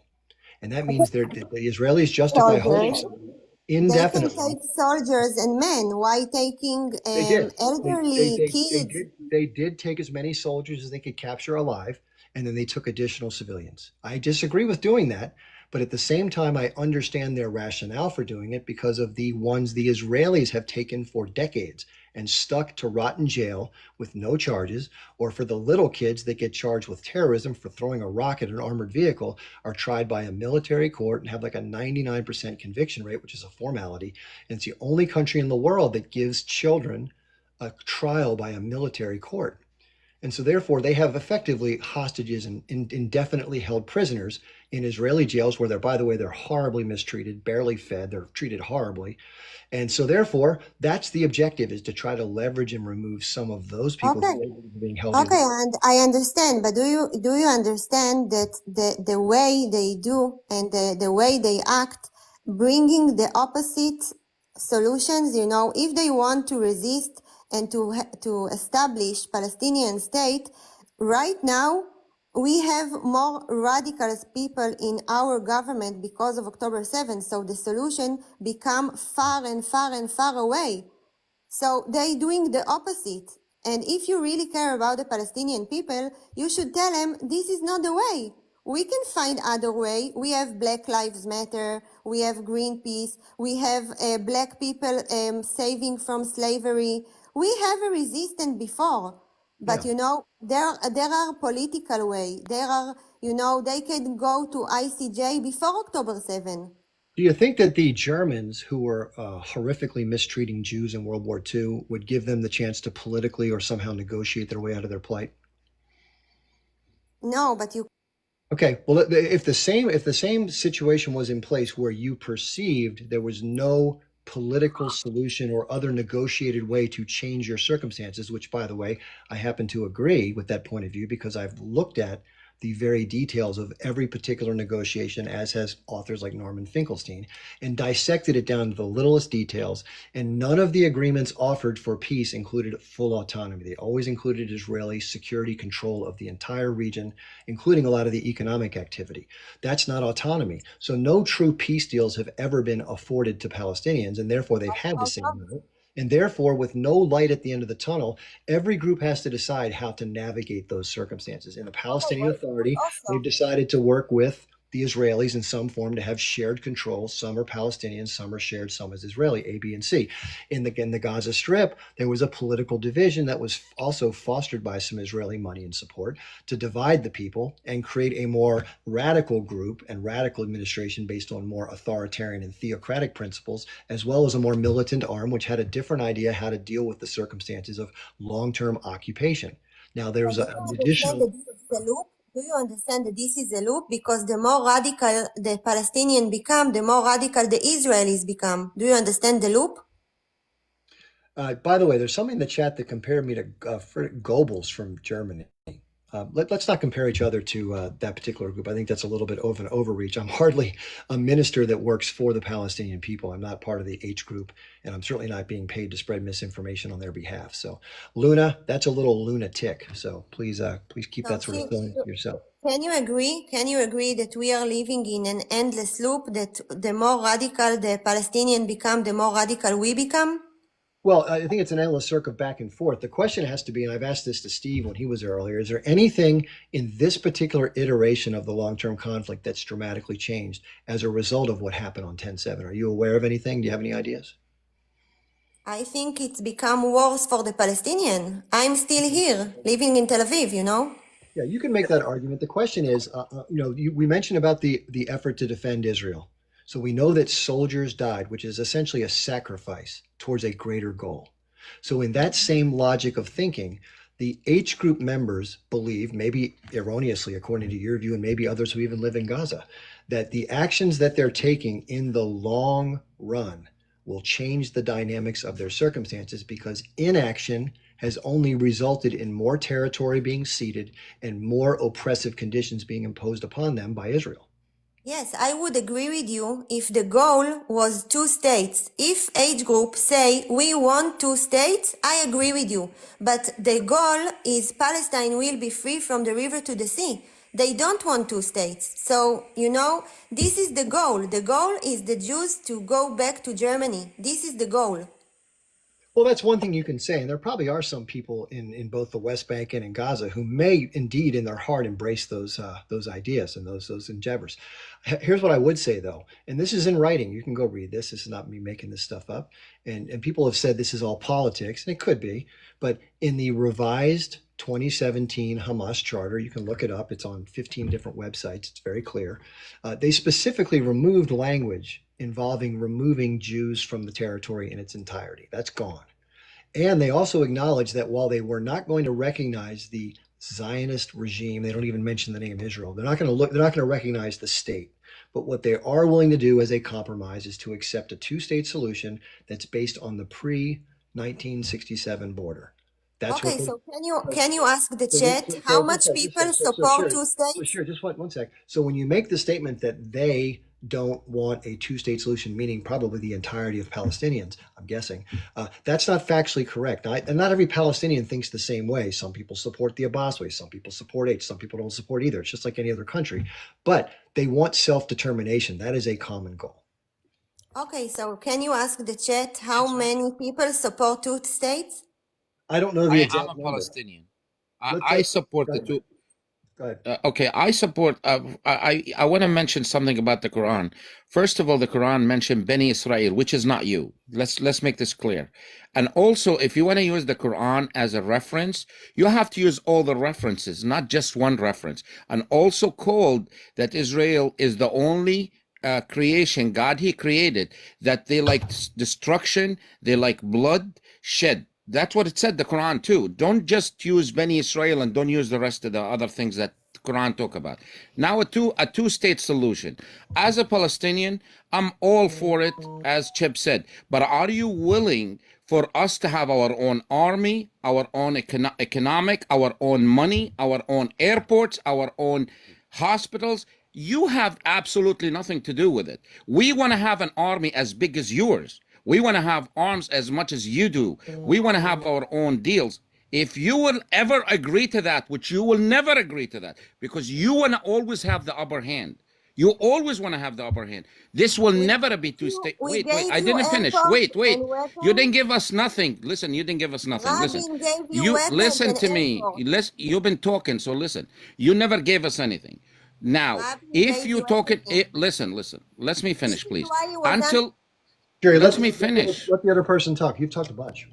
And that means the Israelis justify holding them indefinitely. They can take soldiers and men. Why taking elderly kids? They did take as many soldiers as they could capture alive, and then they took additional civilians. I disagree with doing that, but at the same time, I understand their rationale for doing it because of the ones the Israelis have taken for decades and stuck to rot in jail with no charges, or for the little kids that get charged with terrorism for throwing a rock at an armored vehicle are tried by a military court and have like a 99% conviction rate, which is a formality. And it's the only country in the world that gives children a trial by a military court. And so therefore they have effectively hostages and indefinitely held prisoners in Israeli jails where by the way, they're horribly mistreated, barely fed, they're treated horribly. And so therefore, that's the objective, is to try to leverage and remove some of those people who are being held. Okay, and I understand, but do you understand that the way they do and the way they act, bringing the opposite solutions, if they want to resist and to establish Palestinian state, right now we have more radical people in our government because of October 7th. So the solution become far and far and far away. So they doing the opposite. And if you really care about the Palestinian people, you should tell them this is not the way. We can find other way. We have Black Lives Matter. We have Greenpeace. We have black people saving from slavery. We have a resistance before. But there are political way. There are, they can go to ICJ before October 7. Do you think that the Germans who were horrifically mistreating Jews in World War II would give them the chance to politically or somehow negotiate their way out of their plight? No, but you. Okay, well, if the same situation was in place where you perceived there was no political solution or other negotiated way to change your circumstances, which, by the way, I happen to agree with that point of view because I've looked at the very details of every particular negotiation, as has authors like Norman Finkelstein, and dissected it down to the littlest details. And none of the agreements offered for peace included full autonomy. They always included Israeli security control of the entire region, including a lot of the economic activity. That's not autonomy. So no true peace deals have ever been afforded to Palestinians, and therefore they've had to say no. And therefore, with no light at the end of the tunnel, every group has to decide how to navigate those circumstances. In the Palestinian Authority, they've decided to work with the Israelis in some form to have shared control. Some are Palestinian, some are shared, some is Israeli, A, B, and C. In the Gaza Strip, there was a political division that was also fostered by some Israeli money and support to divide the people and create a more radical group and radical administration based on more authoritarian and theocratic principles, as well as a more militant arm, which had a different idea how to deal with the circumstances of long-term occupation. Now, there's an additional... Do you understand that this is a loop? Because the more radical the Palestinians become, the more radical the Israelis become. Do you understand the loop? By the way, there's something in the chat that compared me to Goebbels from Germany. Let's not compare each other to that particular group. I think that's a little bit of an overreach. I'm hardly a minister that works for the Palestinian people. I'm not part of the H group, and I'm certainly not being paid to spread misinformation on their behalf. So, Luna, that's a little lunatic. So please keep that sort of feeling yourself. Can you agree? Can you agree that we are living in an endless loop? That the more radical the Palestinians become, the more radical we become? Well, I think it's an endless circle back and forth. The question has to be, and I've asked this to Steve when he was earlier, is there anything in this particular iteration of the long-term conflict that's dramatically changed as a result of what happened on 10/7? Are you aware of anything? Do you have any ideas? I think it's become worse for the Palestinian. I'm still here, living in Tel Aviv, you know? Yeah, you can make that argument. The question is, we mentioned about the effort to defend Israel. So we know that soldiers died, which is essentially a sacrifice towards a greater goal. So in that same logic of thinking, the H group members believe, maybe erroneously according to your view and maybe others who even live in Gaza, that the actions that they're taking in the long run will change the dynamics of their circumstances because inaction has only resulted in more territory being ceded and more oppressive conditions being imposed upon them by Israel. Yes, I would agree with you if the goal was 2 states. If age group say we want 2 states, I agree with you. But the goal is Palestine will be free from the river to the sea. They don't want 2 states. So, you know, this is the goal. The goal is the Jews to go back to Germany. This is the goal. Well, that's one thing you can say, and there probably are some people in both the West Bank and in Gaza who may indeed, in their heart, embrace those ideas and those endeavors. Here's what I would say, though, and this is in writing. You can go read this. This is not me making this stuff up. And people have said this is all politics, and it could be. But in the revised 2017 Hamas charter, you can look it up. It's on 15 different websites. It's very clear. They specifically removed language involving removing Jews from the territory in its entirety. That's gone. And they also acknowledge that while they were not going to recognize the Zionist regime, they don't even mention the name Israel. They're not going to recognize the state. But what they are willing to do as a compromise is to accept a two-state solution that's based on the pre-1967 border. That's Okay, what so can you ask the chat how much people support 2 states? Sure, just one sec. So when you make the statement that they don't want a two-state solution, meaning probably the entirety of Palestinians, I'm guessing, that's not factually correct. And not every Palestinian thinks the same way. Some people support the Abbas way, some people support H, some people don't support either. It's just like any other country. But they want self-determination. That is a common goal. Okay, so can you ask the chat how many people support 2 states? I don't know the exact I'm a number. Palestinian. I support the two. Go ahead. Okay, I support. I want to mention something about the Quran. First of all, the Quran mentioned Beni Israel, which is not you. Let's make this clear. And also, if you want to use the Quran as a reference, you have to use all the references, not just one reference. And also called that Israel is the only creation God He created that they like destruction, they like blood shed. That's what it said, the Quran too. Don't just use Beni Israel and don't use the rest of the other things that the Quran talk about. Now a two-state solution. As a Palestinian, I'm all for it, as Chip said. But are you willing for us to have our own army, our own economic, our own money, our own airports, our own hospitals? You have absolutely nothing to do with it. We want to have an army as big as yours. We want to have arms as much as you do. We want to have our own deals. If you will ever agree to that, which you will never agree to that, because you want to always have the upper hand. You always want to have the upper hand. This will never be two-state. Wait, I didn't finish. Wait. You didn't give us nothing. Listen, you didn't give us nothing. Listen. You listen to me. You've been talking, so listen. You never gave us anything. Now, if you talk it, listen. Let me finish, please. Jerry, let me finish. Let the other person talk. You've talked a bunch.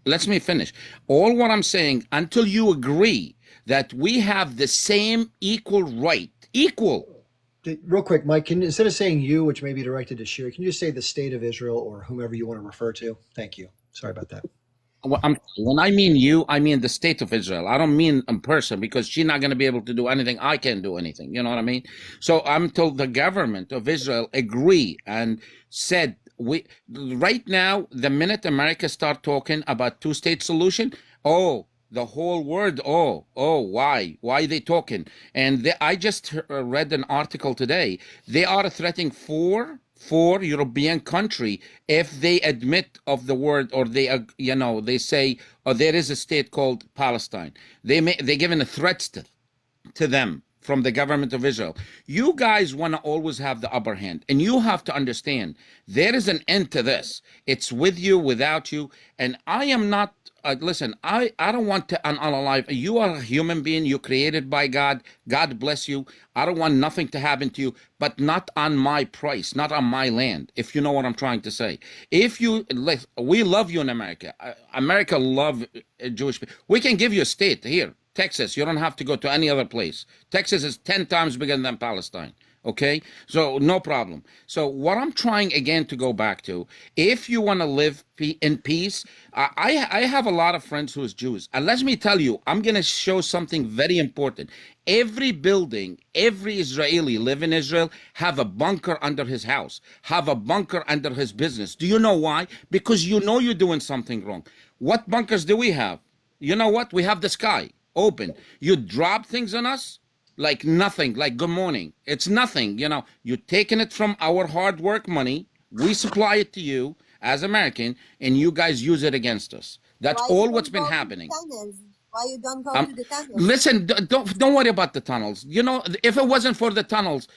Let me finish. All what I'm saying, until you agree that we have the same equal right, Real quick, Mike, instead of saying you, which may be directed to Shiri, can you just say the state of Israel or whomever you want to refer to? Thank you. Sorry about that. When I mean you, I mean the state of Israel. I don't mean a person, because she's not going to be able to do anything. I can't do anything. You know what I mean? So until the government of Israel agree and said, right now, the minute America start talking about two-state solution, the whole world, why they talking? And I just read an article today. They are threatening four European country if they admit of the word, or they say, there is a state called Palestine. They're giving a threats to them from the government of Israel. You guys want to always have the upper hand, and you have to understand there is an end to this. It's with you, without you, and I am not. Listen, I don't want to unalive. You are a human being. You're created by God. God bless you. I don't want nothing to happen to you, but not on my price, not on my land, if you know what I'm trying to say. If you, we love you in America. America love Jewish people. We can give you a state here, Texas. You don't have to go to any other place. Texas is 10 times bigger than Palestine. Okay, so no problem. So what I'm trying again to go back to, if you want to live in peace, I have a lot of friends who is Jews, and let me tell you, I'm going to show something very important. Every building, every Israeli live in Israel have a bunker under his house, have a bunker under his business. Do you know why? Because you know you're doing something wrong. What bunkers do we have? You know what? We have the sky open. You drop things on us like nothing, like good morning. It's nothing, you know. You're taking it from our hard work money. We supply it to you as American, and you guys use it against us. That's Why you all don't what's been go to the happening. tunnels? Why you don't go to the tunnels? Listen, don't worry about the tunnels. You know, if it wasn't for the tunnels,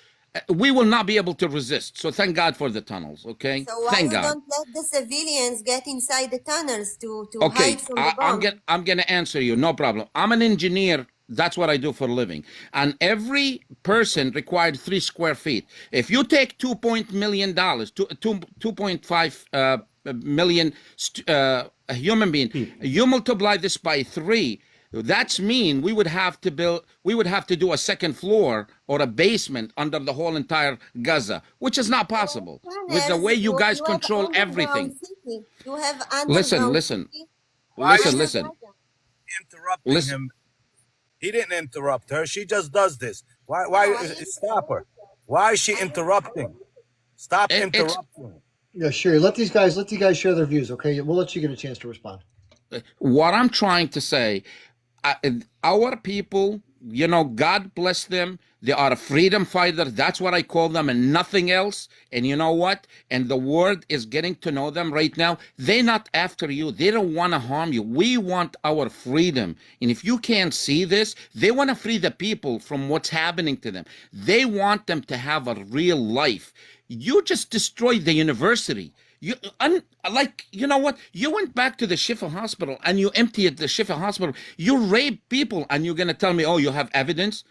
we will not be able to resist. So thank God for the tunnels, okay? So why Thank you God. don't let the civilians get inside the tunnels to Okay, hide from the bomb? I'm gonna answer you, no problem. I'm an engineer. That's what I do for a living. And every person required 3 square feet. If you take $2 million, 2.5 million a human being, you multiply this by 3. That's mean we would have to do a second floor or a basement under the whole entire Gaza, which is not possible with the way you guys control everything. City. You have Listen. Why Listen. interrupting him? He didn't interrupt her. She just does this. Why stop her? Why is she interrupting? Stop interrupting. Yeah, sure. Let these guys share their views. Okay, we'll let you get a chance to respond. What I'm trying to say, our people, you know, God bless them. They are a freedom fighter. That's what I call them and nothing else. And you know what? And the world is getting to know them right now. They're not after you. They don't want to harm you. We want our freedom. And if you can't see this, they want to free the people from what's happening to them. They want them to have a real life. You just destroyed the university. You know what? You went back to the Shifa hospital and you emptied the Shifa hospital. You raped people and you're going to tell me, oh, you have evidence?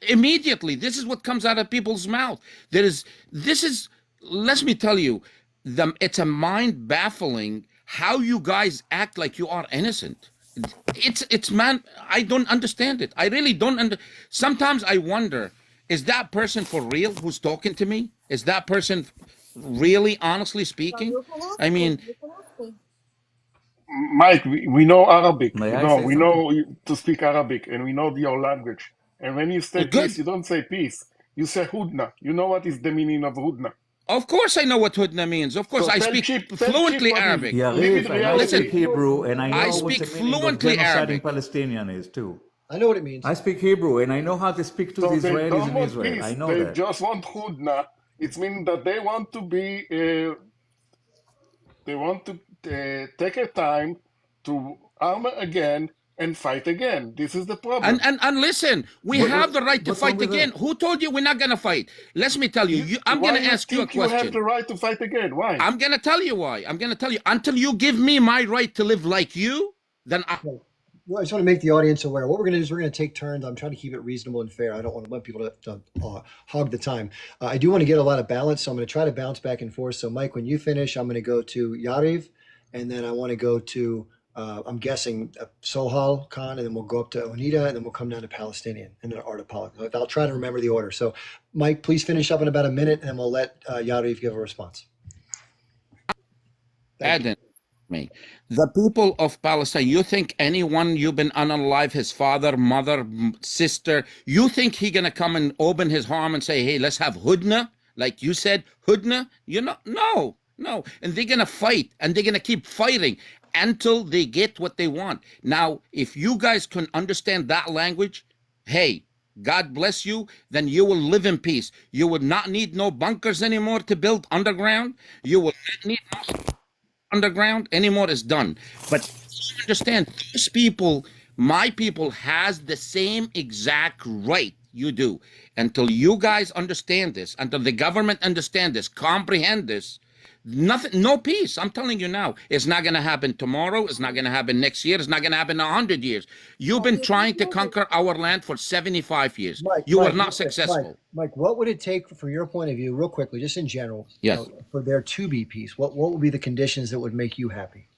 Immediately, this is what comes out of people's mouth. Let me tell you, it's a mind baffling how you guys act like you are innocent. It's man, I don't understand it. I really don't sometimes I wonder, is that person for real who's talking to me? Is that person really, honestly speaking? I mean, Mike, we know Arabic. May You I know, say we something? know to speak Arabic, and we know your language. And when you say good. peace, you don't say peace. You say hudna. You know what is the meaning of hudna? Of course I know what hudna means. Of course, So I tell speak Chip fluently what is Arabic. it. Yeah, Live in Rafe, and I reality. speak Hebrew, and I know I what speak the meaning of fluently genociding Arabic. Palestinian is too. I know what it means. I speak Hebrew, and I know how to speak to So the they Israelis don't in want Israel. peace. I know They that. just want hudna. It means that they want to be. They want to take a time to arm again and fight again. This is the problem. And listen, we have the right to What's wrong fight with again. that? Who told you we're not going to fight? Let me tell you, I'm Why going to you ask you a think you have question. the right to fight again? Why? I'm going to tell you why. I'm going to tell you. Until you give me my right to live like you, then Well, I just want to make the audience aware. What we're going to do is we're going to take turns. I'm trying to keep it reasonable and fair. I don't want people to hog the time. I do want to get a lot of balance, so I'm going to try to bounce back and forth. So, Mike, when you finish, I'm going to go to Yariv, and then I want to go to, I'm guessing, Sohal Khan, and then we'll go up to Onida, and then we'll come down to Palestinian, and then Art of Politics. I'll try to remember the order. So, Mike, please finish up in about a minute, and we'll let Yariv give a response. Aden, me. The people of Palestine, you think anyone you've been unalive, his father, mother, sister, you think he gonna come and open his arm and say, hey, let's have hudna? Like you said, hudna? You know, no. And they're gonna fight, and they're gonna keep fighting until they get what they want. Now, if you guys can understand that language, hey, God bless you, then you will live in peace. You will not need no bunkers anymore to build underground. You will not need no underground anymore. Is done. But you understand, those people, my people, has the same exact right You do. Until you guys understand this, until the government understand this, comprehend this, nothing, no peace. I'm telling you now, it's not going to happen tomorrow. It's not going to happen next year. It's not going to happen in 100 years. You've been trying to conquer our land for 75 years. You were not successful. Mike, what would it take, from your point of view, real quickly, just in general, Yes. for there to be peace? What would be the conditions that would make you happy?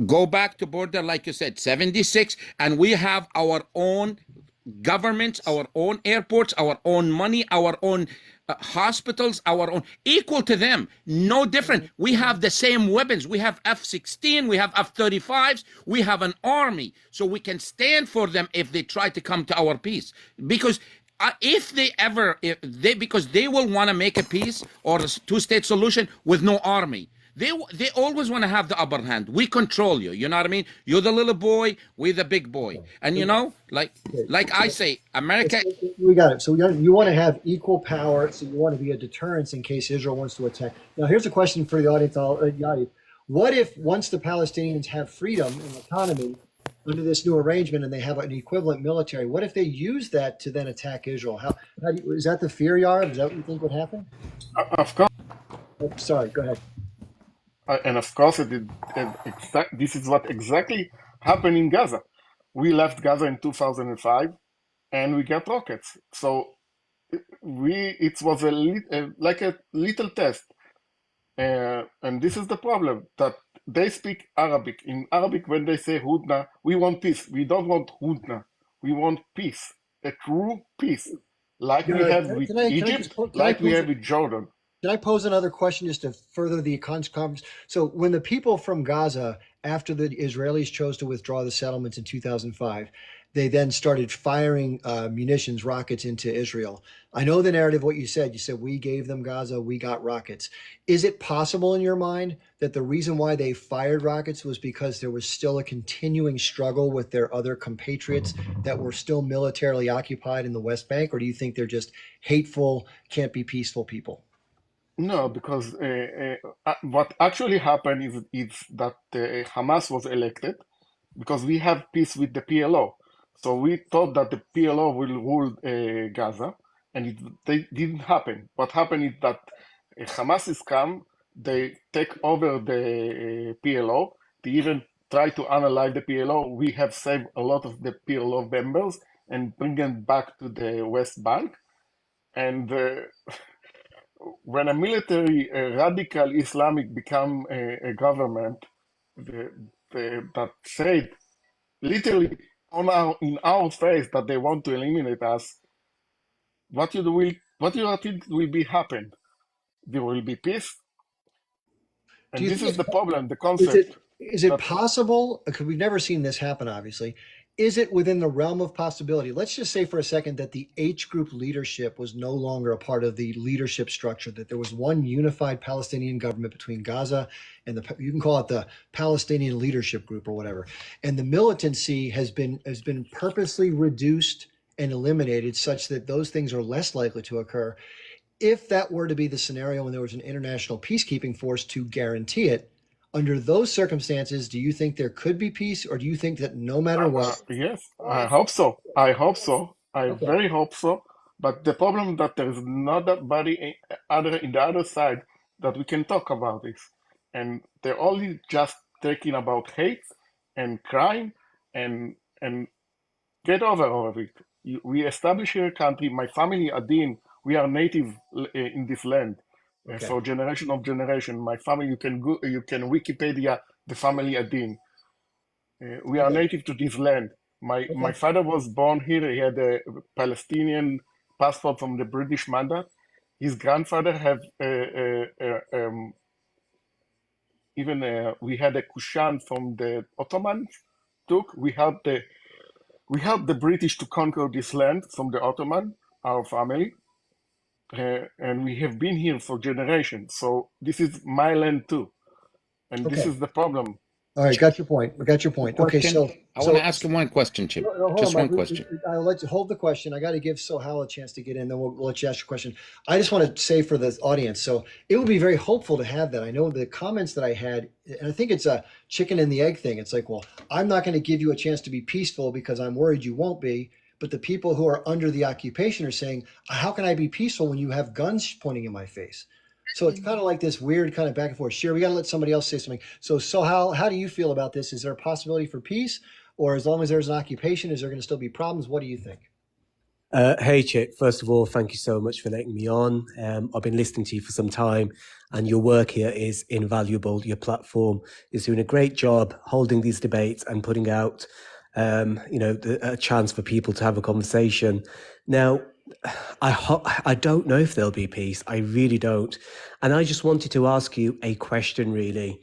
Go back to border, like you said, 76, and we have our own governments, our own airports, our own money, our own hospitals, our own, equal to them, no different. We have the same weapons. We have F-16, we have F-35s, we have an army, so we can stand for them if they try to come to our peace. Because because they will want to make a peace or a two-state solution with no army. They always want to have the upper hand. We control you. You know what I mean? You're the little boy, we're the big boy. And you know, like I say, America. We got it. So you want to have equal power. So you want to be a deterrence in case Israel wants to attack. Now, here's a question for the audience, Yadi. What if once the Palestinians have freedom and autonomy under this new arrangement, and they have an equivalent military, what if they use that to then attack Israel? How is that the fear, Yarav? Is that what you think would happen? Of course. Oh, sorry, go ahead. And of course, this is what exactly happened in Gaza. We left Gaza in 2005, and we got rockets. So it was like a little test. And this is the problem, that they speak Arabic. In Arabic, when they say Hudna, we want peace. We don't want Hudna. We want peace, a true peace, like we have with Egypt, like we have with Jordan. Can I pose another question just to further the conference? So when the people from Gaza, after the Israelis chose to withdraw the settlements in 2005, they then started firing munitions, rockets into Israel. I know the narrative, what you said. You said, we gave them Gaza, we got rockets. Is it possible in your mind that the reason why they fired rockets was because there was still a continuing struggle with their other compatriots that were still militarily occupied in the West Bank? Or do you think they're just hateful, can't be peaceful people? No, because what actually happened is that Hamas was elected because we have peace with the PLO. So we thought that the PLO will rule Gaza, and they didn't happen. What happened is that Hamas is come, they take over the PLO, they even try to analyze the PLO. We have saved a lot of the PLO members and bring them back to the West Bank. And when a military radical Islamic become a government that said literally in our face that they want to eliminate us, what do you think will be happen? There will be peace, and this is the problem. The concept. Is it possible? Because we've never seen this happen, obviously. Is it within the realm of possibility? Let's just say for a second that the H group leadership was no longer a part of the leadership structure, that there was one unified Palestinian government between Gaza and you can call it the Palestinian leadership group or whatever. And the militancy has been purposely reduced and eliminated such that those things are less likely to occur. If that were to be the scenario when there was an international peacekeeping force to guarantee it, under those circumstances, do you think there could be peace, or do you think that no matter what? Yes, I hope so. I very hope so. But the problem that there is nobody in the other side that we can talk about this, and they're only just talking about hate and crime and get over all of it. We establish here a country. My family, Adin, we are native in this land. For generation of generation, my family, you can Wikipedia the family Adin. We are native to this land. My father was born here. He had a Palestinian passport from the British Mandate. His grandfather have we had a Kushan from the Ottomans. We helped the British to conquer this land from the Ottoman. Our family. And we have been here for generations. So this is my land too. And this is the problem. All right, got your point. Okay, so I want to ask him one question, Chip. Just one question. I'll let you hold the question. I got to give Sohal a chance to get in, then we'll let you ask your question. I just want to say for the audience, so it would be very hopeful to have that. I know the comments that I had, and I think it's a chicken and the egg thing. It's like, well, I'm not going to give you a chance to be peaceful because I'm worried you won't be. But the people who are under the occupation are saying, how can I be peaceful when you have guns pointing in my face? So it's kind of like this weird kind of back and forth. Sure, we got to let somebody else say something. So how do you feel about this? Is there a possibility for peace, or as long as there's an occupation, is there going to still be problems? What do you think? Hey, Chip. First of all, thank you so much for letting me on. I've been listening to you for some time, and your work here is invaluable. Your platform is doing a great job holding these debates and putting out, a chance for people to have a conversation. Now, I don't know if there'll be peace. I really don't. And I just wanted to ask you a question, really.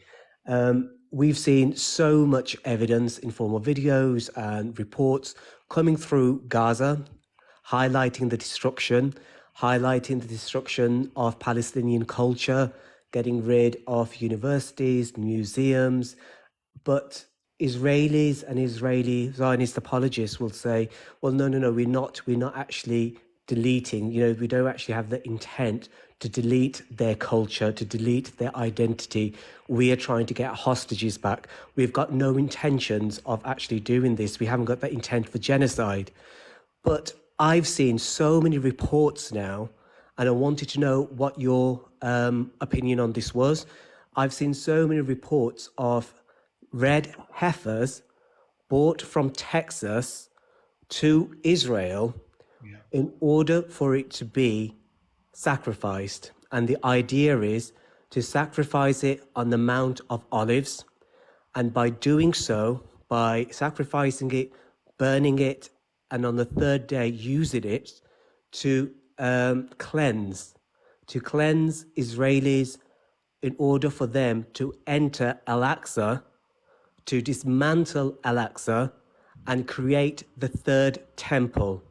We've seen so much evidence in form of videos and reports coming through Gaza, highlighting the destruction of Palestinian culture, getting rid of universities, museums. But Israelis and Israeli Zionist apologists will say, well, no, we're not actually deleting, we don't actually have the intent to delete their culture, to delete their identity. We are trying to get hostages back. We've got no intentions of actually doing this. We haven't got that intent for genocide. But I've seen so many reports now, and I wanted to know what your opinion on this was. I've seen so many reports of red heifers brought from Texas to Israel in order for it to be sacrificed. And the idea is to sacrifice it on the Mount of Olives. And by doing so, by sacrificing it, burning it, and on the third day using it to cleanse Israelis in order for them to enter Al-Aqsa, to dismantle Al-Aqsa and create the third temple.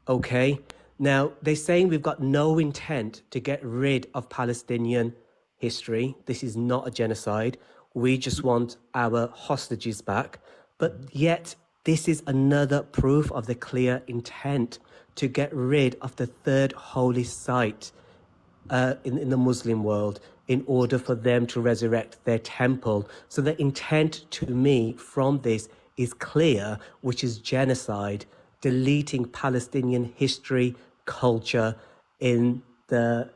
Okay? Now, they're saying we've got no intent to get rid of Palestinian history. This is not a genocide. We just want our hostages back. But yet, this is another proof of the clear intent to get rid of the third holy site in the Muslim world in order for them to resurrect their temple. So the intent to me from this is clear, which is genocide, deleting Palestinian history, culture in the,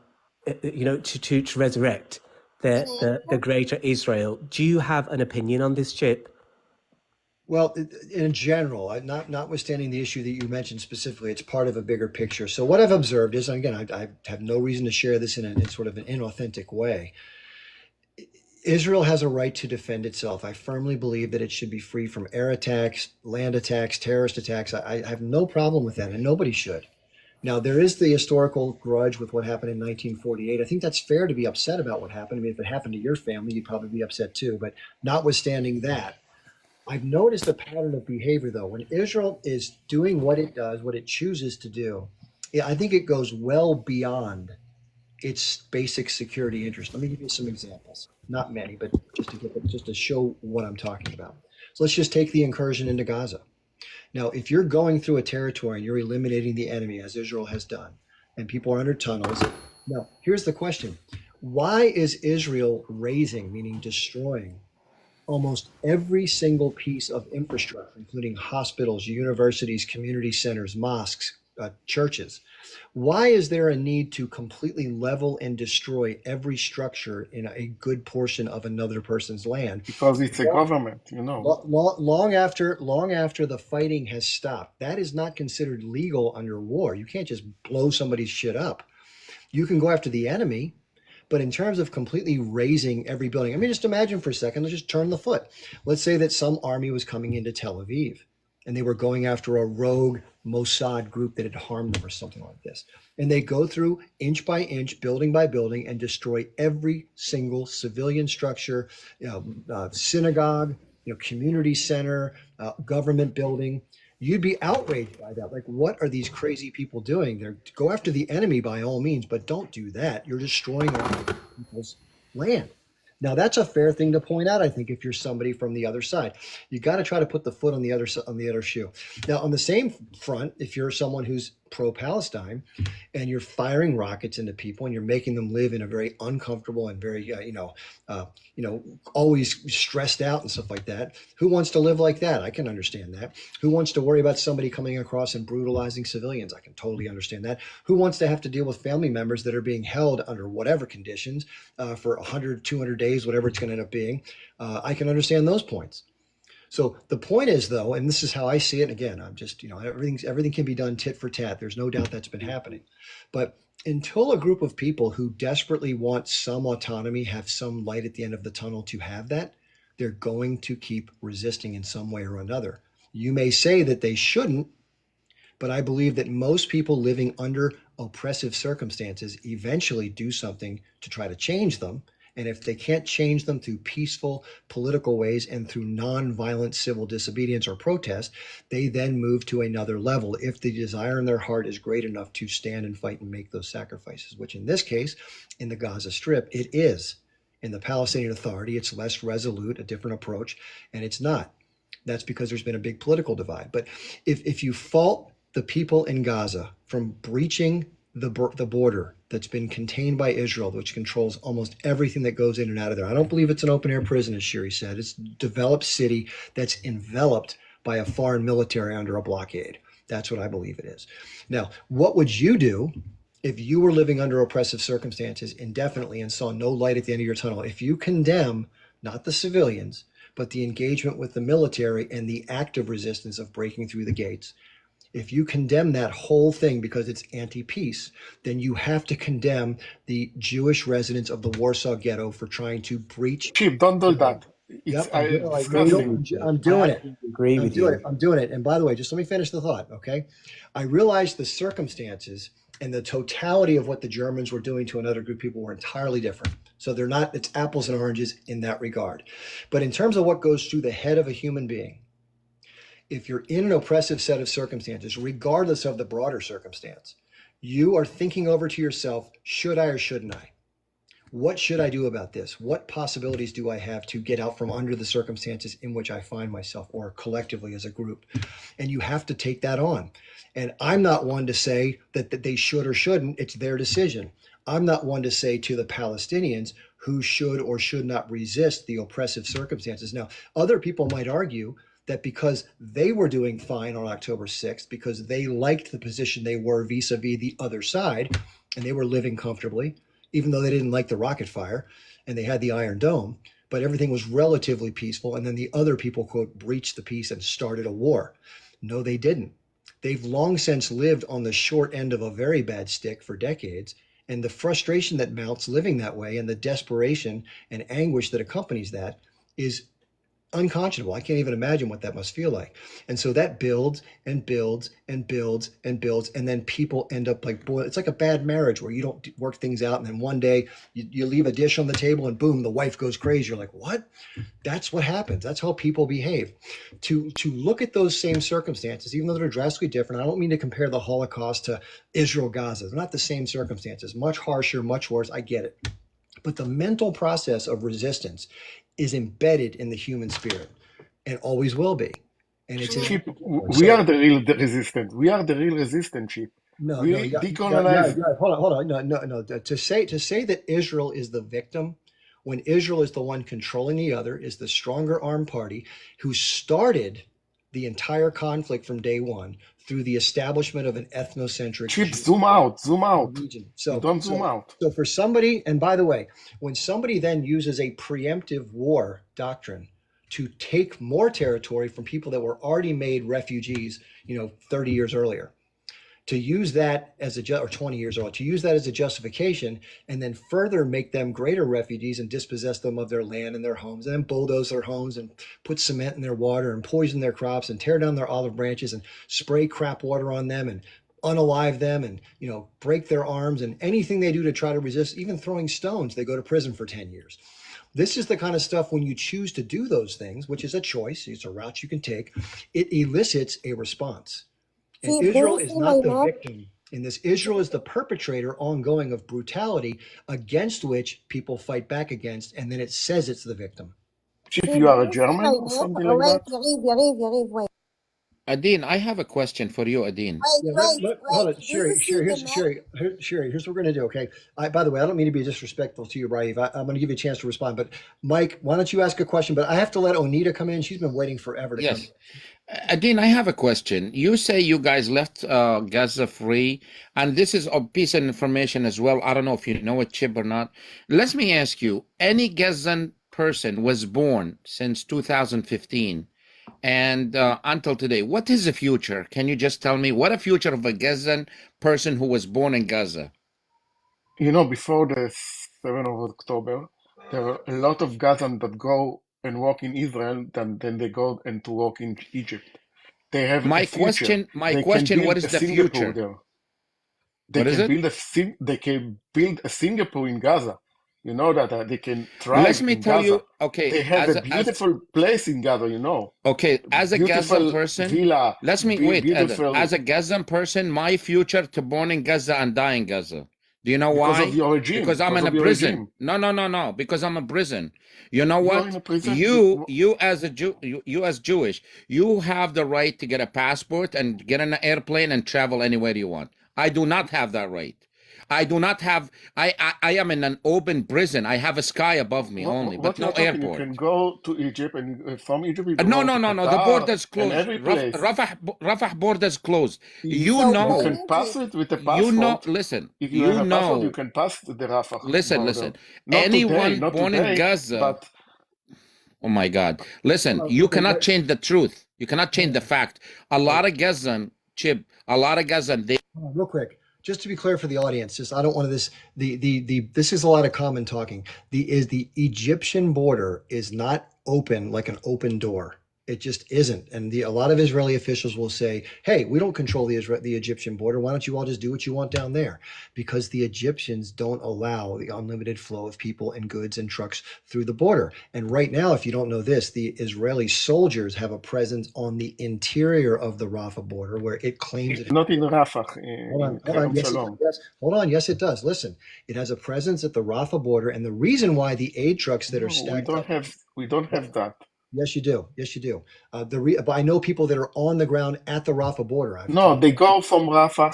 to resurrect the greater Israel. Do you have an opinion on this, Chip? Well, in general, notwithstanding the issue that you mentioned specifically, it's part of a bigger picture. So what I've observed is, and again, I have no reason to share this in sort of an inauthentic way. Israel has a right to defend itself. I firmly believe that it should be free from air attacks, land attacks, terrorist attacks. I have no problem with that, and nobody should. Now, there is the historical grudge with what happened in 1948. I think that's fair to be upset about what happened. I mean, if it happened to your family, you'd probably be upset too. But notwithstanding that, I've noticed a pattern of behavior, though. When Israel is doing what it does, what it chooses to do, I think it goes well beyond its basic security interest. Let me give you some examples. Not many, but just to show what I'm talking about. So let's just take the incursion into Gaza. Now, if you're going through a territory and you're eliminating the enemy, as Israel has done, and people are under tunnels, now here's the question. Why is Israel razing, meaning destroying, almost every single piece of infrastructure, including hospitals, universities, community centers, mosques, churches? Why is there a need to completely level and destroy every structure in a good portion of another person's land? Because it's a government, Long after the fighting has stopped. That is not considered legal under war. You can't just blow somebody's shit up. You can go after the enemy, but in terms of completely razing every building, I mean, just imagine for a second, let's just turn the foot. Let's say that some army was coming into Tel Aviv and they were going after a rogue Mossad group that had harmed them or something like this. And they go through inch by inch, building by building, and destroy every single civilian structure, synagogue, community center, government building. You'd be outraged by that. Like, what are these crazy people doing? Go after the enemy by all means, but don't do that. You're destroying all people's land. Now that's a fair thing to point out. I think if you're somebody from the other side, you got to try to put the foot on the other shoe. Now, on the same front, if you're someone who's pro-Palestine and you're firing rockets into people and you're making them live in a very uncomfortable and very always stressed out and stuff like that, who wants to live like that? I can understand that. Who wants to worry about somebody coming across and brutalizing civilians? I can totally understand that. Who wants to have to deal with family members that are being held under whatever conditions for 100, 200 days, whatever it's going to end up being? I can understand those points. So the point is, though, and this is how I see it. And again, I'm just, everything can be done tit for tat. There's no doubt that's been happening. But until a group of people who desperately want some autonomy, have some light at the end of the tunnel to have that, they're going to keep resisting in some way or another. You may say that they shouldn't, but I believe that most people living under oppressive circumstances eventually do something to try to change them. And if they can't change them through peaceful political ways and through nonviolent civil disobedience or protest, they then move to another level if the desire in their heart is great enough to stand and fight and make those sacrifices, which in this case, in the Gaza Strip, it is. In the Palestinian Authority, it's less resolute, a different approach, and it's not. That's because there's been a big political divide. But if you fault the people in Gaza from breaching the border that's been contained by Israel, which controls almost everything that goes in and out of there. I don't believe it's an open-air prison, as Shiri said. It's a developed city that's enveloped by a foreign military under a blockade. That's what I believe it is. Now, what would you do if you were living under oppressive circumstances indefinitely and saw no light at the end of your tunnel? If you condemn not the civilians, but the engagement with the military and the active resistance of breaking through the gates, if you condemn that whole thing because it's anti-peace, then you have to condemn the Jewish residents of the Warsaw Ghetto for trying to breach. Chip, don't do that. Yep, It's disgusting. I'm doing it. Agree with you. I'm doing it. And by the way, just let me finish the thought, okay? I realized the circumstances and the totality of what the Germans were doing to another group of people were entirely different. So they're not, it's apples and oranges in that regard. But in terms of what goes through the head of a human being, if you're in an oppressive set of circumstances, regardless of the broader circumstance, you are thinking over to yourself, should I or shouldn't I? What should I do about this? What possibilities do I have to get out from under the circumstances in which I find myself, or collectively as a group? And you have to take that on. And I'm not one to say that they should or shouldn't. It's their decision. I'm not one to say to the Palestinians who should or should not resist the oppressive circumstances. Now, other people might argue that because they were doing fine on October 6th, because they liked the position they were vis-a-vis the other side, and they were living comfortably, even though they didn't like the rocket fire, and they had the Iron Dome, but everything was relatively peaceful, and then the other people, quote, breached the peace and started a war. No, they didn't. They've long since lived on the short end of a very bad stick for decades, and the frustration that mounts living that way and the desperation and anguish that accompanies that is unconscionable. I can't even imagine what that must feel like. And so that builds and builds and builds and builds. And then people end up like, boy, it's like a bad marriage where you don't work things out. And then one day you leave a dish on the table and boom, the wife goes crazy. You're like, what? That's what happens. That's how people behave. To look at those same circumstances, even though they're drastically different, I don't mean to compare the Holocaust to Israel, Gaza. They're not the same circumstances, much harsher, much worse. I get it. But the mental process of resistance is embedded in the human spirit and always will be. And it's Chip, we are the real resistance. We are the real resistance, Chip. Decolonize. Hold on. No. To say that Israel is the victim when Israel is the one controlling the other, is the stronger armed party who started the entire conflict from day one through the establishment of an ethnocentric Chip, zoom out region. So don't zoom out. So for somebody, and by the way, when somebody then uses a preemptive war doctrine to take more territory from people that were already made refugees, 30 years earlier, to use that as or 20 years old, to use that as a justification and then further make them greater refugees and dispossess them of their land and their homes, and then bulldoze their homes and put cement in their water and poison their crops and tear down their olive branches and spray crap water on them and unalive them and, break their arms, and anything they do to try to resist, even throwing stones, they go to prison for 10 years. This is the kind of stuff when you choose to do those things, which is a choice, it's a route you can take, it elicits a response. And Israel is not the victim In this, Israel is the perpetrator ongoing of brutality against which people fight back against, and then it says it's the victim. Chief, See, you but are a you see German my or map? something like Wait, that? Yariv, wait. Adin, I have a question for you, Adin. Hold on, Do Sherry, you see the map? Sherry, here's what we're going to do, okay? By the way, I don't mean to be disrespectful to you, Raif. I'm going to give you a chance to respond, but Mike, why don't you ask a question? But I have to let Onita come in. She's been waiting forever to come in. Yes. Adin, I have a question. You say you guys left Gaza free, and this is a piece of information as well. I don't know if you know it, Chip, or not. Let me ask you, any Gazan person was born since 2015 and until today, what is the future? Can you just tell me what a future of a Gazan person who was born in Gaza? You know, before the 7th of October, there are a lot of Gazans that go and work in Israel, then they go and to work in Egypt. They have My a future. question, what is the Singapore future? there. What is it? They can build a Singapore in Gaza. You know that they can thrive Let me in tell Gaza. you, okay, They have a beautiful place in Gaza, you know. okay, as a Gazan Beautiful person, villa. let me wait, Adam. Beautiful As a Gazan person, my future to born in Gaza and die in Gaza. Do you know because why? of your regime. Because I'm Because in a of your prison. regime. No. Because I'm in prison. You know You are what? in a prison. You as a Jew, you as Jewish, you have the right to get a passport and get on an airplane and travel anywhere you want. I do not have that right. I do not have. I am in an open prison. I have a sky above me only, but no airport. You can go to Egypt, and from Egypt you No. go to The Qatar border's and closed. every place. Rafah border's closed. You So know. You can pass it with a passport. You know. Listen. If you have a passport, you can pass the Rafah border. Listen. Not Anyone today, born in Gaza. but Oh my God. Listen, you cannot change the truth. You cannot change the fact. A lot of Gazan, Chip, they Real quick, just to be clear for the audience, just I don't want to this is a lot of common talking. The Egyptian border is not open like an open door. It just isn't. And a lot of Israeli officials will say, hey, we don't control the Egyptian border. Why don't you all just do what you want down there? Because the Egyptians don't allow the unlimited flow of people and goods and trucks through the border. And right now, if you don't know this, the Israeli soldiers have a presence on the interior of the Rafah border where it claims it. not in Rafah. Hold on. Yes, it does. Listen, it has a presence at the Rafah border. And the reason why the aid trucks that are stacked we don't have that. Yes, you do. But I know people that are on the ground at the Rafah border. They go from Rafah.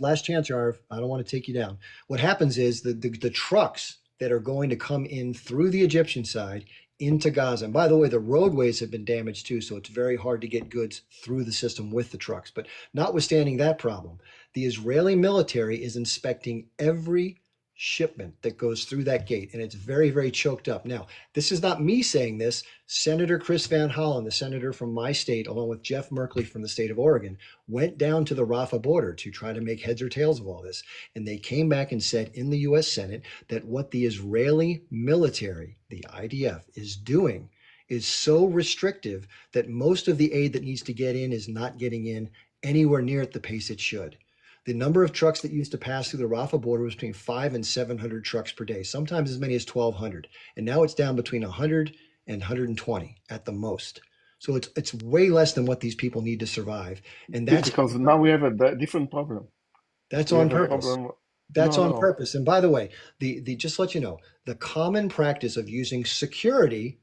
Last chance, Yarv. I don't want to take you down. What happens is the trucks that are going to come in through the Egyptian side into Gaza. And by the way, the roadways have been damaged too, so it's very hard to get goods through the system with the trucks. But notwithstanding that problem, the Israeli military is inspecting every shipment that goes through that gate, and it's very, very choked up. Now, this is not me saying this. Senator Chris Van Hollen, the senator from my state, along with Jeff Merkley from the state of Oregon, went down to the Rafah border to try to make heads or tails of all this. And they came back and said in the U.S. Senate that what the Israeli military, the IDF, is doing is so restrictive that most of the aid that needs to get in is not getting in anywhere near at the pace it should. The number of trucks that used to pass through the Rafah border was between 500 and 700 trucks per day, sometimes as many as 1,200. And now it's down between 100 and 120 at the most. So it's way less than what these people need to survive. And that's because now we have a different problem. That's on purpose. That's on purpose. And by the way, the just to let you know, the common practice of using security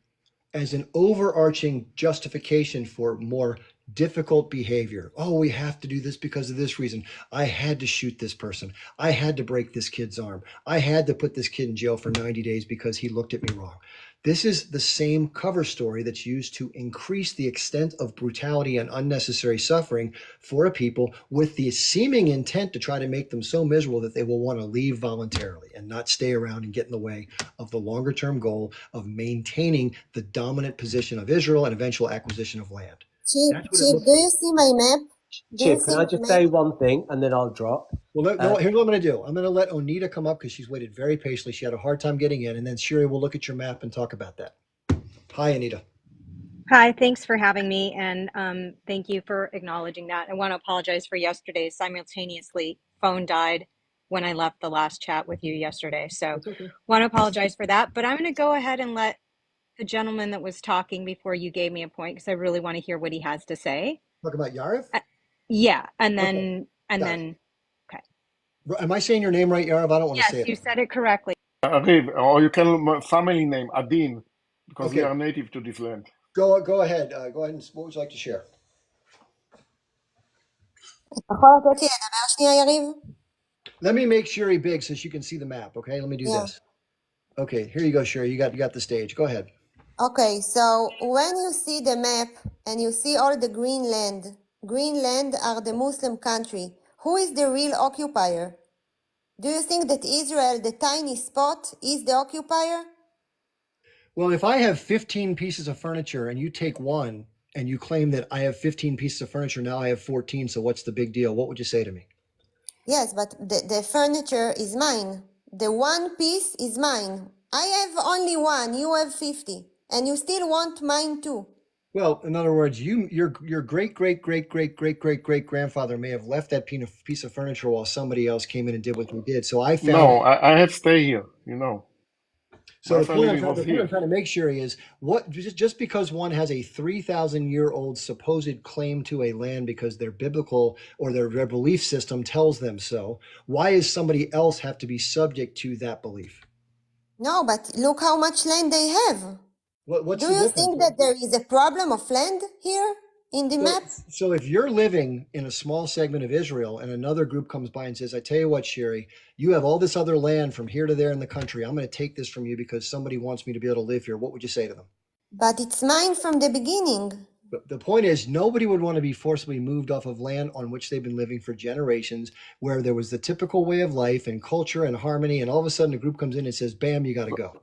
as an overarching justification for more difficult behavior. Oh, we have to do this because of this reason. I had to shoot this person. I had to break this kid's arm. I had to put this kid in jail for 90 days because he looked at me wrong. This is the same cover story that's used to increase the extent of brutality and unnecessary suffering for a people with the seeming intent to try to make them so miserable that they will want to leave voluntarily and not stay around and get in the way of the longer term goal of maintaining the dominant position of Israel and eventual acquisition of land. Chip, do you see my map? Chip, can I just say one thing and then I'll drop? Well, here's what I'm going to do. I'm going to let Onita come up because she's waited very patiently. She had a hard time getting in, and then Shiri will look at your map and talk about that. Hi, Anita. Hi, thanks for having me, and thank you for acknowledging that. I want to apologize for yesterday. Simultaneously, phone died when I left the last chat with you yesterday, so want to apologize for that. But I'm going to go ahead and let the gentleman that was talking before you gave me a point, because I really want to hear what he has to say. Talk about Yarif? Yeah, and then And Got it. then, okay. Am I saying your name right, Yarav? I don't want to say Yes, it. you said it correctly. Ariv, or you can family name Adin, because we Okay. are native to this land. Go ahead. Go ahead. What would you like to share? Let me make Sherry big so she can see the map. Okay, let me do Yeah. this. Okay, here you go, Sherry. You got the stage. Go ahead. Okay, so when you see the map and you see all the Greenland are the Muslim country. Who is the real occupier? Do you think that Israel, the tiny spot, is the occupier? Well, if I have 15 pieces of furniture and you take one and you claim that I have 15 pieces of furniture, now I have 14, so what's the big deal? What would you say to me? Yes, but the furniture is mine. The one piece is mine. I have only one, you have 50, and you still want mine too. Well, in other words, your great grandfather may have left that piece of furniture while somebody else came in and did what he did. So I found No, I have stay here, you know. So My the point family was I'm here. trying to make sure is what just because one has a 3,000-year-old supposed claim to a land because their biblical or their belief system tells them so, why does somebody else have to be subject to that belief? No, but look how much land they have. What's Do the you difference? think that there is a problem of land here in the map? So if you're living in a small segment of Israel and another group comes by and says, I tell you what, Sherry, you have all this other land from here to there in the country. I'm going to take this from you because somebody wants me to be able to live here. What would you say to them? But it's mine from the beginning. But the point is, nobody would want to be forcibly moved off of land on which they've been living for generations, where there was the typical way of life and culture and harmony, and all of a sudden a group comes in and says, bam, you got to go.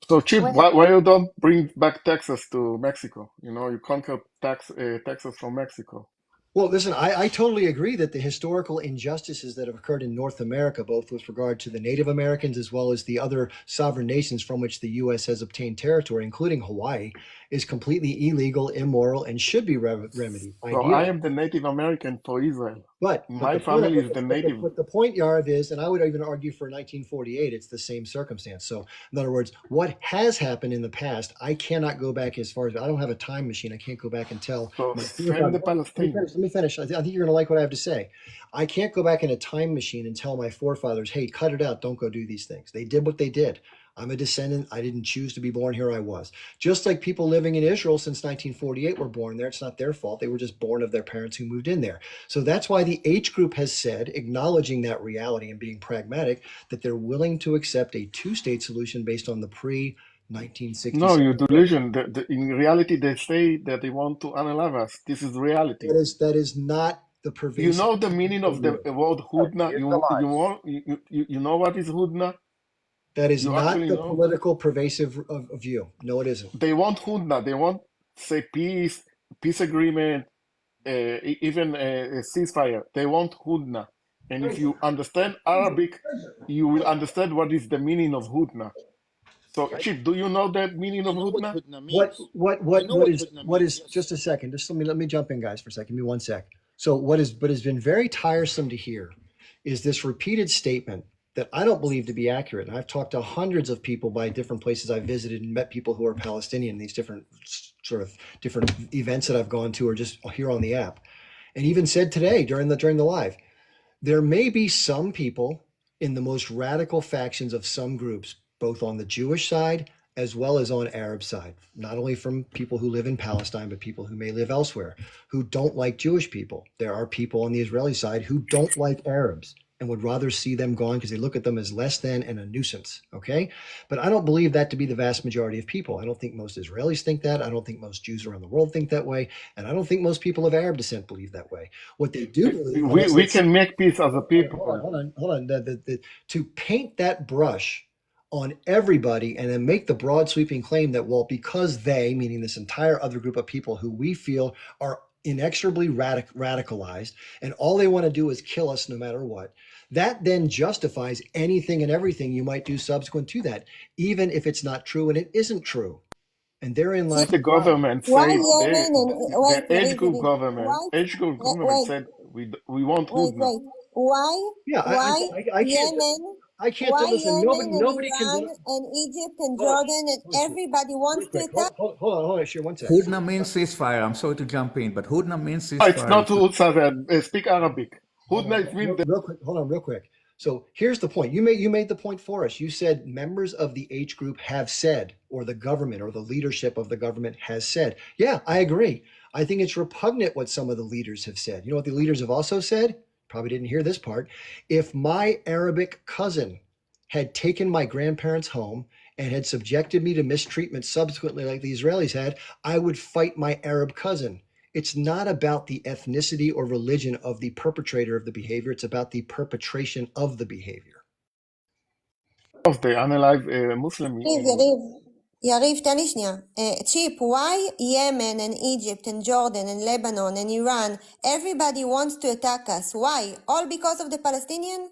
So, Chip, why you don't bring back Texas to Mexico? You know, you conquer Texas from Mexico. Well, listen, I totally agree that the historical injustices that have occurred in North America, both with regard to the Native Americans as well as the other sovereign nations from which the U.S. has obtained territory, including Hawaii, is completely illegal, immoral, and should be remedied. So I am the Native American for Israel. But my family is the native. But the point, Yarav, is, and I would even argue for 1948, it's the same circumstance. So, in other words, what has happened in the past, I cannot go back as far as, I don't have a time machine. I can't go back and tell. So send the Palestinians. Let me finish. I think you're going to like what I have to say. I can't go back in a time machine and tell my forefathers, hey, cut it out. Don't go do these things. They did what they did. I'm a descendant. I didn't choose to be born here. I was. Just like people living in Israel since 1948 were born there. It's not their fault. They were just born of their parents who moved in there. So that's why the H group has said, acknowledging that reality and being pragmatic, that they're willing to accept a two-state solution based on the pre-1967. No, you delusion. In reality, they say that they want to annihilate us. This is reality. That is not the pervasive. You know the meaning of the word hudna? You know what is hudna? That is not the political pervasive view. No, it isn't. They want hudna. They want, say, peace agreement, even a ceasefire. They want hudna. And if you understand Arabic, you will understand what is the meaning of hudna. So, Chip, do you know the meaning of hudna? What is? Just a second. Just let me jump in, guys, for a second. Give me 1 sec. So, what has been very tiresome to hear is this repeated statement that I don't believe to be accurate. And I've talked to hundreds of people by different places I've visited and met people who are Palestinian, these different events that I've gone to or just here on the app. And even said today during the live, there may be some people in the most radical factions of some groups, both on the Jewish side as well as on Arab side, not only from people who live in Palestine, but people who may live elsewhere, who don't like Jewish people. There are people on the Israeli side who don't like Arabs and would rather see them gone because they look at them as less than and a nuisance, okay? But I don't believe that to be the vast majority of people. I don't think most Israelis think that. I don't think most Jews around the world think that way. And I don't think most people of Arab descent believe that way. What they do believe... We can make peace as a people. Hold on. To paint that brush on everybody and then make the broad sweeping claim that, well, because they, meaning this entire other group of people who we feel are inexorably radicalized and all they want to do is kill us no matter what, that then justifies anything and everything you might do subsequent to that, even if it's not true and it isn't true. And therein lies the government said, the H group government said we want hudna. Why? Yeah, I can't. I can't listen. Nobody can. Iran and Egypt and Jordan and everybody wants to attack. Hold on, sure, 1 second. Hudna means ceasefire. I'm sorry to jump in, but Hudna means ceasefire. It's not ceasefire. Speak Arabic. Hudna means Real quick, hold on, real quick. So here's the point. You made the point for us. You said members of the H group have said, or the government or the leadership of the government has said. Yeah, I agree. I think it's repugnant what some of the leaders have said. You know what the leaders have also said? Probably didn't hear this part. If my Arabic cousin had taken my grandparents home and had subjected me to mistreatment subsequently like the Israelis had, I would fight my Arab cousin. It's not about the ethnicity or religion of the perpetrator of the behavior. It's about the perpetration of the behavior. of the analyze Muslim. Yariv, tell לי שנייה. Chip, why Yemen and Egypt and Jordan and Lebanon and Iran, everybody wants to attack us? Why? All because of the Palestinian?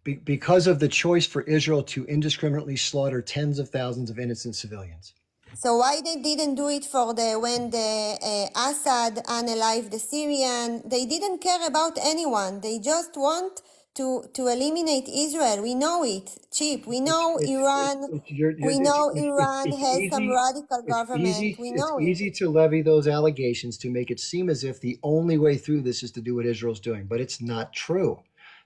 Because of the choice for Israel to indiscriminately slaughter tens of thousands of innocent civilians. So why they didn't do it when the Assad unalived the Syrian? They didn't care about anyone. They just want to eliminate Israel. We know it, Chip. We know Iran. We know Iran has some radical government. We know It's easy to levy those allegations to make it seem as if the only way through this is to do what Israel's doing, but it's not true.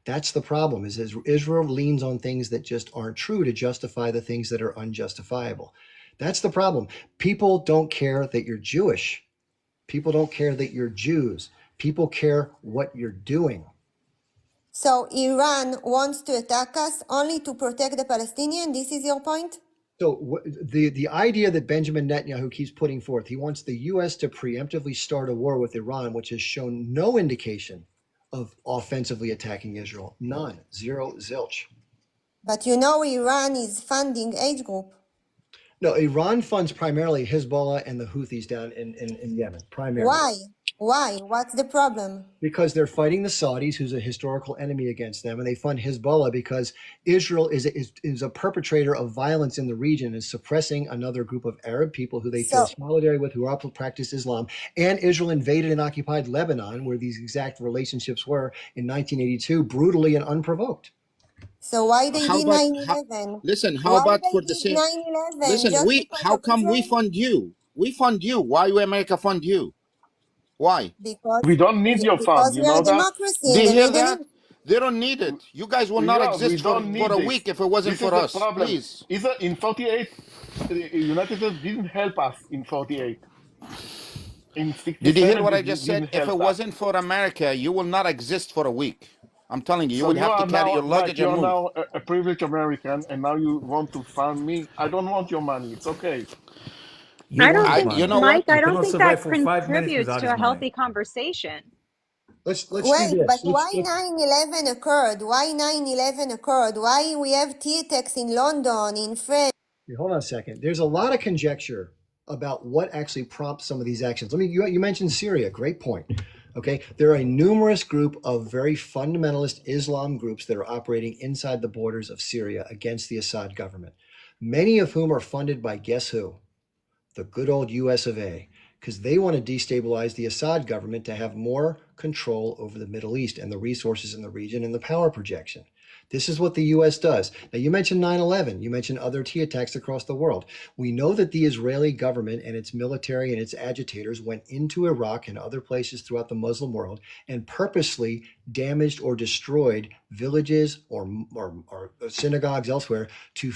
That's the problem, is Israel leans on things that just aren't true to justify the things that are unjustifiable. That's the problem. People don't care that you're Jewish. People don't care that you're Jews. People care what you're doing. So Iran wants to attack us only to protect the Palestinian? This is your point? So the idea that Benjamin Netanyahu keeps putting forth, he wants the U.S. to preemptively start a war with Iran, which has shown no indication of offensively attacking Israel. None. Zero. Zilch. But you know Iran is funding H group. No, Iran funds primarily Hezbollah and the Houthis down in Yemen, primarily. Why? Why? What's the problem? Because they're fighting the Saudis, who's a historical enemy against them, and they fund Hezbollah because Israel is a perpetrator of violence in the region, is suppressing another group of Arab people who they feel solidarity with, who also practice Islam. And Israel invaded and occupied Lebanon, where these exact relationships were in 1982, brutally and unprovoked. So why they did 9/11? Listen, how about for the same? Listen, how come we fund you? We fund you. Why will America fund you? Why? Because we don't need your fund. You know that? Democracy. Do you hear that? They don't need it. You guys will not Yeah, exist for a week if it wasn't This for is us. the problem. Please. In 48, the United States didn't help us in 48. In 67, Did you hear what I they just said? didn't If help it us. wasn't for America, you will not exist for a week. I'm telling you, you So would you have to are carry now, your luggage and you're move. now a privileged American, and now you want to fund me. I don't want your money. It's okay. I don't think, You know Mike, what? I don't cannot think survive that for 5 minutes contributes without to his a money. healthy conversation. Let's do Wait, this. but why 9/11 occurred? Why 9/11 occurred? Why we have T-Tex in London, in France? Hold on a second. There's a lot of conjecture about what actually prompts some of these actions. You mentioned Syria. Great point. Okay, there are a numerous group of very fundamentalist Islam groups that are operating inside the borders of Syria against the Assad government, many of whom are funded by guess who? The good old US of A, because they want to destabilize the Assad government to have more control over the Middle East and the resources in the region and the power projection. This is what the U.S. does. Now, you mentioned 9/11. You mentioned other T attacks across the world. We know that the Israeli government and its military and its agitators went into Iraq and other places throughout the Muslim world and purposely damaged or destroyed villages or synagogues elsewhere to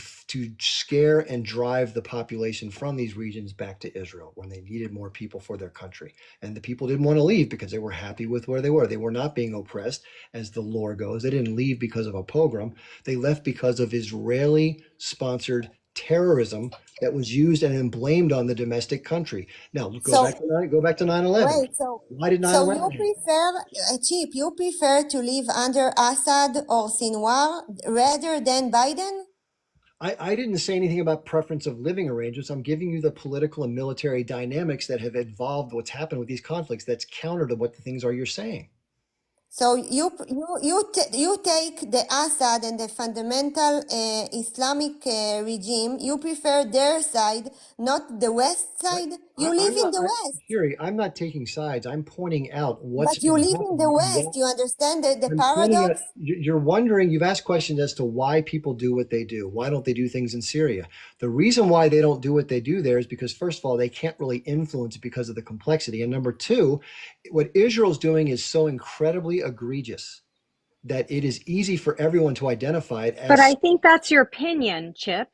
scare and drive the population from these regions back to Israel when they needed more people for their country. And the people didn't want to leave because they were happy with where they were. They were not being oppressed, as the lore goes. They didn't leave because of a pogrom. They left because of Israeli-sponsored terrorism that was used and then blamed on the domestic country. Now, go back to 9/11. Wait, so why did 9/11 so you happen? prefer, Chip, you prefer to live under Assad or Sinwar rather than Biden? I didn't say anything about preference of living arrangements. I'm giving you the political and military dynamics that have evolved what's happened with these conflicts. That's counter to what the things are you're saying. So you take the Assad and the fundamental Islamic regime. You prefer their side, not the West side. You live in the West. Shiri, I'm not taking sides. I'm pointing out what's. But you live in the West. You understand the paradox? You're wondering. You've asked questions as to why people do what they do. Why don't they do things in Syria? The reason why they don't do what they do there is because, first of all, they can't really influence it because of the complexity, and number two, what Israel's doing is so incredibly really egregious that it is easy for everyone to identify it But I as, think that's your opinion, Chip.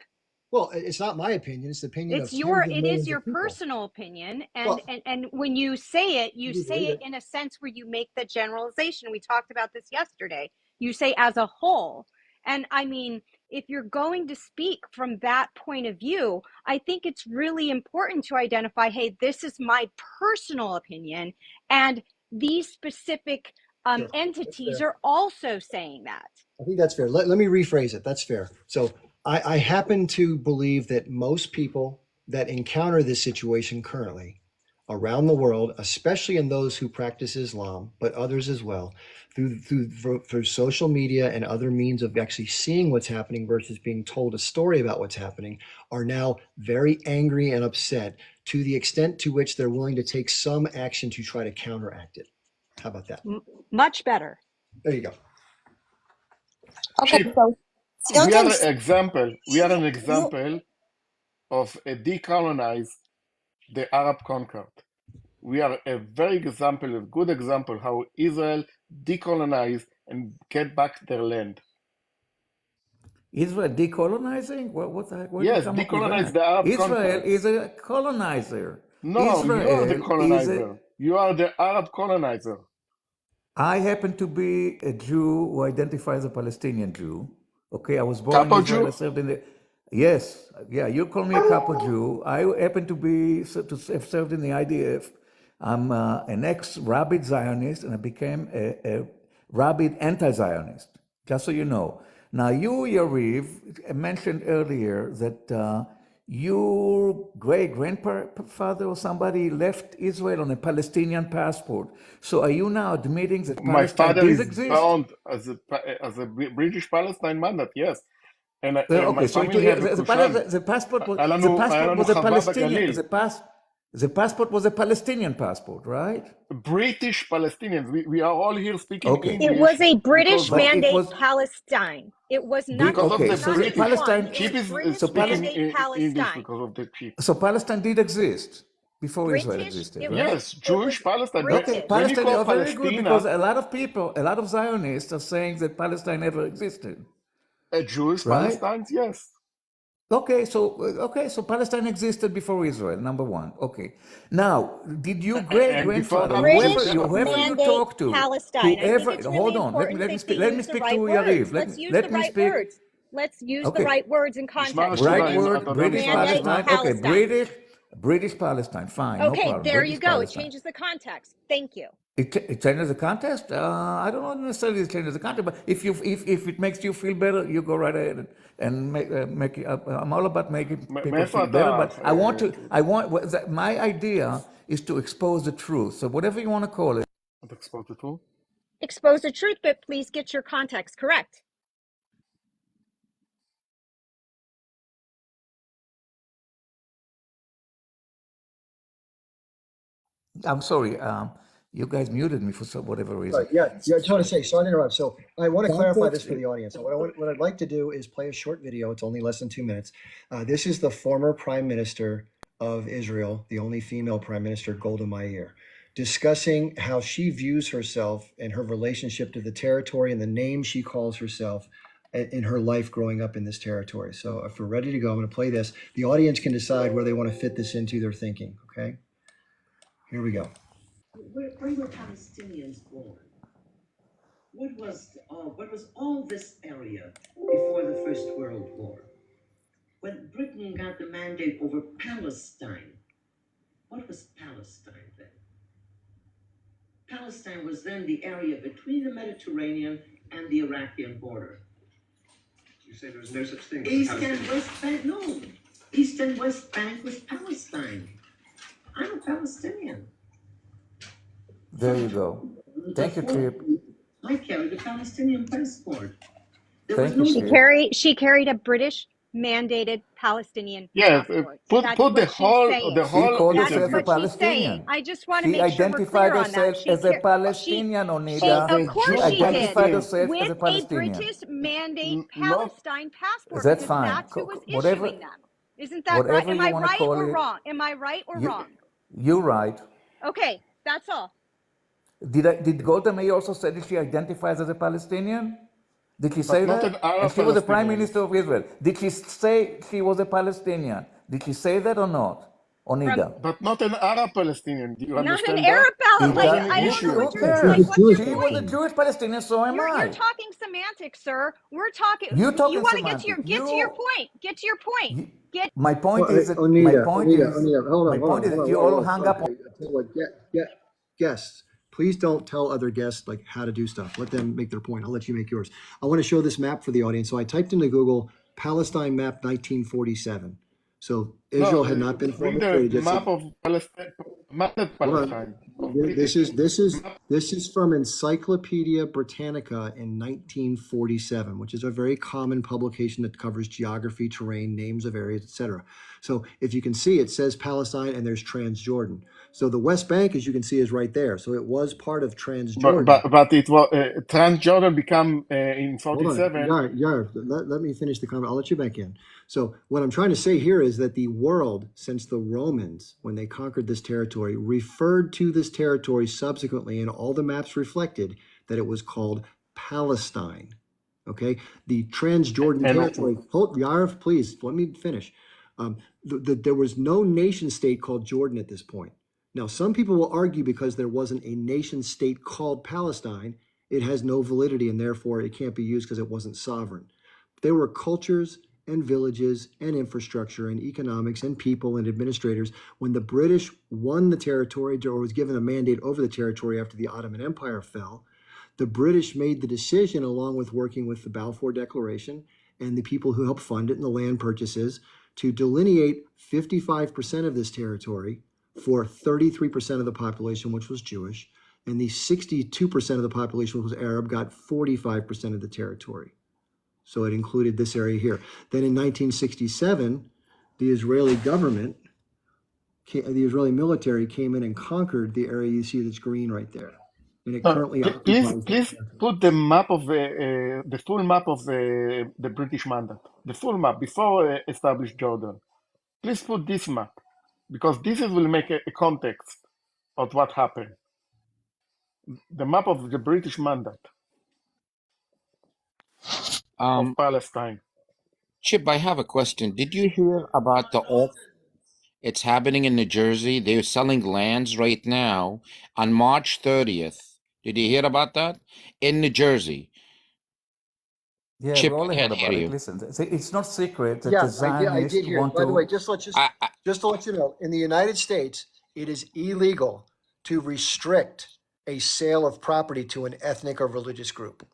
well, it's not my opinion, it's the opinion of It tens of is millions your of people. personal opinion, Well, and when you say it, you you say believe it in a sense where you make the generalization. We talked about this yesterday. You say as a whole. And I mean, if you're going to speak from that point of view, I think it's really important to identify, hey, this is my personal opinion, and these specific Sure. That's entities fair. are also saying that. I think that's fair. Let me rephrase it. That's fair. So I happen to believe that most people that encounter this situation currently around the world, especially in those who practice Islam, but others as well, through social media and other means of actually seeing what's happening versus being told a story about what's happening, are now very angry and upset to the extent to which they're willing to take some action to try to counteract it. How about that? Much better. There you go. Okay, Chip, so we are Smotrich, an example. We are an example of a decolonize the Arab conquered. We are a very example, a good example how Israel decolonize and get back their land. Israel decolonizing? What the heck? Where did you Yes, come up with decolonize that? the Arab Israel conquered. is a colonizer. No, you are the Israel is a. colonizer. You are the Arab colonizer. I happen to be a Jew who identifies as a Palestinian Jew. Okay, I was born in Capo Israel. I Jew? served in the. Yes, yeah, you call me a Capo Jew. I happen to have served in the IDF. I'm an ex-rabid Zionist, and I became a rabid anti-Zionist. Just so you know. Now, you, Yariv, mentioned earlier that your great-grandfather or somebody left Israel on a Palestinian passport. So are you now admitting that My Palestine father did is exist? bound as a British Palestine mandate, yes. And my Okay, so family have a kushan. the passport was היה לנו a חווה Palestinian. בגליל. The passport was a Palestinian passport, right? British Palestinians. We are all here speaking Okay. It English was a British because But it mandate was Palestine. It was not because of okay. the just So not the just British. one. Palestine. It Chip was is British So speaking mandate English Palestine. because of the chip. So Palestine did exist before Israel British. existed, It right? was. Yes, It was Jewish Palestine. Okay, British. When you Palestine call are very good because Palestina a lot of people, a lot of Zionists are saying that Palestine never existed, a Jewish right? Palestine, yes. So Palestine existed before Israel, number one. Okay. Now, did your great And before grandfather, that, was British whoever you mandate talk to, Palestine. I think whoever, it's really hold on, important that they let me use the speak to right words. Yariv. Let's use the Let me right speak. words. Let's use the Okay. right words in משמר context. Right השורה, word, אתה יודע British משמר Mandate השורה? Palestine. Okay, Palestine. British Palestine. Fine, no Okay, problem. there you British go. It Palestine. changes the context. Thank you. It changes the context. I don't know necessarily it changes the context, but if it makes you feel better, you go right ahead and make it. I'm all about making people מאיפה feel better, אתה? but my idea is to expose the truth. So whatever you want to call it. אתה expose the truth? Expose the truth, but please get your context correct. I'm sorry. You guys muted me for whatever reason. Right, yeah, I just want to say, sorry to interrupt. So I want to clarify this for the audience. What I'd like to do is play a short video. It's only less than 2 minutes. This is the former Prime Minister of Israel, the only female Prime Minister, Golda Meir, discussing how she views herself and her relationship to the territory and the name she calls herself in her life growing up in this territory. So if we're ready to go, I'm going to play this. The audience can decide where they want to fit this into their thinking, okay? Here we go. Where were Palestinians born? What was all this area before the First World War? When Britain got the mandate over Palestine, what was Palestine then? Palestine was then the area between the Mediterranean and the Iraqi border. You say there was no such thing as East Palestine? and West Bank, no. East and West Bank was Palestine. I'm a Palestinian. There you go. Thank you, Chip. I carried a Palestinian passport. Thank you, Chip. She carried a British mandated Palestinian Yes, passport. put That's the what whole she's saying. the She whole called That's herself a what she's saying. Palestinian. I just want to She make sure we're identified clear on that. herself as a Palestinian, Of Onida. course She she did. identified herself as With a a Palestinian. British mandate not Palestine passport, That's because fine. that's who was Whatever, issuing them. Isn't that right? whatever Am you I want to right call or it, wrong? Am I right or wrong? you're right. Okay, that's all. Did Golda Meir also say that she identifies as a Palestinian? Did she say But not that? an Arab And she was the Prime Palestinian. Minister of Israel. Did she say she was a Palestinian? Did she say that or not? Onida? But not an Arab Palestinian. Do you Not an understand that? Arab That ballot. was Like, an I don't issue. know what Who you're cares? like. What's your She was a point? Jewish Palestinian, so am You're I. talking semantics, sir. We're talking. You You talking want to get to your semantics. point. Get to your point. Get. My point Well, is that Onita, hold my on, point is that you all hung up on. Okay, I tell you what, guests, please don't tell other guests like how to do stuff. Let them make their point. I'll let you make yours. I want to show this map for the audience. So I typed into Google Palestine map 1947. So Israel had not been Bring formally the created yet. map of Palestine. Map of Hold on. Palestine. This is from Encyclopedia Britannica in 1947, which is a very common publication that covers geography, terrain, names of areas, etc. So if you can see, it says Palestine and there's Transjordan. So the West Bank, as you can see, is right there. So it was part of Transjordan. But it was Transjordan become in Hold on, 47. Yair, let me finish the comment. I'll let you back in. So what I'm trying to say here is that the world, since the Romans, when they conquered this territory, referred to this territory subsequently, and all the maps reflected that it was called Palestine. Okay, the Transjordan territory. Hold, Yair, please let me finish. There was no nation state called Jordan at this point. Now, some people will argue because there wasn't a nation state called Palestine, it has no validity and therefore it can't be used because it wasn't sovereign. There were cultures and villages and infrastructure and economics and people and administrators. When the British won the territory or was given a mandate over the territory after the Ottoman Empire fell, the British made the decision, along with working with the Balfour Declaration and the people who helped fund it and the land purchases, to delineate 55% of this territory for 33% of the population, which was Jewish, and the 62% of the population, which was Arab, got 45% of the territory. So it included this area here. Then in 1967, the Israeli government, the Israeli military came in and conquered the area you see that's green right there. And it currently occupies. Please put the map of the full map of the British Mandate, the full map before established Jordan. Please put this map because this will make a context of what happened. The map of the British Mandate of Palestine. Chip, I have a question. Did you hear about the auction? It's happening in New Jersey. They're selling lands right now on March 30th. Did you hear about that? In New Jersey. Yeah, Chip, we all I heard can't about hear it. you. Listen, it's not secret that Yeah, the I Zionists did hear. want By the to. way, just to let you know, in the United States, it is illegal to restrict a sale of property to an ethnic or religious group.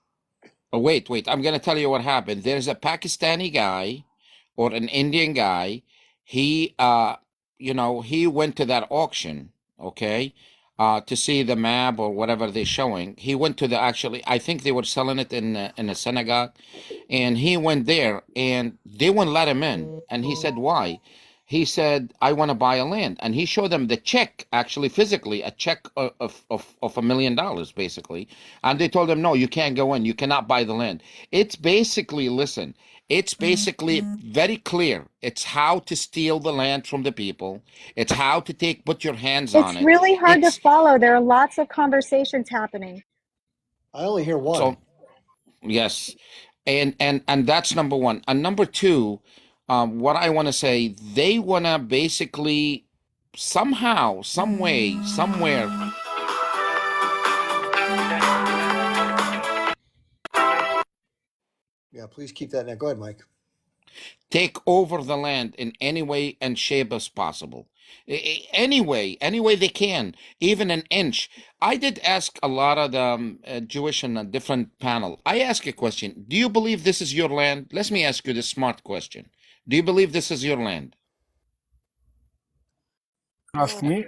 Oh, wait. I'm going to tell you what happened. There's a Pakistani guy or an Indian guy. He, he went to that auction, okay, to see the map or whatever they're showing. He went to I think they were selling it in a synagogue, and he went there, and they wouldn't let him in. And he said, why? He said, I want to buy a land. And he showed them the check, actually, physically, a check of $1 million, basically. And they told him, no, you can't go in. You cannot buy the land. It's basically, listen, it's basically very clear. It's how to steal the land from the people. It's how to put your hands on It's it. really hard to follow. There are lots of conversations happening. I only hear one. So, yes. And that's number one. And number two, what I want to say, they want to basically somehow, some way, somewhere. Yeah, please keep that now. Go ahead, Mike. Take over the land in any way and shape as possible. Any way they can, even an inch. I did ask a lot of the Jewish in a different panel. I ask a question. Do you believe this is your land? Let me ask you this smart question. Do you believe this is your land? Ask me.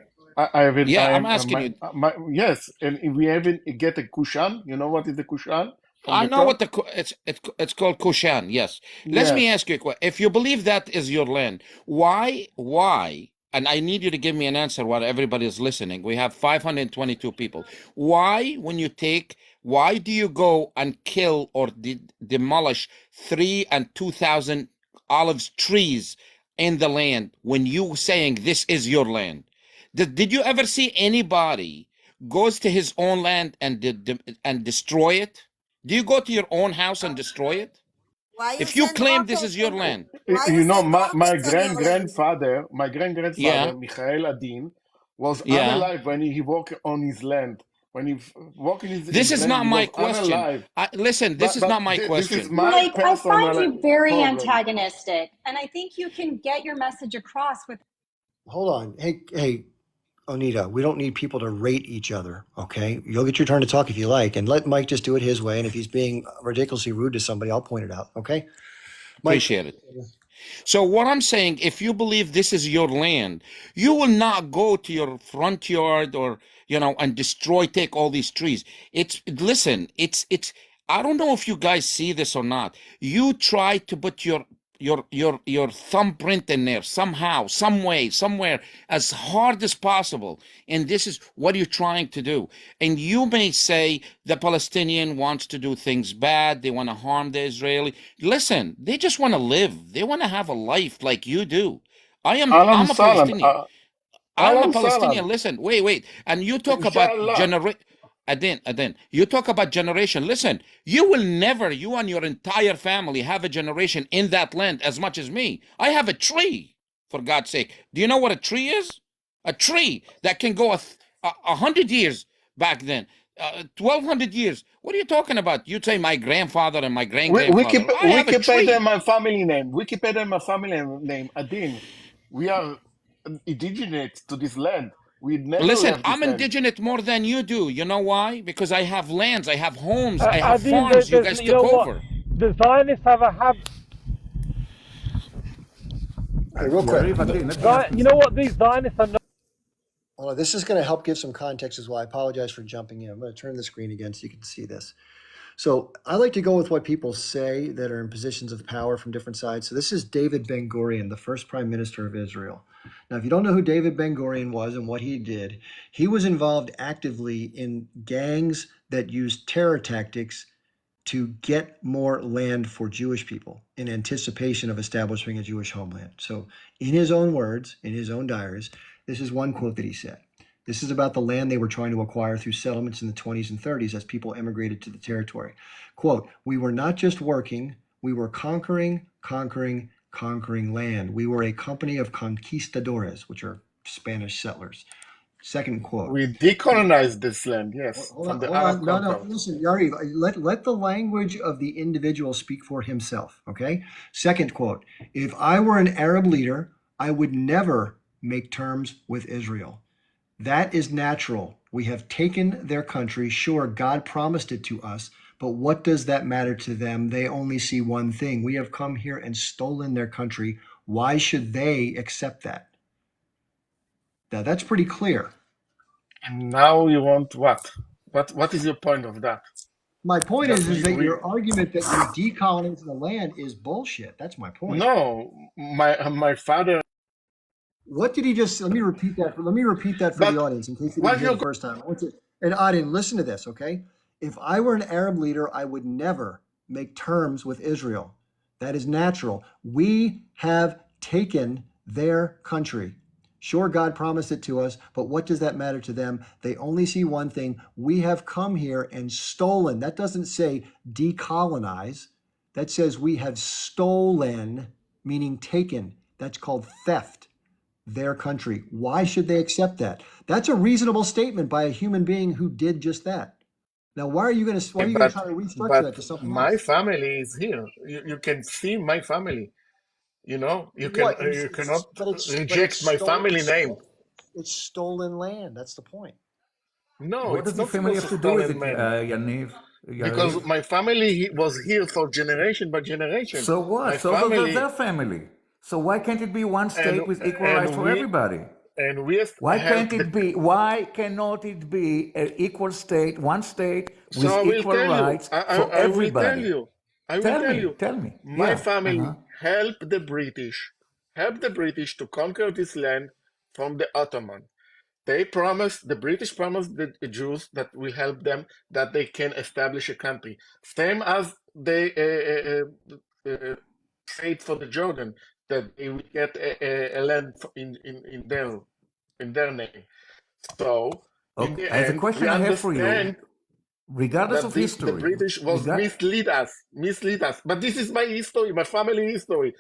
I'm asking you. Yes, and if we even get a Kushan, you know what is the Kushan? I know what it's called Kushan. Yes. Let me ask you a question. If you believe that is your land, why? And I need you to give me an answer while everybody is listening. We have 522 people. Why do you go and kill or demolish 3,000 and 2,000 olive trees in the land when you saying this is your land? Did you ever see anybody goes to his own land and destroy it? Do you go to your own house and destroy it? Why you If you send claim this rockets is your on? land, Why You you know, send my rockets on your land? my great grandfather, yeah, Michael Adin, was yeah. unalive when he walked on his land. When he walked in This his is land, not he my was question. unalive. Listen, this is not my This is question. my Mike, I find personal you very problem. antagonistic, and I think you can get your message across with. Hold on. Hey, Onita, we don't need people to rate each other, okay? You'll get your turn to talk if you like, and let Mike just do it his way. And if he's being ridiculously rude to somebody, I'll point it out, okay? Mike. Appreciate it. So what I'm saying, if you believe this is your land, you will not go to your front yard or, and take all these trees. Listen, I don't know if you guys see this or not. You try to put your thumbprint in there somehow, some way, somewhere, as hard as possible. And this is what you're trying to do. And you may say the Palestinian wants to do things bad. They want to harm the Israeli. Listen, they just want to live. They want to have a life like you do. I'm Alam a Salam. Palestinian. I'm a Alam Palestinian. Salam. Listen, wait. And you talk about Inshallah. Adin, you talk about generation. Listen, you will never, you and your entire family, have a generation in that land as much as me. I have a tree, for God's sake. Do you know what a tree is? A tree that can go 100 years back then, 1,200 years. What are you talking about? You say my grandfather and my great-grandfather. I have a Wikipedia, tree. my family name. Wikipedia, my family name. Adin. We are indigenous to this land. We never Listen, left this I'm land. indigenous more than you do. You know why? Because I have lands, I have homes, I I have think farms you there's, guys you know took what, over. the Zionists have a habit. Hey, real quick. You know what, these Zionists are. This is going to help give some context as well. I apologize for jumping in. I'm going to turn the screen again so you can see this. So I like to go with what people say that are in positions of power from different sides. So this is David Ben-Gurion, the first prime minister of Israel. Now, if you don't know who David Ben-Gurion was and what he did, he was involved actively in gangs that used terror tactics to get more land for Jewish people in anticipation of establishing a Jewish homeland. So in his own words, in his own diaries, this is one quote that he said. This is about the land they were trying to acquire through settlements in the 20s and 30s as people immigrated to the territory. Quote, "We were not just working, we were conquering land. We were a company of conquistadores," which are Spanish settlers. Second quote. We decolonized this land, yes, Hold from on, the hold Arab on. No, conquerors. listen, Yariv, let the language of the individual speak for himself, okay? Second quote, "If I were an Arab leader, I would never make terms with Israel. That is natural. We have taken their country. Sure, God promised it to us, but what does that matter to them? They only see one thing. We have come here and stolen their country. Why should they accept that?" Now, that's pretty clear. And now you want what? What is your point of that? My point That is that your argument that you're decolonizing the land is bullshit. That's my point. No, my father. What did he just? Let me repeat that. Let me repeat that for the audience in case you didn't hear the first time. And audience, listen to this, okay? If I were an Arab leader, I would never make terms with Israel. That is natural. We have taken their country. Sure, God promised it to us, but what does that matter to them? They only see one thing. We have come here and stolen. That doesn't say decolonize. That says we have stolen, meaning taken. That's called theft. Their country. Why should they accept that? That's a reasonable statement by a human being who did just that. Now, why are you going to try to restructure that to something my else? family is here. You can see my family. You know, you cannot reject my family name. It's stolen land. That's the point. No, What it's does the not family supposed have to to do with stolen it, land. Yaniv? Because my family was here for generation by generation. So what? My So family, their family. So why can't it be one state with equal rights for everybody? And we Why help can't it be? Why cannot it be an equal state, one state with So I will equal tell you. rights for I will tell everybody? you. I will tell you. Tell me. My Yeah. family helped the British to conquer this land from the Ottoman. The British promised the Jews that will help them, that they can establish a country. Same as they said for the Jordan, that they will get a land in their name. So Okay, the I have a end, question we I have for you. understand Regardless that of the history, British was mislead us. But this is my history, my family history.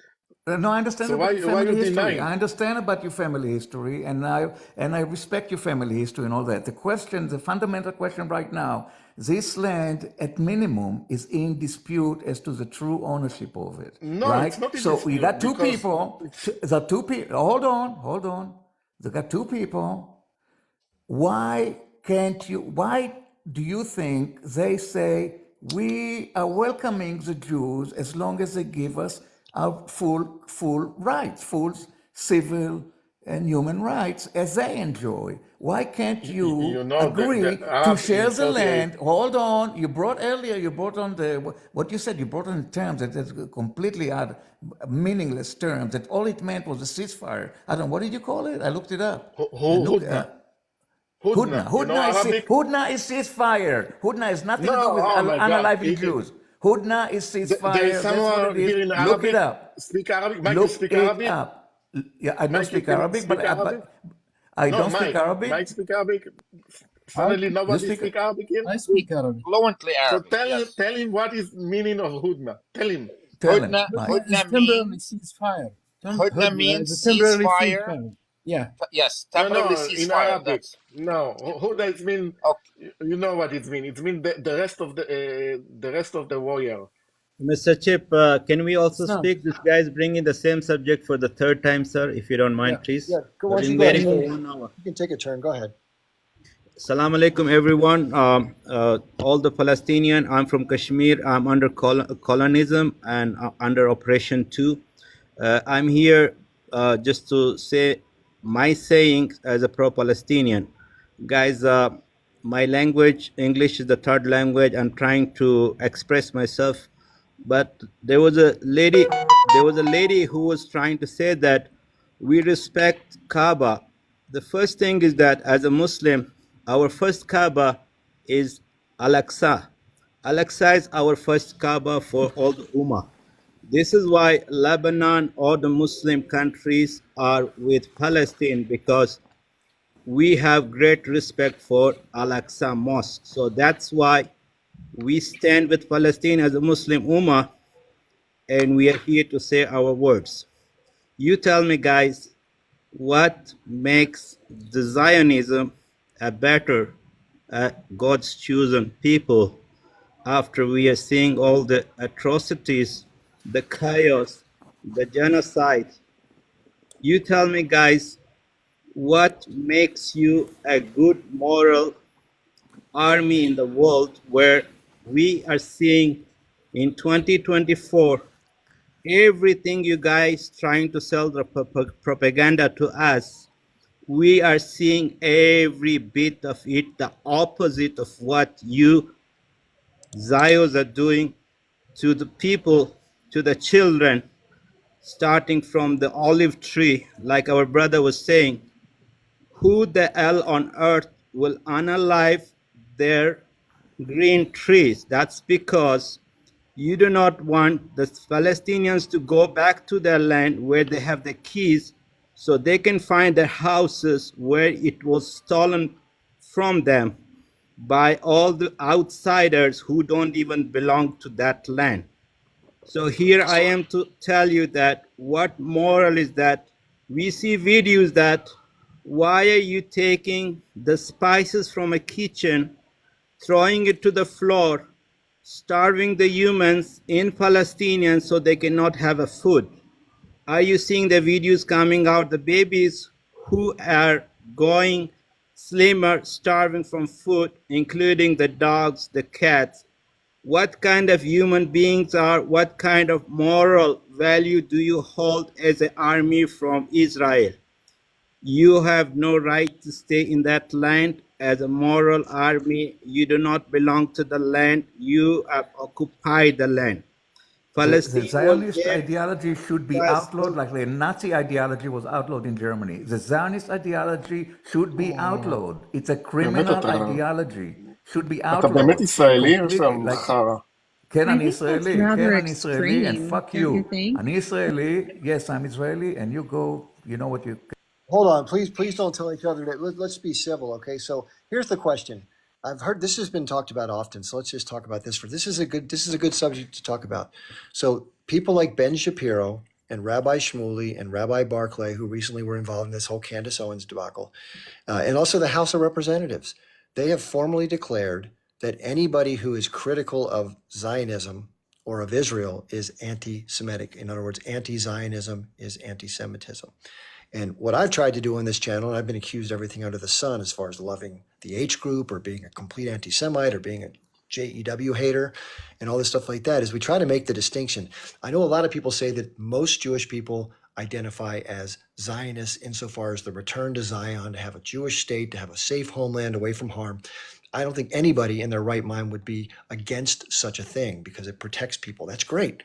no, I understand So about your why family you history. denying? I understand about your family history, and I respect your family history and all that. The fundamental question right now, this land at minimum is in dispute as to the true ownership of it, No, right? it's not in So we got dispute two because people. it's The two people. Hold on. They got two people. Why do you think they say we are welcoming the Jews as long as they give us our full rights, full civil and human rights as they enjoy? Why can't you you know agree the to Arab share in the 48. land? Hold on. You brought on what you said, you brought on terms that is completely meaningless terms, that all it meant was a ceasefire. I don't know, what did you call it? I looked it up. Hudna. Hudna. You know Arabic? Hudna is ceasefire. Hudna has nothing to do No, with oh my God. unaliving Jews. Hudna is There is ceasefire. That's what someone it is. here in Look it Arabic up. speak Arabic. Mike, you Look speak it Arabic? up. Yeah, I don't Mike, you speak can Arabic, speak Arabic? but I No, don't speak Arabic. Mike speak Arabic. I Suddenly You nobody speak. speak Arabic here. I speak Arabic. Fluently So Arabic, yes. tell him what is meaning of Hudna. Tell him. Tell him, Hudna, Mike. Hudna is Hudna temporary means ceasefire. Hudna Hudna is means a temporary ceasefire. ceasefire. Yeah. Yes, No, temporarily no, in ceasefire. Arabic. That's No, Hudna is mean. okay. You know what it means. It means the rest of the warrior. Mr. Chip, can we also Islam. speak? This guy is bringing the same subject for the third time, sir, if you don't mind, Yeah. please. Yeah, why We've don't you been go ahead? waiting for You 1 hour. can take a turn. Go ahead. Assalamu alaikum, everyone. All the Palestinian, I'm from Kashmir. I'm under colonism and under oppression too. I'm here just to say my saying as a pro-Palestinian. Guys, my language, English is the third language. I'm trying to express myself. But there was a lady who was trying to say that we respect Kaaba. The first thing is that as a Muslim, our first Kaaba is Al-Aqsa. Al-Aqsa is our first Kaaba for all the Ummah. This is why Lebanon or the Muslim countries are with Palestine, because we have great respect for Al-Aqsa Mosque. So that's why we stand with Palestine as a Muslim Ummah, and we are here to say our words. You tell me, guys, what makes the Zionism a better God's chosen people after we are seeing all the atrocities, the chaos, the genocide? You tell me, guys, what makes you a good moral army in the world where we are seeing in 2024 everything you guys trying to sell the propaganda to us? We are seeing every bit of it the opposite of what you Zios are doing to the people, to the children, starting from the olive tree, like our brother was saying. Who the hell on earth will unalive their green trees? That's because you do not want the Palestinians to go back to their land where they have the keys, so they can find their houses where it was stolen from them by all the outsiders who don't even belong to that land. So here I am to tell you that what moral is that? We see videos that why are you taking the spices from a kitchen, throwing it to the floor, starving the humans in Palestine so they cannot have a food? Are you seeing the videos coming out, the babies who are going slimmer, starving from food, including the dogs, the cats? What kind of human beings are, what kind of moral value do you hold as an army from Israel? You have no right to stay in that land as a moral army. You do not belong to the land. You have occupied the land. The Palestine was Zionist there. ideology should be outlawed like the Nazi ideology was outlawed in Germany. The Zionist ideology should be outlawed. It's a באמת criminal אתה ideology. Should be אתה באמת outlawed ישראלי או completely. שם Like, חרא? כן, I אני think that's ישראלי, rather כן, אני ישראלי, and extreme, fuck don't you you. think? אני ישראלי, yes, I'm Israeli, and you go, you know what you... hold on, please don't tell each other that. Let's be civil, okay? So here's the question. I've heard this has been talked about often, so let's just talk about this. This is a good subject to talk about. So people like Ben Shapiro and Rabbi Shmuley and Rabbi Barclay, who recently were involved in this whole Candace Owens debacle, and also the House of Representatives, they have formally declared that anybody who is critical of Zionism or of Israel is anti-Semitic. In other words, anti-Zionism is anti-Semitism. And what I've tried to do on this channel, and I've been accused of everything under the sun as far as loving the H group or being a complete anti-Semite or being a JEW hater and all this stuff like that, is we try to make the distinction. I know a lot of people say that most Jewish people identify as Zionists insofar as the return to Zion, to have a Jewish state, to have a safe homeland away from harm. I don't think anybody in their right mind would be against such a thing because it protects people. That's great.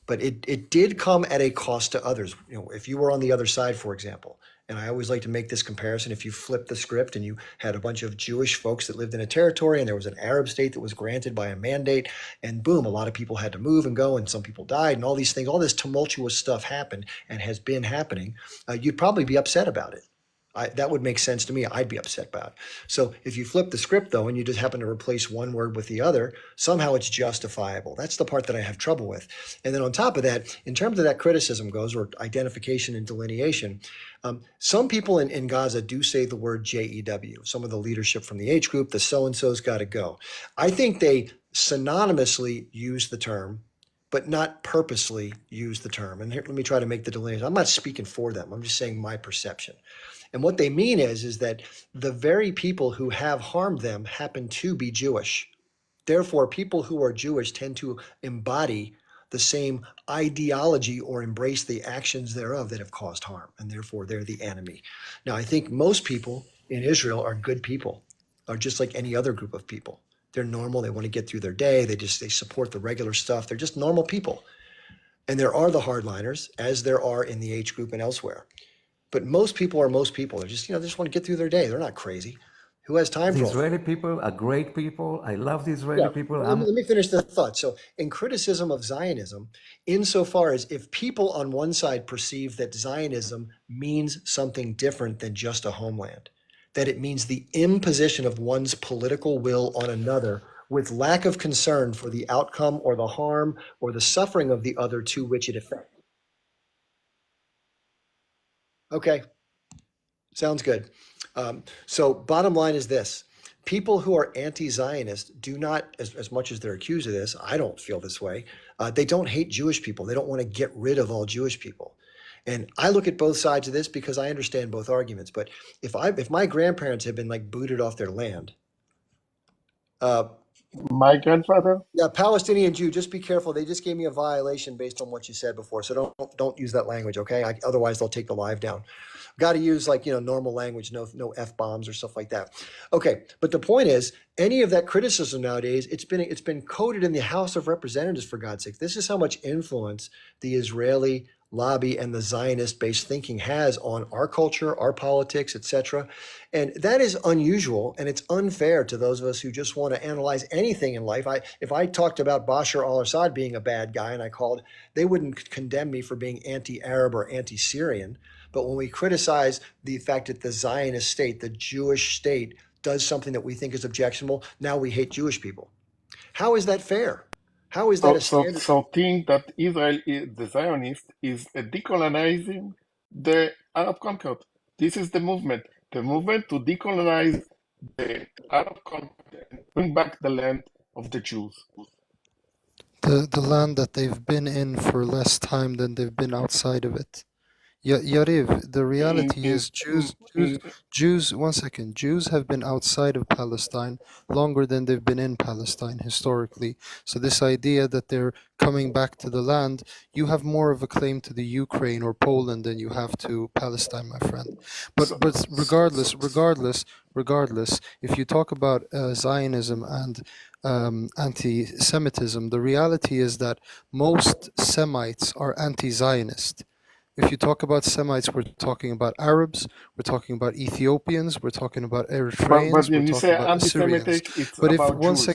But it did come at a cost to others. You know, if you were on the other side, for example, and I always like to make this comparison, if you flipped the script and you had a bunch of Jewish folks that lived in a territory and there was an Arab state that was granted by a mandate, and boom, a lot of people had to move and go and some people died and all these things, all this tumultuous stuff happened and has been happening, you'd probably be upset about it. That would make sense to me. I'd be upset about it. So if you flip the script, though, and you just happen to replace one word with the other, somehow it's justifiable. That's the part that I have trouble with. And then on top of that, in terms of that criticism goes, or identification and delineation, some people in Gaza do say the word JEW. Some of the leadership from the H group, the so-and-so's got to go. I think they synonymously use the term, but not purposely use the term. And here, let me try to make the delineation. I'm not speaking for them. I'm just saying my perception. And what they mean is that the very people who have harmed them happen to be Jewish. Therefore, people who are Jewish tend to embody the same ideology or embrace the actions thereof that have caused harm, and therefore they're the enemy. Now, I think most people in Israel are good people, are just like any other group of people. They're normal. They want to get through their day. They support the regular stuff. They're just normal people. And there are the hardliners, as there are in the H group and elsewhere. But most people are most people. They're just, they just want to get through their day. They're not crazy. Who has time The for all that? Israeli people are great people. I love the Israeli people. Let me finish the thought. So in criticism of Zionism, insofar as if people on one side perceive that Zionism means something different than just a homeland, that it means the imposition of one's political will on another with lack of concern for the outcome or the harm or the suffering of the other to which it affects. Okay, sounds good. So bottom line is this. People who are anti-Zionist do not, as much as they're accused of this, I don't feel this way, they don't hate Jewish people. They don't want to get rid of all Jewish people. And I look at both sides of this because I understand both arguments. But if my grandparents had been like booted off their land, My grandfather? yeah, Palestinian Jew, just be careful. They just gave me a violation based on what you said before. So don't use that language, okay? Otherwise they'll take the live down. Got to use normal language, no F-bombs or stuff like that. Okay, but the point is, any of that criticism nowadays, it's been coded in the House of Representatives, for God's sake. This is how much influence the Israeli lobby and the Zionist-based thinking has on our culture, our politics, etc. And that is unusual, and it's unfair to those of us who just want to analyze anything in life. If I talked about Bashar al-Assad being a bad guy, and they wouldn't condemn me for being anti-Arab or anti-Syrian. But when we criticize the fact that the Zionist state, the Jewish state, does something that we think is objectionable, now we hate Jewish people. How is that fair? How is that a standard? So think that Israel, the Zionist, is decolonizing the Arab conquered. This is the movement to decolonize the Arab conquered and bring back the land of the Jews. The land that they've been in for less time than they've been outside of it. Yariv, the reality is Jews, one second, Jews have been outside of Palestine longer than they've been in Palestine historically. So this idea that they're coming back to the land, you have more of a claim to the Ukraine or Poland than you have to Palestine, my friend. But regardless, if you talk about Zionism and anti-Semitism, the reality is that most Semites are anti-Zionist. If you talk about Semites, we're talking about Arabs, we're talking about Ethiopians, we're talking about But Eritreans, we're when you talking say about Assyrians. anti-Semitic, it's But if about Jews.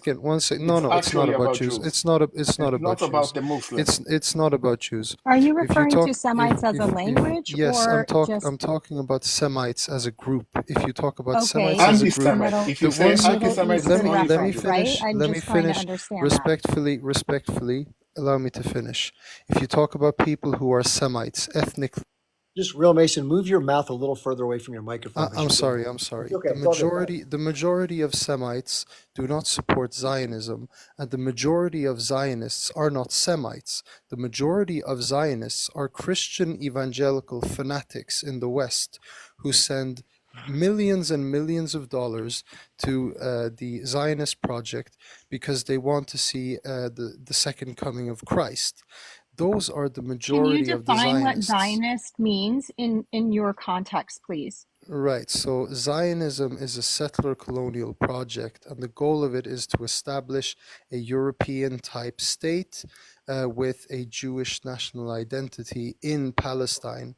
no, It's no, it's not actually about about Jews. Jews. It's not It's about not Jews. about the Muslims. It's not about Jews. Are you If you referring to talk, Semites as a language yes, or just I'm talking about Semites as a group. If you talk about okay? Semites as a It's a group, Anti-Semite. If the you say one second, anti-Semite, it's Middle only let from me reference, Jews. right? finish. I'm Let me just trying to finish understand that. respectfully. Allow me to finish. If you talk about people who are Semites, ethnically. Just real Mason, move your mouth a little further away from your microphone. 'cause I'm you're sorry. getting- I'm sorry. It's okay. It's all good. The majority of Semites do not support Zionism, and the majority of Zionists are not Semites. The majority of Zionists are Christian evangelical fanatics in the West who send millions and millions of dollars to the Zionist project because they want to see the second coming of Christ. Those are the Can you majority of the define what Zionists. Zionist means in your context, please? Right. So Zionism is a settler colonial project, and the goal of it is to establish a European type state with a Jewish national identity in Palestine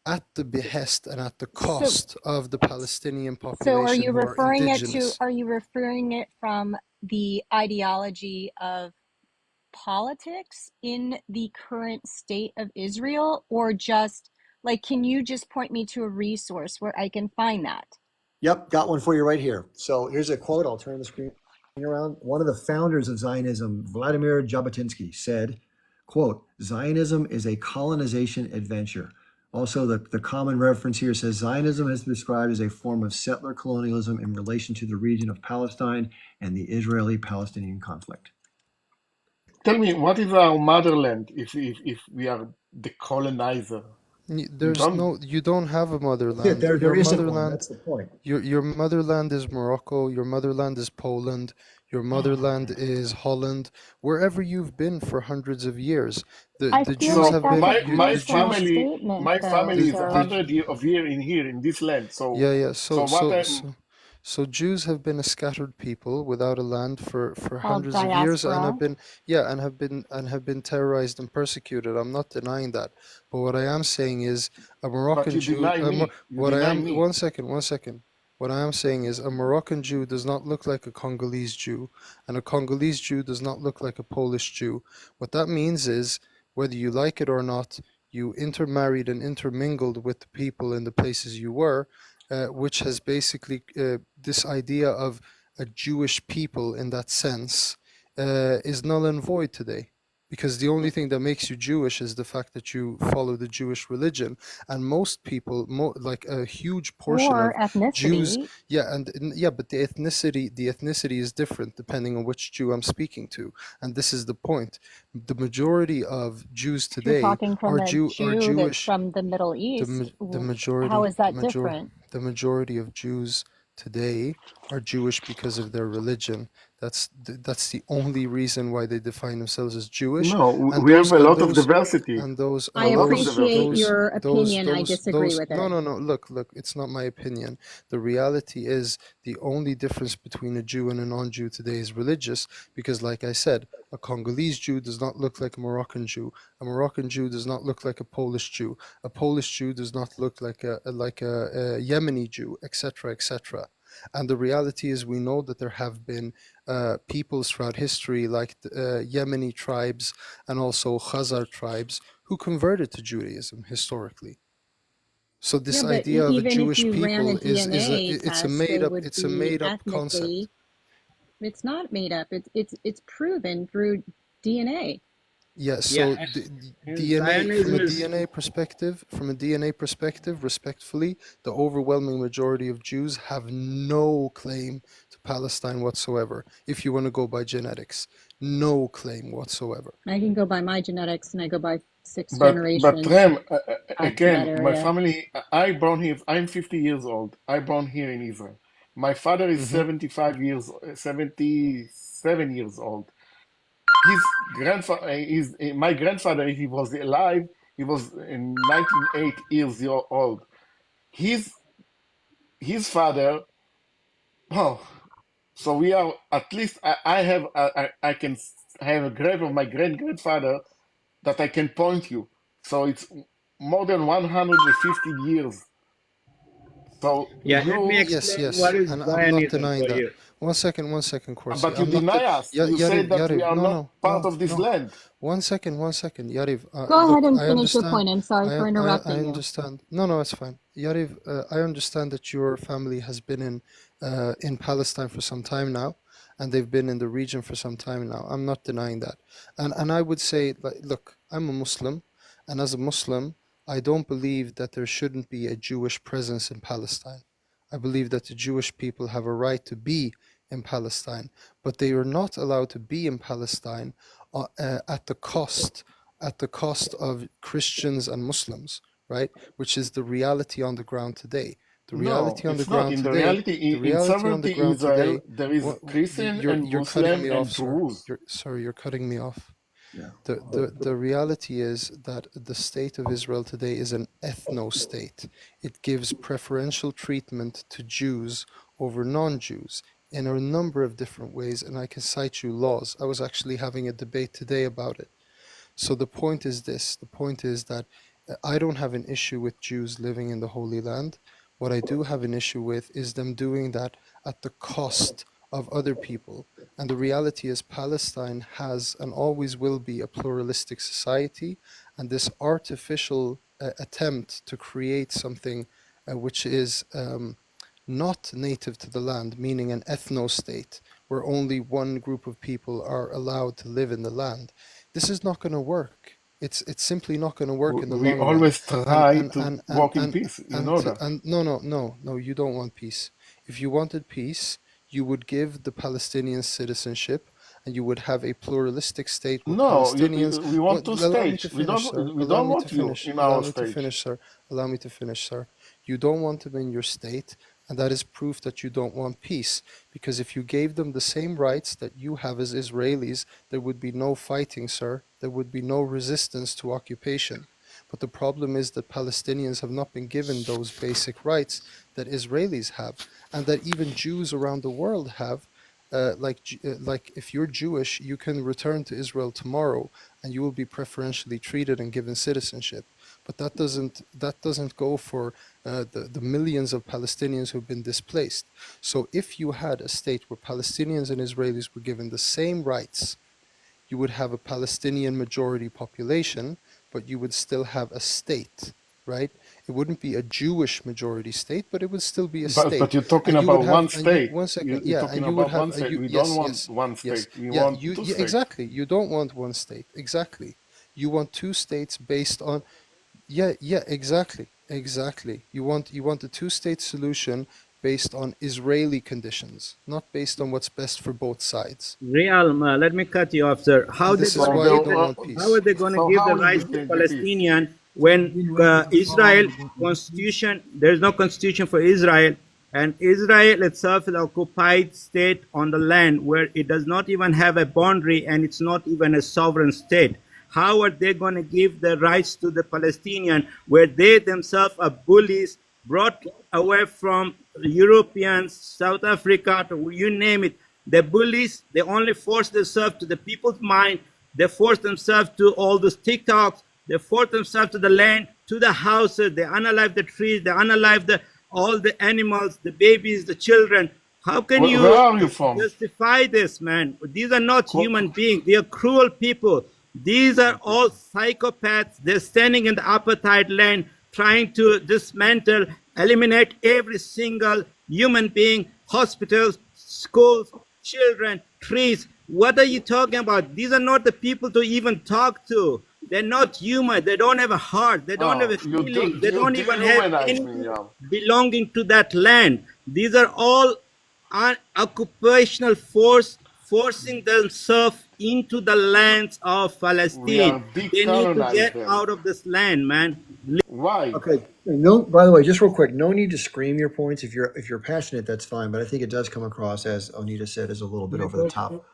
at the behest and at the So, cost of the Palestinian so are population you who are referring it to, indigenous. are you referring it from the ideology of politics in the current state of Israel, or just like, can you just point me to a resource where I can find that? Yep, got one for you right here. So here's a quote. I'll turn the screen around. One of the founders of Zionism, Vladimir Jabotinsky, said, quote, Zionism is a colonization adventure. Also, the common reference here says Zionism has been described as a form of settler colonialism in relation to the region of Palestine and the Israeli-Palestinian conflict. Tell me, what is our motherland if we are the colonizer? You don't have a Yeah, motherland. there Your isn't one. motherland, That's the point. your motherland is Morocco. Your motherland is Poland. Your motherland is Holland. Wherever you've been for hundreds of years, I the feel Jews like have that's been. a my personal family statement, my though. family is So 100 year in here in this land. So Yeah. so what I So Jews have been a scattered people without a land for called hundreds of years and diaspora. have been terrorized and persecuted. I'm not denying that. But what I am saying is a but Moroccan you Jew. deny me. You What I deny am me. One second. What I am saying is a Moroccan Jew does not look like a Congolese Jew, and a Congolese Jew does not look like a Polish Jew. What that means is whether you like it or not, you intermarried and intermingled with the people in the places you were, which has basically this idea of a Jewish people in that sense is null and void today. Because the only thing that makes you Jewish is the fact that you follow the Jewish religion, and most people, like a huge portion Or of Jews, ethnicity. but the ethnicity is different depending on which Jew I'm speaking to, and this is the point. The majority of Jews If you're today talking from a are Jew that's Jewish. from the Middle The East, ma- the how majority is that different? the majority of Jews today are Jewish because of their religion. That's the only reason why they define themselves as Jewish. No, And we have those a and lot of those diversity. and those I A and lot of those appreciate diversity. your opinion. I disagree with no it. no no look, it's not my opinion. The reality is the only difference between a Jew and a non-Jew today is religious, because like I said, a Congolese Jew does not look like a Moroccan Jew. A Moroccan Jew does not look like a Polish Jew. A Polish Jew does not look like a Yemeni Jew, etc., etc. And the reality is, we know that there have been peoples throughout history, like the, Yemeni tribes and also Khazar tribes, who converted to Judaism historically. So this Yeah, but idea of a even if Jewish you ran a people DNA it's a test, they would it's a be made up concept. ethnically. It's not made up. It's proven through DNA. Yeah, Yeah, so and DNA from Zionism a is DNA perspective, respectfully, the overwhelming majority of Jews have no claim to Palestine whatsoever. If you want to go by genetics, no claim whatsoever. I can go by my genetics, and I go by six But generations Rem, out to that again, my area. family, I born here, I'm 50 years old. I born here in Israel. My father is Hmm 77 years old. His grandfather, my grandfather, if he was alive, he was in 98 years old. His father, oh, so we are at least I can have a grave of my grandfather that I can point you. So it's more than 150 years. So Yeah, let me you, Yes, explain yes, what is and I'm not Zionism denying for that. you. One second, Corsi. but you I'm not deny us. You say Yariv, that we Yariv. are No, not no, part no, of this no. land. One second, Yariv. Go ahead Look, and I finish your understand. point. I'm sorry for I interrupting you. understand. No, no, it's fine. Yariv, I understand that your family has been in Palestine for some time now, and they've been in the region for some time now. I'm not denying that, and I would say, like, look, I'm a Muslim, and as a Muslim, I don't believe that there shouldn't be a Jewish presence in Palestine. I believe that the Jewish people have a right to be in Palestine, but they are not allowed to be in Palestine at the cost of Christians and Muslims, right? Which is the reality on the ground today. The No, reality on the it's not. ground In the today, reality, the in reality on the sovereignty ground Israel, today. there is Christian and You're cutting Muslim me and off, sir. Druze. You're cutting me off. The reality is that the state of Israel today is an ethno state. It gives preferential treatment to Jews over non-Jews in a number of different ways, and I can cite you laws. I was actually having a debate today about it. So the point is this. The point is that I don't have an issue with Jews living in the Holy Land. What I do have an issue with is them doing that at the cost of other people. And the reality is Palestine has and always will be a pluralistic society, and this artificial attempt to create something which is not native to the land, meaning an ethno-state, where only one group of people are allowed to live in the land. This is not going to work. It's simply not going to work in the We long run. always try to walk in peace. You know that. No, you don't want peace. If you wanted peace, you would give the Palestinians citizenship, and you would have a pluralistic state where No, Palestinians. we want two Allow me to states. We finish, don't. sir. We Allow don't me to want you finish. in Allow our me to state. finish, sir. Allow me to finish, sir. You don't want them in your state, and that is proof that you don't want peace. Because if you gave them the same rights that you have as Israelis, there would be no fighting, sir. There would be no resistance to occupation. But the problem is that Palestinians have not been given those basic rights that Israelis have, and that even Jews around the world have. Like if you're Jewish, you can return to Israel tomorrow, and you will be preferentially treated and given citizenship. But that doesn't go for the millions of Palestinians who've been displaced. So if you had a state where Palestinians and Israelis were given the same rights, you would have a Palestinian majority population, but you would still have a state, right? It wouldn't be a Jewish majority state, but it would still be a state. But you're talking And you would about have, one and you, state. one second, You're yeah, talking and you would about have, one state. We yes, don't want yes, one yes, state. We yeah, want you, two yeah, states. exactly. You don't want one state, exactly. You want two states based on, yeah, exactly. You want a two-state solution based on Israeli conditions, not based on what's best for both sides. Realm, let me cut you off, sir. How This they is gonna why you give don't want the, peace. how are they going to So give the how will rights you to take the peace? Palestinian when Israel constitution? There is no constitution for Israel, and Israel itself is an occupied state on the land where it does not even have a boundary, and it's not even a sovereign state. How are they going to give the rights to the Palestinian where they themselves are bullies brought away from Europeans, South Africa, to you name it? The bullies, they only force themselves to the people's mind. They force themselves to all those TikToks. They force themselves to the land, to the houses. They unalive the trees. They unalive all the animals, the babies, the children. How can Where you are you from? justify this, man? These are not human beings. They are cruel people. These are all psychopaths. They're standing in the apartheid land trying to dismantle, eliminate every single human being, hospitals, schools, children, trees. What are you talking about? These are not the people to even talk to. They're not human. They don't have a heart. They don't have a feeling. They don't even have dehumanize me, anything yeah. belonging to that land. These are all occupational force forcing themselves into the lands of We Palestine. are They need to decolonize get them. out of this land, man. Why? Okay. No. By the way, just real quick, no need to scream your points. If you're passionate, that's fine. But I think it does come across, as Onita said, as a little bit over the top.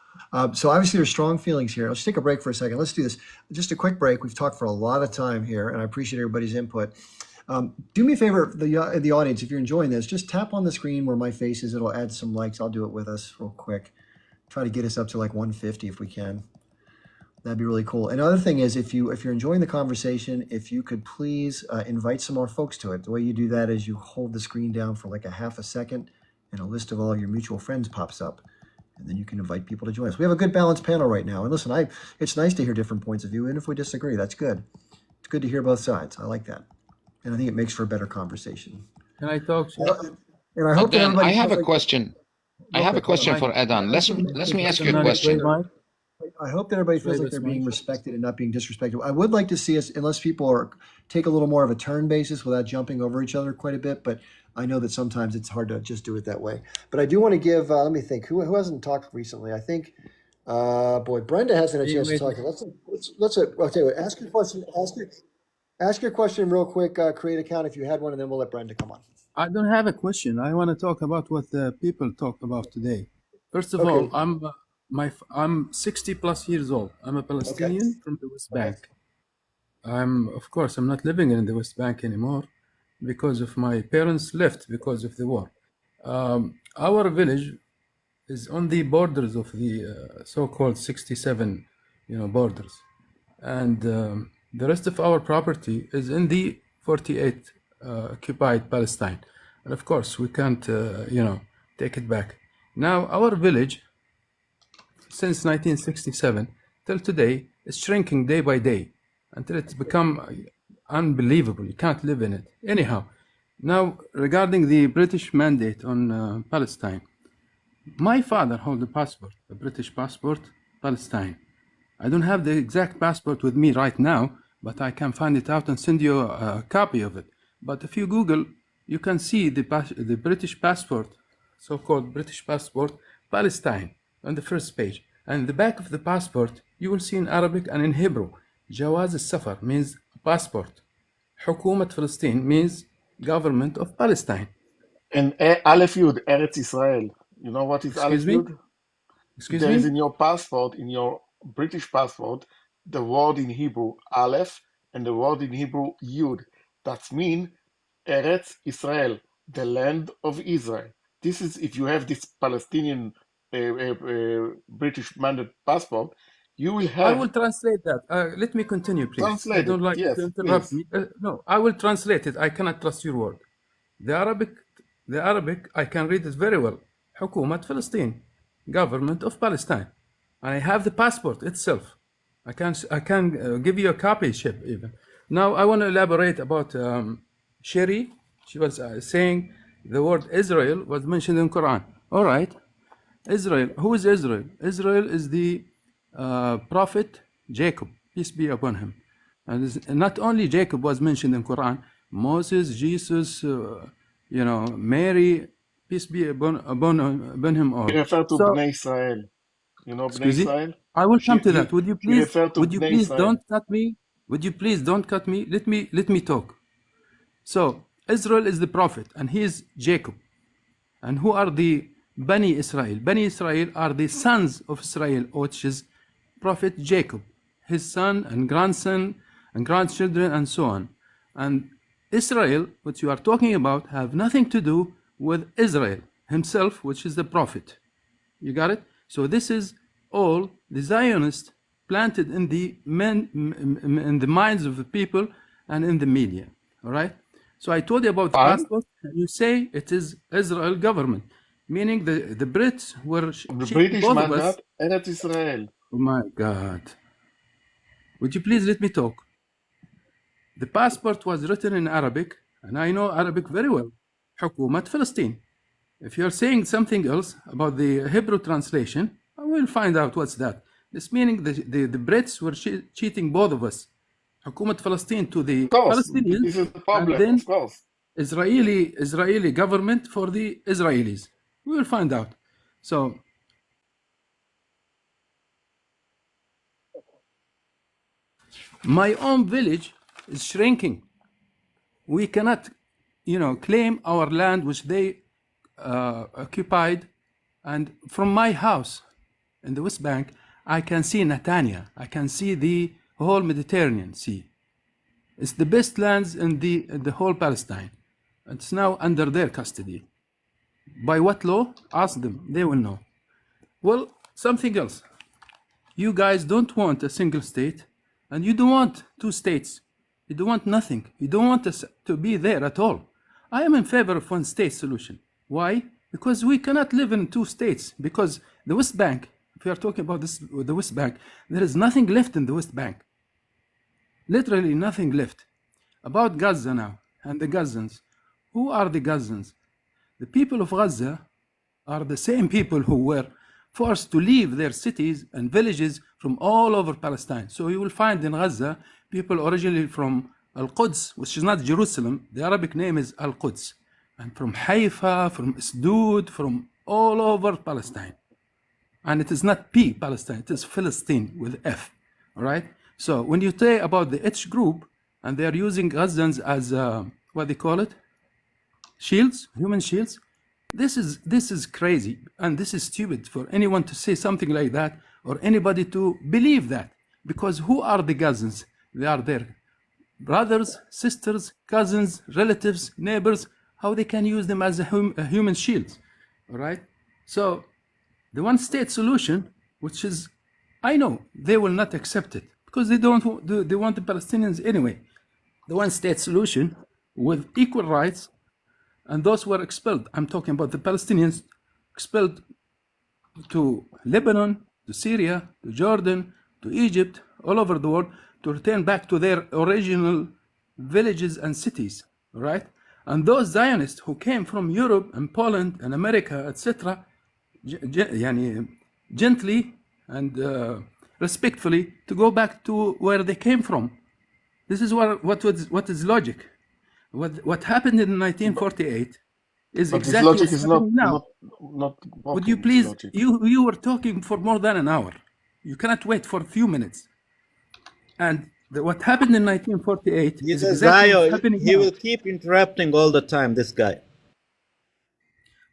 So obviously there's strong feelings here. Let's take a break for a second. Let's do this. Just a quick break. We've talked for a lot of time here, and I appreciate everybody's input. Do me a favor, the audience, if you're enjoying this, just tap on the screen where my face is. It'll add some likes. I'll do it with us real quick. Try to get us up to like 150 if we can. That'd be really cool. Another thing is, if you're enjoying the conversation, if you could please invite some more folks to it. The way you do that is you hold the screen down for like a half a second, and a list of all your mutual friends pops up, and then you can invite people to join us. We have a good balanced panel right now. And listen, it's nice to hear different points of view, and if we disagree, that's good. It's good to hear both sides. I like that, and I think it makes for a better conversation. Can I talk? And I hope that Adan, everybody I have feels a like- question. I Real have a quick, hold on. question for Adan. Let me ask you a Not question. great, Mike. I hope that everybody feels Play like this they're being mic. respected and not being disrespected. I would like to see us, unless people take a little more of a turn basis without jumping over each other quite a bit, but I know that sometimes it's hard to just do it that way. But I do want to give, let me think, who hasn't talked recently? I think, boy, Brenda hasn't had a chance to talk. I'll tell you what, ask your question, ask your question real quick, create account if you had one, and then we'll let Brenda come on. I don't have a question. I want to talk about what the people talked about today. First of Okay. all, I'm 60 plus years old. I'm a Palestinian from the West Bank. Of course, I'm not living in the West Bank anymore because of my parents left because of the war. Our village is on the borders of the so-called 67, borders, and the rest of our property is in the 48 occupied Palestine, and of course we can't, take it back. Now our village, since 1967 till today, is shrinking day by day until it's become unbelievable. You can't live in it. Anyhow, now regarding the British mandate on Palestine, my father holds a passport, a British passport, Palestine. I don't have the exact passport with me right now, but I can find it out and send you a copy of it. But if you Google, you can see the British passport, so-called British passport, Palestine, on the first page. And the back of the passport, you will see in Arabic and in Hebrew. Jawaz al-Safar means passport. Hukumat Palestine means government of Palestine. And Aleph Yud, Eretz Israel. You know what is Aleph Excuse me? Yud? Excuse There is me? in your passport, in your British passport, the word in Hebrew Aleph and the word in Hebrew Yud. That means Eretz Israel, the land of Israel. This is if you have this Palestinian British mandate passport, you will I have will translate that. Let me continue, please. I translated. don't like Yes, to interrupt please. me. No, I will translate it. I cannot trust your word. The Arabic, I can read it very well. Hukumat Palestine, government of Palestine, and I have the passport itself. I can give you a copy ship even. Now I want to elaborate about Sherry. She was saying the word Israel was mentioned in Quran. All right, Israel. Who is Israel? Israel is the prophet Jacob, peace be upon him. And not only Jacob was mentioned in Quran, Moses, Jesus, Mary, peace be upon him all. She referred to So, Bnei Israel. You know Bnei excuse me, Israel? I will come to that. Would you She please? referred to Would you Bnei please Israel. don't cut me? Would you please don't cut me? Let me talk. So Israel is the prophet, and he is Jacob. And who are the Bani Israel? Bani Israel are the sons of Israel, which is Prophet Jacob, his son and grandson and grandchildren and so on. And Israel, which you are talking about, have nothing to do with Israel himself, which is the prophet. You got it? So this is all the Zionists planted in the minds of the people and in the media. All right? So I told you about the And passport. You say it is Israel government, meaning the Brits were the cheating British both of us. mandate, Eretz Israel. Oh my God. Would you please let me talk? The passport was written in Arabic, and I know Arabic very well. Hukumat Palestine. If you're saying something else about the Hebrew translation, I will find out what's that. This meaning the Brits were cheating both of us. Hukumat Palestine to the Of course, Palestinians, this is the and problem. then Of course. Israeli government for the Israelis. We will find out. So my own village is shrinking. We cannot, claim our land which they occupied. And from my house in the West Bank, I can see Netanya. I can see the whole Mediterranean Sea. It's the best lands in the whole Palestine. It's now under their custody. By what law? Ask them. They will know. Well, something else. You guys don't want a single state, and you don't want two states. You don't want nothing. You don't want us to be there at all. I am in favor of one state solution. Why? Because we cannot live in two states. Because the West Bank, if we are talking about this, the West Bank, there is nothing left in the West Bank. Literally nothing left. About Gaza now and the Gazans. Who are the Gazans? The people of Gaza are the same people who were forced to leave their cities and villages from all over Palestine. So you will find in Gaza people originally from Al-Quds, which is not Jerusalem. The Arabic name is Al-Quds. And from Haifa, from Asdod, from all over Palestine. And it is not P, Palestine, it is Philistine with F, all right? So when you say about the H group, and they are using Gazans as, what they call it? Shields, human shields. This is crazy, and this is stupid for anyone to say something like that, or anybody to believe that. Because who are the Gazans? They are their brothers, sisters, cousins, relatives, neighbors, how they can use them as a human shield, all right? So the one state solution, which is, I know they will not accept it because they want the Palestinians anyway. The one state solution with equal rights, and those who were expelled, I'm talking about the Palestinians expelled to Lebanon, to Syria, to Jordan, to Egypt, all over the world, to return back to their original villages and cities, all right? And those Zionists who came from Europe and Poland and America, etc., gently and respectfully to go back to where they came from. This is what is logic. What happened in 1948 is But exactly this logic what's is not happening now. not Would you working, this please? logic. You were talking for more than an hour. You cannot wait for a few minutes. And what happened in 1948 He's is a exactly what's Zio. happening He now. will keep interrupting all the time, this guy.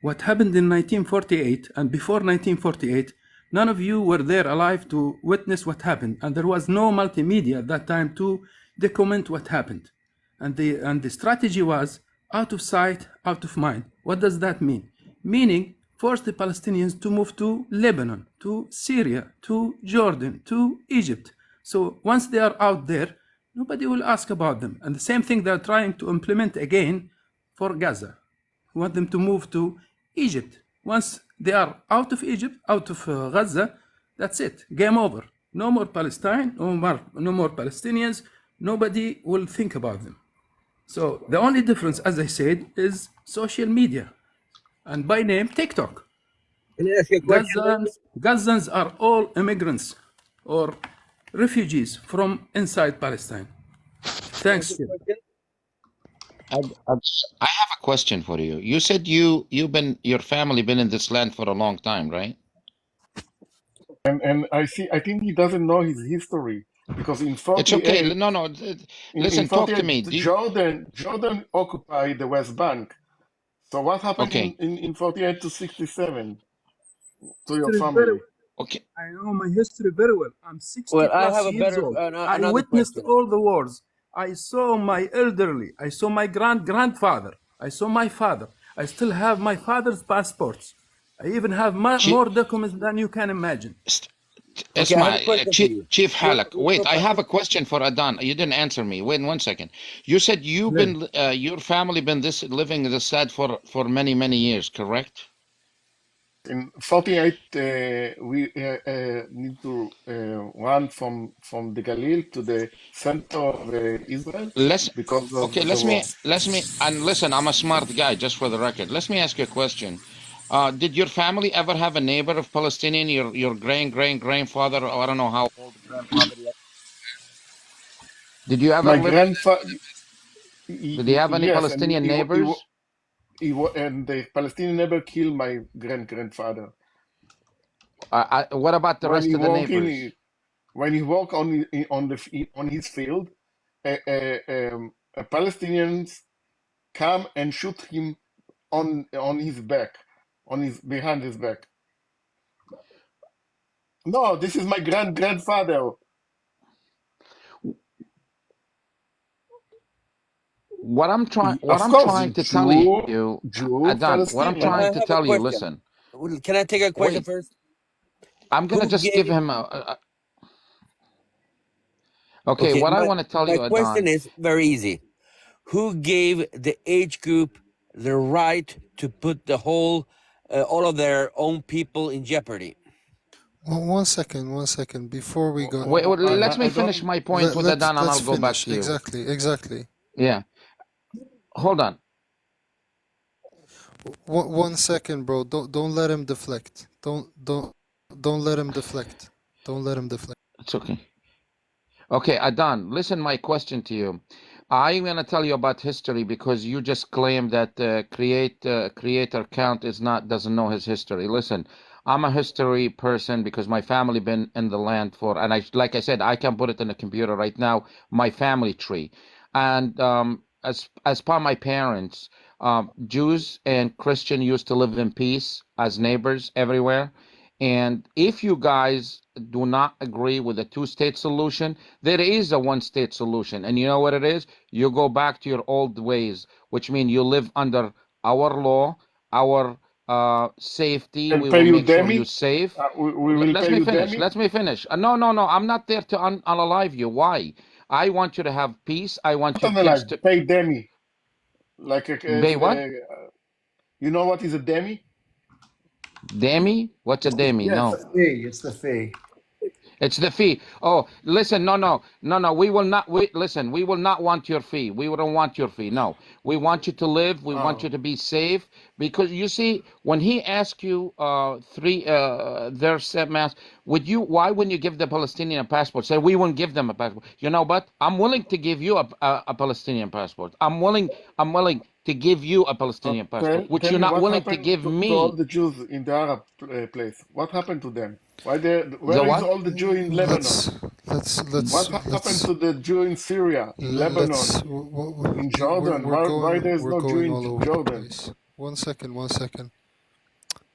What happened in 1948 and before 1948, none of you were there alive to witness what happened, and there was no multimedia at that time to document what happened. And the strategy was out of sight, out of mind. What does that mean? Meaning, force the Palestinians to move to Lebanon, to Syria, to Jordan, to Egypt. So once they are out there, nobody will ask about them. And the same thing they're trying to implement again for Gaza. We want them to move to Egypt. Once they are out of Egypt, out of Gaza, that's it. Game over. No more Palestine, no more Palestinians. Nobody will think about them. So the only difference, as I said, is social media. And by name, TikTok. Can I ask you a question? Gazans are all immigrants or refugees from inside Palestine. Thanks. I have a question for you. You said your family been in this land for a long time, right? And I think he doesn't know his history because in It's okay. 48 No. in Listen, talk to 48 me. Jordan occupied the West Bank. So what happened Okay. in 48 to 67 to your History very family? well. Okay. I know my history very well. I'm 60 Well, I plus have a years better old. I another witnessed question. all the wars. I saw my elderly. I saw my grandfather. I saw my father. I still have my father's passports. I even have more documents than you can imagine. Okay, I have a question for you. Chief Halak. Wait, I have a question for Adan. You didn't answer me. Wait 1 second. You said your family been living in this land for many years, correct? In 48, we need to run from the Galil to the center of Israel because of the war. And listen, I'm a smart guy, just for the record. Let me ask you a question. Did your family ever have a neighbor of Palestinian, your grandfather, or I don't know how old grandfather yet? Did you ever My live? grandfather. Did he have any Yes, Palestinian neighbors? And the Palestinian never killed my grandfather. What about the rest of the neighbors? When he walked on his field, Palestinians come and shoot him on his back, behind his back. No, this is my grandfather. What I'm trying to tell you, Adan, what I'm trying to tell you, listen. Can I take a question first? I'm gonna just give him Okay, Okay, what I want to tell my you, question Adnan. is very easy. Who gave the age group the right to put the whole, all of their own people in jeopardy? One second. Before we go, Wait, let me I finish don't. my point with Adnan, and let's I'll go back finish. to you. Exactly. Yeah, hold on. One second, bro. Don't let him deflect. Don't let him deflect. Don't let him deflect. It's okay. Okay, Adan, listen my question to you. I'm going to tell you about history because you just claimed that creator count doesn't know his history. Listen, I'm a history person because my family been in the land for, and like I said, I can put it in the computer right now, my family tree. And as per my parents, Jews and Christian used to live in peace as neighbors everywhere. And if you guys do not agree with a two-state solution, there is a one-state solution. And you know what it is? You go back to your old ways, which means you live under our law, our safety. Can We pay will you make sure you're demi. safe. We will Let pay me you finish. demi. Let me finish. No, I'm not there to unalive you. Why? I want you to have peace. I want your Not kids like to... pay demi. Like Bay what? you know what is a demi? Demi? What's a demi? Yeah, it's No. the fee. It's the fee. It's the fee. Oh, listen, no. We will not. Listen. We will not want your fee. We don't want your fee. No, we want you to live. We want you to be safe. Because you see, when he asked you their mass, why wouldn't you give the Palestinian a passport? Say we won't give them a passport. You know, but I'm willing to give you a Palestinian passport. I'm willing to give you a Palestinian passport, which Tell you're me not what willing to happened give to all me. the Jews in the Arab place. What happened to them? The Where is what? all the Jew in Lebanon? What happened to the Jew in Syria, in Lebanon, in Jordan? Why there's we're no Jew going in all over the Jordan? place. One second.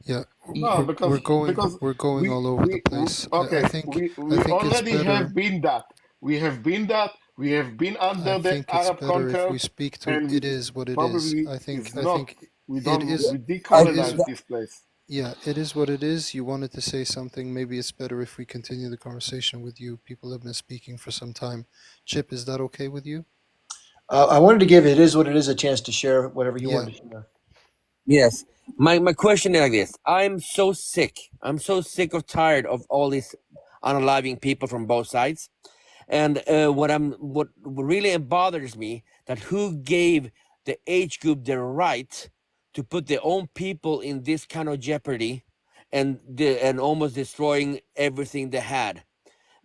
Yeah, No, because we're going all over the place. I think we it's already better. have been that. We have been that. We have been I under the think it's Arab better if we conquer, speak to and it is what it is. probably I is not. think We it don't. is We it is decolonize this place. yeah, it is what it is. You wanted to say something. Maybe it's better if we continue the conversation with you. People have been speaking for some time. Chip, is that okay with you? I wanted to give It Is What It Is a chance to share whatever you Yeah. wanted to share. Yes. My question is like this. I'm so sick or tired of all these unaliving people from both sides. And what really bothers me, that who gave the age group the right to put their own people in this kind of jeopardy and almost destroying everything they had.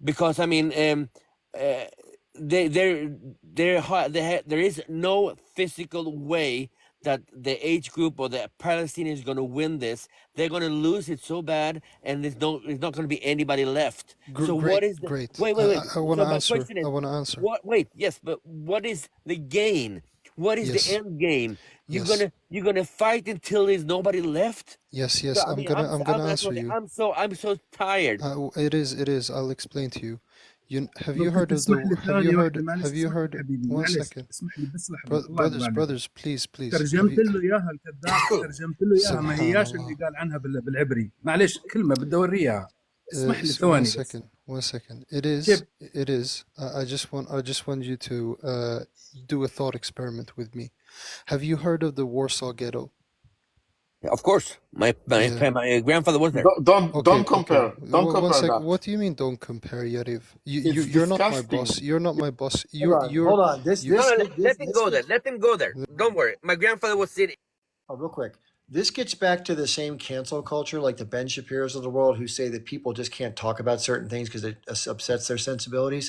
Because I mean, there is no physical way that the age group or the Palestinians is going to win this. They're going to lose it so bad, and there's not going to be anybody left. So what is the Great. wait? I want to So my answer. question is, I want to answer. what? Wait, yes, but what is the gain? What is the Yes. end game? You're Yes. gonna fight until there's nobody left. Yes. So, I I'm mean, gonna answer you. I'm so tired. It is. I'll explain to you. Have you ممكن heard of تسمح لي the? Have ثانية you واحدة؟ heard? معلش Have you اسمح لي heard? حبيبي، One معلش second. اسمح لي بس لحظة، الله يرضى عليك. Brothers, please. ترجمت له اياها الكذاب، ترجمت له اياها، ما هياش اللي قال عنها بالعبري. معلش كلمة بدي اوريها. اسمح لي ثواني بس. One second. It is. I just want you to do a thought experiment with me. Have you heard of the Warsaw Ghetto? Of course, my grandfather was there. Don't compare. Don't compare that. What do you mean? Don't compare, Yariv? It's You're not my disgusting. boss. You're not my boss. Hold on. Let him go there. Let him go there. Don't worry. My grandfather was sitting. Oh, real quick. This gets back to the same cancel culture, like the Ben Shapiro's of the world, who say that people just can't talk about certain things because it upsets their sensibilities.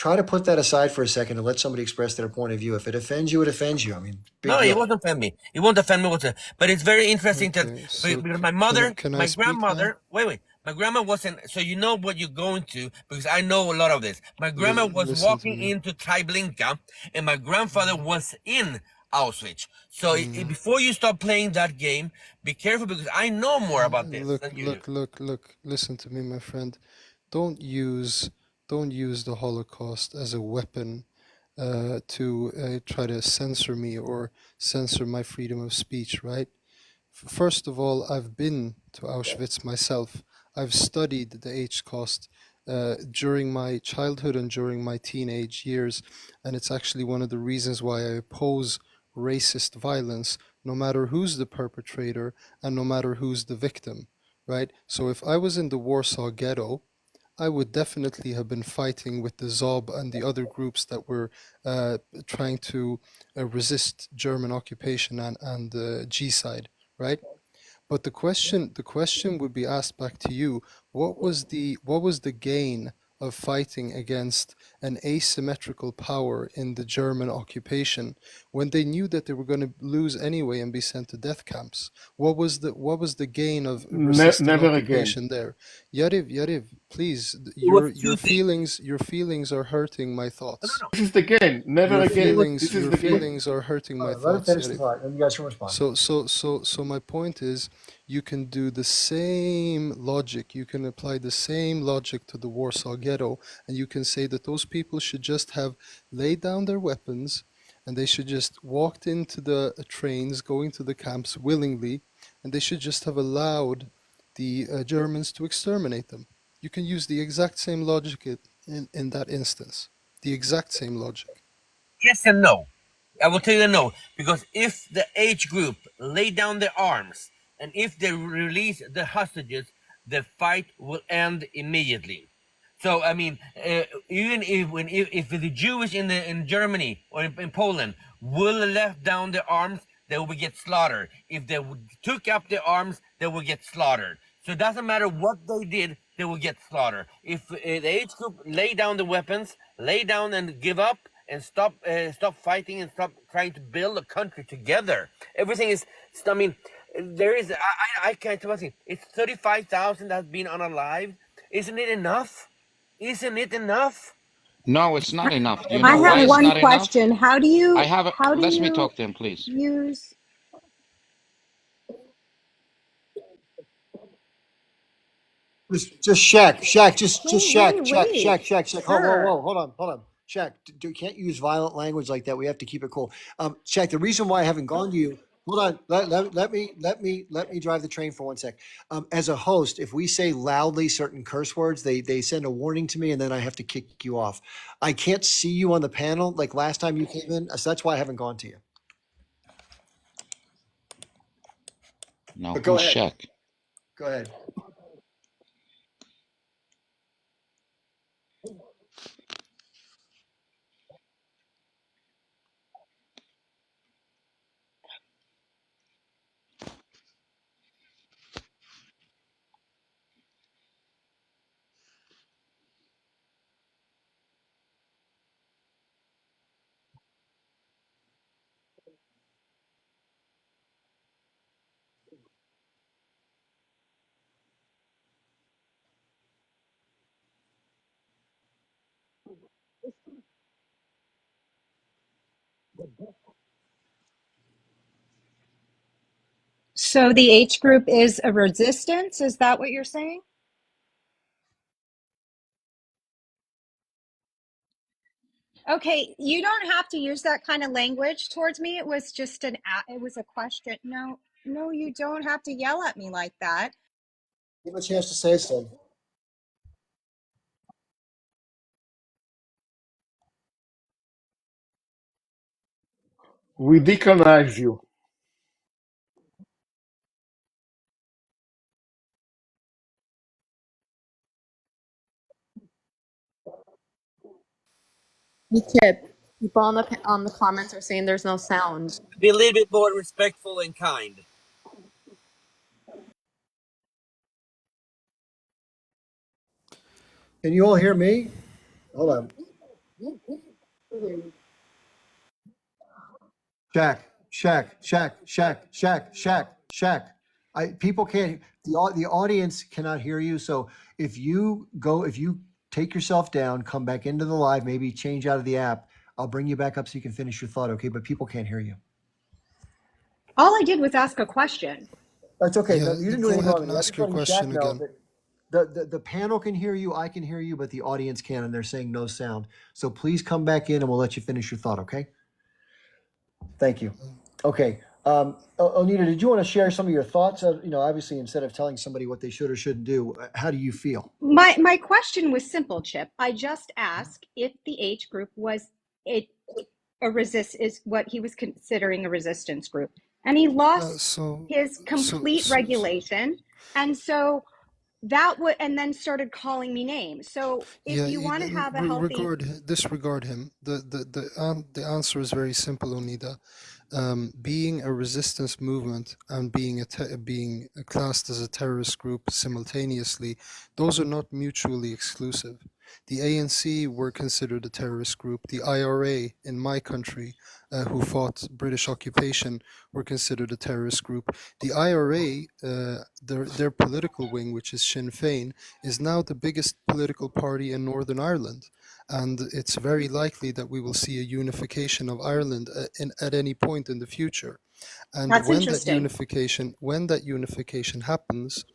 Try to put that aside for a second and let somebody express their point of view. If it offends you, it offends you. I mean, No, it won't offend me. It won't offend me whatsoever. But it's very interesting that because my mother, my grandmother, wait. My grandma wasn't, so you know what you're going to, because I know a lot of this. My grandma was walking into Treblinka, and my grandfather was in Auschwitz. So before you start playing that game, be careful, because I know more about this than you do. Look. Listen to me, my friend. Don't use the Holocaust as a weapon to try to censor me or censor my freedom of speech, right? First of all, I've been to Auschwitz myself. I've studied the Holocaust during my childhood and during my teenage years, and it's actually one of the reasons why I oppose racist violence, no matter who's the perpetrator and no matter who's the victim, right? So if I was in the Warsaw Ghetto, I would definitely have been fighting with the Zob and the other groups that were trying to resist German occupation and G-side, right? But the question would be asked back to you: what was the gain of fighting against an asymmetrical power in the German occupation when they knew that they were going to lose anyway and be sent to death camps? What was the gain of resisting Never again. occupation there? Yariv, please, It was your two things. feelings are hurting my thoughts. This is the game. Never Your again. feelings, This is your the game. feelings are hurting my Let him thoughts, finish the Yariv. thought, and you guys can respond. So my point is, you can do the same logic. You can apply the same logic to the Warsaw Ghetto, and you can say that those people should just have laid down their weapons, and they should just walked into the trains, going to the camps willingly, and they should just have allowed the Germans to exterminate them. You can use the exact same logic in that instance. The exact same logic. Yes and no. I will tell you no, because if the age group lay down their arms and if they release the hostages, the fight will end immediately. So I mean, even if the Jewish in Germany or in Poland will left down their arms, they will get slaughtered. If they took up their arms, they will get slaughtered. So it doesn't matter what they did, they will get slaughtered. If the age group lay down the weapons, lay down and give up, and stop fighting and stop trying to build a country together. Everything is, I mean, there is, I can't tell you, it's 35,000 that's been unalived. Isn't it enough? Isn't it enough? No, it's not enough. Do you I know why have it's one not enough? question. How do you Let me talk to him, please. use Just Shaq, just wait, Shaq, wait, Shaq. sir. Hold on. Shaq, can't use violent language like that. We have to keep it cool. Shaq, the reason why I haven't gone to you, hold on, let me drive the train for 1 sec. As a host, if we say loudly certain curse words, they send a warning to me and then I have to kick you off. I can't see you on the panel like last time you came in, so that's why I haven't gone to you. No, But go who's ahead. Shaq? Go ahead. So the H group is a resistance? Is that what you're saying? Okay, you don't have to use that kind of language towards me. It was just it was a question. No, you don't have to yell at me like that. Give him a chance to say so. We decolonize you. Tip. People on the comments are saying there's no sound. Be a little bit more respectful and kind. Can you all hear me? Hold on. Shaq. People can't. The audience cannot hear you. So if you take yourself down, come back into the live, maybe change out of the app, I'll bring you back up so you can finish your thought. Okay, but people can't hear you. All I did was ask a question. That's okay. Yeah, No, you didn't do go anything ahead wrong. and I'm ask just your letting Shaq question know again. that the panel can hear you, I can hear you, but the audience can, and they're saying no sound. So please come back in, and we'll let you finish your thought. Okay. Thank you. Okay. Onita, did you want to share some of your thoughts? Obviously, instead of telling somebody what they should or shouldn't do, how do you feel? My question was simple, Chip. I just asked if the H group was a is what he was considering a resistance group, and he lost his complete regulation, and so that would, and then started calling me names. So if you want to have a healthy, disregard him. The answer is very simple, Onida. Being a resistance movement and being classed as a terrorist group simultaneously, those are not mutually exclusive. The ANC were considered a terrorist group. The IRA in my country, who fought British occupation, were considered a terrorist group. The IRA, their political wing, which is Sinn Féin, is now the biggest political party in Northern Ireland. And it's very likely that we will see a unification of Ireland at any point in the future. And that's when interesting. that unification happens,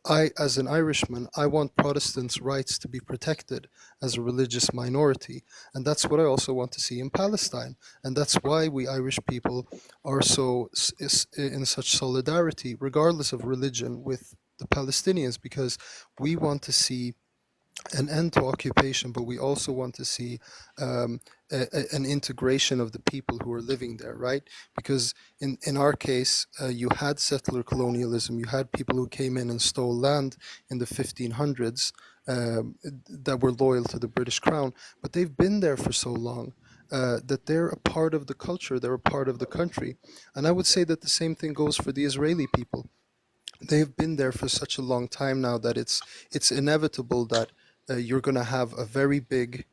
I, as an Irishman, I want Protestants' rights to be protected as a religious minority. And that's what I also want to see in Palestine. And that's why we Irish people are in such solidarity, regardless of religion, with the Palestinians, because we want to see an end to occupation, but we also want to see an integration of the people who are living there, right? Because in our case, you had settler colonialism, you had people who came in and stole land in the 1500s that were loyal to the British Crown, but they've been there for so long that they're a part of the culture, they're a part of the country. And I would say that the same thing goes for the Israeli people. They've been there for such a long time now that it's inevitable that you're going to have a very big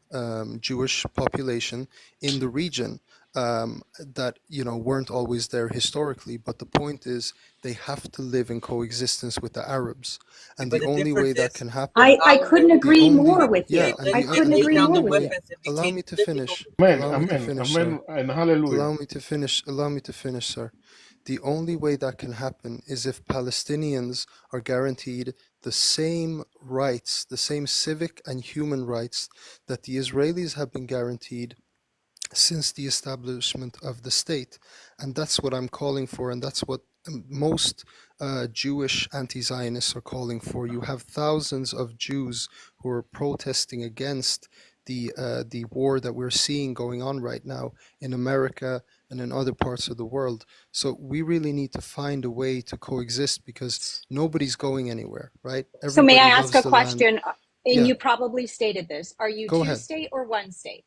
Jewish population in the region that weren't always there historically. But the point is, they have to live in coexistence with the Arabs, and the only way that can happen. I couldn't agree more with you. I couldn't agree more with you. Allow me to finish. Amen, and hallelujah. Allow me to finish, sir. The only way that can happen is if Palestinians are guaranteed the same rights, the same civic and human rights that the Israelis have been guaranteed since the establishment of the state. And that's what I'm calling for, and that's what most Jewish anti-Zionists are calling for. You have thousands of Jews who are protesting against the war that we're seeing going on right now in America and in other parts of the world. So we really need to find a way to coexist, because nobody's going anywhere, right? So may I Everybody ask loves a the land. question? Yeah. And you probably stated this. Are you Go two ahead. state or one state?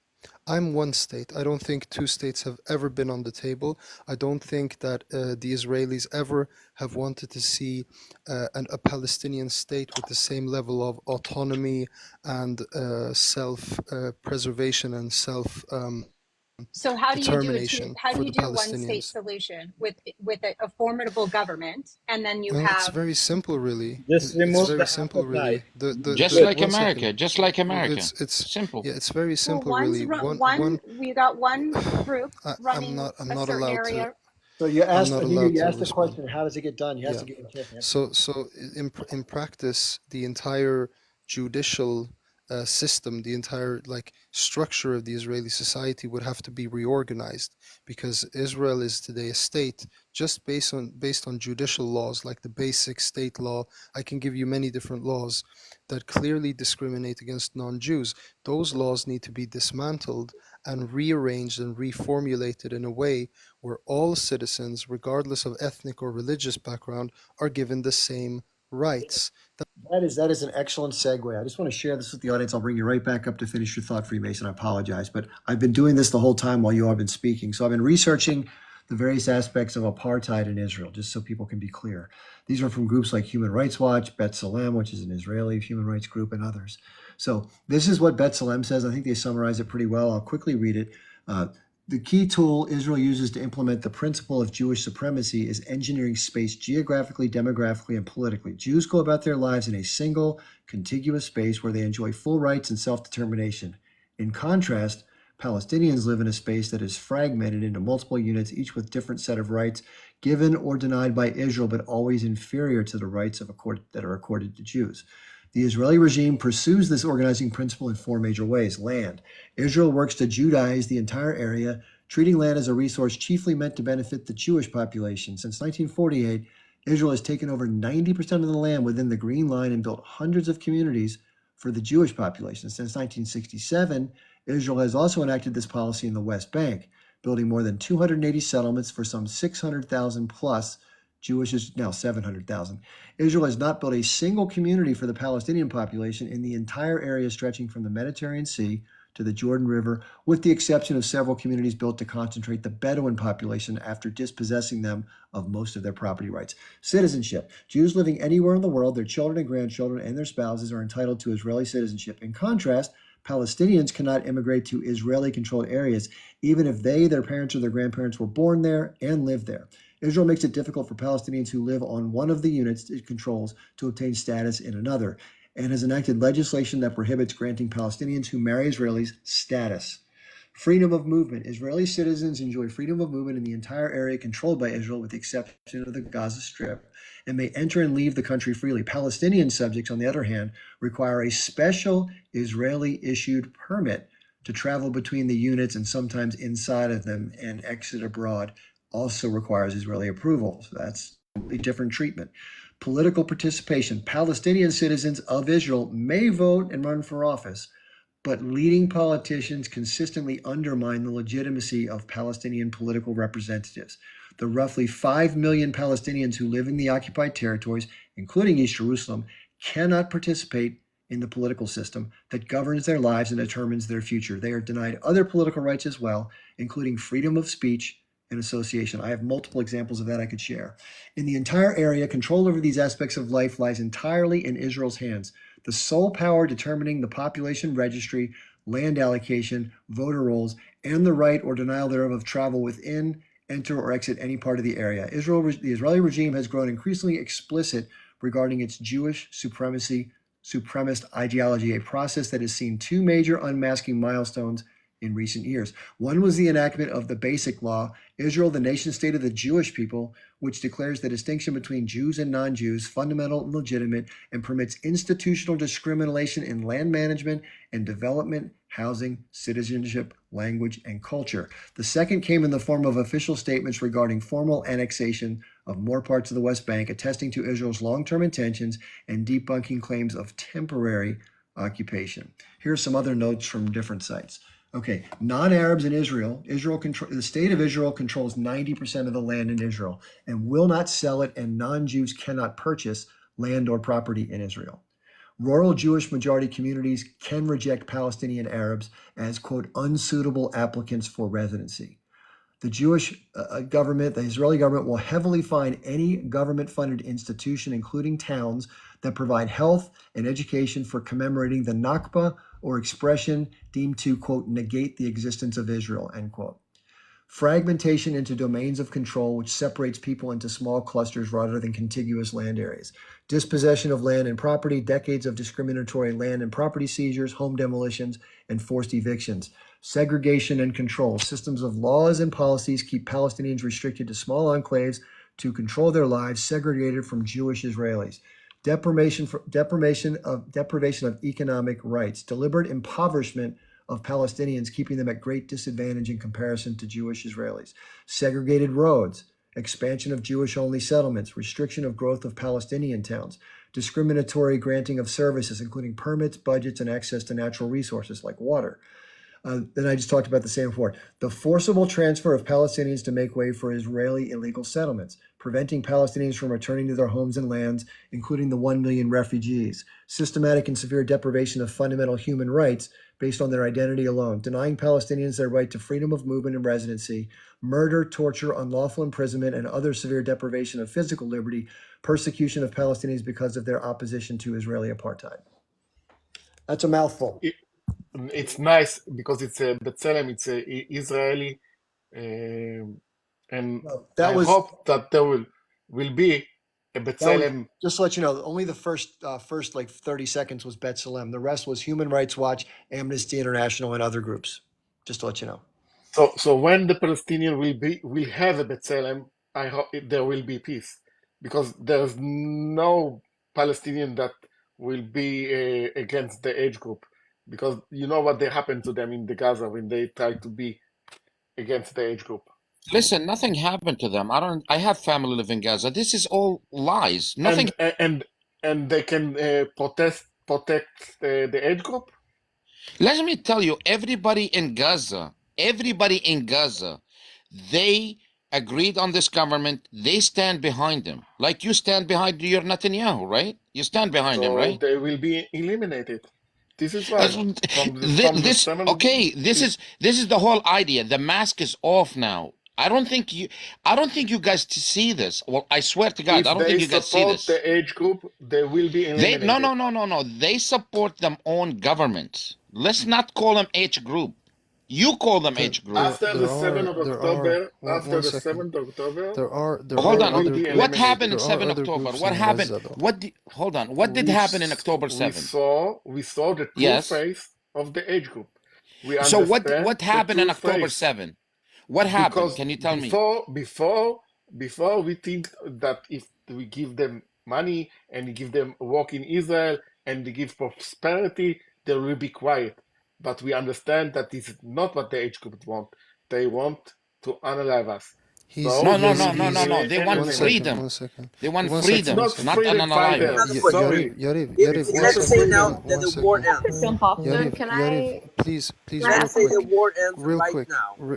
I'm one state. I don't think two states have ever been on the table. I don't think that the Israelis ever have wanted to see a Palestinian state with the same level of autonomy and self-preservation and So how do you do determination how for do you the do one state Palestinians. solution with a formidable government, and then you Well, it's have very simple, really. Just It's remove very the simple, really. appetite. Just like One America, second. just like America. It's Simple. Yeah, it's very well, simple, one's really. one we got one group I'm running not a allowed certain to. area. So you I'm asked, not Anita, allowed you to asked the respond. question, how does it get done? He has Yeah. to give a chance to answer. So in practice, the entire judicial system, the entire structure of the Israeli society would have to be reorganized, because Israel is today a state just based on judicial laws, like the basic state law. I can give you many different laws that clearly discriminate against non-Jews. Those laws need to be dismantled and rearranged and reformulated in a way where all citizens, regardless of ethnic or religious background, are given the same rights. That is an excellent segue. I just want to share this with the audience. I'll bring you right back up to finish your thought, Freemason. I apologize, but I've been doing this the whole time while you all have been speaking. So I've been researching the various aspects of apartheid in Israel, just so people can be clear. These are from groups like Human Rights Watch, B'Tselem, which is an Israeli human rights group, and others. So this is what B'Tselem says. I think they summarize it pretty well. I'll quickly read it. The key tool Israel uses to implement the principle of Jewish supremacy is engineering space geographically, demographically, and politically. Jews go about their lives in a single, contiguous space where they enjoy full rights and self-determination. In contrast, Palestinians live in a space that is fragmented into multiple units, each with different set of rights given or denied by Israel, but always inferior to the rights that are accorded to Jews. The Israeli regime pursues this organizing principle in four major ways. Land. Israel works to Judaize the entire area treating land as a resource chiefly meant to benefit the Jewish population. Since 1948, Israel has taken over 90% of the land within the Green Line and built hundreds of communities for the Jewish population. Since 1967, Israel has also enacted this policy in the West Bank, building more than 280 settlements for some 600,000 plus. Jewish is now 700,000. Israel has not built a single community for the Palestinian population in the entire area stretching from the Mediterranean Sea to the Jordan River, with the exception of several communities built to concentrate the Bedouin population after dispossessing them of most of their property rights. Citizenship. Jews living anywhere in the world, their children and grandchildren and their spouses are entitled to Israeli citizenship. In contrast, Palestinians cannot immigrate to Israeli-controlled areas, even if they, their parents, or their grandparents were born there and live there. Israel makes it difficult for Palestinians who live on one of the units it controls to obtain status in another, and has enacted legislation that prohibits granting Palestinians who marry Israelis status. Freedom of movement. Israeli citizens enjoy freedom of movement in the entire area controlled by Israel, with the exception of the Gaza Strip, and may enter and leave the country freely. Palestinian subjects, on the other hand, require a special Israeli-issued permit to travel between the units and sometimes inside of them, and exit abroad also requires Israeli approval. So that's a different treatment. Political participation. Palestinian citizens of Israel may vote and run for office, but leading politicians consistently undermine the legitimacy of Palestinian political representatives. The roughly 5 million Palestinians who live in the occupied territories, including East Jerusalem, cannot participate in the political system that governs their lives and determines their future. They are denied other political rights as well, including freedom of speech and association. I have multiple examples of that I could share. In the entire area, control over these aspects of life lies entirely in Israel's hands. The sole power determining the population registry, land allocation, voter rolls, and the right or denial thereof of travel within, enter, or exit any part of the area. The Israeli regime has grown increasingly explicit regarding its Jewish supremacist ideology, a process that has seen two major unmasking milestones in recent years. One was the enactment of the Basic Law, Israel, the nation state of the Jewish people, which declares the distinction between Jews and non-Jews fundamental and legitimate, and permits institutional discrimination in land management and development, housing, citizenship, language, and culture. The second came in the form of official statements regarding formal annexation of more parts of the West Bank, attesting to Israel's long-term intentions and debunking claims of temporary occupation. Here are some other notes from different sites. Okay, non-Arabs in Israel, the state of Israel controls 90% of the land in Israel and will not sell it, and non-Jews cannot purchase land or property in Israel. Rural Jewish majority communities can reject Palestinian Arabs as, quote, unsuitable applicants for residency. The Jewish government, the Israeli government, will heavily fine any government-funded institution, including towns, that provide health and education for commemorating the Nakba or expression deemed to, quote, negate the existence of Israel, end quote. Fragmentation into domains of control, which separates people into small clusters rather than contiguous land areas. Dispossession of land and property, decades of discriminatory land and property seizures, home demolitions, and forced evictions. Segregation and control. Systems of laws and policies keep Palestinians restricted to small enclaves to control their lives, segregated from Jewish Israelis. Deprivation of economic rights. Deliberate impoverishment of Palestinians, keeping them at great disadvantage in comparison to Jewish Israelis. Segregated roads. Expansion of Jewish-only settlements. Restriction of growth of Palestinian towns. Discriminatory granting of services, including permits, budgets, and access to natural resources like water. Then I just talked about the same before. The forcible transfer of Palestinians to make way for Israeli illegal settlements, preventing Palestinians from returning to their homes and lands, including the 1 million refugees. Systematic and severe deprivation of fundamental human rights based on their identity alone, denying Palestinians their right to freedom of movement and residency, murder, torture, unlawful imprisonment, and other severe deprivation of physical liberty, persecution of Palestinians because of their opposition to Israeli apartheid. That's a mouthful. It's nice because it's a B'Tselem, it's a Israeli, and hope that there will be a B'Tselem. Just to let you know, only the first like 30 seconds was B'Tselem. The rest was Human Rights Watch, Amnesty International, and other groups. Just to let you know. So when the Palestinian will have a B'Tselem, I hope there will be peace, because there's no Palestinian that will be against the age group, because you know what they happened to them in the Gaza when they tried to be against the age group. Listen, nothing happened to them. I have family live in Gaza. This is all lies. Nothing. And they can protect the age group. Let me tell you, everybody in Gaza, they agreed on this government. They stand behind them, like you stand behind your Netanyahu, right? You stand behind him, right? They will be eliminated. This is right. This is the whole idea. The mask is off now. I don't think you guys see this. Well, I swear to God, I don't think you guys see this. If they support the age group, they will be eliminated. No. They support their own governments. Let's not call them age group. You call them age group. After the 7th of October, hold on. What happened in 7 October? What happened? What did happen in October 7? We saw the true face of the age group. So what happened in October 7? What happened? Because can you tell me? Before we think that if we give them money and give them work in Israel and give prosperity, they will be quiet. But we understand that this is not what the age group want. They want to unalive us. No. They want freedom. They want freedom, not unalive. Sorry. Yariv, let's say now that the war ends. Yariv, please, Let's say the war ends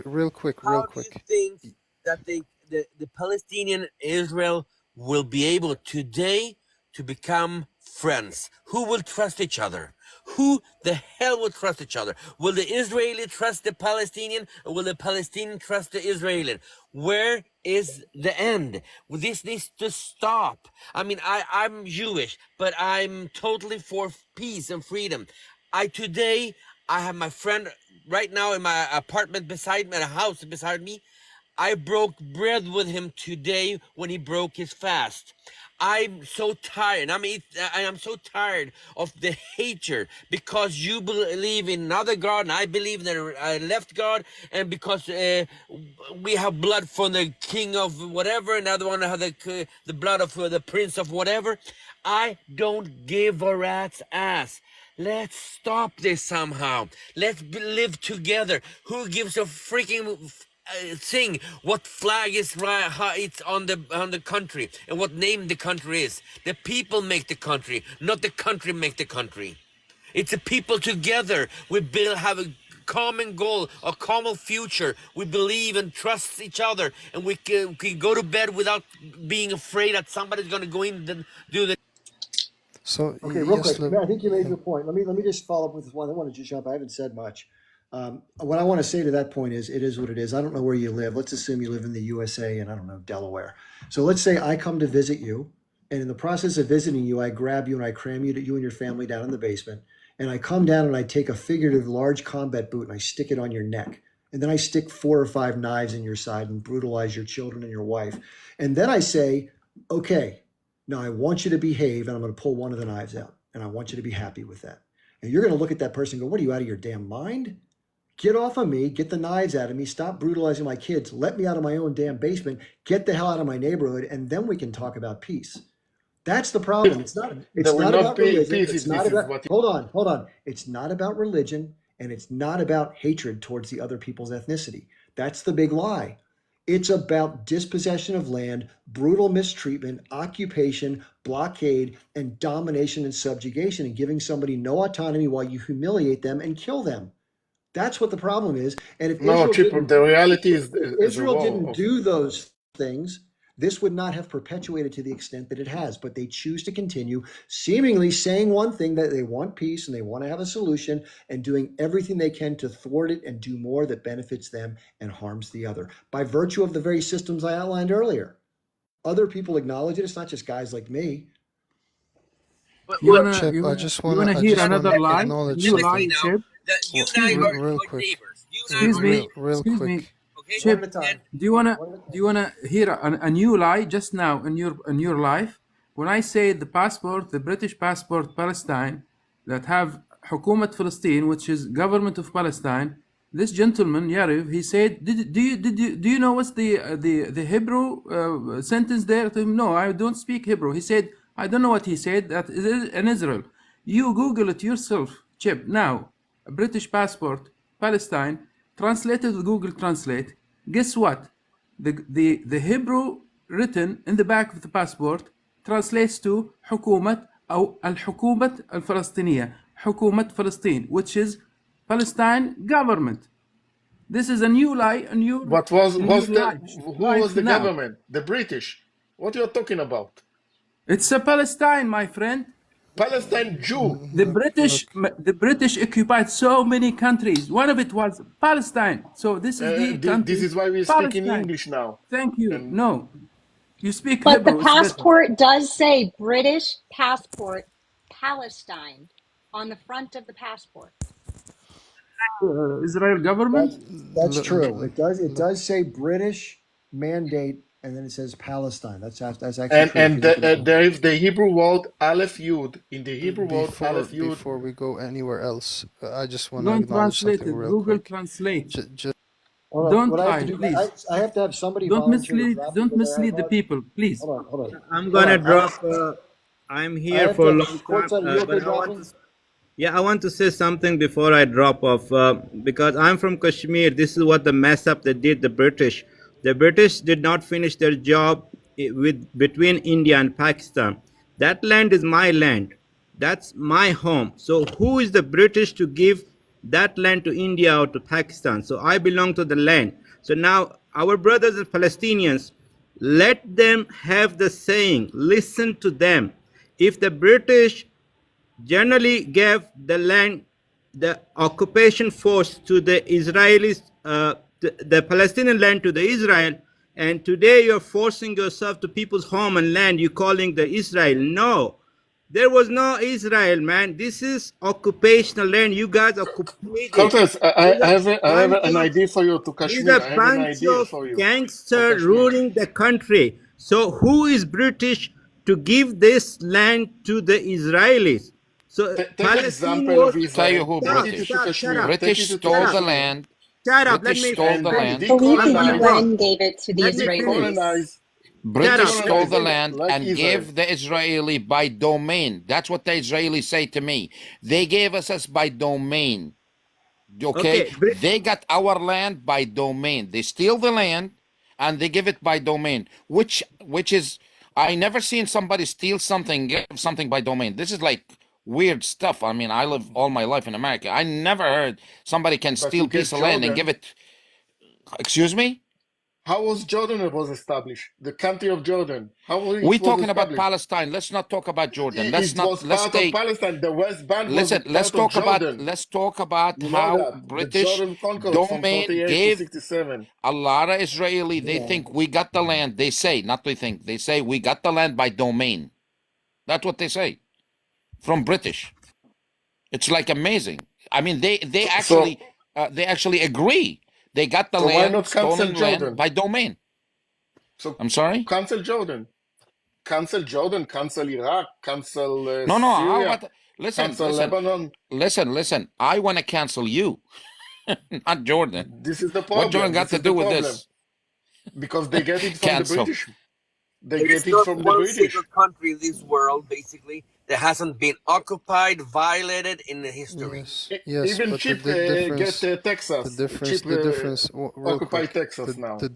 real quick. How do you think that the Palestinian Israel will be able today to become friends? Who will trust each other? Who the hell will trust each other? Will the Israeli trust the Palestinian, or will the Palestinian trust the Israeli? Where is the end? This needs to stop. I mean, I'm Jewish, but I'm totally for peace and freedom. Today, I have my friend right now in my apartment beside me, in a house beside me. I broke bread with him today when he broke his fast. I'm so tired. I am so tired of the hatred because you believe in another God and I believe in a left God, and because we have blood from the king of whatever, another one has the blood of the prince of whatever. I don't give a rat's ass. Let's stop this somehow. Let's live together. Who gives a freaking thing what flag is it's on the country and what name the country is? The people make the country, not the country make the country. It's the people together. We have a common goal, a common future. We believe and trust each other, and we can go to bed without being afraid that somebody's going to go in and do the. So okay, real quick. I think you made your point. Let me just follow up with one. I wanted to jump. I haven't said much. What I want to say to that point is, it is what it is. I don't know where you live. Let's assume you live in the USA and I don't know, Delaware. So let's say I come to visit you, and in the process of visiting you, I grab you and I cram you and your family down in the basement. And I come down and I take a figurative large combat boot and I stick it on your neck. And then I stick 4 or 5 knives in your side and brutalize your children and your wife. And then I say, okay, now I want you to behave, and I'm going to pull one of the knives out. And I want you to be happy with that. And you're going to look at that person and go, what are you, out of your damn mind? Get off of me, get the knives out of me, stop brutalizing my kids, let me out of my own damn basement, get the hell out of my neighborhood, and then we can talk about peace. That's the problem. It's not about religion. It's not about, hold on. It's not about religion, and it's not about hatred towards the other people's ethnicity. That's the big lie. It's about dispossession of land, brutal mistreatment, occupation, blockade, and domination and subjugation, and giving somebody no autonomy while you humiliate them and kill them. That's what the problem is. And if the reality is, Israel didn't do those things, this would not have perpetuated to the extent that it has. But they choose to continue seemingly saying one thing, that they want peace and they want to have a solution, and doing everything they can to thwart it and do more that benefits them and harms the other, by virtue of the very systems I outlined earlier. Other people acknowledge it. It's not just guys like me. I just want to hear another lie. You lie, Chip. Real quick. Excuse me. Chip, do you wanna hear a new lie just now in your life? When I say the British passport Palestine, that have Hukumat Palestine, which is government of Palestine, this gentleman Yariv, he said, do you know what's the Hebrew sentence there? To him, no, I don't speak Hebrew. He said, I don't know what he said. That is in Israel. You Google it yourself, Chip. Now, a British passport, Palestine, translated with Google Translate. Guess what? The Hebrew written in the back of the passport translates to حكومة أو الحكومة الفلسطينية, حكومة فلسطين, which is Palestine government. This is a new lie, a new But who was the now. government? The British. What you're talking about? It's a Palestine, my friend. Palestine Jew. The British occupied so many countries. One of it was Palestine. So this is the country. This is why we speak in Palestine. English now. Thank you. No, you speak But the Hebrew. It's better. passport does say British passport Palestine on the front of the passport. Israel government. That's true. It does say British mandate, and then it says Palestine. That's actually true. And there is the Hebrew word Aleph Yud. In the Hebrew word Aleph Yud. Before we go anywhere else, I just want to Don't acknowledge translate something it. real Google quick. Translate. Hold on. Don't What I have lie, to do, please. I have to have somebody Don't volunteer to mislead. drop Don't it where I mislead the have- people, please. Hold on. I'm gonna Hold on. drop. I'm I here have for a to- long time, Courtside, are you but okay I want dropping? to. Yeah, I want to say something before I drop off because I'm from Kashmir. This is what the mess up they did. The British did not finish their job with between India and Pakistan. That land is my land. That's my home. So who is the British to give that land to India or to Pakistan? So I belong to the land. So now our brothers the Palestinians, let them have the saying. Listen to them. If the British generally gave the land, the occupation force to the Israelis, the Palestinian land to the Israel, and today you're forcing yourself to people's home and land, you calling the Israel. No, there was no Israel, man. This is occupational land. You guys occupied it. Cortez, I have an Bunch of- idea for you to There's Kashmir. a I have an bunch idea of for you. gangsters Kashmir. ruling the country. So who is British to give this land to the Israelis? So Take Palestine example of was. Tell you Israel. who Take it British. to Kashmir. Take British it to stole the Kashmir. land. Shut up. Let British me stole the And land. I believe the decolonize. UN gave it to the Let me Israelis. finish. Decolonize. British Shut up. stole the Decolonize land like and Israel. gave the Israeli by domain. That's what the Israelis say to me. They gave us by domain. Okay? Okay. They got our land by domain. They steal the land and they give it by domain, which is I never seen somebody steal something, give something by domain. This is like weird stuff. I mean, I live all my life in America. I never heard somebody can But steal you a piece get of land and give Jordan. it. Excuse me? How was Jordan was established? The country of Jordan. How it We're was talking about established? Palestine. Let's not talk about Jordan. It Let's was let's part of stay. Palestine. The West Bank was Listen, part of Jordan. let's talk about You know how that. The British Jordan conquered from domain 48 to gave 67. a lot of Israeli. They think we got the land. They say, not they think. They say we got the land by domain. That's what they say from British. It's like amazing. I mean, they actually agree. They got the So why land, not cancel stolen land Jordan? by domain. So I'm sorry? cancel Jordan. Cancel Jordan, cancel Iraq, cancel No, how Syria, about listen, cancel Lebanon. listen. I want to cancel you, not Jordan. This is the What Jordan problem. got This to is do the with problem. this? Because they get it from the Cancel. British. They There get is it not from the one British. single country in this world, basically, that hasn't been occupied, violated in the history. Yes, Even but cheap the difference, get Texas. real Occupy quick, Texas now.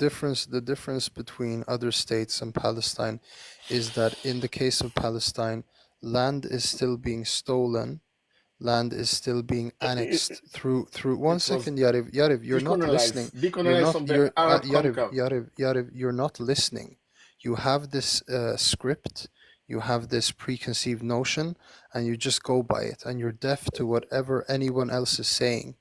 the difference between other states and Palestine is that in the case of Palestine, land is still being stolen, land is still being annexed through. One second, Yariv, you're not listening. Decolonized from the Arab conquer. Yariv, you're not listening. You have this script, you have this preconceived notion, and you just go by it, and you're deaf to whatever anyone else is saying.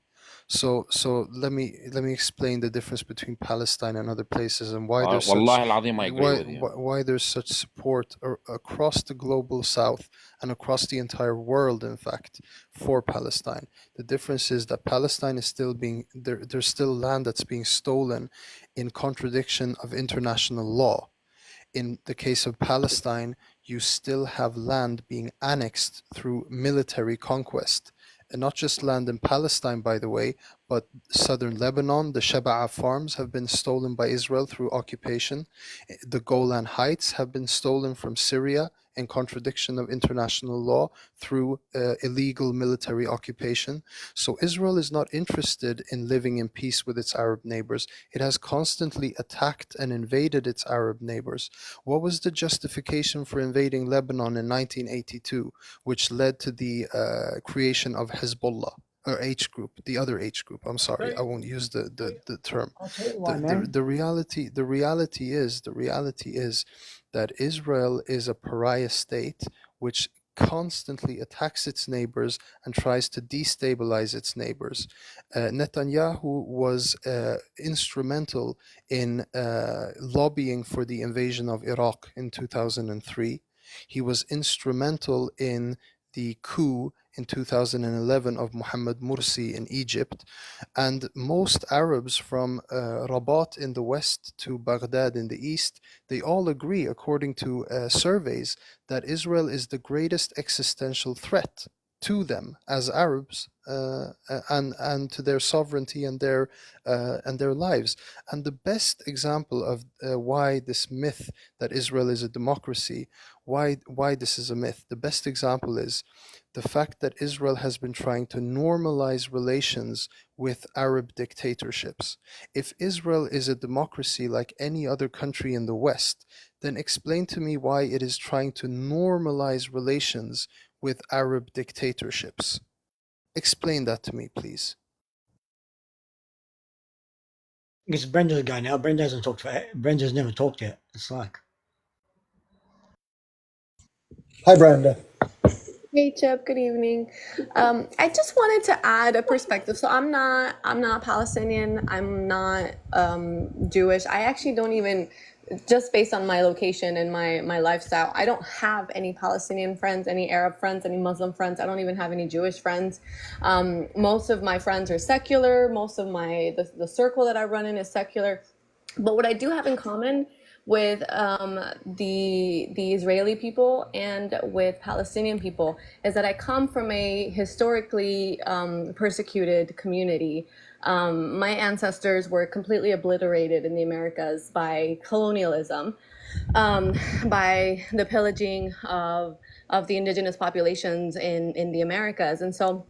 So let me explain the difference between Palestine and other places and why there's such Wallahi al-Azim, I agree with you. why there's such support across the global south and across the entire world, in fact, for Palestine. The difference is that Palestine is still being there's still land that's being stolen in contradiction of international law. In the case of Palestine, you still have land being annexed through military conquest. And not just land in Palestine, by the way, but southern Lebanon, the Shaba'a farms have been stolen by Israel through occupation. The Golan Heights have been stolen from Syria in contradiction of international law through illegal military occupation. So Israel is not interested in living in peace with its Arab neighbors. It has constantly attacked and invaded its Arab neighbors. What was the justification for invading Lebanon in 1982, which led to the creation of Hezbollah? Or H group, the other H group. I'm sorry, I won't use the term. I'll tell you why, man. The reality is that Israel is a pariah state which constantly attacks its neighbors and tries to destabilize its neighbors. Netanyahu was instrumental in lobbying for the invasion of Iraq in 2003. He was instrumental in the coup in 2011 of Mohammed Morsi in Egypt, and most Arabs from Rabat in the west to Baghdad in the east, they all agree, according to surveys, that Israel is the greatest existential threat to them as Arabs and to their sovereignty and their lives. And the best example of why this myth that Israel is a democracy, why this is a myth, the best example is the fact that Israel has been trying to normalize relations with Arab dictatorships. If Israel is a democracy like any other country in the West, then explain to me why it is trying to normalize relations with Arab dictatorships. Explain that to me, please. It's Brenda's guy now. Brenda's never talked yet. It's like. Hi, Brenda. Hey Chip, good evening. I just wanted to add a perspective. So I'm not Palestinian. I'm not Jewish. I actually don't even, just based on my location and my lifestyle, I don't have any Palestinian friends, any Arab friends, any Muslim friends. I don't even have any Jewish friends. Most of my friends are secular. Most of the circle that I run in is secular. But what I do have in common with the Israeli people and with Palestinian people is that I come from a historically persecuted community. My ancestors were completely obliterated in the Americas by colonialism, by the pillaging of the indigenous populations in the Americas. And so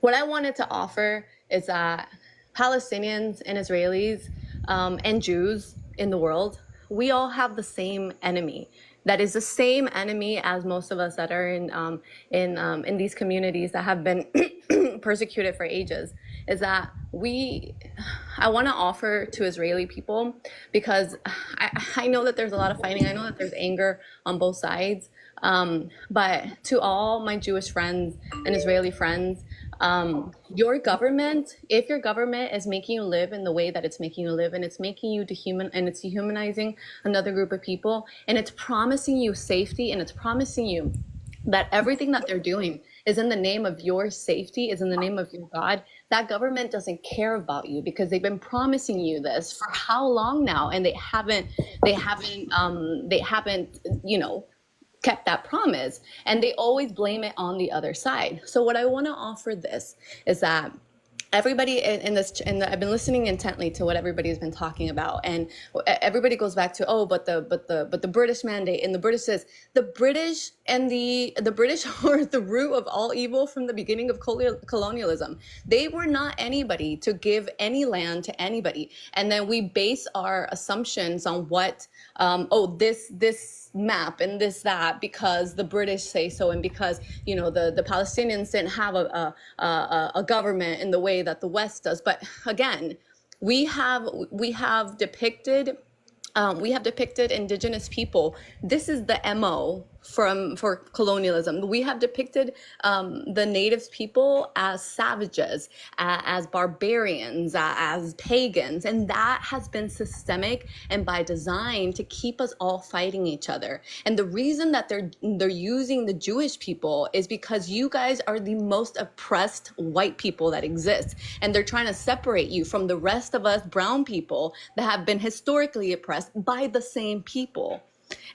what I wanted to offer is that Palestinians and Israelis and Jews in the world, we all have the same enemy. That is the same enemy as most of us that are in these communities that have been persecuted for ages. Is that I want to offer to Israeli people, because I know that there's a lot of fighting. I know that there's anger on both sides. But to all my Jewish friends and Israeli friends, your government, if your government is making you live in the way that it's making you live, and it's making you it's dehumanizing another group of people, and it's promising you safety, and it's promising you that everything that they're doing is in the name of your safety, is in the name of your God, that government doesn't care about you, because they've been promising you this for how long now, and they haven't kept that promise, and they always blame it on the other side. So what I want to offer this is that everybody I've been listening intently to what everybody's been talking about, and everybody goes back to but the British mandate, and the British says the British and the British are the root of all evil from the beginning of colonialism. They were not anybody to give any land to anybody, and then we base our assumptions on what this map and that because the British say so, and because the Palestinians didn't have a government in the way that the West does. But again, we have depicted indigenous people. This is the MO for colonialism. We have depicted the native people as savages, as barbarians, as pagans, and that has been systemic and by design to keep us all fighting each other. And the reason that they're using the Jewish people is because you guys are the most oppressed white people that exist, and they're trying to separate you from the rest of us brown people that have been historically oppressed by the same people.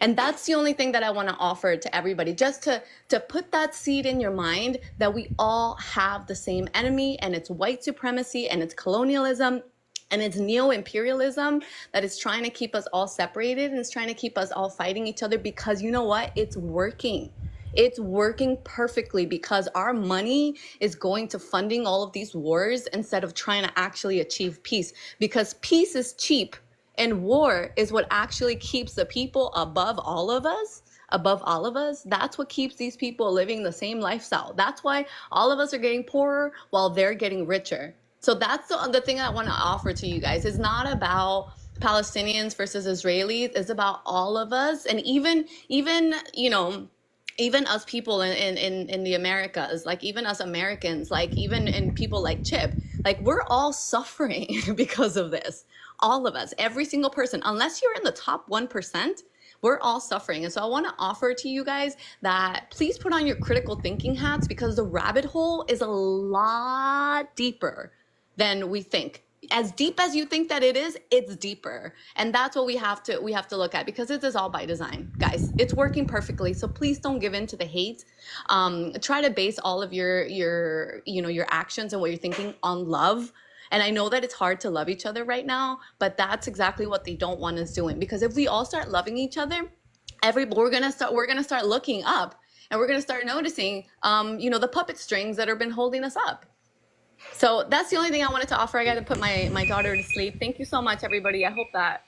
And that's the only thing that I want to offer to everybody, just to put that seed in your mind that we all have the same enemy, and it's white supremacy, and it's colonialism, And it's neo-imperialism that is trying to keep us all separated and it's trying to keep us all fighting each other because you know what? It's working. It's working perfectly because our money is going to funding all of these wars instead of trying to actually achieve peace, because peace is cheap and war is what actually keeps the people above all of us. That's what keeps these people living the same lifestyle. That's why all of us are getting poorer while they're getting richer. So that's the thing I want to offer to you guys. It's not about Palestinians versus Israelis. It's about all of us. And even even us people in the Americas, like even us Americans, like even in people like Chip, like we're all suffering because of this. All of us, every single person, unless you're in the top 1%, we're all suffering. And so I want to offer to you guys that please put on your critical thinking hats, because the rabbit hole is a lot deeper than we think. As deep as you think that it is, it's deeper. And that's what we have to look at, because it is all by design, guys. It's working perfectly. So please don't give in to the hate. Try to base all of your actions and what you're thinking on love. And I know that it's hard to love each other right now, but that's exactly what they don't want us doing. Because if we all start loving each other, we're gonna start looking up, and we're gonna start noticing, the puppet strings that have been holding us up. So that's the only thing I wanted to offer. I got to put my daughter to sleep. Thank you so much, everybody. I hope that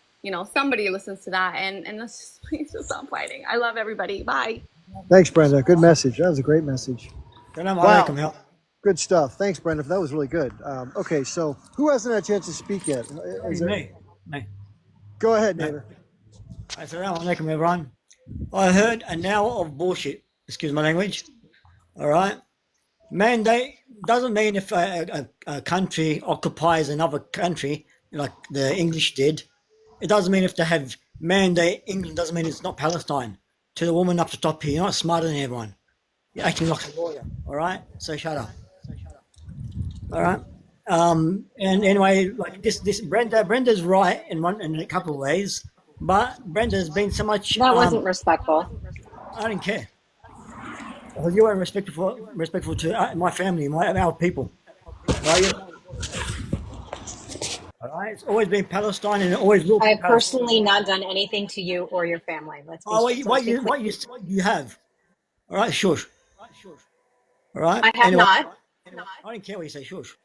somebody listens to that, and let's please just stop fighting. I love everybody. Bye. Thanks, Brenda. Good message. That was a great message. Wow. Good stuff. Thanks, Brenda. That was really good. Okay, so who hasn't had a chance to speak yet? Me. Go ahead, neighbor. Assalamu alaikum, everyone. I heard an hour of bullshit. Excuse my language. All right. Mandate doesn't mean if a country occupies another country like the English did. It doesn't mean if they have mandate England doesn't mean it's not Palestine. To the woman up the top here, you're not smarter than everyone. You're acting like a lawyer. All right. So shut up. All right. And anyway, like this Brenda's right in a couple of ways, but Brenda's been so much. That wasn't respectful. I don't care. Well, you are respectful to my family, our people. Right? All right. It's always been Palestine, and it always will be. I have personally not done anything to you or your family. Let's be what you have. All right, shush. All right. I have not. I don't care what you say, shush.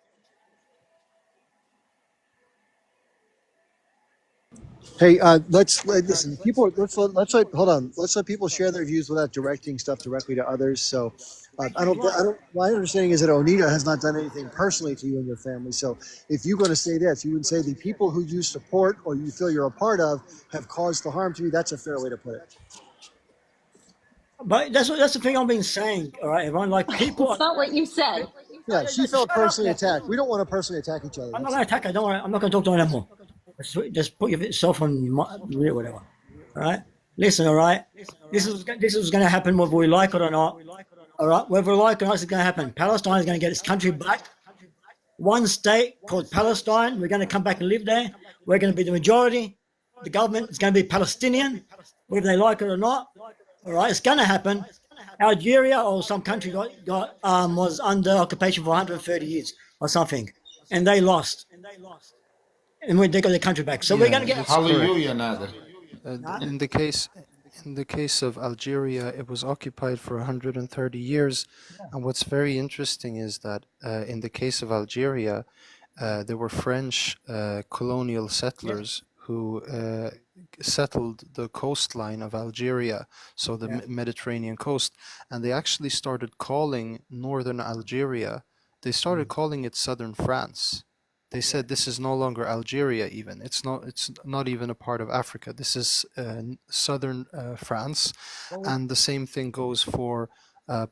Hey, let's listen. People, hold on. Let's let people share their views without directing stuff directly to others. So, my understanding is that Onita has not done anything personally to you and your family. So, if you're going to say this, you would say the people who you support or you feel you're a part of have caused the harm to you. That's a fair way to put it. But that's the thing I've been saying. All right, everyone. Like people. That's not what you said. Yeah, she felt personally attacked. We don't want to personally attack each other. I'm not going to attack her. Don't worry. I'm not going to talk to her anymore. Just put yourself on whatever. All right. Listen. All right. This is going to happen whether we like it or not. All right. Whether we like it or not, it's going to happen. Palestine is going to get its country back. One state called Palestine. We're going to come back and live there. We're going to be the majority. The government is going to be Palestinian, whether they like it or not. All right. It's going to happen. Algeria or some country was under occupation for 130 years or something, and they lost. And they got their country back. So we're going to get hallelujah, Nader. In the case of Algeria, it was occupied for 130 years, and what's very interesting is that in the case of Algeria, there were French colonial settlers who settled the coastline of Algeria, so the Mediterranean coast, and they actually started calling northern Algeria, they started calling it southern France. They said this is no longer Algeria even. It's not even a part of Africa. This is southern France. And the same thing goes for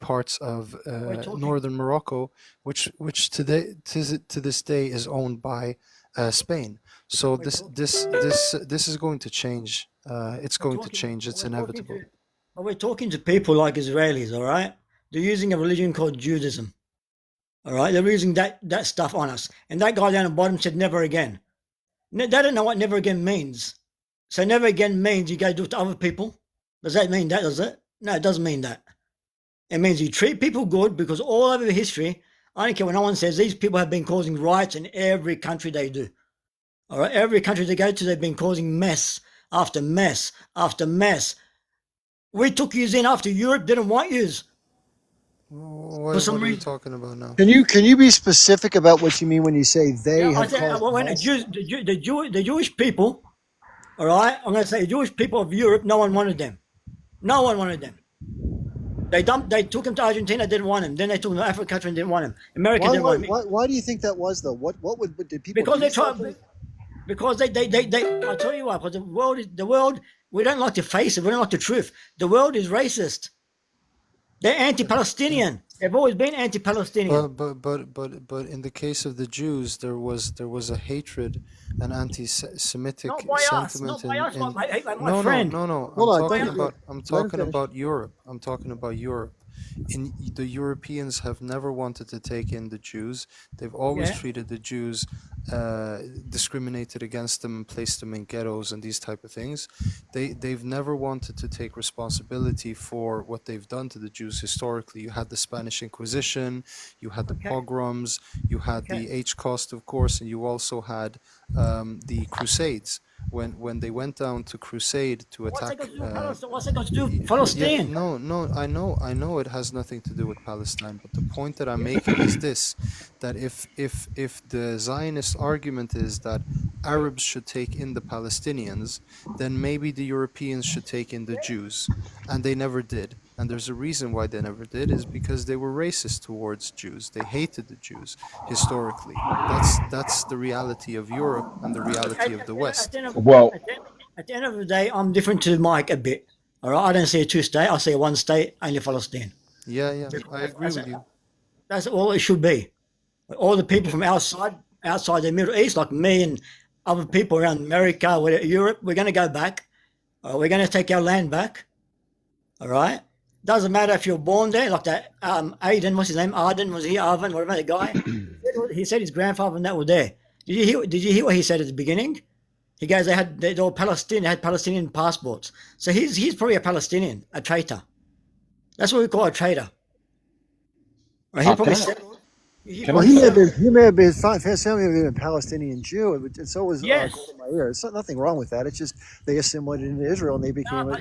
parts of northern Morocco, which to this day is owned by Spain. So this is going to change. It's going to change. It's inevitable. We're talking to people like Israelis, all right? They're using a religion called Judaism. All right, they're using that stuff on us. And that guy down the bottom said never again. They don't know what never again means. So never again means you go do it to other people. Does that mean that, does it? No, it doesn't mean that. It means you treat people good, because all over history, I don't care what no one says, these people have been causing riots in every country they do. All right, every country they go to, they've been causing mess after mess after mess. We took yous in after Europe didn't want yous What are you talking about now? Can you be specific about what you mean when you say they Yeah, I have said, caused when mess? the Jewish people, all right, I'm going to say the Jewish people of Europe, no one wanted them. No one wanted them. They took them to Argentina, didn't want them. Then they took them to African country and didn't want them. America didn't want them. Why do you think that was though? What did people Because do they tried, something? because they I'll tell you why, because the world, we don't like to face it, we don't like the truth. The world is racist. They're anti-Palestinian. They've always been anti-Palestinian. But in the case of the Jews, there was a hatred, an anti-Semitic Not by us, sentiment. not by us, like my No, friend. no. Hold on, I'm talking about Europe. I'm talking about Europe. The Europeans have never wanted to take in the Jews. They've always treated the Jews, discriminated against them, and placed them in ghettos and these type of things. They've never wanted to take responsibility for what they've done to the Jews historically. You had the Spanish Inquisition, you had the pogroms, you had the Holocaust, of course, and you also had the Crusades. When they went down to crusade to attack, What's it got to do with Palestine? no, I know it has nothing to do with Palestine, but the point that I'm making is this: that if the Zionist argument is that Arabs should take in the Palestinians, then maybe the Europeans should take in the Jews, and they never did. And there's a reason why they never did, is because they were racist towards Jews. They hated the Jews historically. That's the reality of Europe and the reality of the West. At the end of the day, I'm different to Mike a bit. All right, I don't see a two-state. I see a one-state, only Palestine. Yeah, I agree with you. That's all it should be. All the people from outside the Middle East, like me and other people around America, Europe, we're going to go back. We're going to take our land back. All right. Doesn't matter if you're born there, like that. Aiden, what's his name? Arden, was he Arvin? Whatever the guy. He said his grandfather and that were there. Did you hear what he said at the beginning? He goes, they were Palestinian. They had Palestinian passports. So he's probably a Palestinian, a traitor. That's what we call a traitor. Right? He probably said. He may have been his family may have been a Palestinian Jew, and so was Yes. Golda Meir. It's not nothing wrong with that. It's just they assimilated into Israel and they became.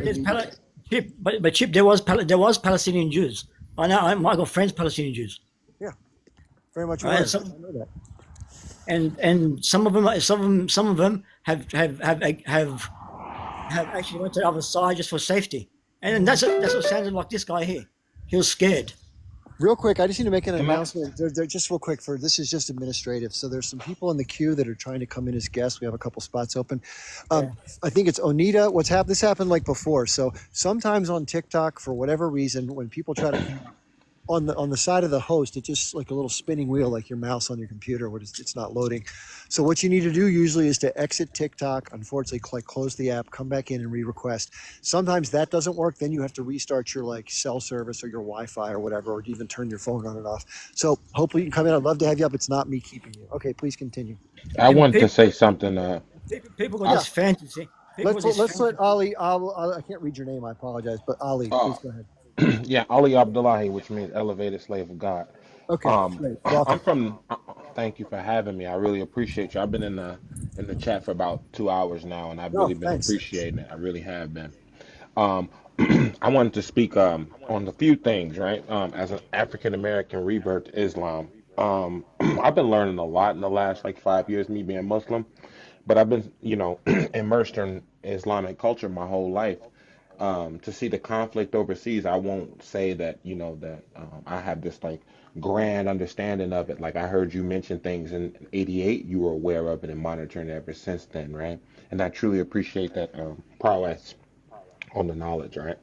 Chip, there was Palestinian Jews. I know. I got friends Palestinian Jews. Yeah, very much. Right, I know that. And some of them have actually went to the other side just for safety. And that's what sounded like this guy here. He was scared. Real quick, I just need to make an announcement. They're just real quick this is just administrative. So there's some people in the queue that are trying to come in as guests. We have a couple spots open. I think it's Onita. This happened like before. So sometimes on TikTok, for whatever reason, when people try to on the side of the host, it's just like a little spinning wheel, like your mouse on your computer, where it's not loading. So what you need to do usually is to exit TikTok, unfortunately, close the app, come back in and re-request. Sometimes that doesn't work. Then you have to restart your cell service or your Wi-Fi or whatever, or even turn your phone on and off. So hopefully you can come in. I'd love to have you up. It's not me keeping you. Okay, please continue. I wanted to say something. People got this fantasy. Let's let Ali. I can't read your name. I apologize, but Ali, please go ahead. Yeah, Ali Abdullahi, which means elevated slave of God. Okay, great. I'm from. Thank you for having me. I really appreciate you. I've been in the chat for about 2 hours now, and I've really been appreciating it. I really have been. I wanted to speak on a few things, right? As an African American revert to Islam, I've been learning a lot in the last 5 years, me being Muslim, but I've been, immersed in Islamic culture my whole life. To see the conflict overseas, I won't say that I have this grand understanding of it. Like I heard you mention things in '88, you were aware of it and monitoring it ever since then, right? And I truly appreciate that prowess on the knowledge, right?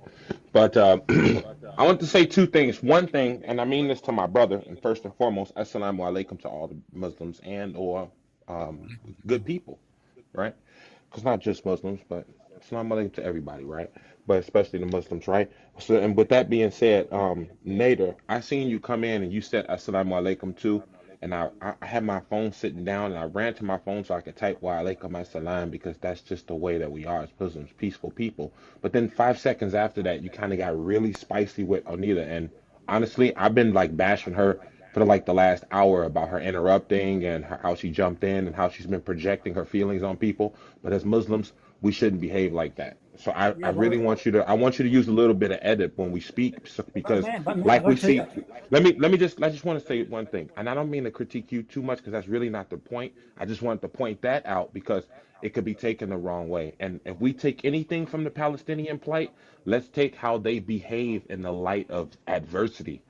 But I want to say two things. One thing, and I mean this to my brother, and first and foremost, assalamu alaikum to all the Muslims and or good people, right? Because not just Muslims, but assalamu alaikum to everybody, right? But especially the Muslims, right? So, and with that being said, Nader, I seen you come in and you said assalamu alaikum too, and I had my phone sitting down and I ran to my phone so I could type wa alaikum assalam because that's just the way that we are as Muslims, peaceful people. But then 5 seconds after that, you kind of got really spicy with Onita, and honestly, I've been bashing her for like the last hour about her interrupting and how she jumped in and how she's been projecting her feelings on people. But as Muslims, we shouldn't behave like that. So I Yeah, really want you to use a little bit of edit when we speak, because but man, I like we gotta tell see. you, I just want to say one thing, and I don't mean to critique you too much because that's really not the point. I just wanted to point that out because it could be taken the wrong way. And if we take anything from the Palestinian plight, let's take how they behave in the light of adversity,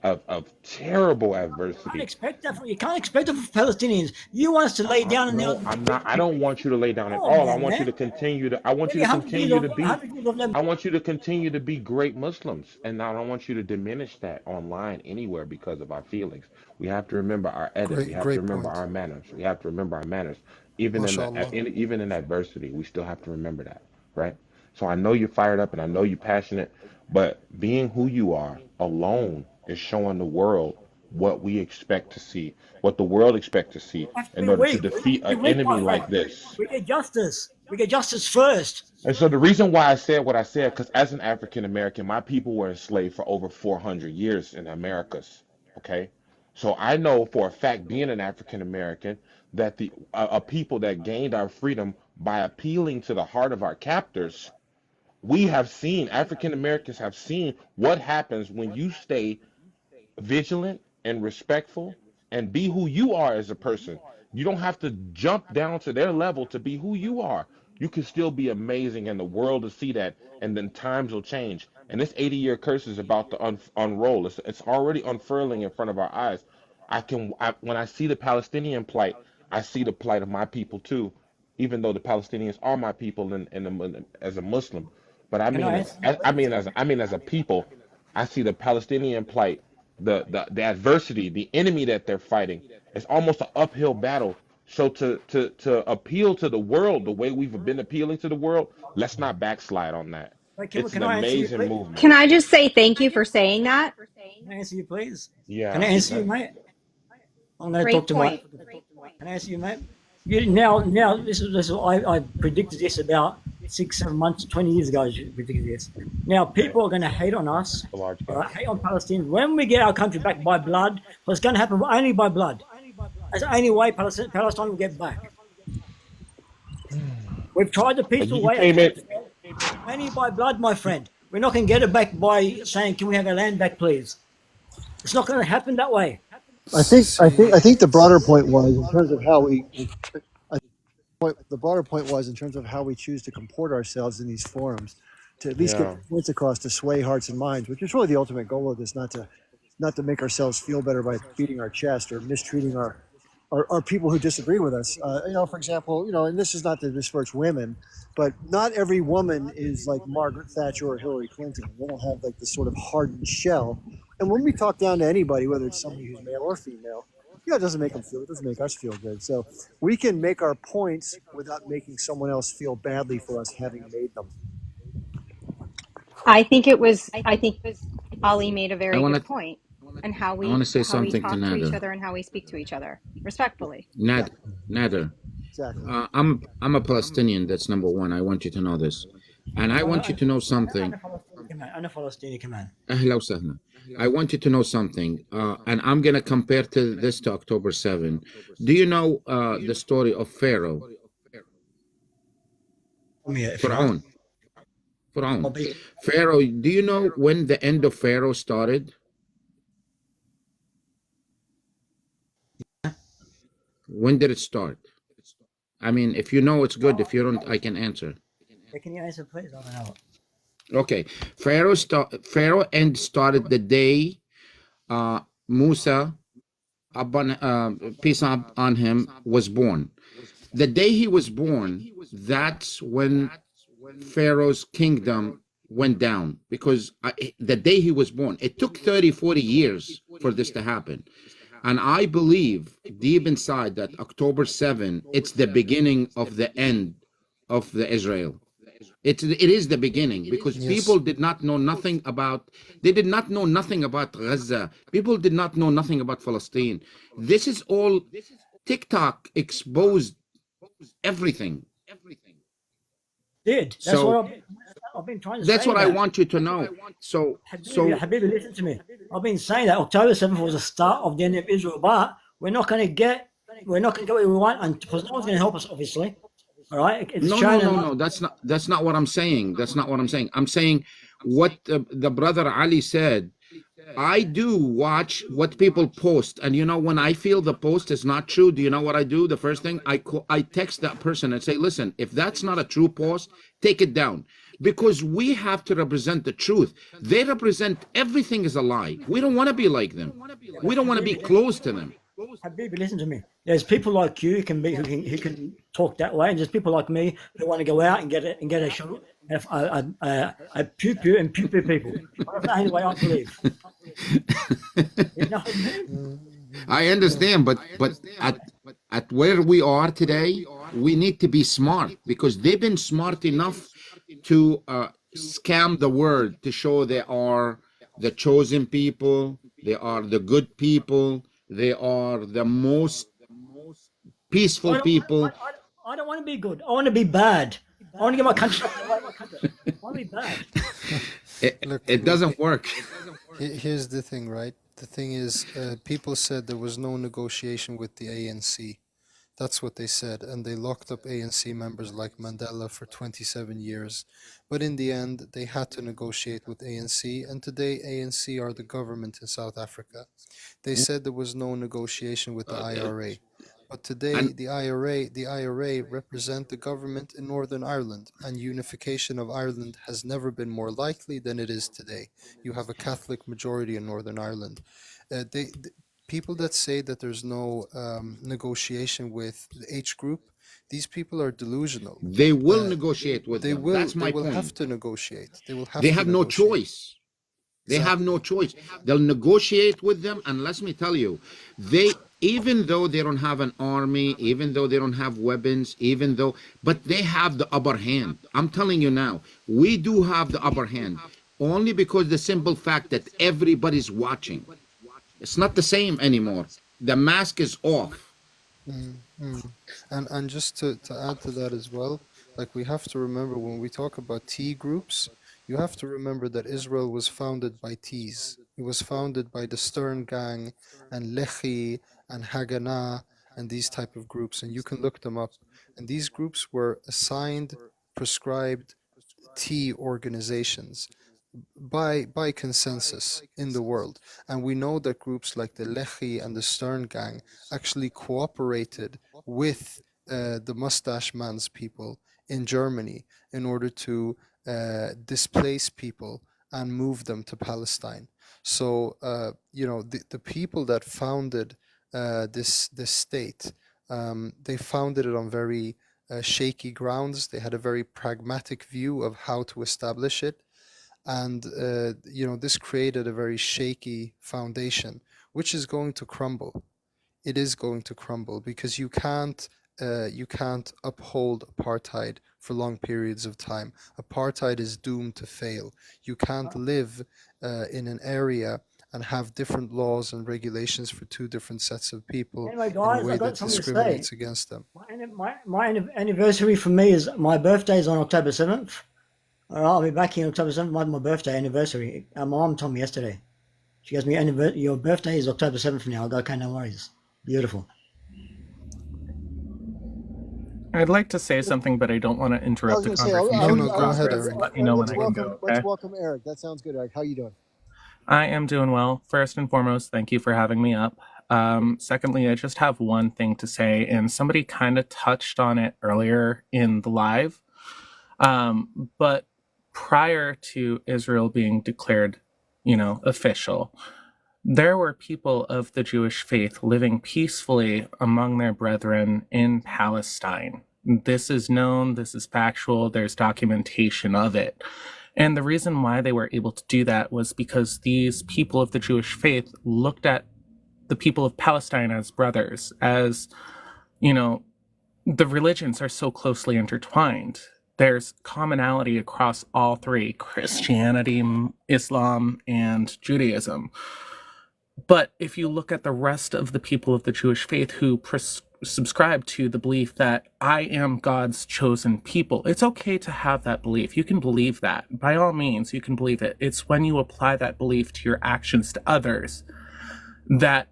of terrible can't adversity. expect that from you. Can't expect that from Palestinians. You want us to lay down and now. No, I'm not. I don't want you to lay down at Oh all. I man, want you man. to continue to. I want you Maybe to 100 years continue to of be. 100 years of them. I want you to continue to be great Muslims, and I don't want you to diminish that online anywhere because of our feelings. We have to remember our edit. We have to Great remember point. our manners. We have to remember our manners. Even MashaAllah. even in adversity, we still have to remember that, right? So I know you're fired up, and I know you're passionate, but being who you are alone is showing the world what we expect to see, what the world expects to see Have to in be order to weak. defeat Be an weak, enemy my like friend. this. We get justice. We get justice first. And so the reason why I said what I said, because as an African American, my people were enslaved for over 400 years in the Americas. Okay, so I know for a fact, being an African American, that the a people that gained our freedom by appealing to the heart of our captors, we have seen, African Americans have seen what happens when you stay vigilant and respectful and be who you are as a person. You don't have to jump down to their level to be who you are. You can still be amazing, and the world will see that, and then times will change. And this 80-year curse is about to unroll. It's already unfurling in front of our eyes. When I see the Palestinian plight, I see the plight of my people too, even though the Palestinians are my people as a Muslim. But I Can mean, I as answer I you, please? I mean as a people, I see the Palestinian plight, the adversity, the enemy that they're fighting. It's almost an uphill battle. So to appeal to the world the way we've been appealing to the world, let's not backslide on that. Wait, It's an can I answer you, amazing please? movement. Can I just say thank you for saying that? Can I answer you, please? Can I Yeah. answer you, mate? I'm going to talk Great to my. point. Can I answer you, mate? This is I predicted this about 6, 7 months, 20 years ago. I predicted this. Now people are going to hate on us, A large all right, cap. hate on Palestinians when we get our country back by blood. Well, it's going to happen only by blood. That's the only way Palestine will get back. We've tried the And peaceful you way. came in. Only by blood, my friend. We're not going to get it back by saying, "Can we have our land back, please?" It's not going to happen that way. See, I think the broader point was in terms of how we. The broader point was in terms of how we choose to comport ourselves in these forums, to at least get Yeah. points across to sway hearts and minds, which is really the ultimate goal of this. Not to make ourselves feel better by beating our chest or mistreating our people who disagree with us. For example, and this is not to disparage women, but not every woman is like Margaret Thatcher or Hillary Clinton. They don't have like this sort of hardened shell. And when we talk down to anybody, whether it's somebody who's male or female, it doesn't make them feel. It doesn't make us feel good. So we can make our points without making someone else feel badly for us having made them. I think Ali made a I very want good to point and how I want to say we something to talk to each Nader. other and how we speak to each other respectfully. Yeah, Nader. exactly. I'm a Palestinian. That's number one. I want you to know this, and I want you to know something. أنا فلسطيني كمان. أهلا وسهلا. I want you to know something, and I'm gonna compare this to October 7. Do you know the story of Pharaoh? Pharaoh. Pharaoh. Do you know when the end of Pharaoh started? When did it start? I mean, if you know, it's good. If you don't, I can answer. Can you answer, please? I don't know. Okay, Pharaoh end started the day Musa, peace on him, was born. The day he was born, that's when Pharaoh's kingdom went down, because the day he was born, it took 30-40 years for this to happen. And I believe deep inside that October 7, it's the beginning of the end of the Israel. It is the beginning, because people did not know nothing about, Gaza. People did not know nothing about Palestine. This is all, TikTok exposed everything. That's So what I've been trying to That's say what I that. want you to know. So Habibi, listen to me. I've been saying that October 7th was the start of the end of Israel, but we're not going to get what we want, and because no one's going to help us, obviously. All right? It's no. That's not what I'm saying. That's not what I'm saying. I'm saying what the brother Ali said. I do watch what people post, and you know, when I feel the post is not true, do you know what I do? The first thing I text that person and say, listen, if that's not a true post, take it down, because we have to represent the truth. They represent everything is a lie. We don't want to be like them. We don't want to be close to them. Habibi, listen to me. There's people like you who can talk that way, and there's people like me who want to go out and get a shot, a pew pew and pew pew people. That's the only way I believe. You know? I understand, but at where we are today, we need to be smart, because they've been smart enough to scam the world to show they are the chosen people, they are the good people, they are the most peaceful people. I don't want to be good. I want to be bad. I want to get my country. I want to be bad. It doesn't work. Here's the thing, right? The thing is, people said there was no negotiation with the ANC. That's what they said, and they locked up ANC members like Mandela for 27 years. But in the end, they had to negotiate with ANC, and today ANC are the government in South Africa. They said there was no negotiation with the IRA. But today, the IRA represent the government in Northern Ireland, and unification of Ireland has never been more likely than it is today. You have a Catholic majority in Northern Ireland. People that say that there's no negotiation with the H group, these people are delusional. They will negotiate with them. That's my point. They will have to negotiate. They have no choice. They have no choice. They'll negotiate with them, and let me tell you, even though they don't have an army, even though they don't have weapons, but they have the upper hand. I'm telling you now, we do have the upper hand, only because the simple fact that everybody's watching. It's not the same anymore. The mask is off. And just to add to that as well, like, we have to remember when we talk about T groups, you have to remember that Israel was founded by T's. It was founded by the Stern Gang and Lehi and Haganah and these type of groups, and you can look them up. And these groups were assigned, prescribed T organizations by consensus in the world. And we know that groups like the Lehi and the Stern Gang actually cooperated with the Mustache Man's people in Germany in order to displace people and move them to Palestine. So the people that founded this state, they founded it on very shaky grounds. They had a very pragmatic view of how to establish it. And this created a very shaky foundation, which is going to crumble. It is going to crumble because you can't uphold apartheid for long periods of time. Apartheid is doomed to fail. You can't live in an area and have different laws and regulations for two different sets of people Anyway, guys, in a way I got that something to say. discriminates against them. My anniversary for me is my birthday is on October 7th. All right, I'll be back here on October 7th, my birthday anniversary. My mom told me yesterday. She goes, your birthday is October 7th now. I go, okay, no worries. Beautiful. I'd like to say something, but I don't want to interrupt the conversation. Go ahead, Eric. Let me know when I can go. Okay? Let's welcome Eric. That sounds good, Eric. How you doing? I am doing well. First and foremost, thank you for having me up. Secondly, I just have one thing to say, and somebody kind of touched on it earlier in the live. But prior to Israel being declared, official, there were people of the Jewish faith living peacefully among their brethren in Palestine. This is known, this is factual, there's documentation of it. And the reason why they were able to do that was because these people of the Jewish faith looked at the people of Palestine as brothers, as, the religions are so closely intertwined. There's commonality across all three: Christianity, Islam, and Judaism. But if you look at the rest of the people of the Jewish faith who subscribe to the belief that I am God's chosen people, it's okay to have that belief. You can believe that. By all means, you can believe it. It's when you apply that belief to your actions to others that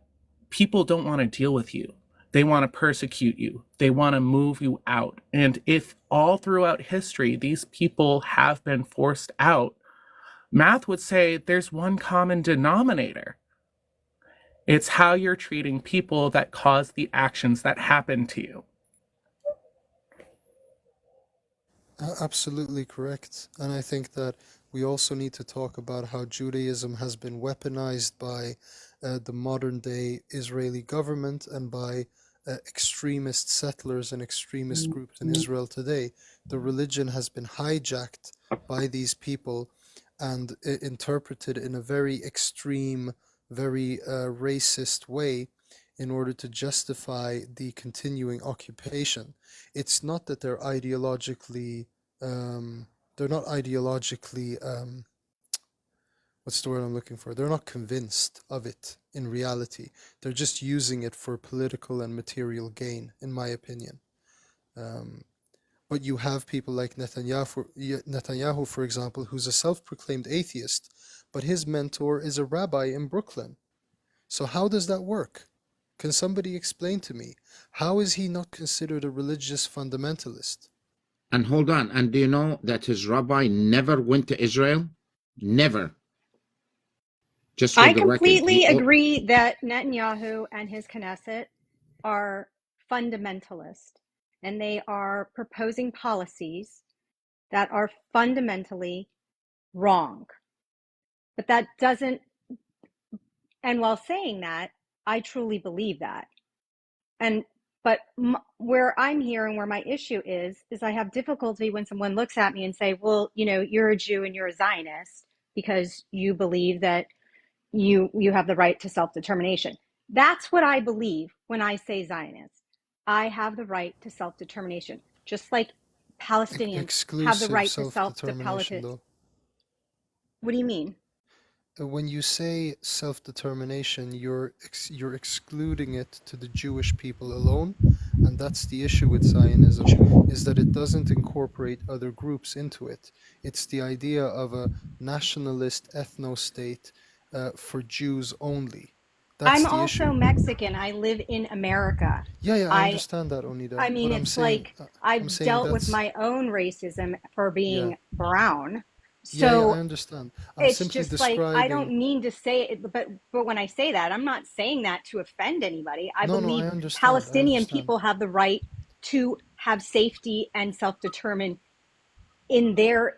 people don't want to deal with you. They want to persecute you. They want to move you out. And if all throughout history these people have been forced out, math would say there's one common denominator. It's how you're treating people that cause the actions that happen to you. Absolutely correct. And I think that we also need to talk about how Judaism has been weaponized by the modern day Israeli government and by extremist settlers and extremist groups in Israel today. The religion has been hijacked by these people and interpreted in a very extreme, very racist way in order to justify the continuing occupation. It's not that they're ideologically, what's the word I'm looking for? They're not convinced of it in reality. They're just using it for political and material gain, in my opinion. But you have people like Netanyahu, for example, who's a self-proclaimed atheist, but his mentor is a rabbi in Brooklyn. So how does that work? Can somebody explain to me, how is he not considered a religious fundamentalist? And hold on, and do you know that his rabbi never went to Israel? Never. Just for I the record. completely agree that Netanyahu and his Knesset are fundamentalist, and they are proposing policies that are fundamentally wrong. But that doesn't, and while saying that, I truly believe that. But where I'm here and where my issue is I have difficulty when someone looks at me and say, well, you know, you're a Jew and you're a Zionist because you believe that you have the right to self-determination. That's what I believe when I say Zionist. I have the right to self-determination, just like Palestinians have the right to self-determination. What do you mean? When you say self-determination, you're excluding it to the Jewish people alone, and that's the issue with Zionism, is that it doesn't incorporate other groups into it. It's the idea of a nationalist ethno-state for Jews only. That's I'm the also issue. Mexican. I live in America. Yeah, I understand that, Onida. I mean, but it's like I've dealt with my own racism for being brown. So I understand. it's just like, I don't mean to say it, but when I say that, I'm not saying that to offend anybody. I believe Palestinian people have the right to have safety and self-determine in their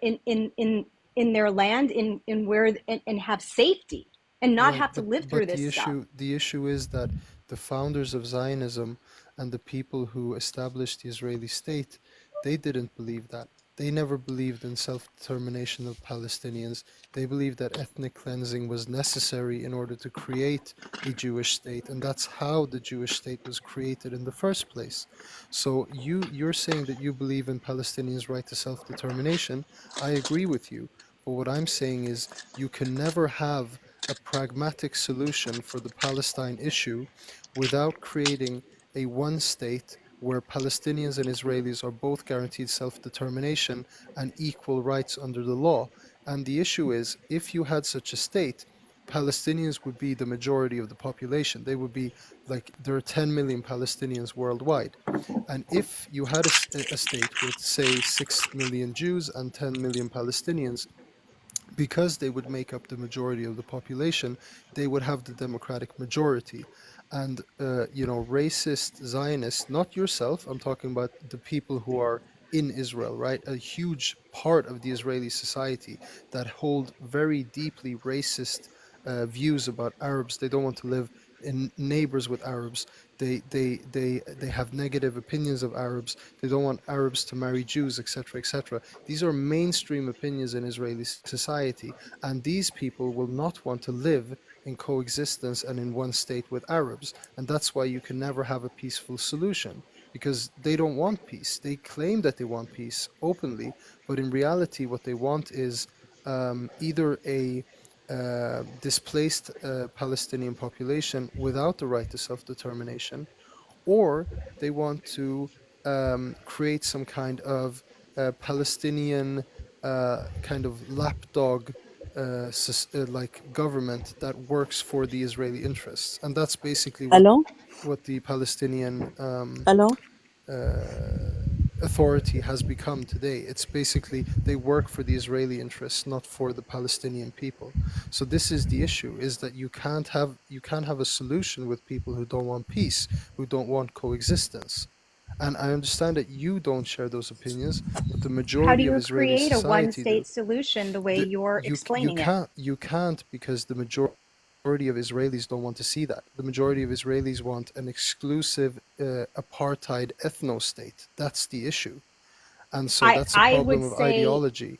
land, in where, and have safety and not have to live through this stuff. The issue is that the founders of Zionism and the people who established the Israeli state, they didn't believe that. They never believed in self-determination of Palestinians. They believed that ethnic cleansing was necessary in order to create a Jewish state, and that's how the Jewish state was created in the first place. So you're saying that you believe in Palestinians' right to self-determination. I agree with you. But what I'm saying is you can never have a pragmatic solution for the Palestine issue without creating a one state where Palestinians and Israelis are both guaranteed self-determination and equal rights under the law. And the issue is, if you had such a state, Palestinians would be the majority of the population. They would be like, there are 10 million Palestinians worldwide. And if you had a state with, say, 6 million Jews and 10 million Palestinians, because they would make up the majority of the population, they would have the democratic majority. And, racist Zionists, not yourself, I'm talking about the people who are in Israel, right? A huge part of the Israeli society that hold very deeply racist views about Arabs. They don't want to live in neighbors with Arabs. They have negative opinions of Arabs. They don't want Arabs to marry Jews, etc., etc. These are mainstream opinions in Israeli society, and these people will not want to live in coexistence and in one state with Arabs. And that's why you can never have a peaceful solution, because they don't want peace. They claim that they want peace openly, but in reality what they want is either a displaced Palestinian population without the right to self-determination, or they want to create some kind of Palestinian kind of lapdog like government that works for the Israeli interests, and that's basically Hello? what the Palestinian Hello? authority has become today. It's basically they work for the Israeli interests, not for the Palestinian people. So this is the issue: is that you can't have a solution with people who don't want peace, who don't want coexistence. And I understand that you don't share those opinions, but the How do majority of you Israeli create a society do. one-state solution the way you're You explaining it? can't because the majority of Israelis don't want to see that. The majority of Israelis want an exclusive apartheid ethno-state. That's the issue, and so I that's a I problem would of say ideology.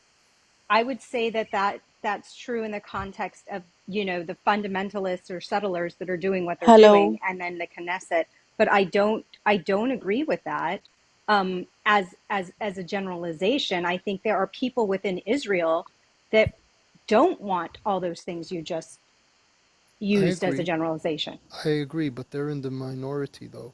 I would say that's true in the context of, the fundamentalists or settlers that are doing what they're doing, Hello? and then the Knesset. But I don't agree with that. As a generalization, I think there are people within Israel that don't want all those things you just I used as a agree. generalization. I agree, but they're in the minority though.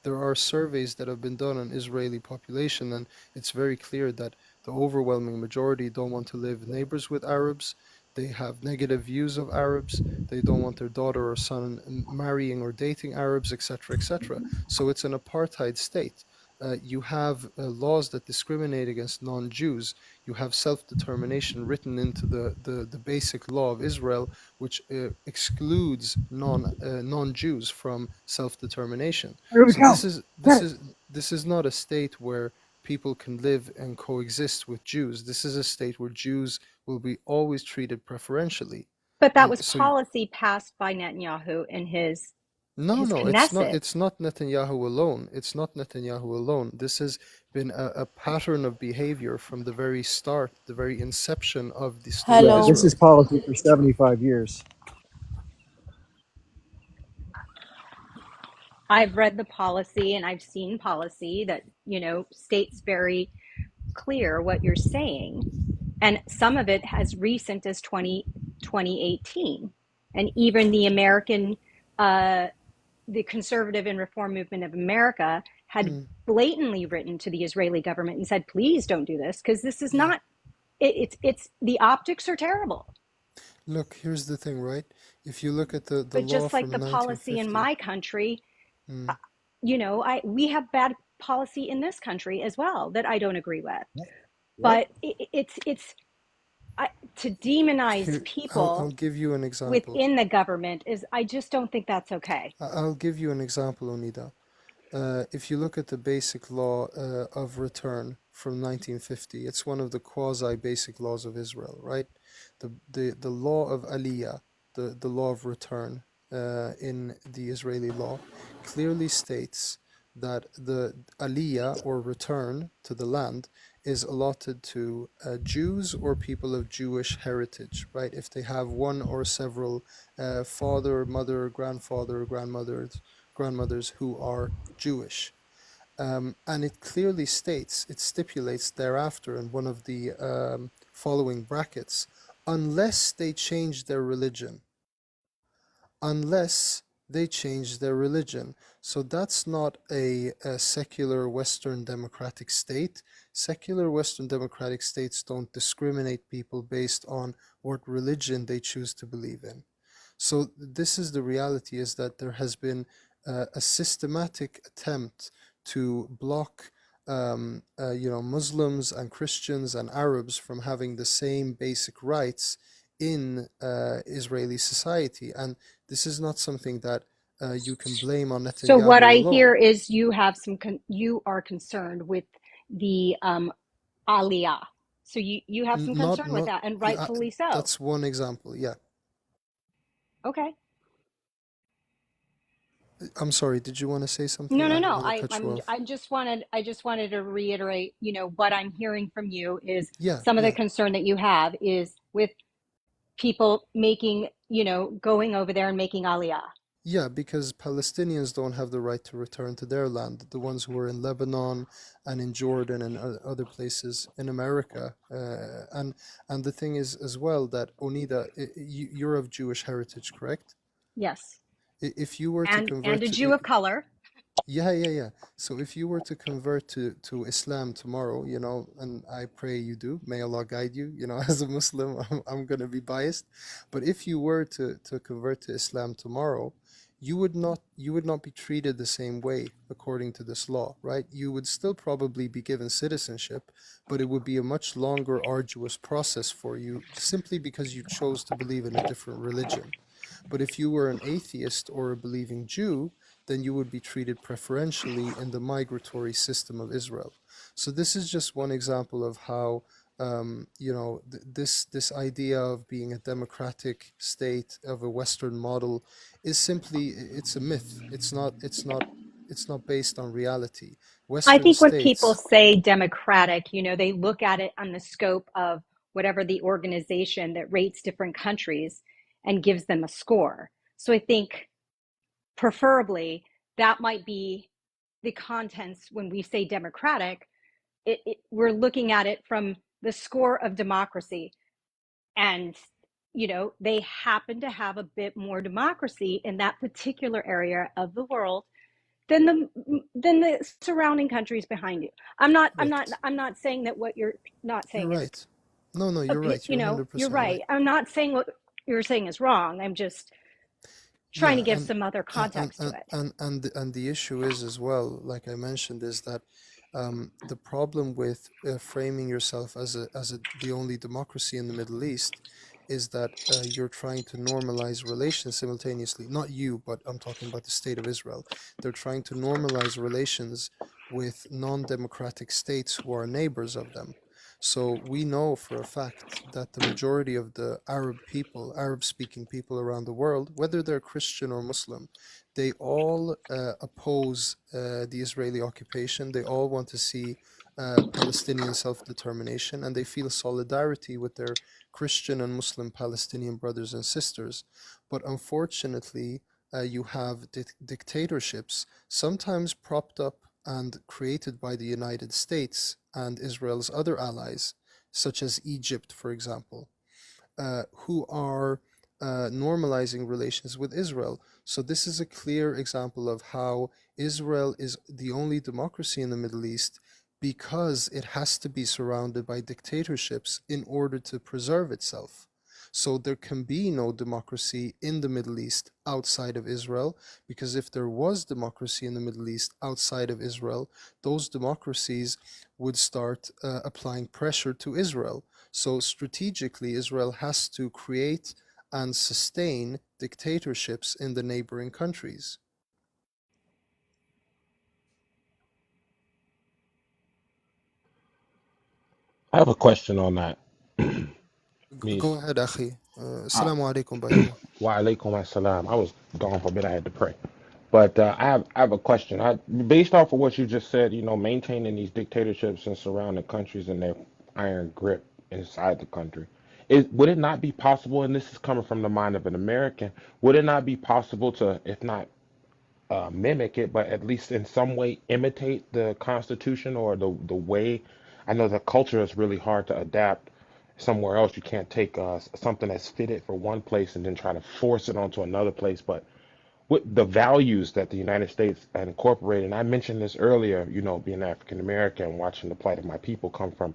There are surveys that have been done on Israeli population, and it's very clear that the overwhelming majority don't want to live neighbors with Arabs. They have negative views of Arabs. They don't want their daughter or son marrying or dating Arabs, etc., etc. So it's an apartheid state. You have laws that discriminate against non-Jews. You have self-determination written into the basic law of Israel, which excludes non-Jews from self-determination. Here we So go. this is not a state where people can live and coexist with Jews. This is a state where Jews will be always treated preferentially. But that And was so policy passed by Netanyahu in his no, no, Knesset. it's not Netanyahu alone. It's not Netanyahu alone. This has been a pattern of behavior from the very start, the very inception of the state of Yeah, this Hello? Israel. is policy for 75 years. I've read the policy and I've seen policy that, states very clear what you're saying. And some of it as recent as 2018. And even the the Conservative and Reform Movement of America had blatantly written to the Israeli government and said, please don't do this, because this is not, it's the optics are terrible. Look, here's the thing, right? If you look at the But law just like from the policy in 1950, my country, mm, we have bad policy in this country as well that I don't agree with. What? But it's to demonize I'll people give you an example. within the government I just don't think that's okay. I'll give you an example, Onida. If you look at the basic law of return from 1950, it's one of the quasi-basic laws of Israel, right? The law of Aliyah, the law of return in the Israeli law, clearly states that the Aliyah, or return to the land, is allotted to Jews or people of Jewish heritage, right? If they have one or several father, mother, grandfather, grandmothers who are Jewish. And it clearly states, it stipulates thereafter in one of the following brackets, unless they change their religion. Unless they change their religion. So that's not a secular Western democratic state. Secular Western democratic states don't discriminate people based on what religion they choose to believe in. So this is the reality, is that there has been a systematic attempt to block Muslims and Christians and Arabs from having the same basic rights in Israeli society. And this is not something that you can blame on Netanyahu So what I alone. hear is you are concerned with the Aliyah. So you have some concern with that, and rightfully so. That's one example, yeah. Okay. I'm sorry, did you want to say something? No. I cut you off. I just wanted to reiterate, what I'm hearing from you is Yeah, some of yeah. the concern that you have is with people making, going over there and making Aliyah. Yeah, because Palestinians don't have the right to return to their land. The ones who are in Lebanon and in Jordan and other places in America, and the thing is as well that Onida, you're of Jewish heritage, correct? Yes. If you were to And convert a to, Jew of color. yeah. So if you were to convert to Islam tomorrow, and I pray you do, may Allah guide you. As a Muslim, I'm gonna be biased, but if you were to convert to Islam tomorrow, you would not be treated the same way according to this law, right? You would still probably be given citizenship, but it would be a much longer, arduous process for you simply because you chose to believe in a different religion. But if you were an atheist or a believing Jew, then you would be treated preferentially in the migratory system of Israel. So this is just one example of how this idea of being a democratic state of a Western model is simply it's a myth. It's not based on reality. I Western think when people states. say democratic, they look at it on the scope of whatever the organization that rates different countries and gives them a score. So I think preferably that might be the contents when we say democratic. We're looking at it from the score of democracy. And, they happen to have a bit more democracy in that particular area of the world than the surrounding countries behind you. I'm Correct. not saying that what you're not You're saying is, right. No, you're right. You're you're 100% right. right. I'm not saying what you're saying is wrong. I'm just trying to Yeah, give some other and context to it. the issue is as well, like I mentioned, is that the problem with framing yourself as the only democracy in the Middle East is that you're trying to normalize relations simultaneously. Not you, but I'm talking about the state of Israel. They're trying to normalize relations with non-democratic states who are neighbors of them. So we know for a fact that the majority of the Arab-speaking people around the world, whether they're Christian or Muslim, they all oppose the Israeli occupation. They all want to see Palestinian self-determination, and they feel solidarity with their Christian and Muslim Palestinian brothers and sisters. But unfortunately, you have dictatorships, sometimes propped up and created by the United States and Israel's other allies, such as Egypt, for example, who are normalizing relations with Israel. So, this is a clear example of how Israel is the only democracy in the Middle East because it has to be surrounded by dictatorships in order to preserve itself. So there can be no democracy in the Middle East outside of Israel, because if there was democracy in the Middle East outside of Israel, those democracies would start applying pressure to Israel. So strategically, Israel has to create and sustain dictatorships in the neighboring countries. I have a question on that. Go Means, ahead, Akhi. Assalamu alaikum, by the way. wa alaikum assalam. I was gone for a bit. I had to pray. But I have a question. Based off of what you just said, maintaining these dictatorships and surrounding countries and their iron grip inside the country, would it not be possible? And this is coming from the mind of an American. Would it not be possible to, if not mimic it, but at least in some way imitate the Constitution or the way? I know the culture is really hard to adapt somewhere else. You can't take something that's fitted for one place and then try to force it onto another place. But with the values that the United States incorporated, and I mentioned this earlier, being African American, watching the plight of my people come from,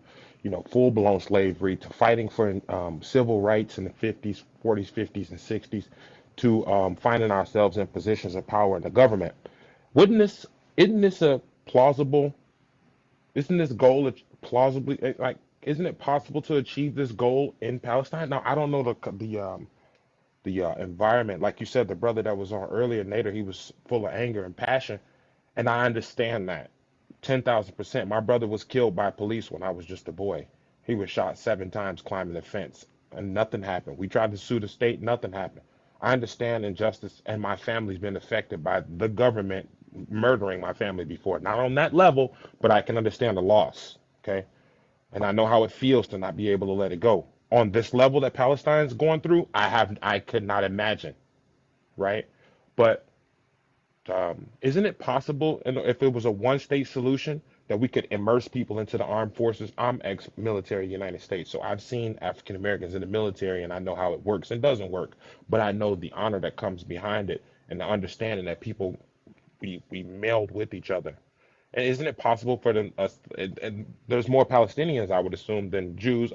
full-blown slavery to fighting for civil rights in the 50s, 40s, 50s, and 60s, to finding ourselves in positions of power in the government. Wouldn't this, isn't this a plausible, isn't this goal plausibly, isn't it possible to achieve this goal in Palestine? Now, I don't know the environment. Like you said, the brother that was on earlier, Nader, he was full of anger and passion, and I understand that 10,000%. My brother was killed by police when I was just a boy. He was shot 7 times climbing the fence, and nothing happened. We tried to sue the state, nothing happened. I understand injustice, and my family's been affected by the government murdering my family before. Not on that level, but I can understand the loss. Okay, and I know how it feels to not be able to let it go. On this level that Palestine's going through, I could not imagine, right? But isn't it possible, and if it was a one-state solution, that we could immerse people into the armed forces? I'm ex-military United States, so I've seen African Americans in the military, and I know how it works and doesn't work. But I know the honor that comes behind it, and the understanding that people we meld with each other. And isn't it possible for them us? And there's more Palestinians, I would assume, than Jews.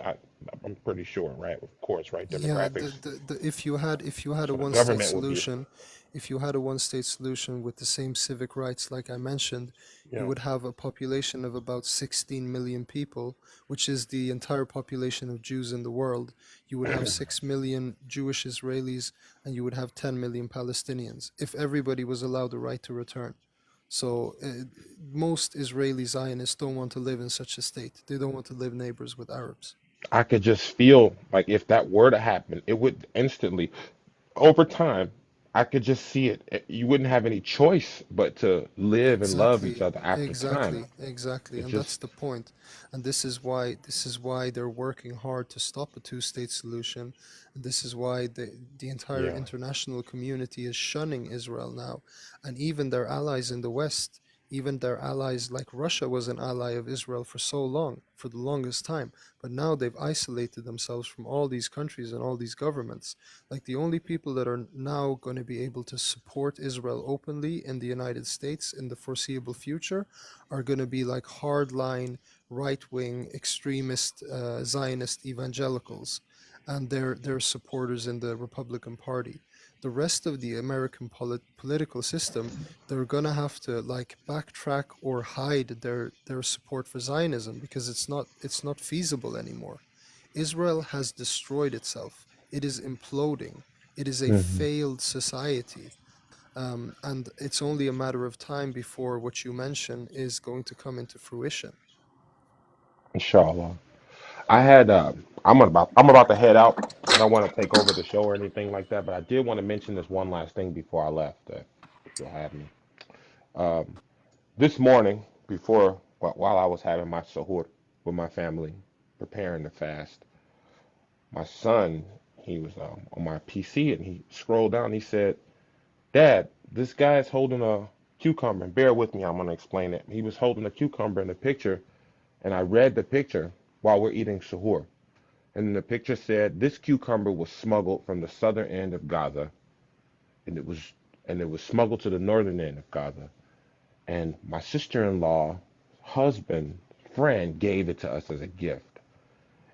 I'm pretty sure, right? Of course, right? Yeah, Demographics. if you had a So the one-state government would be. solution, if you had a one-state solution with the same civic rights, like I mentioned, you Yeah. would have a population of about 16 million people, which is the entire population of Jews in the world. You would have 6 million Jewish Israelis, and you would have 10 million Palestinians if everybody was allowed the right to return. So most Israeli Zionists don't want to live in such a state. They don't want to live neighbors with Arabs. I could just feel like if that were to happen, it would instantly, over time, I could just see it. You wouldn't have any choice but to live and love each other after time. Exactly, It and that's just, the point. And this is why they're working hard to stop a two-state solution. And this is why the entire yeah, international community is shunning Israel now, and even their allies in the West. Even their allies, like Russia, was an ally of Israel for so long, for the longest time. But now they've isolated themselves from all these countries and all these governments. Like the only people that are now going to be able to support Israel openly in the United States in the foreseeable future are going to be like hardline, right-wing, extremist Zionist evangelicals and their supporters in the Republican Party. The rest of the American political system, they're gonna have to like backtrack or hide their support for Zionism because it's not feasible anymore. Israel has destroyed itself. It is imploding. It is a hmm failed society. And it's only a matter of time before what you mentioned is going to come into fruition. inshallah. I had I'm about to head out. I don't want to take over the show or anything like that, but I did want to mention this one last thing before I left. If you'll have me. Um, this morning, while I was having my suhoor with my family, preparing to fast, my son, he was on my PC and he scrolled down. He said, "Dad, this guy's holding a cucumber." And bear with me, I'm gonna explain it. He was holding a cucumber in the picture, and I read the picture while we're eating suhoor. And the picture said this cucumber was smuggled from the southern end of Gaza, and it was smuggled to the northern end of Gaza. And my sister-in-law, husband, friend gave it to us as a gift,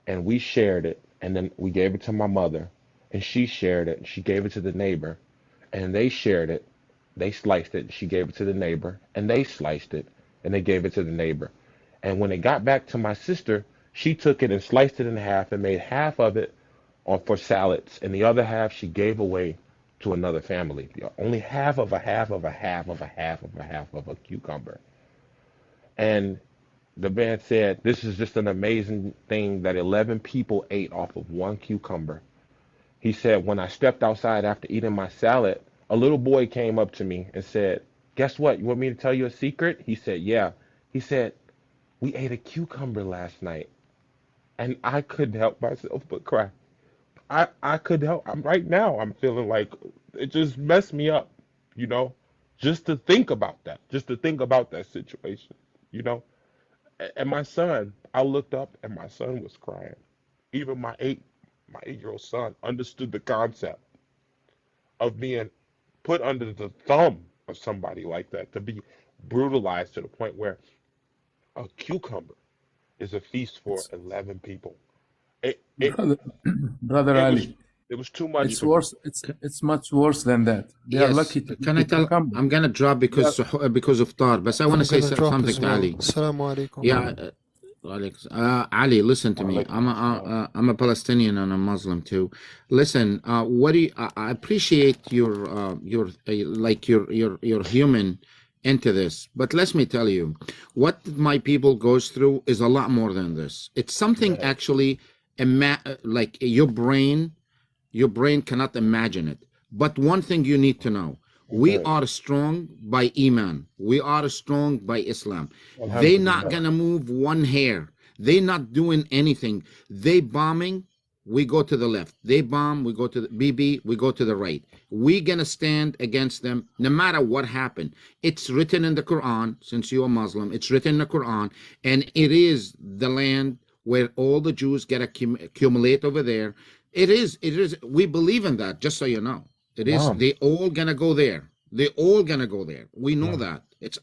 and we shared it. And then we gave it to my mother, and she shared it. And she gave it to the neighbor, and they shared it. They sliced it. And she gave it to the neighbor, and they sliced it, and they gave it to the neighbor. And when it got back to my sister, she took it and sliced it in half and made half of it for salads, and the other half she gave away to another family. Only half of a half of a half of a half of a half of a cucumber. And the man said, "This is just an amazing thing that 11 people ate off of one cucumber." He said, "When I stepped outside after eating my salad, a little boy came up to me and said, 'Guess what? You want me to tell you a secret?' He said, 'Yeah.' He said, 'We ate a cucumber last night.'" And I couldn't help myself but cry. I could help. Right now, I'm feeling like it just messed me up, you know, just to think about that, just to think about that situation, you know. And my son, I looked up and my son was crying. Even my 8-year-old son understood the concept of being put under the thumb of somebody like that, to be brutalized to the point where a cucumber is a feast for It's 11 people. It brother it was Ali. it was too much It's for me. worse. It's much worse than that. They are Yes. lucky to Can eat I a tell? cucumber. I'm gonna drop They are, because of Tar, but I want I'm to say gonna drop something as to well. Ali. Assalamu alaikum. Yeah, Alex, Ali, listen to me. Walaikum assalam. I'm a Palestinian and a Muslim too. Listen, what do you, I appreciate your like your human into this, but let me tell you, what my people goes through is a lot more than this. It's something Right. actually, like your brain cannot imagine it. But one thing you need to know. We Right. are strong by Iman. We are strong by Islam. They not Alhamdulillah. gonna move one hair. They not doing anything. They bombing we go to the left. They bomb, we go to the BB, we go to the right. We're gonna stand against them no matter what happened. It's written in the Quran, since you're a Muslim, it's written in the Quran, and it is the land where all the Jews get accumulate over there. It is, we believe in that, just so you know. It is, Wow. they all gonna go there. They all gonna go there. We know that. It's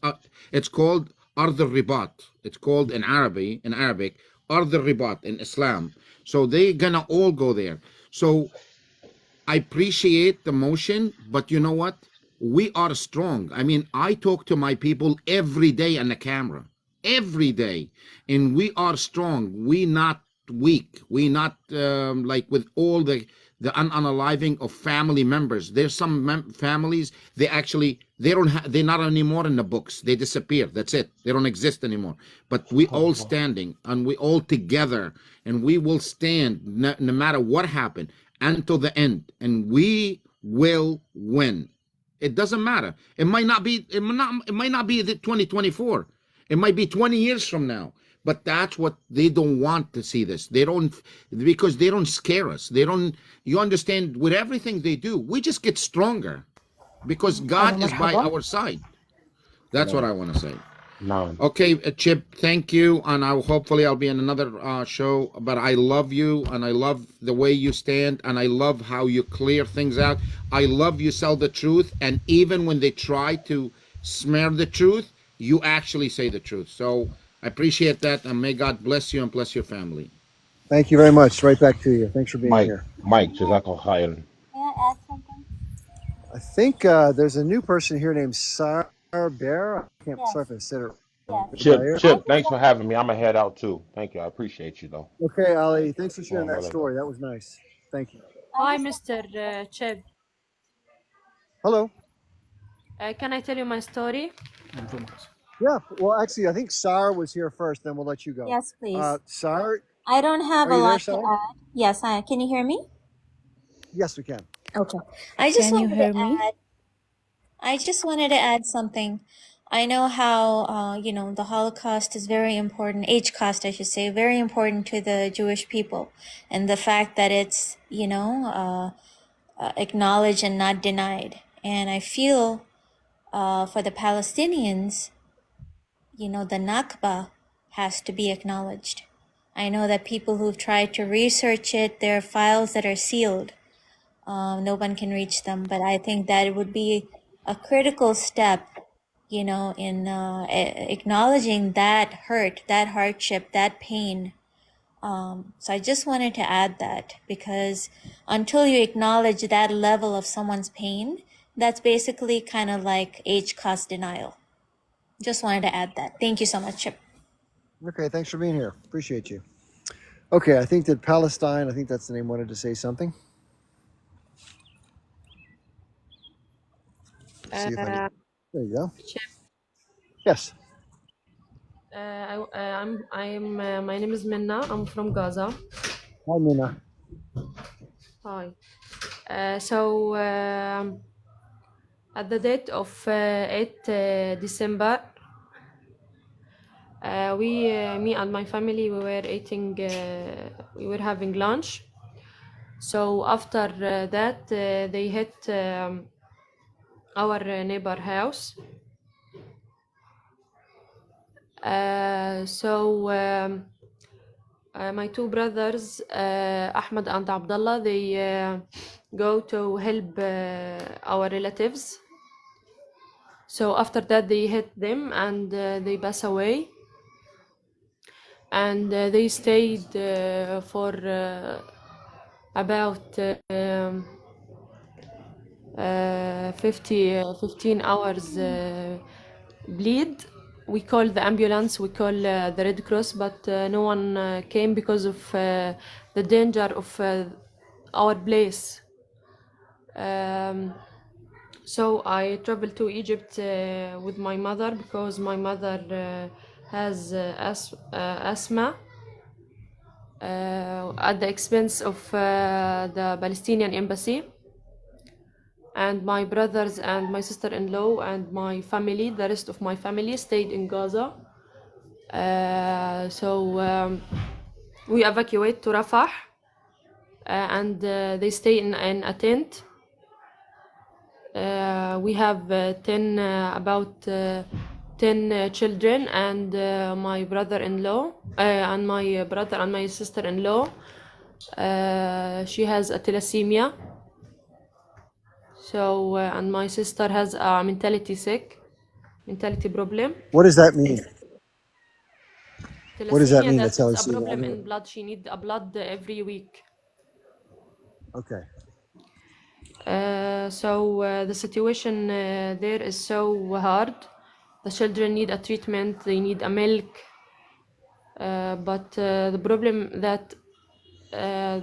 called Ard al-Ribat. It's called in Arabic, Ard al-Ribat in Islam. So they gonna all go there. So I appreciate the motion, but you know what? We are strong. I mean, I talk to my people every day on the camera, every day, and we are strong. We not weak. We not like with all the unaliving of family members. There's some families, they're not anymore in the books. They disappear. That's it. They don't exist anymore. But we all standing, and we all together, and we will stand no matter what happened until the end, and we will win. It doesn't matter. It might not be the 2024. It might be 20 years from now. But that's what they don't want to see this. They don't, because they don't scare us. You understand, with everything they do, we just get stronger because God is by our side. That's what I want to say. No. Okay, Chip, thank you. And hopefully I'll be in another show, but I love you and I love the way you stand and I love how you clear things out. I love you tell the truth. And even when they try to smear the truth, you actually say the truth. So I appreciate that, and may God bless you and bless your family. Thank you very much. Right back to you. Thanks for being here. Mike, Jazakallah khairan. I think there's a new person here named Sar Bear. I can't. Sorry if I said it wrong. Chip, thanks for having me. I'm gonna head out too. Thank you. I appreciate you though. Okay, Ali. Thanks for sharing that brother. story. That was nice. Thank you. Hi, Mr. Cheb. Hello. Can I tell you my story? Yeah. Well, actually, I think Sar was here first. Then we'll let you go. Yes, please. Sar. I don't have Are a you there, lot to Sar? add. Yes, can you hear me? Yes, we can. Okay. I just Can you wanted hear to me? add. I just wanted to add something. I know how the Holocaust is very important. HCOST, I should say, very important to the Jewish people, and the fact that it's acknowledged and not denied. And I feel for the Palestinians, the Nakba has to be acknowledged. I know that people who've tried to research it, there are files that are sealed. No one can reach them, but I think that it would be a critical step, in acknowledging that hurt, that hardship, that pain. So I just wanted to add that, because until you acknowledge that level of someone's pain, that's basically kind of like HCOST denial. Just wanted to add that. Thank you so much, Chip. Okay. Thanks for being here. Appreciate you. Okay. I think that Palestine. I think that's the name. Wanted to say something. See if I can. There you go. Chip. Yes. My name is Minna. I'm from Gaza. Hi, Mina. Hi. At the date of 8 December, me and my family, we were eating, we were having lunch. So after that, they hit our neighbor house. My two brothers, Ahmed and Abdullah, they go to help our relatives. So after that, they hit them and they pass away. And they stayed for about 15 hours bleed. We called the ambulance, we called the Red Cross, but no one came because of the danger of our place. So I traveled to Egypt with my mother, because my mother has asthma, at the expense of the Palestinian embassy. And my brothers and my sister-in-law and my family, the rest of my family, stayed in Gaza. We evacuated to Rafah. and they stay in a tent. We have 10 children, and my brother-in-law and my brother and my sister-in-law. She has a thalassemia. So and my sister has a mentality problem. What does that mean? What does that Thalassemia, mean? that That's it's a LAC. problem in blood. She needs a blood every week. Okay. So the situation there is so hard. The children need a treatment. They need a milk. But the problem that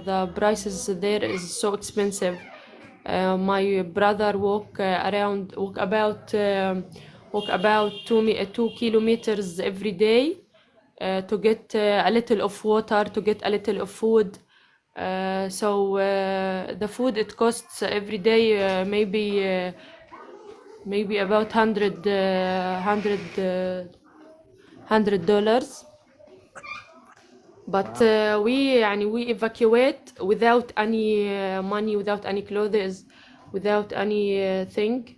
the prices there is so expensive. My brother walk about 2 kilometers every day to get a little of water, to get a little of food. So the food, it costs every day maybe about $100. But we evacuate without any money, without any clothes, without anything.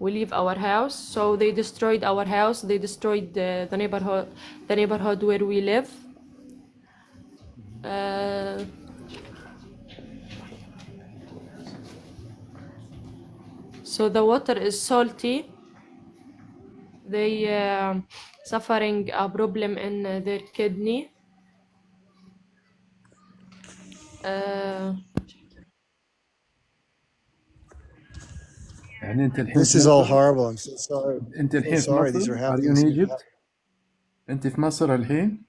We leave our house. So they destroyed our house. They destroyed the neighborhood where we live. So the water is salty. They suffering a problem in their kidney. يعني أنت الحين This في is all مصر؟ horrible. I'm so sorry. أنت So الحين في sorry. These are مصر؟ Are happening. you in These things are Egypt؟ أنت في مصر الحين؟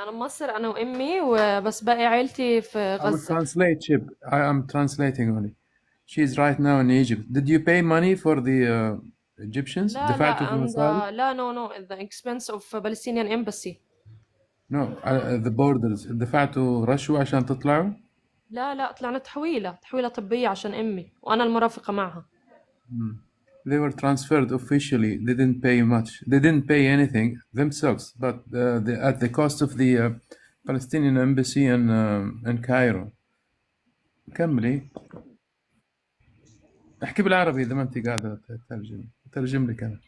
أنا مصر، أنا وأمي، وبس باقي عيلتي في I will غزة. translate, Chip. I am translating only. She's right now in Egypt. Did you pay money for the Egyptians? لا دفعتوا في لا مصاري؟ لا no the expense of Palestinian embassy. No, the borders. دفعتوا رشوة عشان تطلعوا؟ لا طلعنا تحويلة طبية عشان أمي وأنا المرافقة معها. They were transferred officially. They didn't pay much. They didn't pay anything themselves, but at the cost of the Palestinian embassy in Cairo. كملي. احكي بالعربي إذا ما أنت قاعدة ترجم لك أنا.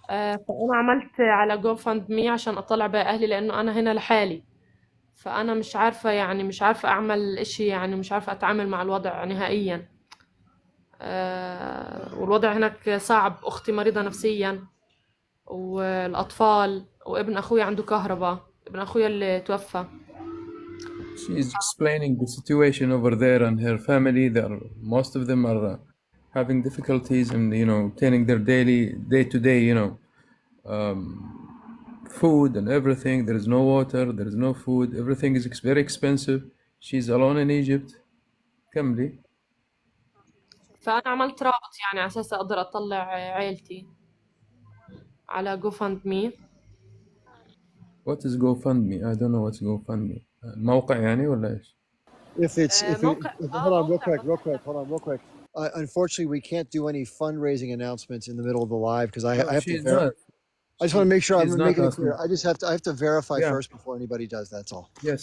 فأنا عملت على GoFundMe عشان أطلع بقى أهلي، لأنه أنا هنا لحالي. فأنا مش عارفة أعمل إشي، مش عارفة أتعامل مع الوضع نهائيا. والوضع هناك صعب. أختي مريضة نفسيا، والأطفال، وابن أخوي عنده كهرباء، ابن أخوي اللي توفى. She's explaining the situation over there and her family. Most of them are having difficulties in, obtaining their day-to-day, food and everything. There is no water, there is no food. Everything is very expensive. She's alone in Egypt. كملي. فأنا عملت رابط على أساس أقدر أطلع عيلتي على GoFundMe. What is GoFundMe? I don't know what's GoFundMe. موقع ولا إيش؟ Hold on real quick. Unfortunately, we can't do any fundraising announcements in the middle of the live because I have to verify. I just want to make sure I'm making it clear. I have to verify first before anybody does. That's all. Yes.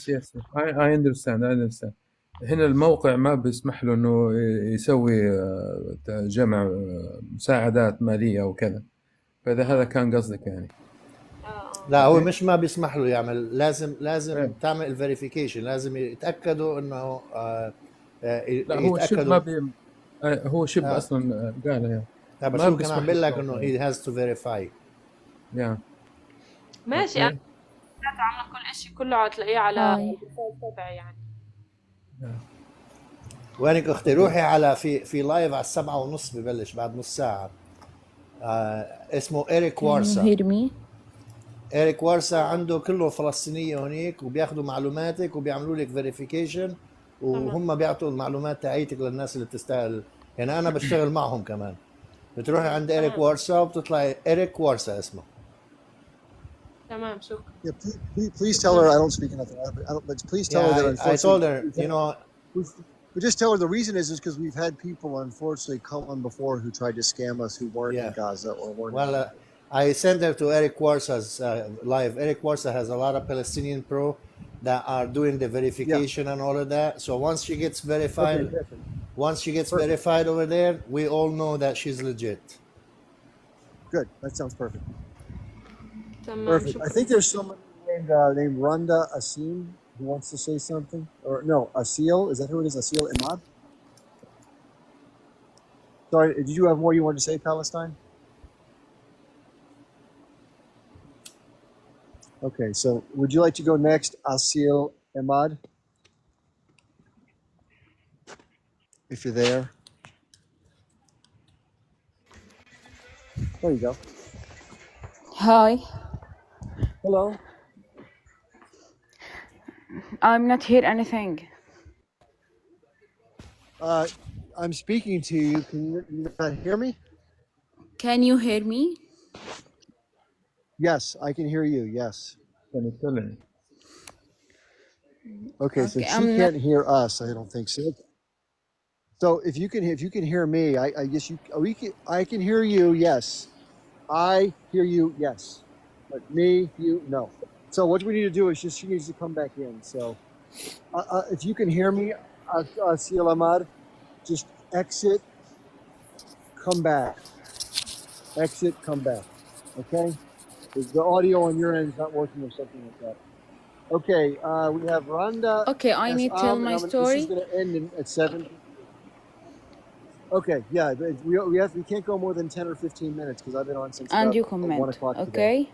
I understand. هنا الموقع ما بيسمح له إنه يسوي جمع مساعدات مالية أو كذا. فإذا هذا كان قصدك لا هو مش ما بيسمح له يعمل. لازم تعمل الفيريفيكيشن. لازم يتأكدوا إنه لا هو شب ما هو شب أصلا قالها بس هو كان عم بقول لك إنه he has to verify. ماشي. أنا عاملة كل إشي كله تلاقيه على الويب تبعي وينك أختي؟ روحي على في لايف على 7:30 ببلش بعد نص ساعة. اسمه إريك وارسا. إريك وارسا عنده كله فلسطينية هنيك، وبياخدوا معلوماتك وبيعملوا لك فيريفيكيشن، وهم بيعطوا المعلومات تاعيتك للناس اللي بتستاهل. أنا بشتغل معهم كمان. بتروحي عند إريك وارسا وبتطلعي إريك وارسا اسمه. تمام شكرا. Please tell her I don't speak enough Arabic. But please tell her that unfortunately. I told her, But just tell her the reason is because we've had people unfortunately come on before who tried to scam us who weren't in Gaza or weren't. Well, I sent her to Eric Warsa's live. Eric Warsa has a lot of Palestinian pro that are doing the verification and all of that. So once she gets verified, verified over there, we all know that she's legit. Good. That sounds perfect. تمام Perfect. I شكرا. think there's someone named Runda Asim who wants to say something. Or no, Asil. Is that who it is? Asil Imad? Sorry, did you have more you wanted to say, Palestine? Okay, so would you like to go next, Asil Imad? If you're there. There you go. Hi, Hello. I'm not hear anything. I'm speaking to you. Can you not hear me? Can you hear me? Yes, I can hear you. Yes. Okay, so Okay, she I'm not. can't hear us. I don't think so. So if you can hear me, I guess I can hear you. Yes, I hear you. Yes, but me, you, no. So what we need to do is she needs to come back in. So if you can hear me, Asil Ahmad, just exit, come back, exit, come back. Okay, the audio on your end is not working or something like that. Okay, we have Randa Okay, I need to tell my this is story. going to end at 7. Okay, yeah, we can't go more than 10 or 15 minutes because I've been on since And about you 1 comment, o'clock today. okay?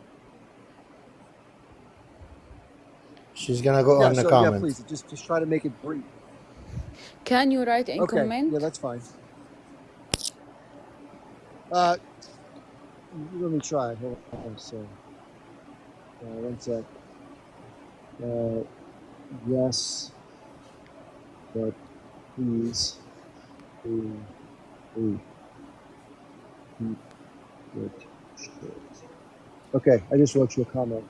She's gonna go Yeah, on the so yeah, comment. please just try to make it brief. Can you write in Okay, comment? yeah, that's fine. Let me try. Hold on, so one sec. Yes, but please keep it short. Okay, I just wrote you a comment.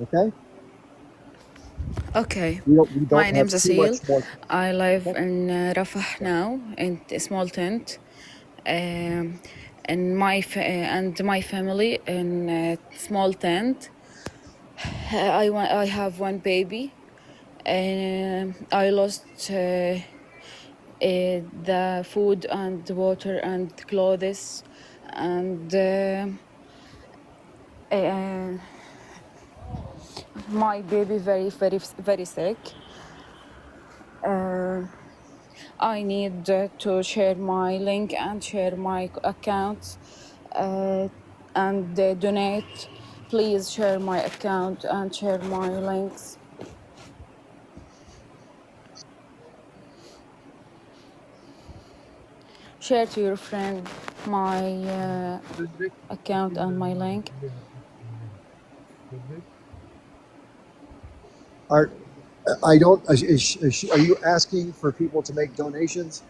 Okay. Okay, We don't my have name's too much Asil. more. I live in Rafah now in a small tent. And my family in a small tent. I have one baby. I lost the food and water and clothes and my baby very sick. I need to share my link and share my account and donate. Please share my account and share my links. Share to your friend my account and my link. I don't. Are you asking for people to make donations?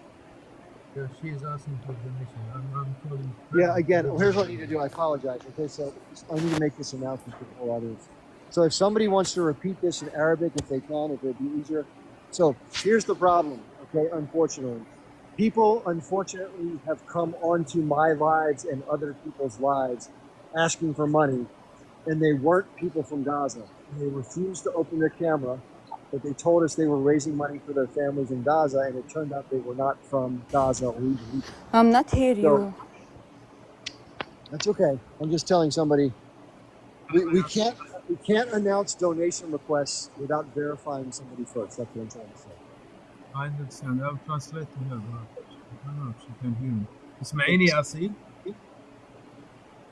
Yeah, she is asking for donation. I'm calling. Yeah. Again, here's what I need to do. I apologize. Okay, so I need to make this announcement to the whole audience. So if somebody wants to repeat this in Arabic, if they can, if it'd be easier. So here's the problem. Okay, unfortunately, people unfortunately have come onto my lives and other people's lives asking for money, and they weren't people from Gaza. They refused to open their camera, but they told us they were raising money for their families in Gaza, and it turned out they were not from Gaza or even Egypt. I'm not hear So you. that's okay. I'm just telling somebody we can't announce donation requests without verifying somebody first. That's what I'm trying to say. I understand. I'll translate to her. I don't know if she can hear me. اسمعيني يا أصيل.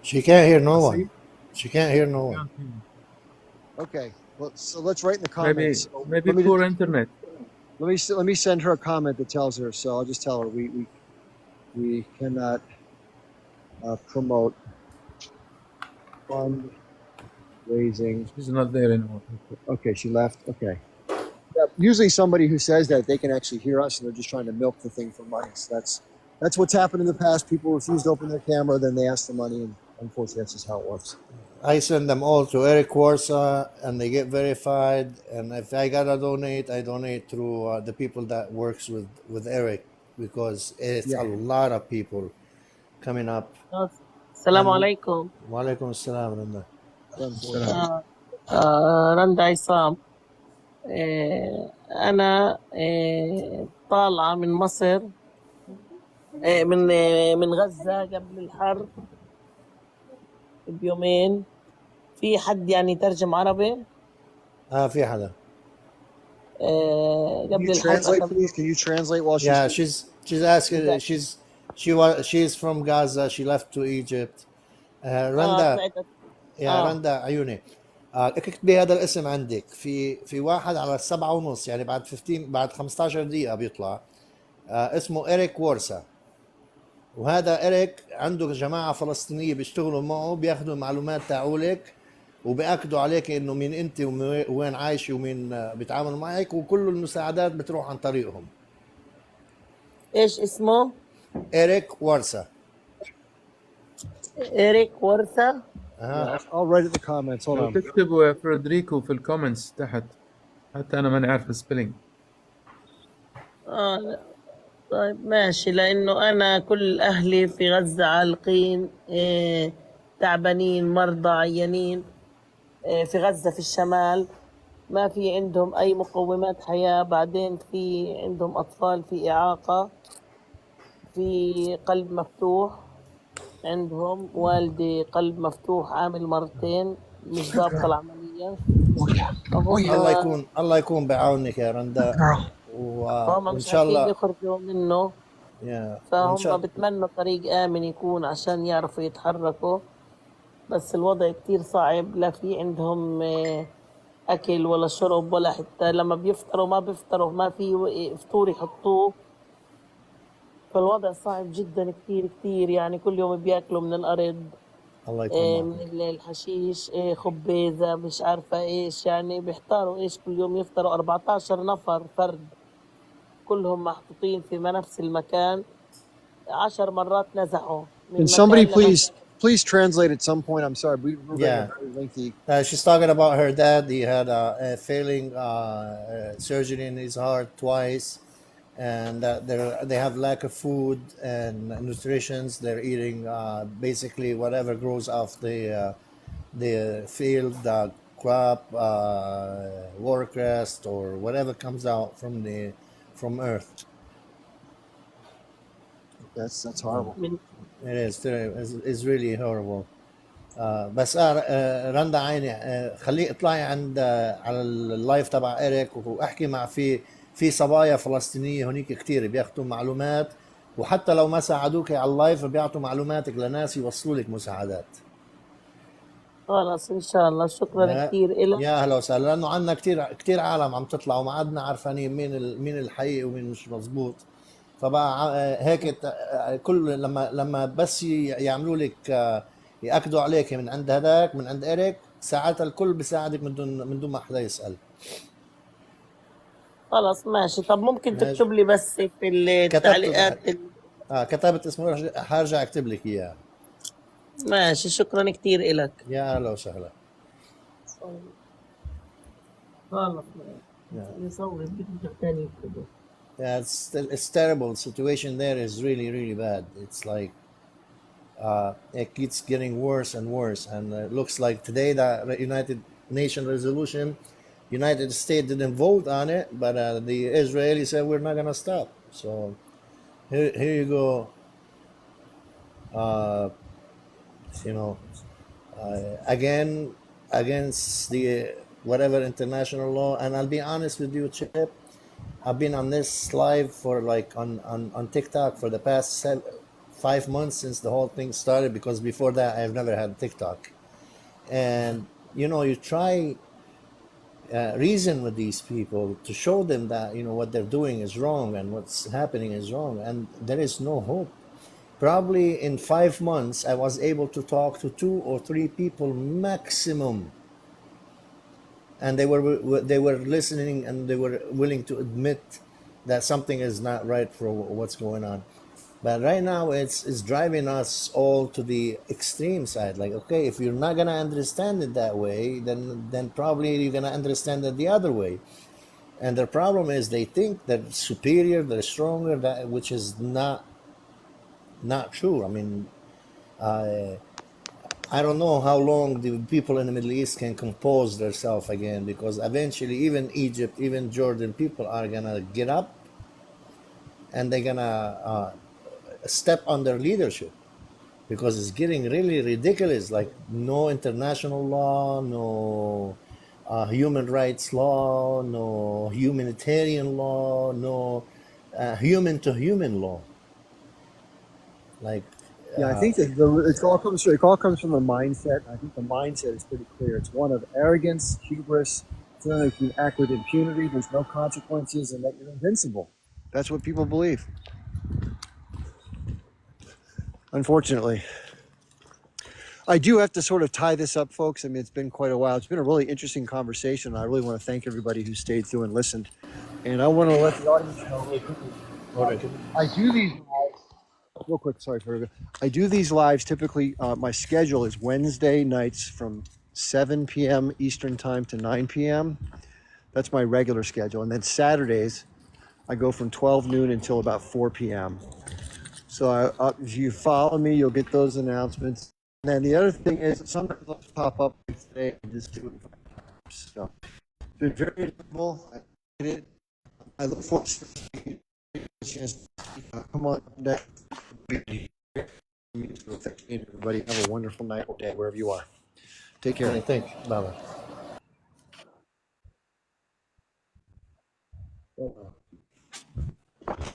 She can't hear no one. She can't hear no one. Okay. Well, so let's write in the comments. Maybe poor internet. Let me send her a comment that tells her. So I'll just tell her we cannot promote fundraising. She's not there anymore. Okay, she left. Okay. Yeah, usually somebody who says that they can actually hear us and they're just trying to milk the thing for money. So that's what's happened in the past. People refuse to open their camera, then they ask the money, and unfortunately that's just how it works. I send them all to Eric Warsa and they get verified. And if I gotta donate, I donate through the people that works with Eric, because it's a lot of people coming up السلام And عليكم. وعليكم السلام رندا. رندا عصام. أنا طالعة من مصر، من غزة قبل الحرب بيومين. في حد يعني ترجم عربي؟ في حدا. Can you قبل الحرب translate, أخذ. please? Can you translate while she's? Yeah, she's asking. She's from Gaza. She left to Egypt. رندا طلعت. يا رندا عيوني. اكتبي هذا الاسم عندك في واحد على 7:30 يعني بعد 15 دقيقة بيطلع. اسمه إريك وورسا. وهذا إريك عنده جماعة فلسطينية بيشتغلوا معه، بياخدوا معلومات تاعولك وبيأكدوا عليك انه مين انت وين عايشه ومين بيتعاملوا معك، وكل المساعدات بتروح عن طريقهم. ايش اسمه؟ إريك وورسا. إريك وورسا. I'll write it in the comments. Hold on. تكتبوا فريدريكو في الكومنتس تحت، حتى انا ماني عارف السبيلينج. لا. طيب ماشي، لأنه أنا كل أهلي في غزة عالقين، تعبانين، مرضى، عيانين، في غزة في الشمال، ما في عندهم أي مقومات حياة. بعدين في عندهم أطفال في إعاقة، في قلب مفتوح، عندهم والدي قلب مفتوح عامل مرتين مش ضابطة العملية. الله يكون بعونك يا رندا، وإن شاء عارفين الله يخرجوا منه. فهم بتمنوا طريق آمن يكون عشان يعرفوا يتحركوا، بس الوضع كتير صعب. لا في عندهم أكل ولا شرب، ولا حتى لما بيفطروا ما بيفطروا، ما في فطور يحطوه. فالوضع صعب جدا كتير كتير، يعني كل يوم بياكلوا من الأرض، الله يكون من الحشيش، خبيزة، مش عارفة إيش، يعني بيحتاروا إيش. كل يوم يفطروا 14 نفر فرد، كلهم محطوطين في نفس المكان. 10 مرات نزحوا من Can somebody مكان please translate at some point? I'm sorry, we're Yeah. very lengthy. She's talking about her dad. He had a failing surgery in his heart twice, and they have lack of food and nutrition. They're eating basically whatever grows off the field, the crop, watercress, or whatever comes out from earth. That's horrible. It is. It's really horrible. بس رندا عيني، خليه اطلعي عند على اللايف تبع إريك واحكي مع في صبايا فلسطينية هنيك كتير بياخدوا معلومات، وحتى لو ما ساعدوك على اللايف بيعطوا معلوماتك لناس يوصلوا لك مساعدات. خلاص ان شاء الله. شكرا كثير لك. يا اهلا وسهلا، لانه عندنا كتير عالم عم تطلع وما عدنا عارفانين مين الحقيقي ومين مش مزبوط. فبقى هيك كل لما بس يعملوا لك ياكدوا عليك من عند هداك من عند إريك، ساعتها الكل بيساعدك من دون ما حدا يسال. خلاص ماشي. طب ممكن تكتب لي بس في التعليقات كتبت اسمه، حارجع اكتب لك اياه. ماشي. شكرا كثير لك. يا اهلا وسهلا. خلاص نصور بدك ثاني يكتبه. Yeah, it's terrible. The situation there is really bad. It's like it keeps getting worse and worse, and it looks like today the United Nations resolution, United States didn't vote on it, but the Israelis said we're not gonna stop. So here you go. Again against the whatever international law. And I'll be honest with you, Chip. I've been on this live for like on TikTok for the past 5 months since the whole thing started, because before that I've never had TikTok. And you try reason with these people to show them that what they're doing is wrong and what's happening is wrong, and there is no hope. Probably in 5 months I was able to talk to 2 or 3 people maximum, and they were listening and they were willing to admit that something is not right for what's going on. But right now it's driving us all to the extreme side. Like, okay, if you're not gonna understand it that way, then probably you're gonna understand it the other way. And their problem is they think they're superior, they're stronger, which is not true. I mean, I don't know how long the people in the Middle East can compose themselves again, because eventually even Egypt, even Jordan people are gonna get up and they're gonna step under leadership, because it's getting really ridiculous. Like no international law, no human rights law, no humanitarian law, no human to human law. Like Yeah, I think that it all comes from the mindset. I think the mindset is pretty clear. It's one of arrogance, hubris, feeling like you act with impunity, there's no consequences, and that you're invincible. That's what people believe. Unfortunately. I do have to sort of tie this up, folks. I mean, it's been quite a while. It's been a really interesting conversation. I really want to thank everybody who stayed through and listened. And I want to let the audience know really quickly. I do these lives, real quick, sorry for I do these lives typically, my schedule is Wednesday nights from 7 p.m. Eastern time to 9 p.m. That's my regular schedule. And then Saturdays, I go from 12 noon until about 4 p.m. So if you follow me, you'll get those announcements. And then the other thing is, sometimes they'll pop up today and just do it 5 times. So it's been very enjoyable. I did it. I look forward to a chance to come on next. Everybody have a wonderful night or day wherever you are. Take care. Thanks. Bye bye.